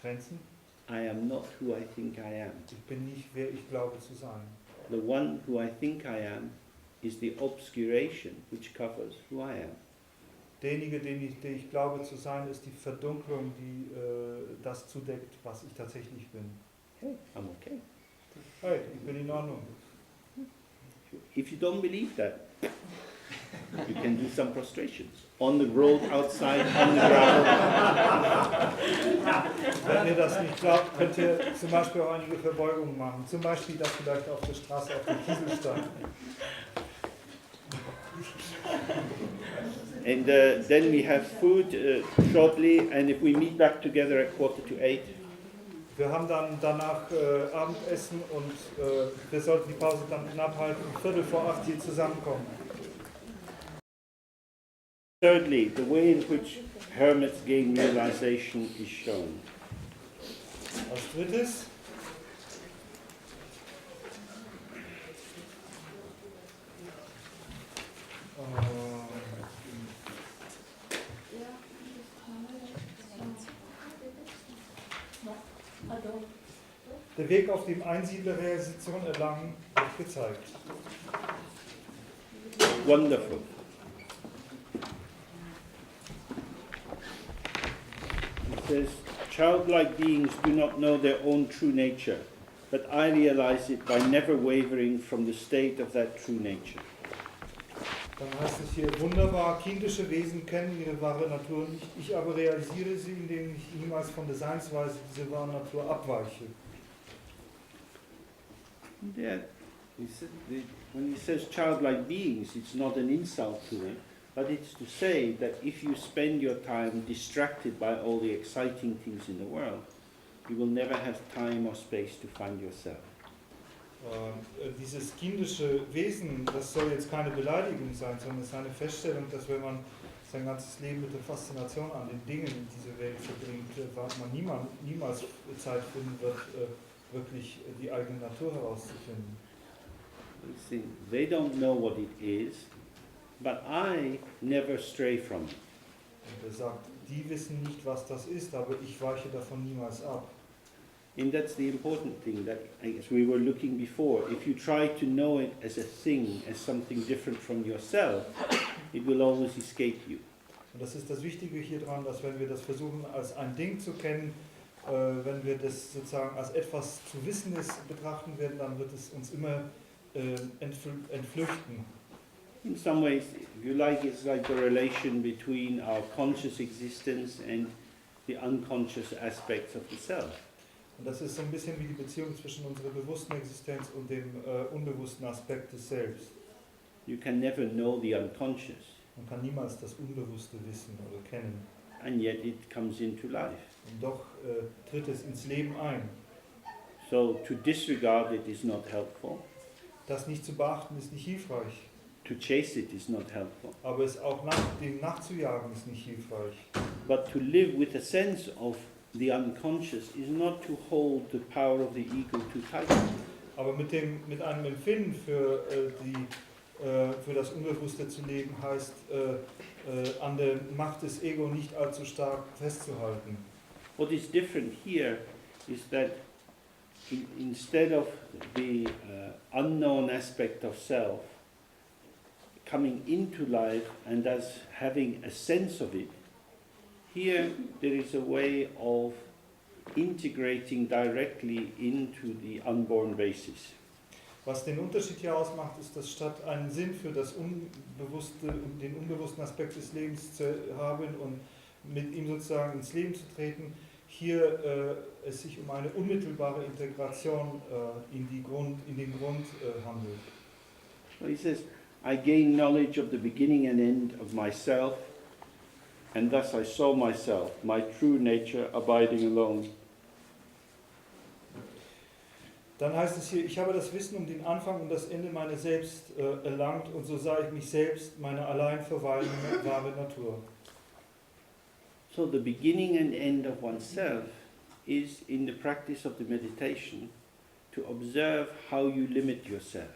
Grenzen. I am not who I think I am. Ich bin nicht, wer ich glaube zu sein. The one who I think I am is the obscuration which covers who I am. Derjenige, der ich glaube zu sein, ist die Verdunklung, die das zudeckt, was ich tatsächlich bin. Hey, I'm okay. Hey, ich bin in Ordnung. If you don't believe that, you can do some prostrations on the road outside, on the gravel. Wenn ihr das nicht glaubt, könnt ihr zum Beispiel auch einige Verbeugungen machen. Zum Beispiel das vielleicht auf der Straße, auf dem Kieselstein. And then we have food shortly, and if we meet back together at 7:45. Wir haben dann danach Abendessen und wir sollten die Pause dann knapp halten, 7:45 hier zusammenkommen. Thirdly, the way in which hermits gain realization is shown. Als drittes, Der Weg auf dem Einsiedlerrealisation erlangen wird gezeigt. Wonderful. It says, childlike beings do not know their own true nature, but I realize it by never wavering from the state of that true nature. Dann heißt es hier, wunderbar, kindische Wesen kennen ihre wahre Natur nicht, ich aber realisiere sie, indem ich niemals von der Seinsweise dieser wahren Natur abweiche. Yeah, when he says childlike beings, it's not an insult to them, but it's to say that if you spend your time distracted by all the exciting things in the world, you will never have time or space to find yourself. Dieses kindische Wesen, das soll jetzt keine Beleidigung sein, sondern es ist eine Feststellung, dass wenn man sein ganzes Leben mit der Faszination an den Dingen in dieser Welt verbringt, man niemals Zeit finden wird, wirklich die eigene Natur herauszufinden. They don't know what it is, but I never stray from it. Und er sagt, die wissen nicht, was das ist, aber ich weiche davon niemals ab. And that's the important thing, that as we were looking before, if you try to know it as a thing, as something different from yourself, it will always escape you. Und das ist das Wichtige hier dran, dass wenn wir das versuchen als ein Ding zu kennen, wenn wir das sozusagen als etwas zu Wissendes betrachten werden, dann wird es uns immer entflüchten. In some ways, if you like, it's like the relation between our conscious existence and the unconscious aspects of the self. Und das ist so ein bisschen wie die Beziehung zwischen unserer bewussten Existenz und dem unbewussten Aspekt des Selbst. You can never know the unconscious, Man kann niemals das Unbewusste wissen oder kennen. and yet it comes into life. Und doch tritt es ins Leben ein. So to disregard it is not helpful. Das nicht zu beachten ist nicht hilfreich. To chase it is not helpful. Aber es auch dem nachzujagen ist nicht hilfreich. But to live with a sense of the unconscious is not to hold the power of the ego too tightly. Aber mit einem Empfinden für das Unbewusste zu leben, heißt, an der Macht des Ego nicht allzu stark festzuhalten. What is different here is that instead of the unknown aspect of self coming into life and us having a sense of it, here there is a way of integrating directly into the unborn basis. Was den Unterschied hier ausmacht, ist, dass statt einen Sinn für das Unbewusste, den unbewussten Aspekt des Lebens zu haben und mit ihm sozusagen ins Leben zu treten, hier es sich um eine unmittelbare Integration in den Grund handelt. So he says, I gain knowledge of the beginning and end of myself, and thus I saw myself, my true nature, abiding alone. Dann heißt es hier, ich habe das Wissen um den Anfang und das Ende meiner selbst erlangt und so sah ich mich selbst, meine allein verweilende wahre Natur. So the beginning and end of oneself is in the practice of the meditation to observe how you limit yourself.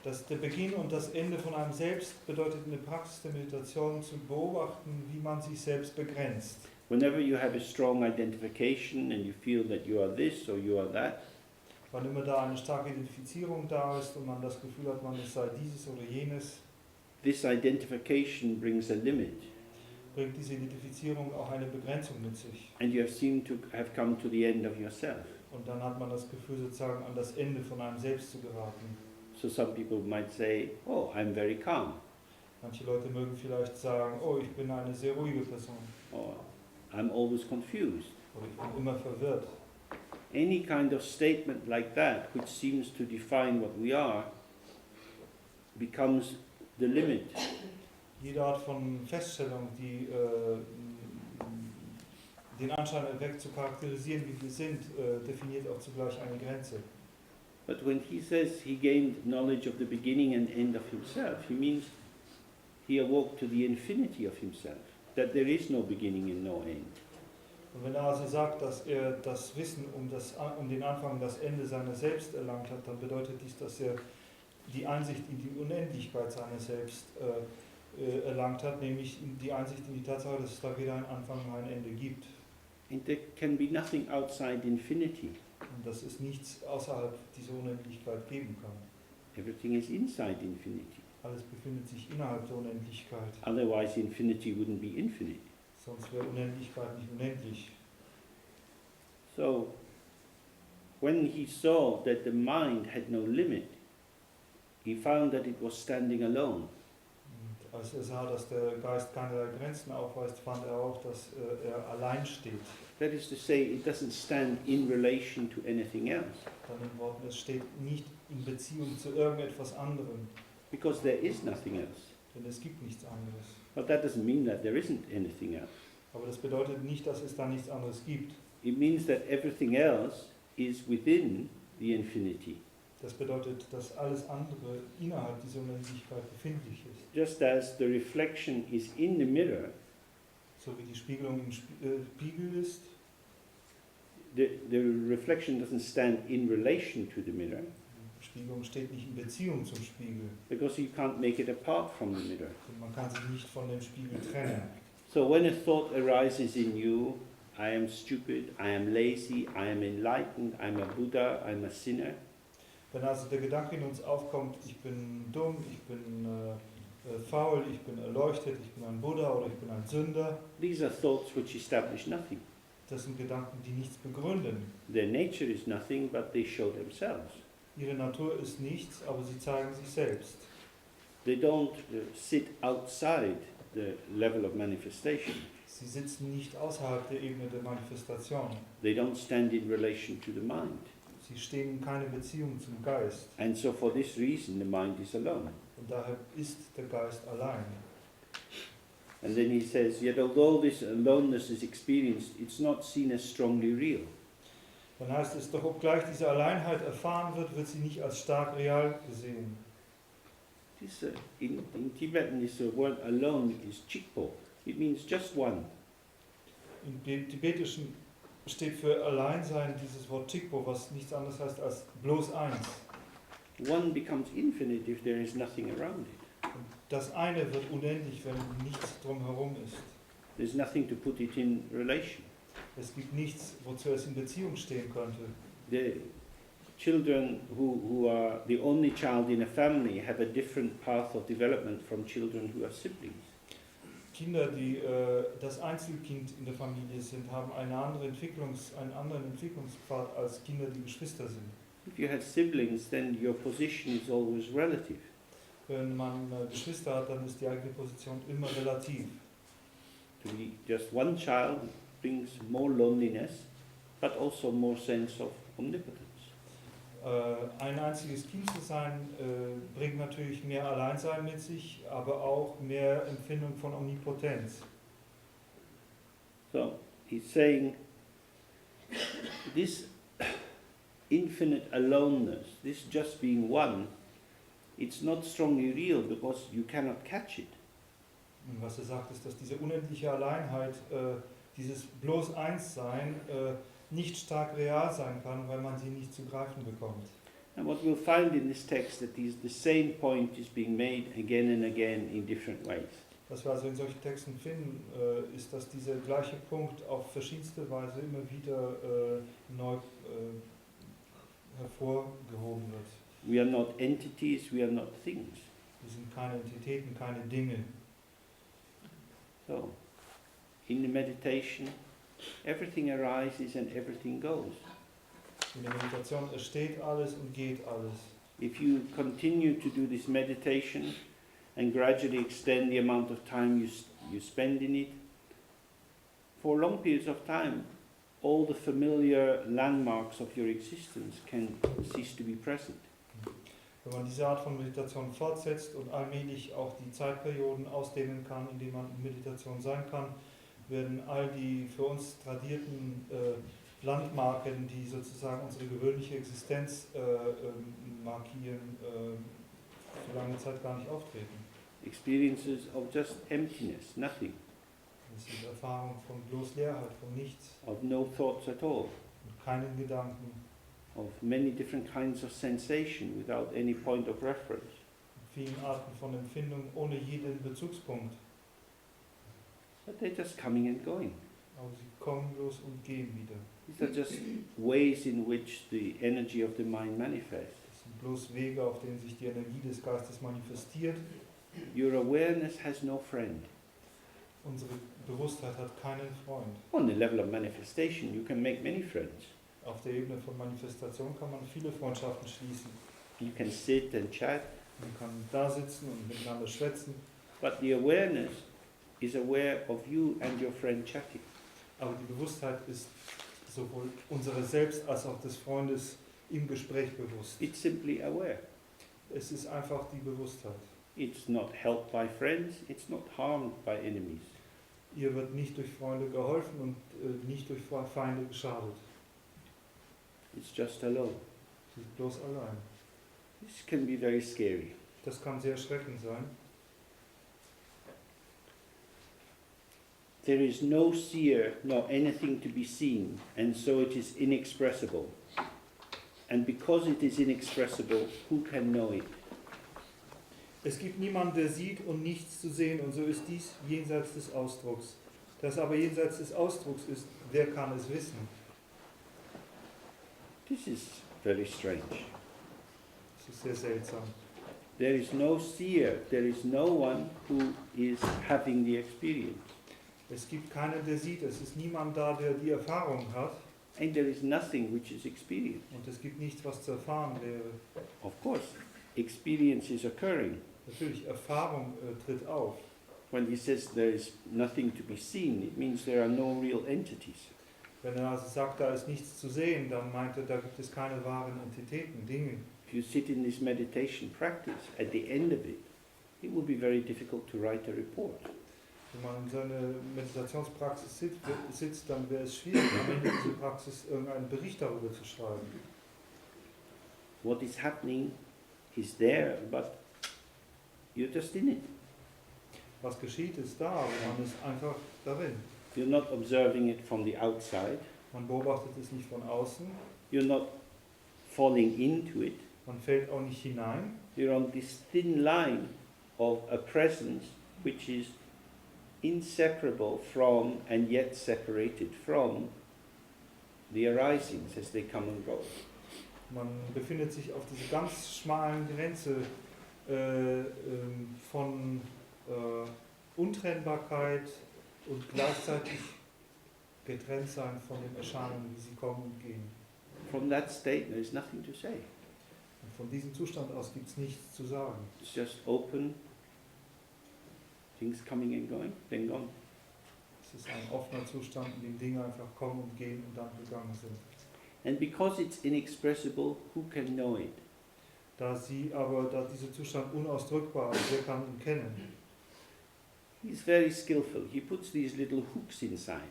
Der Beginn und das Ende von einem Selbst bedeutet in der Praxis der Meditation zu beobachten, wie man sich selbst begrenzt. Whenever you have a strong identification and you feel that you are this or you are that, Wann immer da eine starke Identifizierung da ist und man das Gefühl hat, man sei dieses oder jenes, this identification brings a limit, bringt diese Identifizierung auch eine Begrenzung mit sich. and you seem to have come to the end of yourself. Und dann hat man das Gefühl, sozusagen an das Ende von einem selbst zu geraten. So some people might say, oh, I'm very calm, Manche Leute mögen vielleicht sagen, oh, ich bin eine sehr ruhige Person or I'm always confused. oder ich bin immer verwirrt. Any kind of statement like that, which seems to define what we are, becomes the limit. Jede Art von Feststellung, die den Anschein erweckt, zu charakterisieren, wie wir sind, definiert auch zugleich eine Grenze. But when he says he gained knowledge of the beginning and end of himself, he means he awoke to the infinity of himself, that there is no beginning and no end. Und wenn er also sagt, dass er das Wissen um den Anfang und das Ende seiner selbst erlangt hat, dann bedeutet dies, dass er die Einsicht in die Unendlichkeit seiner selbst erlangt hat, nämlich die Einsicht in die Tatsache, dass es da weder einen Anfang noch ein Ende gibt. And there can be nothing outside infinity. Und dass es nichts außerhalb dieser Unendlichkeit geben kann. Everything is inside infinity. Alles befindet sich innerhalb der Unendlichkeit. Otherwise, infinity wouldn't be infinite. Sonst wäre Unendlichkeit nicht unendlich. So, when he saw that the mind had no limit, he found that it was standing alone. Und als er sah, dass der Geist keinerlei Grenzen aufweist, fand er auch, dass er allein steht. That is to say, it doesn't stand in relation to anything else. Mit anderen Worten, es steht nicht in Beziehung zu irgendetwas anderem. Because there is nothing else. Denn es gibt nichts anderes. But that doesn't mean that there isn't anything else. Aber das bedeutet nicht, dass es da nichts anderes gibt. It means that everything else is within the infinity. Das bedeutet, dass alles andere innerhalb dieser Unendlichkeit befindlich ist. Just as the reflection is in the mirror, So wie die Spiegelung im Spiegel ist, the reflection doesn't stand in relation to the mirror, die Spiegelung steht nicht in Beziehung zum Spiegel. because you can't make it apart from the mirror. Und man kann sich nicht von dem Spiegel trennen. So when a thought arises in you, I am stupid, I am lazy, I am enlightened, I'm a Buddha, I'm a sinner, Wenn also der Gedanke in uns aufkommt, ich bin dumm, ich bin faul, ich bin erleuchtet, ich bin ein Buddha oder ich bin ein Sünder, these are thoughts which establish nothing. das sind Gedanken, die nichts begründen. Their nature is nothing, but they show themselves. Ihre Natur ist nichts, aber sie zeigen sich selbst. They don't sit outside the level of manifestation. Sie sitzen nicht außerhalb der Ebene der Manifestation. They don't stand in relation to the mind. Sie stehen in keiner Beziehung zum Geist. And so for this reason, the mind is alone. Und daher ist der Geist allein. And then he says, yet although this aloneness is experienced, it's not seen as strongly real. Dann heißt es doch, obgleich diese Alleinheit erfahren wird, wird sie nicht als stark real gesehen. This, in Tibetan, this word alone is chikpo. It means just one. Im Tibetischen steht für Alleinsein dieses Wort Tikpo, was nichts anderes heißt als bloß eins. One becomes infinite if there is nothing around it. Und das eine wird unendlich, wenn nichts drumherum ist. There's nothing to put it in relation. Es gibt nichts, wozu es in Beziehung stehen könnte. The children who are the only child in a family have a different path of development from children who are siblings. Kinder, die das Einzelkind in der Familie sind, haben einen anderen Entwicklungspfad als Kinder, die Geschwister sind. If you have siblings, then your position is always relative. Wenn man Geschwister hat, dann ist die eigene Position immer relativ. To be just one child brings more loneliness, but also more sense of omnipotence. Ein einziges Kind zu sein, bringt natürlich mehr Alleinsein mit sich, aber auch mehr Empfindung von Omnipotenz. So, he's saying this infinite aloneness, this just being one, it's not strongly real because you cannot catch it. Und was er sagt, ist, dass diese unendliche Alleinheit, dieses bloß Einssein, nicht stark real sein kann, weil man sie nicht zu greifen bekommt. And what we'll find in this text that the same point is being made again and again in different ways. Was wir also in solchen Texten finden, ist, dass dieser gleiche Punkt auf verschiedenste Weise immer wieder neu hervorgehoben wird. We are not entities, we are not things. Wir sind keine Entitäten, keine Dinge. So, in the meditation, everything arises and everything goes. In der Meditation entsteht alles und geht alles. If you continue to do this meditation and gradually extend the amount of time you spend in it, for long periods of time, all the familiar landmarks of your existence can cease to be present. Wenn man diese Art von Meditation fortsetzt und allmählich auch die Zeitperioden ausdehnen kann, in denen man in Meditation sein kann, werden all die für uns tradierten Landmarken, die sozusagen unsere gewöhnliche Existenz markieren, für lange Zeit gar nicht auftreten. Experiences of just emptiness, nothing, Das sind Erfahrungen von bloß Leerheit, von nichts, of no thoughts at all, und keinen Gedanken, of many different kinds of sensation without any point of reference. vielen Arten von Empfindungen ohne jeden Bezugspunkt. But they're just coming and going. Aber sie kommen bloß und gehen wieder. These are just ways in which the energy of the mind manifests. Das sind bloß Wege, auf denen sich die Energie des Geistes manifestiert. Your awareness has no friend. Unsere Bewusstheit hat keinen Freund. On the level of manifestation, you can make many friends. Auf der Ebene von Manifestation kann man viele Freundschaften schließen. You can sit and chat, Man kann da sitzen und miteinander schwätzen. but the awareness is aware of you and your friend chatting. Aber die Bewusstheit ist sowohl unsere selbst als auch des Freundes im Gespräch bewusst. It's simply aware. Es ist einfach die Bewusstheit. It's not helped by friends, it's not harmed by enemies. Ihr wird nicht durch Freunde geholfen und nicht durch Feinde geschadet. It's just alone. Sie ist bloß allein. This can be very scary. Das kann sehr erschreckend sein. There is no seer nor anything to be seen, and so it is inexpressible. And because it is inexpressible, who can know it? Es gibt niemanden, der sieht und nichts zu sehen, und so ist dies jenseits des Ausdrucks. Das aber jenseits des Ausdrucks ist, wer kann es wissen? This is very strange. Das ist sehr seltsam. There is no seer, there is no one who is having the experience. Es gibt keinen, der sieht, es ist niemand da, der die Erfahrung hat, And there is nothing which is experienced. und es gibt nichts, was zu erfahren wäre. Of course, experience is occurring. Natürlich, Erfahrung tritt auf. When he says there is nothing to be seen, it means there are no real entities. Wenn er also sagt, da ist nichts zu sehen, dann meint er, da gibt es keine wahren Entitäten, Dinge. If you sit in this meditation practice, at the end of it, it will be very difficult to write a report. Wenn man in so einer Meditationspraxis sitzt, dann wäre es schwierig, am Ende dieser Praxis irgendeinen Bericht darüber zu schreiben. What is happening is there, but you're just in it. Was geschieht, ist da, aber man ist einfach darin. You're not observing it from the outside. Man beobachtet es nicht von außen, You're not falling into it. man fällt auch nicht hinein. You're on this thin line of a presence which is inseparable from and yet separated from the arisings as they come and go. Man befindet sich auf dieser ganz schmalen Grenze von Untrennbarkeit und gleichzeitig getrennt sein von den Erscheinungen, wie sie kommen und gehen. From that state there is nothing to say. Und von diesem Zustand aus gibt es nichts zu sagen. It's just open, things coming and going, then gone. Es ist ein offener Zustand, in dem Dinge einfach kommen und gehen und dann gegangen sind. And because it's inexpressible, who can know it? Da dieser Zustand unausdrückbar ist, wer kann ihn kennen? He's very skillful. He puts these little hooks inside.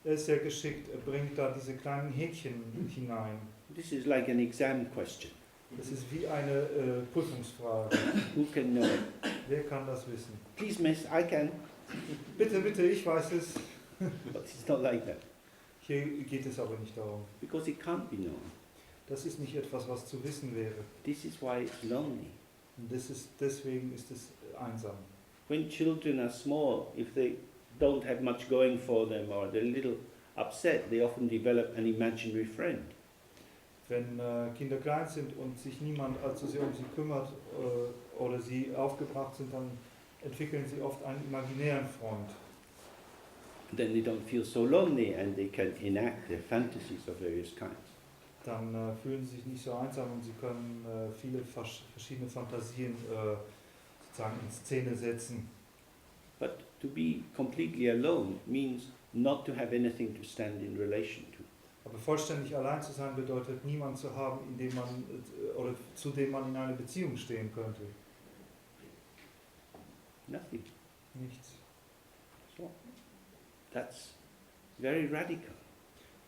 Er ist sehr geschickt, er bringt da diese kleinen Häkchen hinein. This is like an exam question. Das ist wie eine Prüfungsfrage. Who can know it? Wer kann das wissen? Please, miss, I can. Bitte, bitte, ich weiß es. But it's not like that. Hier geht es aber nicht darum. Because it can't be known. Das ist nicht etwas, was zu wissen wäre. This is why it's lonely. Und deswegen ist es einsam. When children are small, if they don't have much going for them or they're a little upset, they often develop an imaginary friend. Wenn Kinder klein sind und sich niemand allzu sehr um sie kümmert oder sie aufgebracht sind, dann entwickeln sie oft einen imaginären Freund. Then they don't feel so lonely and they can enact their fantasies of various kinds. Dann fühlen sie sich nicht so einsam und sie können viele verschiedene Fantasien sozusagen in Szene setzen. But to be completely alone means not to have anything to stand in relation to. Aber vollständig allein zu sein bedeutet, niemanden zu haben, oder zu dem man in einer Beziehung stehen könnte. Nothing. Nichts. So that's very radical.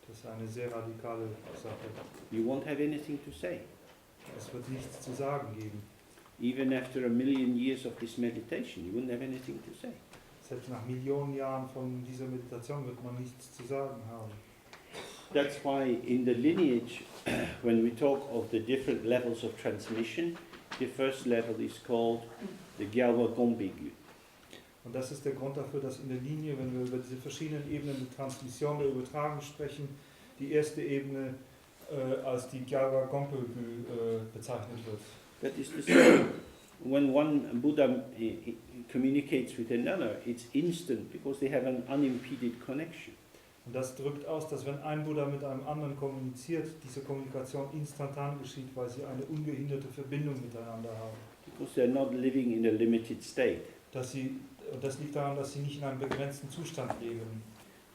Das ist eine sehr radikale Sache. You won't have anything to say. Es wird nichts zu sagen geben. Even after 1,000,000 years of this meditation, you wouldn't have anything to say. Selbst nach Millionen Jahren von dieser Meditation wird man nichts zu sagen haben. That's why in the lineage, when we talk of the different levels of transmission, the first level is called the Gyalwa Gombigyu. Und das ist der Grund dafür, dass in der Linie, wenn wir über diese verschiedenen Ebenen der Transmission, der Übertragung sprechen, die erste Ebene als die Gyalva Gompa bezeichnet wird. That is to say, when one Buddha communicates with another, it's instant because they have an unimpeded connection. Und das drückt aus, dass wenn ein Buddha mit einem anderen kommuniziert, diese Kommunikation instantan geschieht, weil sie eine ungehinderte Verbindung miteinander haben. Because they're not living in a limited state. Das liegt daran, dass sie nicht in einem begrenzten Zustand leben.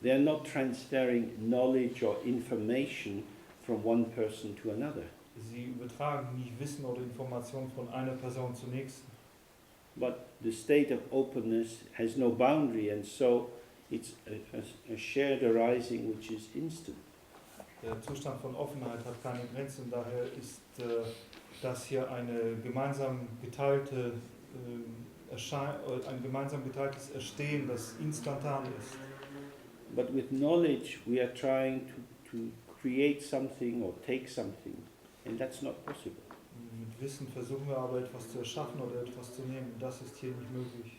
They're not transferring knowledge or information from one person to another. Sie übertragen nicht Wissen oder Informationen von einer Person zur nächsten. But the state of openness has no boundary, and so it's a shared arising which is instant. Der Zustand von Offenheit hat keine Grenzen, daher ist das hier eine gemeinsam geteilte ein gemeinsam geteiltes Erstehen, das instantan ist. But with knowledge we are trying to create something or take something, and that's not possible. Mit Wissen versuchen wir aber etwas zu erschaffen oder etwas zu nehmen. Das ist hier nicht möglich.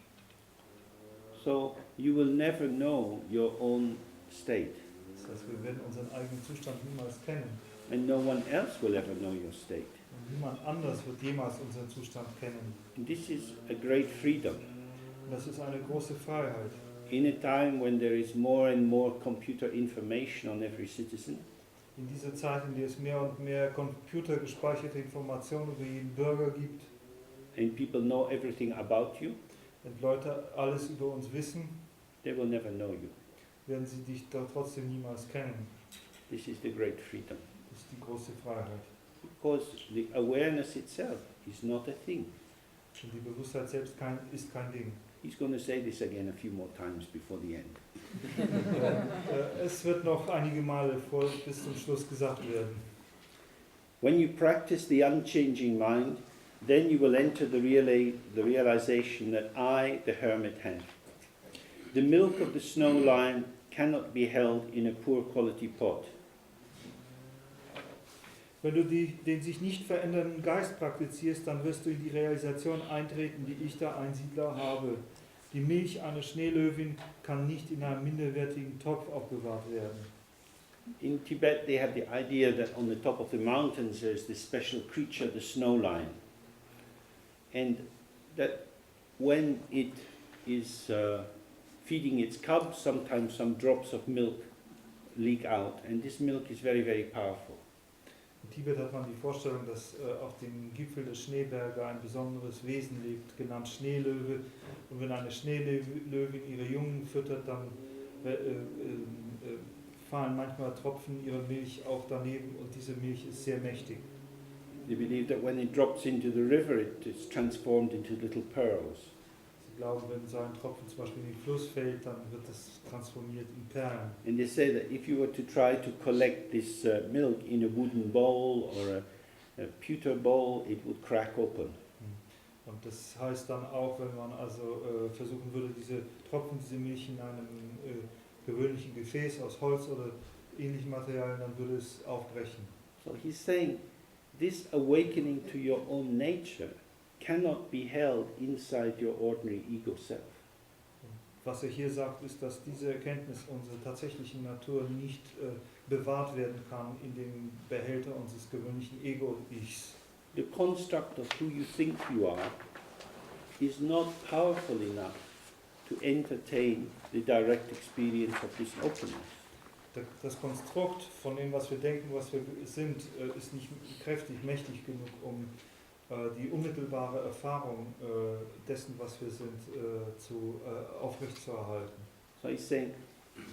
So you will never know your own state, Das heißt, wir werden unseren eigenen Zustand niemals kennen. and no one else will ever know your state. Und niemand anders wird jemals unseren Zustand kennen. And this is a great freedom. Und das ist eine große Freiheit. In a time when there is more and more computer information on every citizen, In dieser Zeit, in der es mehr und mehr computergespeicherte Informationen über jeden Bürger gibt, and people know everything about you, wenn Leute alles über uns wissen, they will never know you. werden sie dich doch trotzdem niemals kennen. This is the great freedom. Das ist die große Freiheit. Because the awareness itself is not a thing. Und die Bewusstheit selbst ist kein Ding. He's going to say this again a few more times before the end. Es wird noch einige Male bis zum Schluss gesagt werden. When you practice the unchanging mind, then you will enter the realization that I, the hermit, have. The milk of the snow lion cannot be held in a poor quality pot. Wenn du den sich nicht verändernden Geist praktizierst, dann wirst du in die Realisation eintreten, die ich, der Einsiedler, habe. Die Milch einer Schneelöwin kann nicht in einem minderwertigen Topf aufbewahrt werden. In Tibet, they have the idea that on the top of the mountains there's this special creature, the snow lion. And that when it is feeding its cubs, sometimes some drops of milk leak out, and this milk is very, very powerful. In Tibet hat man die Vorstellung, dass auf dem Gipfel des Schneeberge ein besonderes Wesen lebt, genannt Schneelöwe. Und wenn eine Schneelöwin ihre Jungen füttert, dann fallen manchmal Tropfen ihrer Milch auch daneben, und diese Milch ist sehr mächtig. They believe that when it drops into the river, it is transformed into little pearls. Sie glauben, wenn so ein Tropfen zum Beispiel in den Fluss fällt, dann wird es transformiert in Perlen. And they say that if you were to try to collect this milk in a wooden bowl or a pewter bowl, it would crack open. Und das heißt dann auch, wenn man also versuchen würde, diese Tropfen, diese Milch in einem gewöhnlichen Gefäß aus Holz oder ähnlichen Materialien, dann würde es aufbrechen. So he's saying this awakening to your own nature cannot be held inside your ordinary ego self. Was er hier sagt, ist, dass diese Erkenntnis unserer tatsächlichen Natur nicht bewahrt werden kann in dem Behälter unseres gewöhnlichen Ego-Ichs. The construct of who you think you are is not powerful enough to entertain the direct experience of this openness. Das Konstrukt von dem, was wir denken, was wir sind, ist nicht kräftig, mächtig genug, um die unmittelbare Erfahrung dessen, was wir sind, aufrechtzuerhalten. So he's saying,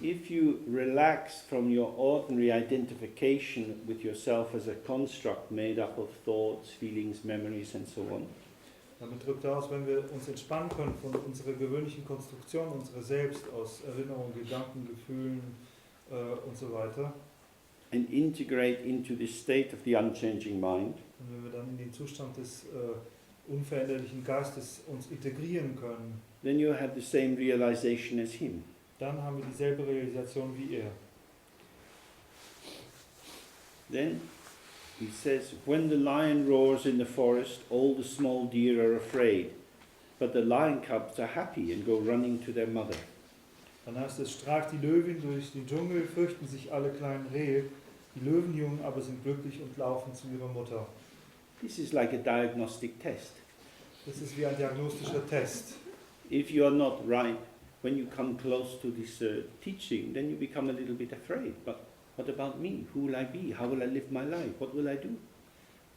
if you relax from your ordinary identification with yourself as a construct made up of thoughts, feelings, memories and so on, damit drückt er aus, wenn wir uns entspannen können von unserer gewöhnlichen Konstruktion, unserer selbst aus Erinnerungen, Gedanken, Gefühlen und so weiter. and integrate into the state of the unchanging mind, Und wenn wir dann in den Zustand des unveränderlichen Geistes uns integrieren können, then you have the same realization as him. dann haben wir dieselbe Realisation wie er. Then he says, when the lion roars in the forest, all the small deer are afraid, but the lion cubs are happy and go running to their mother. Dann heißt es, streift die Löwin durch den Dschungel, fürchten sich alle kleinen Rehe, Die Löwenjungen aber sind glücklich und laufen zu ihrer Mutter. This is like a diagnostic test. Das ist wie ein diagnostischer Test. If you are not right, when you come close to this teaching, then you become a little bit afraid. But what about me? Who will I be? How will I live my life? What will I do?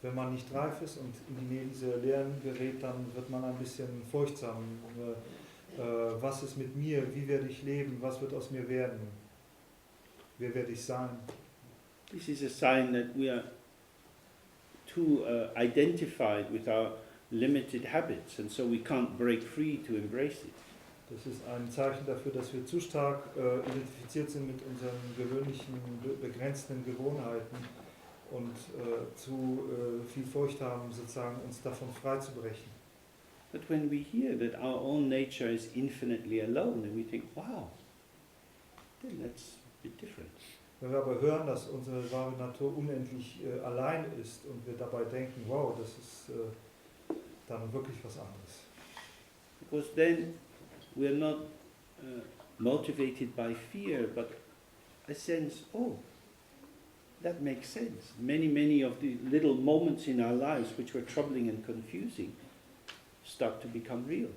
Wenn man nicht reif ist und in die Nähe dieser Lehren gerät, dann wird man ein bisschen furchtsam. Was ist mit mir? Wie werde ich leben? Was wird aus mir werden? Wer werde ich sein? This is a sign that we are too identified with our limited habits, and so we can't break free to embrace it. Das ist ein Zeichen dafür, dass wir zu stark identifiziert sind mit unseren gewöhnlichen, begrenzten Gewohnheiten und zu viel Furcht haben, sozusagen uns davon frei zu brechen. But when we hear that our own nature is infinitely alone, and we think, wow, then that's a bit different. Wenn wir aber hören, dass unsere wahre Natur unendlich allein ist und wir dabei denken, wow, das ist dann wirklich was anderes. Because then we are not motivated by fear, but a sense, oh, that makes sense. Many of the little moments in our lives which were troubling and confusing start to become real.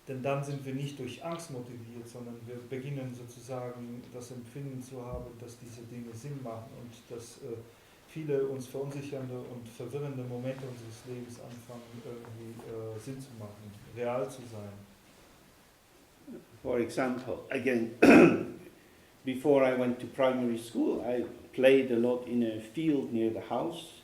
Denn dann sind wir nicht durch Angst motiviert, sondern wir beginnen sozusagen das Empfinden zu haben, dass diese Dinge Sinn machen und dass viele uns verunsichernde und verwirrende Momente unseres Lebens anfangen, irgendwie Sinn zu machen, real zu sein. For example, again, before I went to primary school, I played a lot in a field near the house.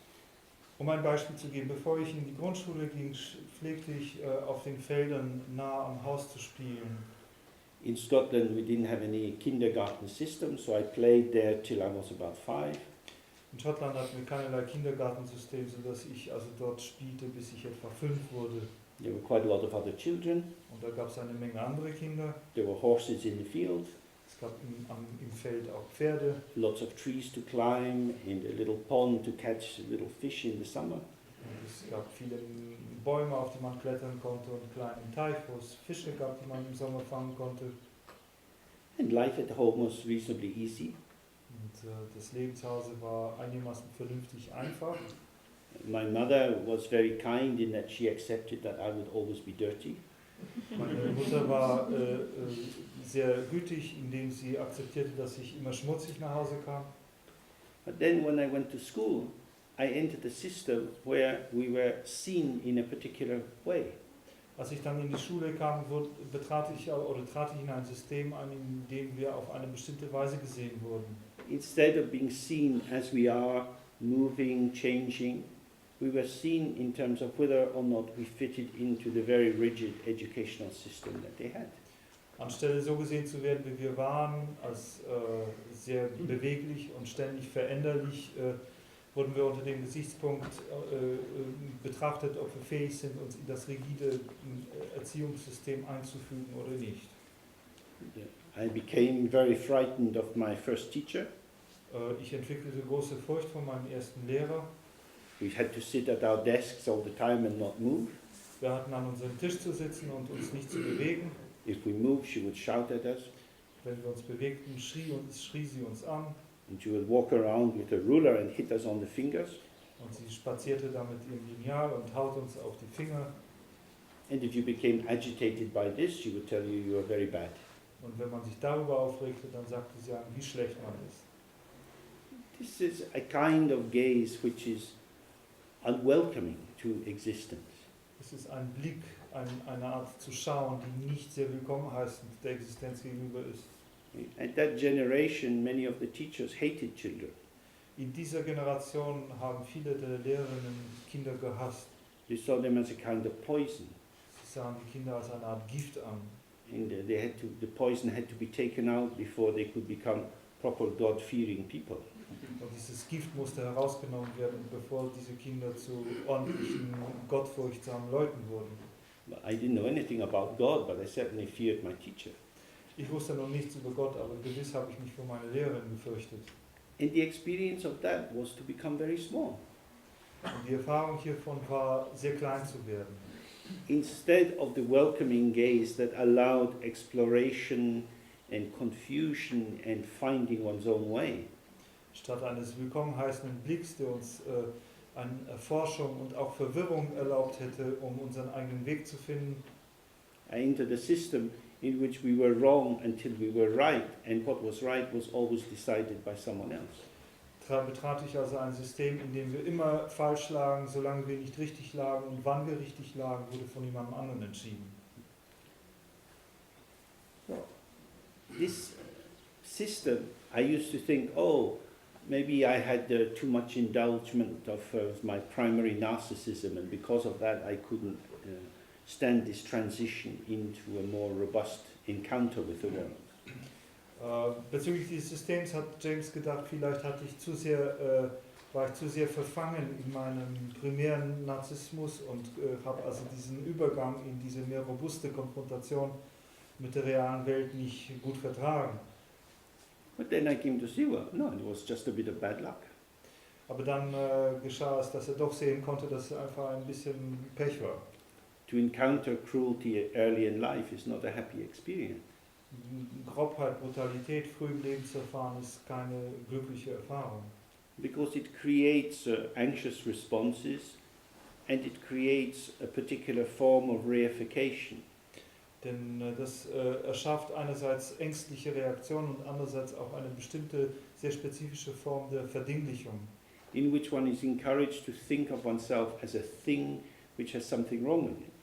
Um ein Beispiel zu geben, bevor ich in die Grundschule ging, pflegte ich auf den Feldern nah am Haus zu spielen. In Scotland we didn't have any kindergarten system, so I played there till I was about 5. In Schottland hatten wir keinerlei Kindergartensystem, sodass ich also dort spielte, bis ich etwa 5 wurde. There were quite a lot of other children. Und da gab es eine Menge andere Kinder. There were horses in the field. Es gab im Feld auch Pferde. Lots of trees to climb, and a little pond to catch little fish in the summer. Und es gab viele Bäume, auf die man klettern konnte, und einen kleinen Teich, wo es Fische gab, die man im Sommer fangen konnte. And life at home was reasonably easy. Und das Leben zu Hause war einigermaßen vernünftig einfach. My mother was very kind in that she accepted that I would always be dirty. Meine Mutter war sehr gütig, indem sie akzeptierte, dass ich immer schmutzig nach Hause kam. But then when I went to school, I entered a system where we were seen in a particular way. Als ich dann in die Schule kam, trat ich in ein System ein, in dem wir auf eine bestimmte Weise gesehen wurden. Instead of being seen as we are, moving, changing, we were seen in terms of whether or not we fitted into the very rigid educational system that they had. Anstelle so gesehen zu werden, wie wir waren, als sehr beweglich und ständig veränderlich, wurden wir unter dem Gesichtspunkt betrachtet, ob wir fähig sind, uns in das rigide Erziehungssystem einzufügen oder nicht. I became very frightened of my first teacher. Ich entwickelte große Furcht vor meinem ersten Lehrer. We had to sit at our desks all the time and not move. Wir hatten an unserem Tisch zu sitzen und uns nicht zu bewegen. If we moved, she would shout at us. Wenn wir uns bewegten, schrie sie uns an. And she would walk around with a ruler and hit us on the fingers. Und sie spazierte da mit ihrem Lineal und haut uns auf die Finger. And if you became agitated by this, she would tell you are very bad. Und wenn man sich darüber aufregte, dann sagte sie einem, wie schlecht man ist. This is a kind of gaze which is unwelcoming to existence. Es ist ein Blick, eine Art zu schauen, die nicht sehr willkommen heißend der Existenz gegenüber ist. At that generation, many of the teachers hated children. In dieser Generation haben viele der Lehrerinnen Kinder gehasst. They saw them as a kind of poison. Sie sahen die Kinder als eine Art Gift an. And the poison had to be taken out before they could become proper God-fearing people. Und dieses Gift musste herausgenommen werden, bevor diese Kinder zu ordentlichen, gottfurchtsamen Leuten wurden. I didn't know anything about God, but I certainly feared my teacher. Ich wusste noch nichts über Gott, aber gewiss habe ich mich vor meine Lehrerin gefürchtet. And the experience of that was to become very small. Und die Erfahrung hiervon war, sehr klein zu werden. Instead of the welcoming gaze that allowed exploration and confusion and finding one's own way. Statt eines willkommen heißenden Blicks, der uns eine Erforschung und auch Verwirrung erlaubt hätte, um unseren eigenen Weg zu finden. I entered a system in which we were wrong until we were right, and what was right was always decided by someone else. Betrat ich also ein System, in dem wir immer falsch lagen, solange wir nicht richtig lagen, und wann wir richtig lagen, wurde von jemandem anderen entschieden. So, this system, I used to think, oh, maybe I had too much indulgence of my primary narcissism, and because of that I couldn't stand this transition into a more robust encounter with the world. Bezüglich dieses Systems hat James gedacht, vielleicht war ich zu sehr verfangen in meinem primären Narzissmus und habe also diesen Übergang in diese mehr robuste Konfrontation mit der realen Welt nicht gut vertragen. But then I came to see, well, no, it was just a bit of bad luck. Aber dann geschah es, dass doch sehen konnte, dass es einfach ein bisschen Pech war. To encounter cruelty early in life is not a happy experience. Grobheit, Brutalität früh im Leben zu erfahren, ist keine glückliche Erfahrung. Because it creates anxious responses, and it creates a particular form of reification. Denn das erschafft einerseits ängstliche Reaktionen und andererseits auch eine bestimmte, sehr spezifische Form der Verdinglichung. In which one is encouraged to think of oneself as a thing which has something wrong with it.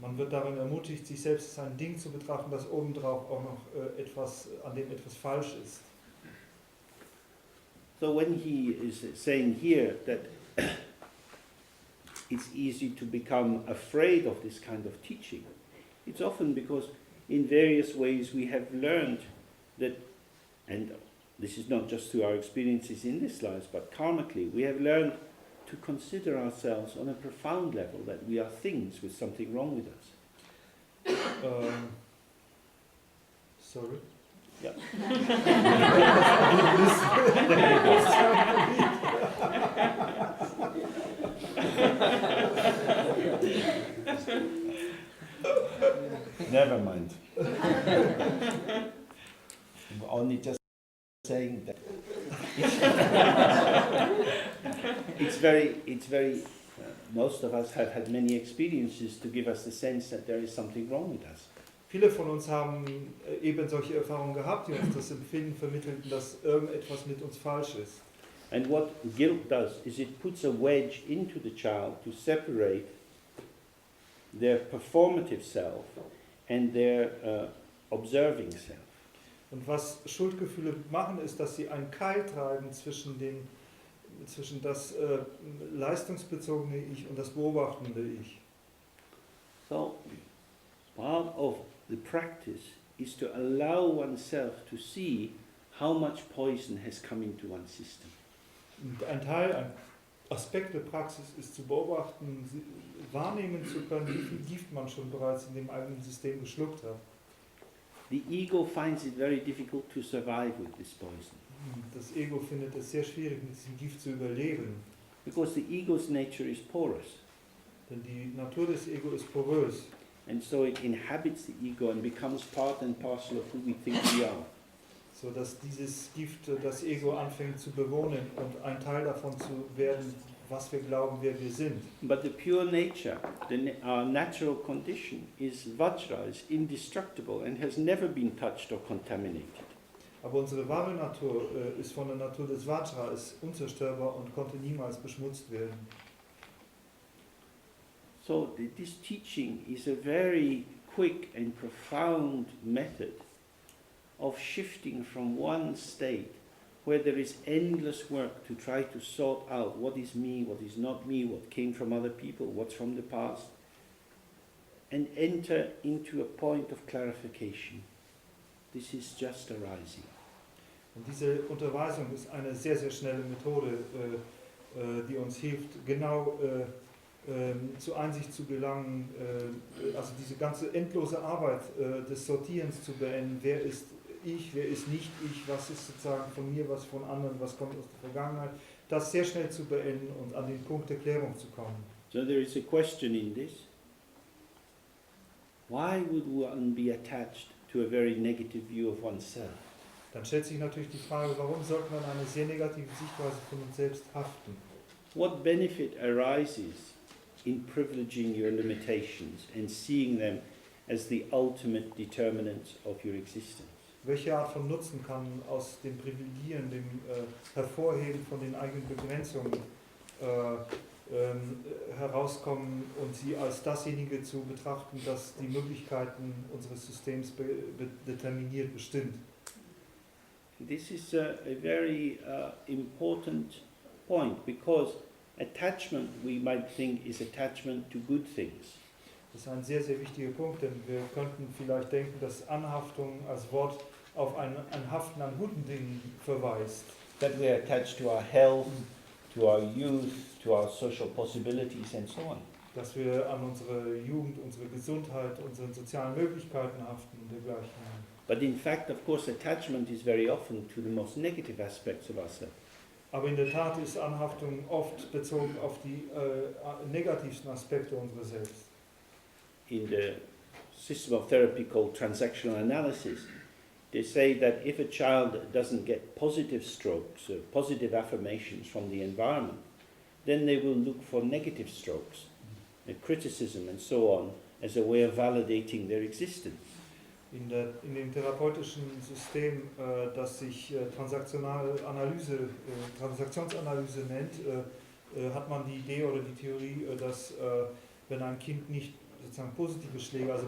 Man wird darin ermutigt, sich selbst als ein Ding zu betrachten, das obendrauf auch noch an dem etwas falsch ist. So when he is saying here that it's easy to become afraid of this kind of teaching, it's often because in various ways we have learned that, and this is not just through our experiences in this life, but karmically, we have learned to consider ourselves on a profound level that we are things with something wrong with us. Sorry? Yeah. Never mind. I'm only just saying that. It's very. Most of us have had many experiences to give us the sense that there is something wrong with us. Viele von uns haben eben solche Erfahrungen gehabt, die uns das Empfinden vermittelten, dass irgendetwas mit uns falsch ist. And what guilt does is it puts a wedge into the child to separate their performative self and their observing self. Und was Schuldgefühle machen, ist, dass sie einen Keil treiben zwischen das leistungsbezogene Ich und das beobachtende Ich. So, part of the practice is to allow oneself to see how much poison has come into one's system. Und ein Aspekt der Praxis ist zu beobachten, wahrnehmen zu können, wie viel Gift man schon bereits in dem eigenen System geschluckt hat. The ego finds it very difficult to survive with this poison. Das Ego findet es sehr schwierig, mit diesem Gift zu überleben. Because the ego's nature is porous. Denn die Natur des Ego ist porös. And so it inhabits the ego and becomes part and parcel of who we think we are. So dass dieses Gift das Ego anfängt zu bewohnen und ein Teil davon zu werden, was wir glauben, wer wir sind. But the pure nature, our natural condition is Vajra, is indestructible and has never been touched or contaminated. Aber unsere wahre Natur ist von der Natur des Vajra, ist unzerstörbar und konnte niemals beschmutzt werden. So this teaching is a very quick and profound method of shifting from one state where there is endless work to try to sort out what is me, what is not me, what came from other people, what's from the past, and enter into a point of clarification. This is just arising. Und diese Unterweisung ist eine sehr, sehr schnelle Methode, die uns hilft, genau zur Einsicht zu gelangen, also diese ganze endlose Arbeit des Sortierens zu beenden. Wer ist ich, wer ist nicht ich, was ist sozusagen von mir, was von anderen, was kommt aus der Vergangenheit, das sehr schnell zu beenden und an den Punkt der Klärung zu kommen. So there is a question in this. Why would one be attached to a very negative view of oneself? Dann stellt sich natürlich die Frage, warum sollte man eine sehr negative Sichtweise von uns selbst haften? What benefit arises in privileging your limitations and seeing them as the ultimate determinants of your existence? Welche Art von Nutzen kann aus dem Privilegieren, dem Hervorheben von den eigenen Begrenzungen herauskommen und sie als dasjenige zu betrachten, das die Möglichkeiten unseres Systems determiniert, bestimmt? This is a very important point, because attachment, we might think, is attachment to good things. Das ist ein sehr, sehr wichtiger Punkt, denn wir könnten vielleicht denken, dass Anhaftung als Wort auf ein Haften an guten Dingen verweist. That we are attached to our health, to our youth, to our social possibilities and so on. Dass wir an unsere Jugend, unsere Gesundheit, unsere sozialen Möglichkeiten haften und dergleichen. But in fact, of course, attachment is very often to the most negative aspects of ourselves. Aber in der Tat ist Anhaftung oft bezogen auf die negativsten Aspekte unserer selbst. In the system of therapy called transactional analysis, they say that if a child doesn't get positive strokes, positive affirmations from the environment, then they will look for negative strokes, criticism and so on, as a way of validating their existence. In dem therapeutischen System, das sich Transaktionsanalyse nennt, hat man die Idee oder die Theorie, dass wenn ein Kind nicht sozusagen positive Schläge, also